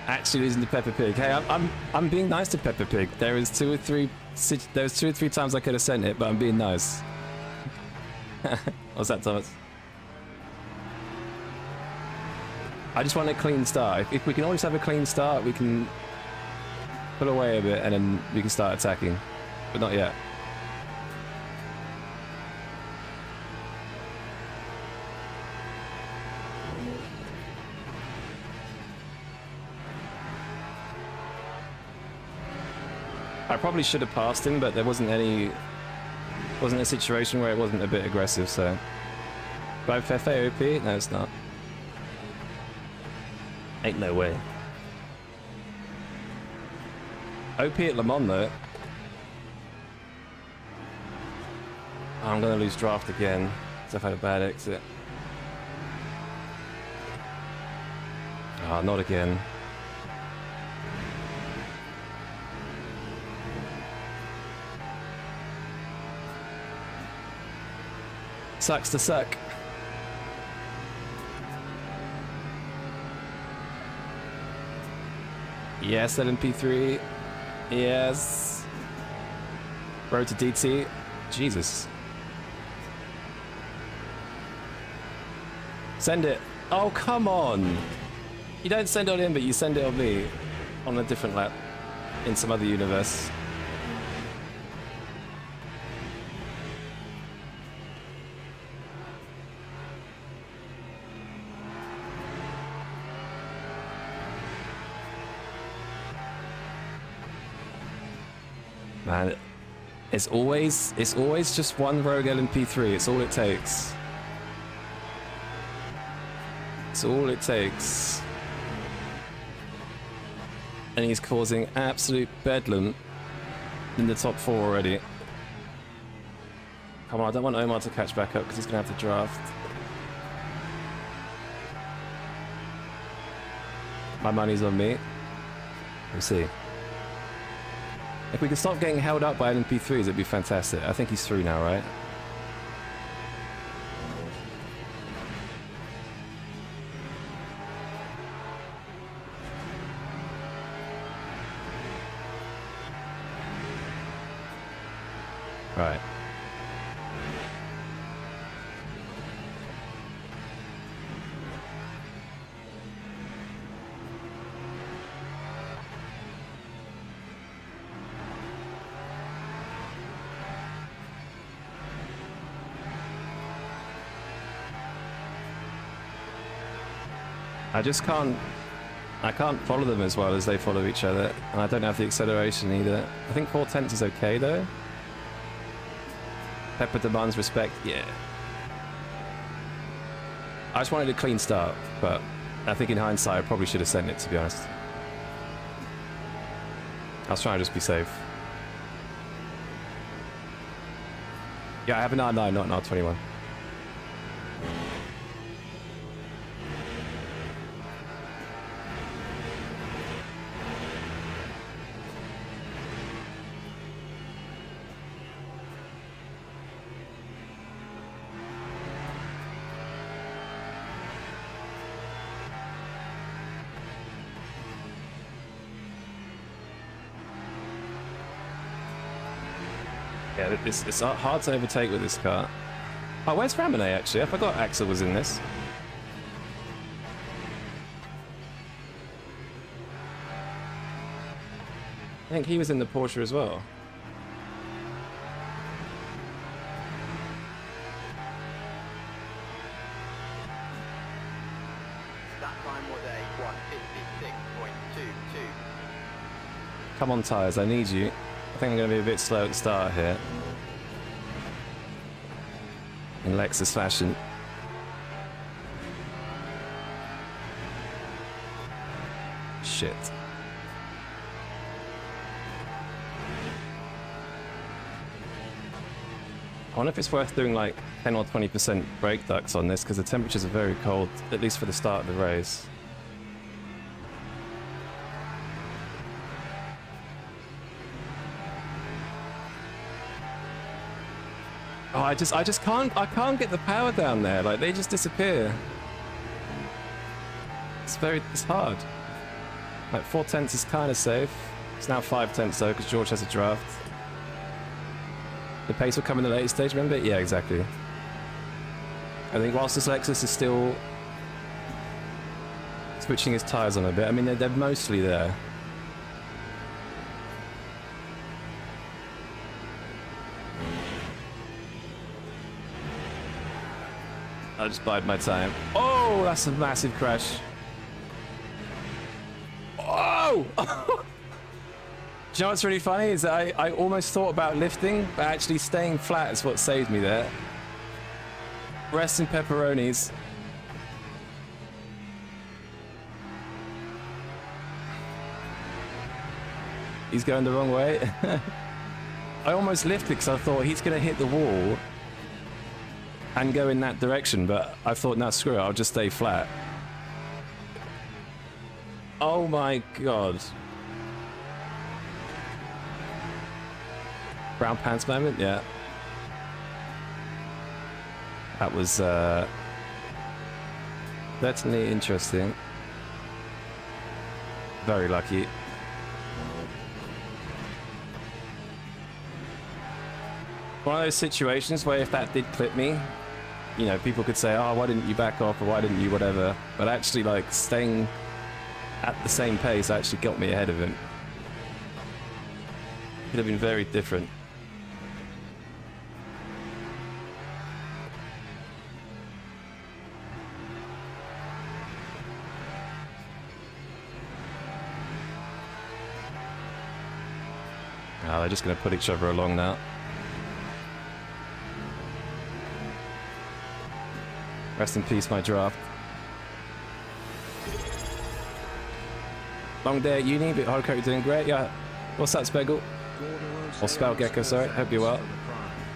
Actually losing to Peppa Pig. Hey, I'm being nice to Peppa Pig. There was two or three times I could have sent it, but I'm being nice. What's that, Thomas? I just want a clean start. If we can always have a clean start, we can pull away a bit and then we can start attacking. But not yet. I probably should have passed him, but there wasn't a situation where it wasn't a bit aggressive, so. Drive Fefe OP? No, it's not. Ain't no way. OP at Le Mans, though. I'm gonna lose draft again, because I've had a bad exit. Ah, not again. Sucks to suck. Yes, LMP3. Yes. Road to DT. Jesus. Send it. Oh, come on. You don't send it on him, but you send it on me. On a different lap. In some other universe. Man, it's always just one rogue LMP3. It's all it takes. It's all it takes. And he's causing absolute bedlam in the top 4 already. Come on, I don't want Omar to catch back up because he's going to have to draft. My money's on me. We'll see. If we could stop getting held up by LMP3s, it'd be fantastic. I think he's through now, right? I just can't... I can't follow them as well as they follow each other. And I don't have the acceleration either. I think 4/10 is okay though. Pepper demands respect, yeah. I just wanted a clean start, but I think in hindsight I probably should have sent it, to be honest. I was trying to just be safe. Yeah, I have an R9, not an R21. Yeah, it's hard to overtake with this car. Oh, where's Ramone actually? I forgot Axel was in this. I think he was in the Porsche as well. That time was a 1:56.22. Come on, tyres, I need you. I think I'm going to be a bit slow at the start here. In Lexus fashion. Shit. I wonder if it's worth doing like 10 or 20% brake ducts on this because the temperatures are very cold, at least for the start of the race. Oh, I can't get the power down there. Like, they just disappear. It's hard. Like, 4/10 is kind of safe. It's now 5/10 though, because George has a draft. The pace will come in the later stage, remember? Yeah, exactly. I think whilst this Lexus is still switching his tyres on a bit, I mean, they're mostly there. I just bide my time. Oh, that's a massive crash. Oh! Do you know what's really funny is that I almost thought about lifting, but actually staying flat is what saved me there. Rest in pepperonis. He's going the wrong way. I almost lifted because I thought he's going to hit the wall and go in that direction, but I thought, no, screw it, I'll just stay flat. Oh my god. Brown pants moment, yeah. That was certainly interesting. Very lucky. One of those situations where if that did clip me, you know, people could say, oh, why didn't you back off, or why didn't you whatever, but actually, like, staying at the same pace actually got me ahead of him. Could have been very different. Oh, they're just going to put each other along now. Rest in peace, my draft. Long day at uni, but hardcore, you're doing great. Yeah. What's that, Speggle? Or Spellgecko, sorry. Hope you're well.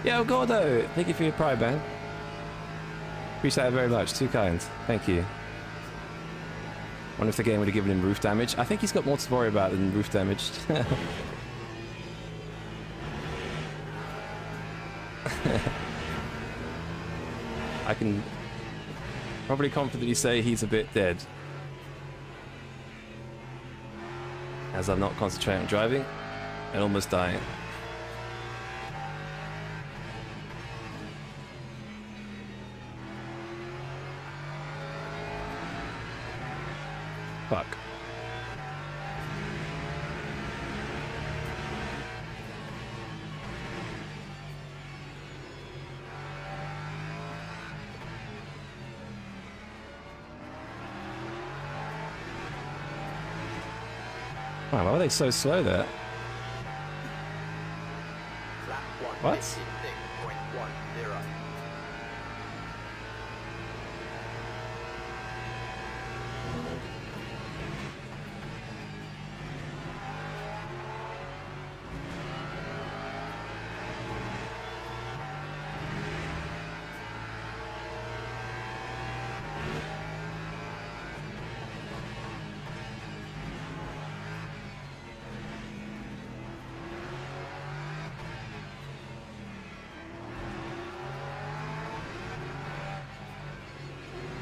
Yeah, Gordo. Thank you for your pride, man. Appreciate it very much. Too kind. Thank you. Wonder if the game would have given him roof damage. I think he's got more to worry about than roof damage. I can probably confidently say he's a bit dead, as I'm not concentrating on driving and almost dying. Fuck. Wow, why are they so slow there? Lap What? 156.10.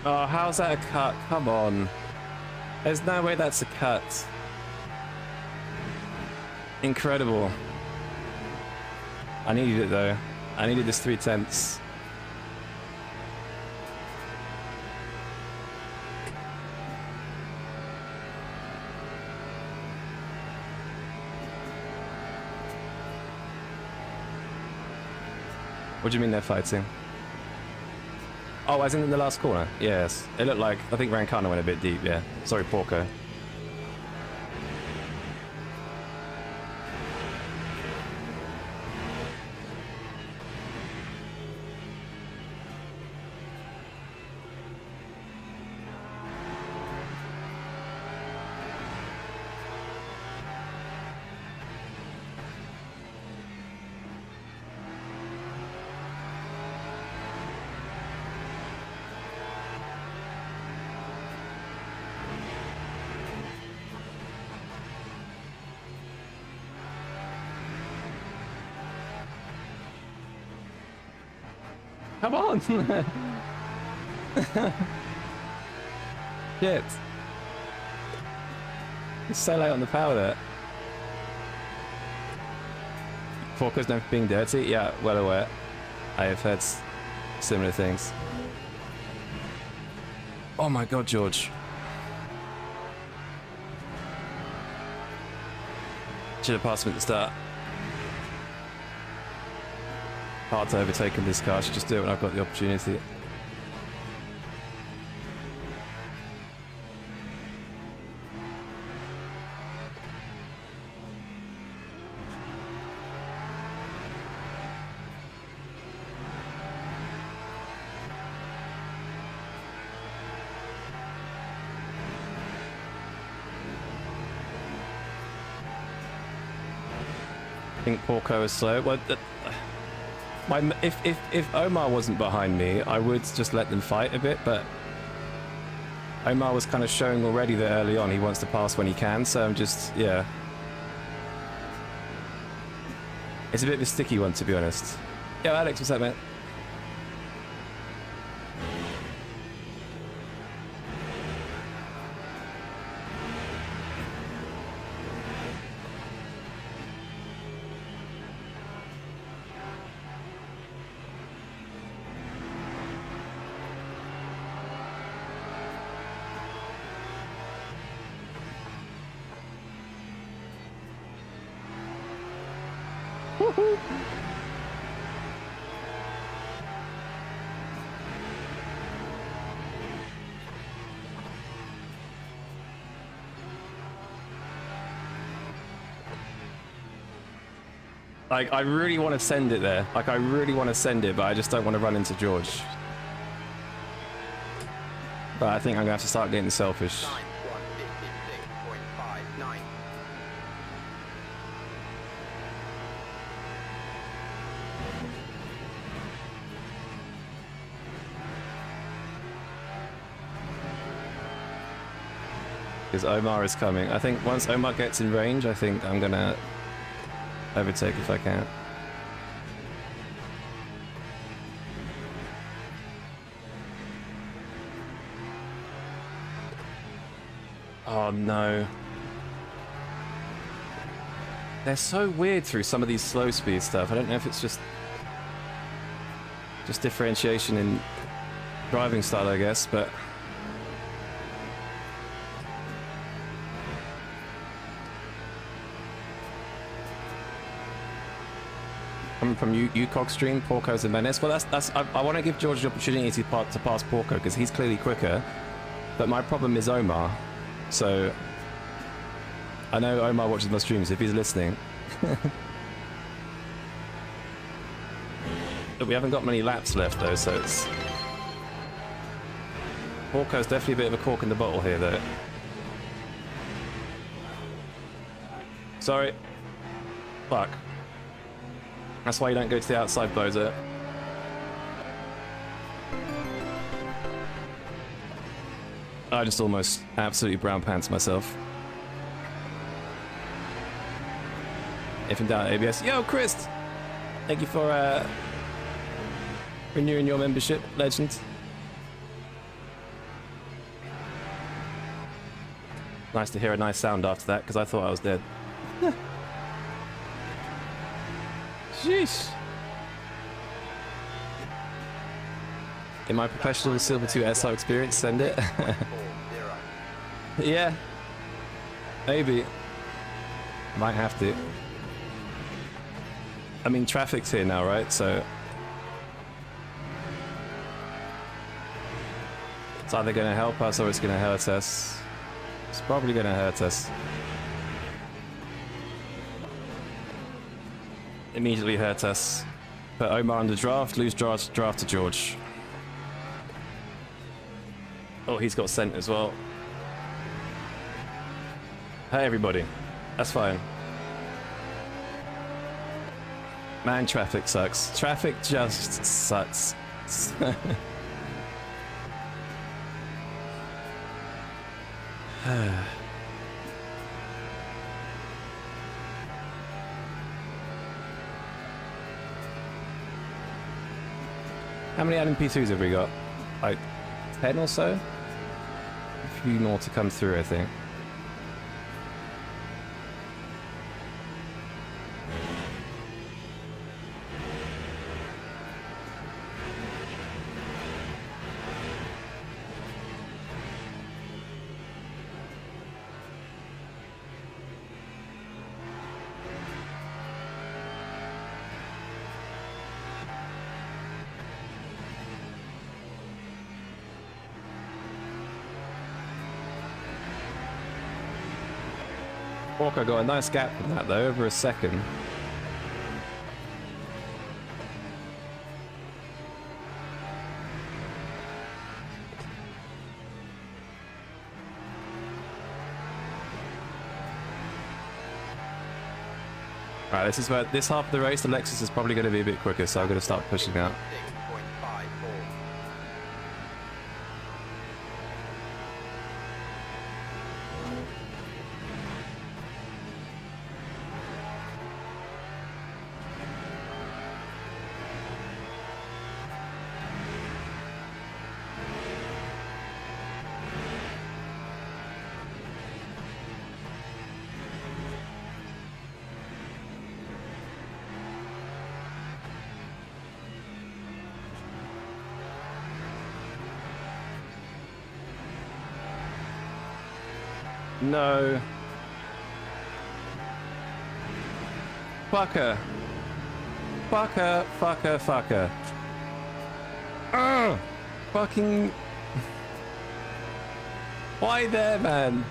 Oh, how's that a cut? Come on. There's no way that's a cut. Incredible. I needed it though. I needed this 3/10. What do you mean they're fighting? Oh, as in the last corner? Yes. It looked like, I think Rancana went a bit deep, yeah. Sorry, Porco. Come on! Shit. It's so late on the power there. Porco's known for being dirty? Yeah, well aware. I have heard similar things. Oh my god, George. Should have passed him at the start. Hard to overtake in this car. I should just do it when I've got the opportunity. I think Porco is slow. Well, if Omar wasn't behind me, I would just let them fight a bit, but Omar was kind of showing already that early on he wants to pass when he can, so I'm just, yeah. It's a bit of a sticky one, to be honest. Yo, Alex, what's up, mate? Like, I really want to send it there. Like, I really want to send it, but I just don't want to run into George. But I think I'm going to have to start getting selfish. Time 156.59. Because Omar is coming. I think once Omar gets in range, I think I'm going to overtake if I can. Oh no. They're so weird through some of these slow speed stuff. I don't know if it's just differentiation in driving style, I guess, but coming from UCOG stream, Porco's a menace. Well, I want to give George the opportunity to pass Porco because he's clearly quicker. But my problem is Omar. So I know Omar watches my streams if he's listening. But we haven't got many laps left though, so it's... Porco's definitely a bit of a cork in the bottle here though. Sorry. Fuck. That's why you don't go to the outside, Bozo. I just almost absolutely brown pants myself. If in doubt, ABS. Yo, Chris! Thank you for renewing your membership, legend. Nice to hear a nice sound after that, because I thought I was dead. Sheesh. In my professional Silver 2 SR experience, send it. 40. Yeah. Maybe. Might have to. I mean, traffic's here now, right? So... it's either going to help us or it's going to hurt us. It's probably going to hurt us. Immediately hurt us. Put Omar under draft, lose draft to George. Oh, he's got sent as well. Hey, everybody. That's fine. Man, traffic sucks. Traffic just sucks. How many LMP2s have we got? Like 10 or so? A few more to come through, I think. Walker got a nice gap in that though, over a second. Right, this is where this half of the race, the Lexus is probably going to be a bit quicker, so I'm going to start pushing out. 6.54. No. Fucker. Fucker, fucker, fucker. Ugh! Fucking... Why there, man?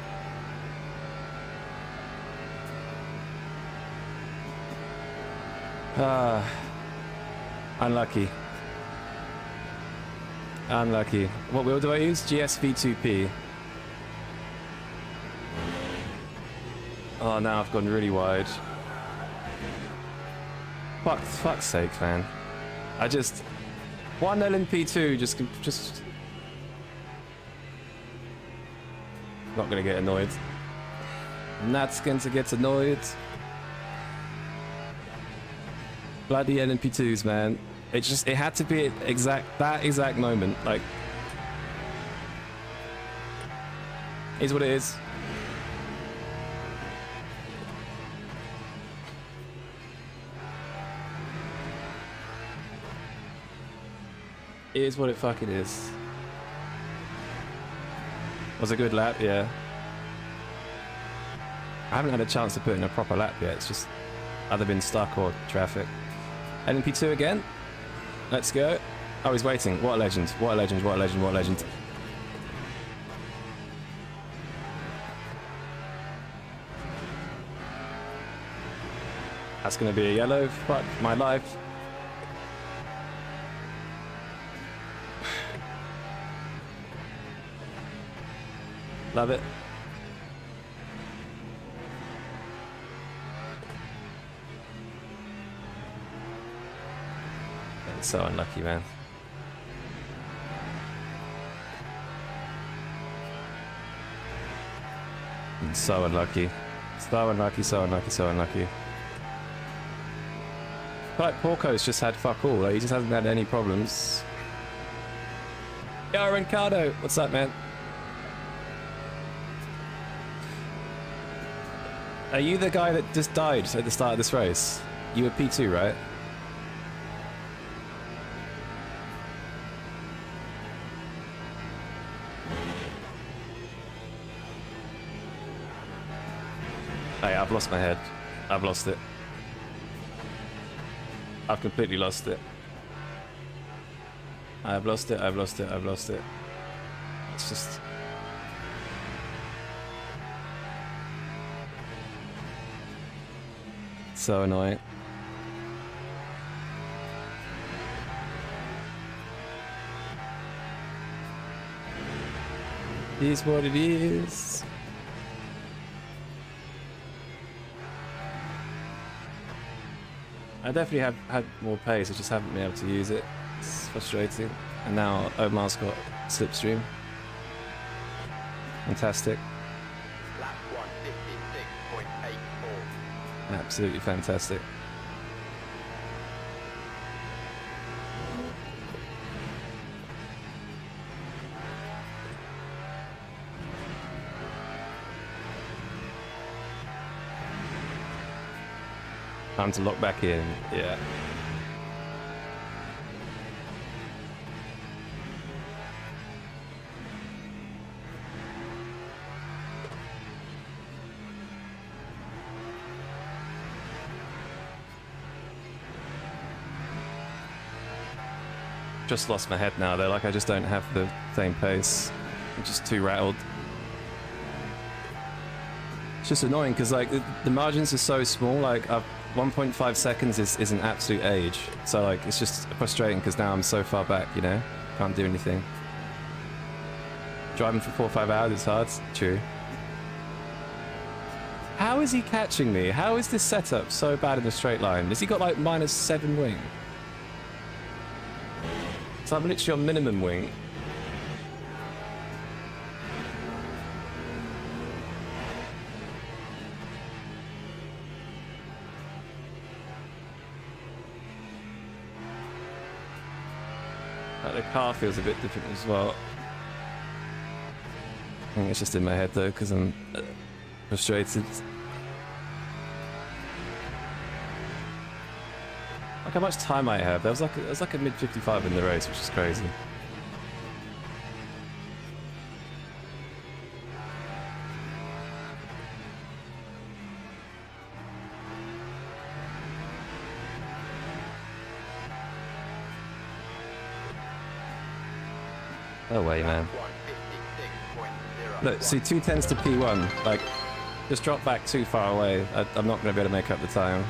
Ah. Unlucky. Unlucky. What wheel do I use? GSV2P. Oh, now I've gone really wide. Fuck's sake, man. I just... One LMP2 just... Not gonna get annoyed. Not going to get annoyed. Bloody LMP2s, man. It had to be that exact moment. Like... Is what it is. Is what it fucking is. Was a good lap, yeah. I haven't had a chance to put in a proper lap yet. It's just either been stuck or traffic. LMP2 again. Let's go. Oh, he's waiting. What a legend. What a legend. What a legend. What a legend. That's gonna be a yellow. Fuck my life. Love it. It's so unlucky, man. So unlucky. So unlucky, so unlucky, so unlucky. But like Porco's just had fuck all. Like, he just hasn't had any problems. Yo, Ricardo, what's up, man? Are you the guy that just died at the start of this race? You were P2, right? Hey, I've lost my head. I've lost it. I've completely lost it. I've lost it, I've lost it, I've lost it. It's just... so annoying. It is what it is. I definitely have had more pace, I just haven't been able to use it. It's frustrating. And now Omar's got slipstream. Fantastic. Lap 156.84. Absolutely fantastic. Time to lock back in, yeah. Just lost my head now though, like I just don't have the same pace. I'm just too rattled. It's just annoying because like the margins are so small, like 1.5 seconds is an absolute age. So like it's just frustrating because now I'm so far back, you know? Can't do anything. Driving for 4 or 5 hours is hard, true. How is he catching me? How is this setup so bad in the straight line? Has he got like -7 wing? So I'm literally on minimum wing. Like the car feels a bit different as well. I think it's just in my head though, because I'm frustrated. Look how much time I have. There was like a mid 55 in the race, which is crazy. No way, man. Look, see, 210s to P1. Like, just drop back too far away. I'm not going to be able to make up the time.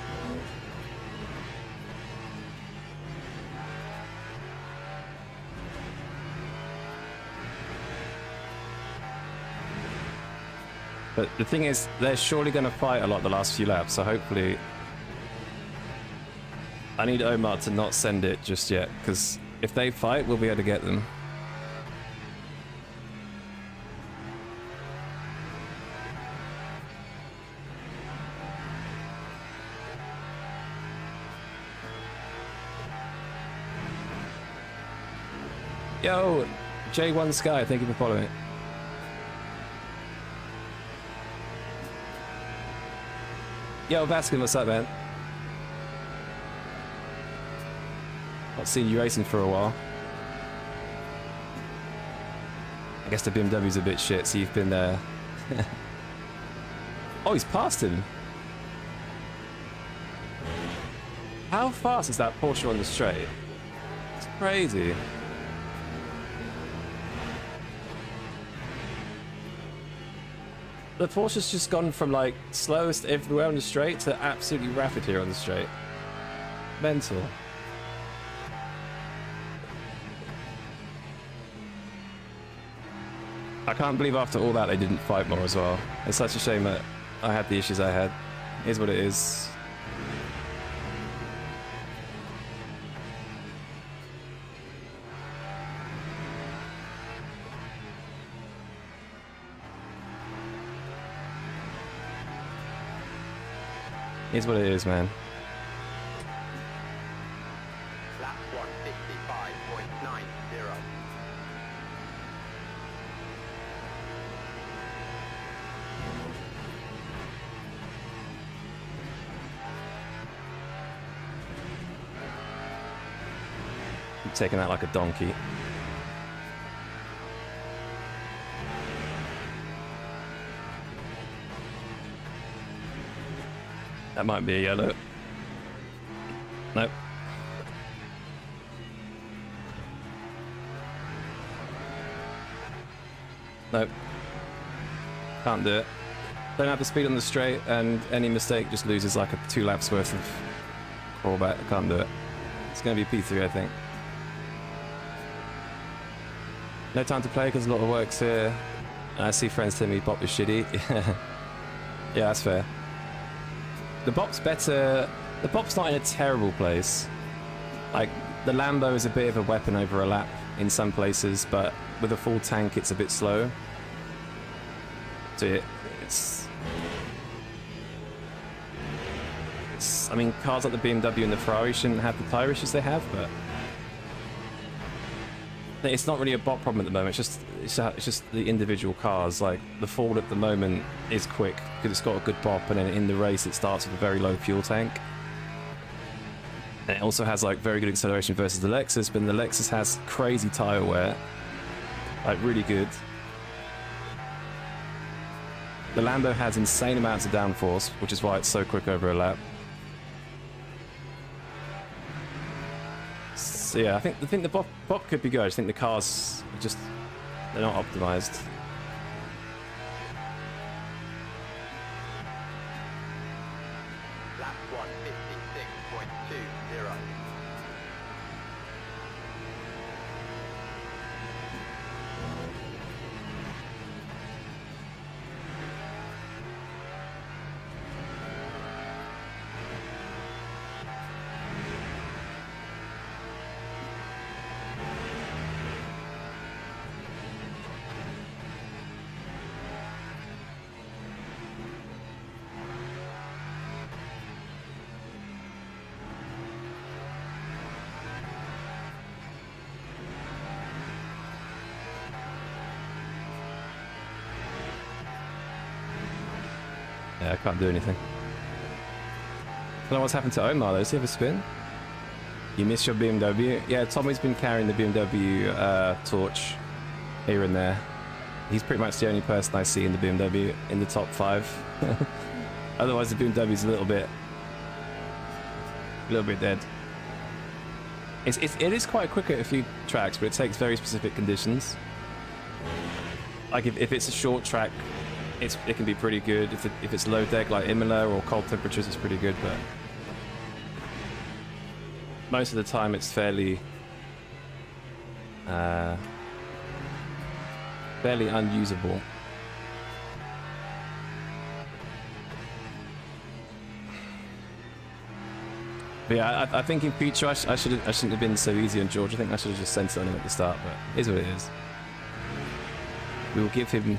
But the thing is, they're surely going to fight a lot the last few laps, so hopefully... I need Omar to not send it just yet, because if they fight, we'll be able to get them. Yo, J1 Sky, thank you for following. Yo, Vaskin, what's up, man? Not seen you racing for a while. I guess the BMW's a bit shit, so you've been there. Oh, he's passed him. How fast is that Porsche on the straight? It's crazy. The Porsche's just gone from like slowest everywhere on the straight to absolutely rapid here on the straight. Mental. I can't believe after all that they didn't fight more as well. It's such a shame that I had the issues I had. Here's what it is. Here's what it is, man. Lap 155.90. I'm taking that like a donkey. That might be a yellow. Nope. Nope. Can't do it. Don't have the speed on the straight, and any mistake just loses like a 2 laps worth of crawlback. I can't do it. It's going to be P3, I think. No time to play because a lot of work's here. And I see friends telling me Bop is shitty. Yeah, that's fair. The Bop's better. The Bop's not in a terrible place. Like, the Lambo is a bit of a weapon over a lap in some places, but with a full tank, it's a bit slow. So it's I mean, cars like the BMW and the Ferrari shouldn't have the tyre issues they have, but it's not really a bot problem at the moment. It's just the individual cars. Like the Ford at the moment is quick because it's got a good bop, and then in the race it starts with a very low fuel tank. And it also has like very good acceleration versus the Lexus, but the Lexus has crazy tyre wear, like really good. The Lambo has insane amounts of downforce, which is why it's so quick over a lap. So yeah, I think the bop could be good. I just think the cars are just, they're not optimized. Lap 156.20. Yeah, I can't do anything. I don't know what's happened to Omar though. Does he have a spin? You missed your BMW? Yeah, Tommy's been carrying the BMW torch here and there. He's pretty much the only person I see in the BMW in the top 5. Otherwise, the BMW's a little bit dead. It is quite quick at a few tracks, but it takes very specific conditions. Like if it's a short track, it can be pretty good. If it's low deck like Imola or cold temperatures, it's pretty good. But most of the time, it's fairly unusable. But yeah, I think in future I shouldn't have been so easy on George. I think I should have just sent it on him at the start. But it is what it is. We will give him.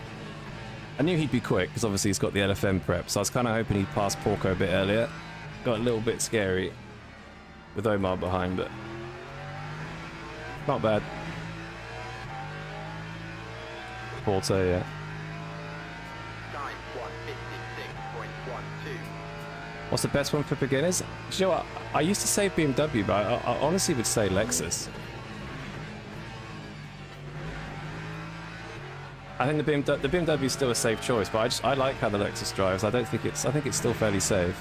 I knew he'd be quick because obviously he's got the LFM prep, so I was kind of hoping he'd pass Porco a bit earlier. Got a little bit scary with Omar behind, but not bad. Porto, yeah. Time 156.12. What's the best one for beginners? Do you know what? I used to say BMW, but I honestly would say Lexus. I think the BMW is still a safe choice, but I like how the Lexus drives. I think it's still fairly safe.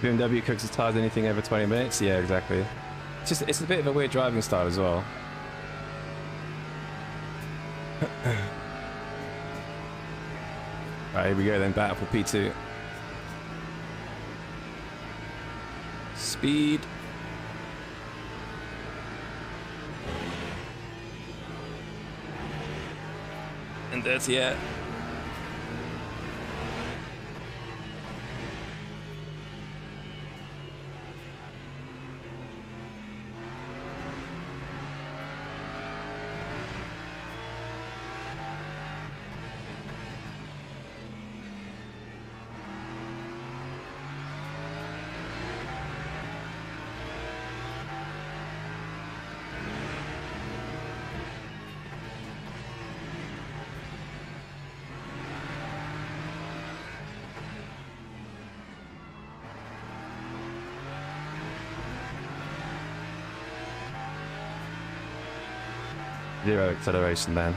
BMW cooks its tires anything over 20 minutes. Yeah, exactly. It's a bit of a weird driving style as well. Right, here we go then. Battle for P2. Speed. And that's yeah. Zero acceleration then.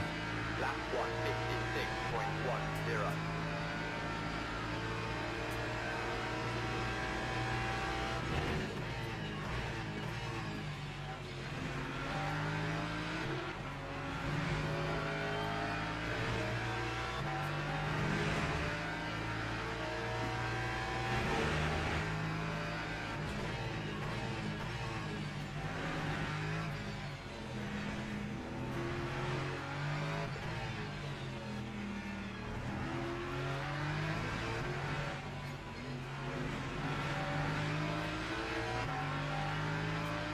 Lap 156.10.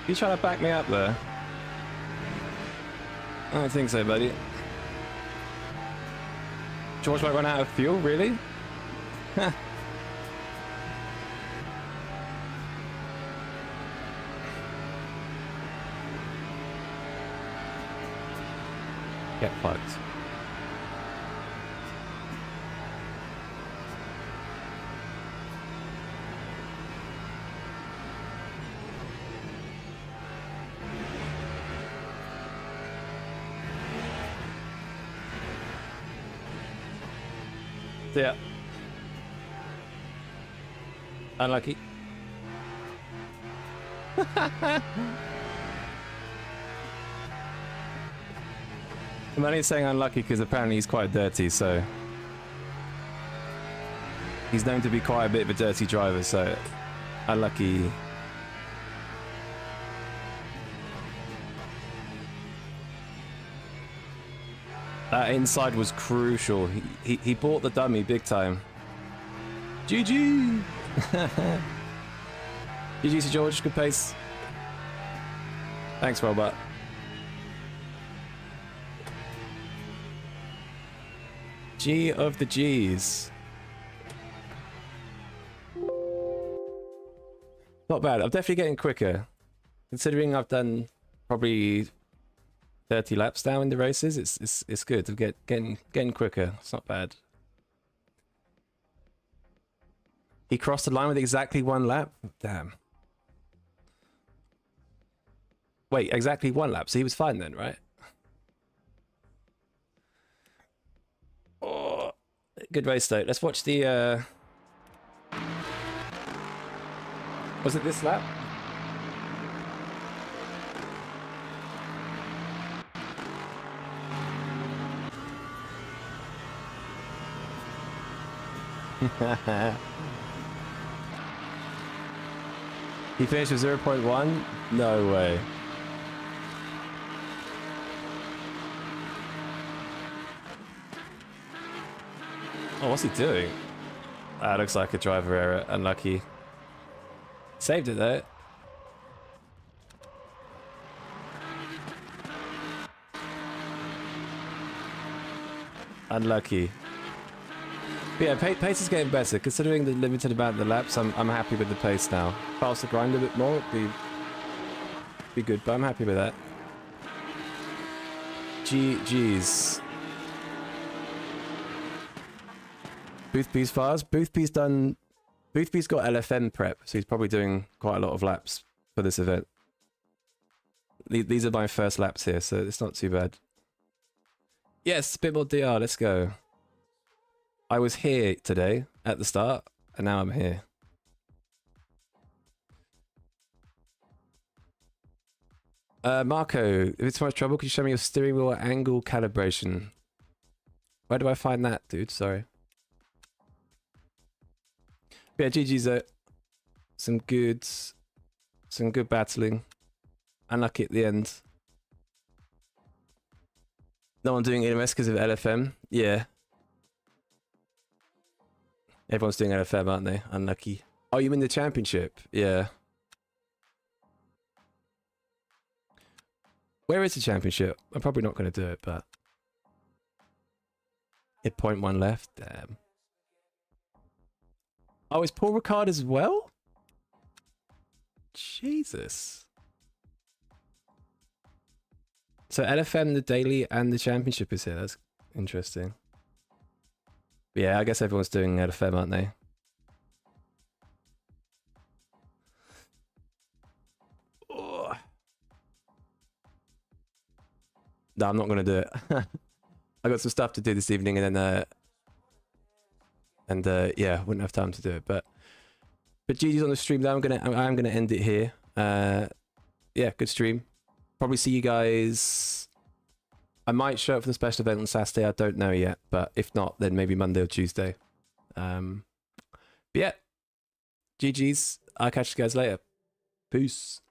You trying to back me up there? I don't think so, buddy. George might run out of fuel, really? Get fucked. Yeah. Unlucky. I'm only saying unlucky because apparently he's quite dirty, so... He's known to be quite a bit of a dirty driver, so... Unlucky. That inside was crucial. He bought the dummy big time. GG! GG to George, good pace. Thanks, Robot. G of the G's. Not bad. I'm definitely getting quicker. Considering I've done probably 30 laps now in the races, it's good. I'm getting quicker. It's not bad. He crossed the line with exactly 1 lap? Damn. Wait, exactly 1 lap, so he was fine then, right? Oh, good race though. Let's watch the was it this lap? He finished with 0.1? No way. Oh, what's he doing? That looks like a driver error. Unlucky. Saved it though. Unlucky. But yeah, pace is getting better. Considering the limited amount of the laps, I'm happy with the pace now. If I was to grind a bit more, it'd be good, but I'm happy with that. GG's. Boothby's fast. Boothby's got LFM prep, so he's probably doing quite a lot of laps for this event. These are my first laps here, so it's not too bad. Yes, a bit more DR, let's go. I was here today at the start, and now I'm here. Marco, if it's too much trouble, could you show me your steering wheel angle calibration? Where do I find that, dude? Sorry. But yeah, GG's some good battling. Unlucky at the end. No one doing AMS because of LFM. Yeah. Everyone's doing LFM, aren't they? Unlucky. Oh, you mean the championship? Yeah. Where is the championship? I'm probably not going to do it, but... Hit 0.1 left. Damn. Oh, is Paul Ricard as well? Jesus. So LFM, the daily, and the championship is here. That's interesting. But yeah, I guess everyone's doing LFM, aren't they? Oh. No, I'm not going to do it. I got some stuff to do this evening, and then yeah, wouldn't have time to do it. But GG's on the stream. Now I'm gonna end it here. Yeah, good stream. Probably see you guys. I might show up for the special event on Saturday. I don't know yet, but if not, then maybe Monday or Tuesday. But yeah, GG's. I'll catch you guys later. Peace.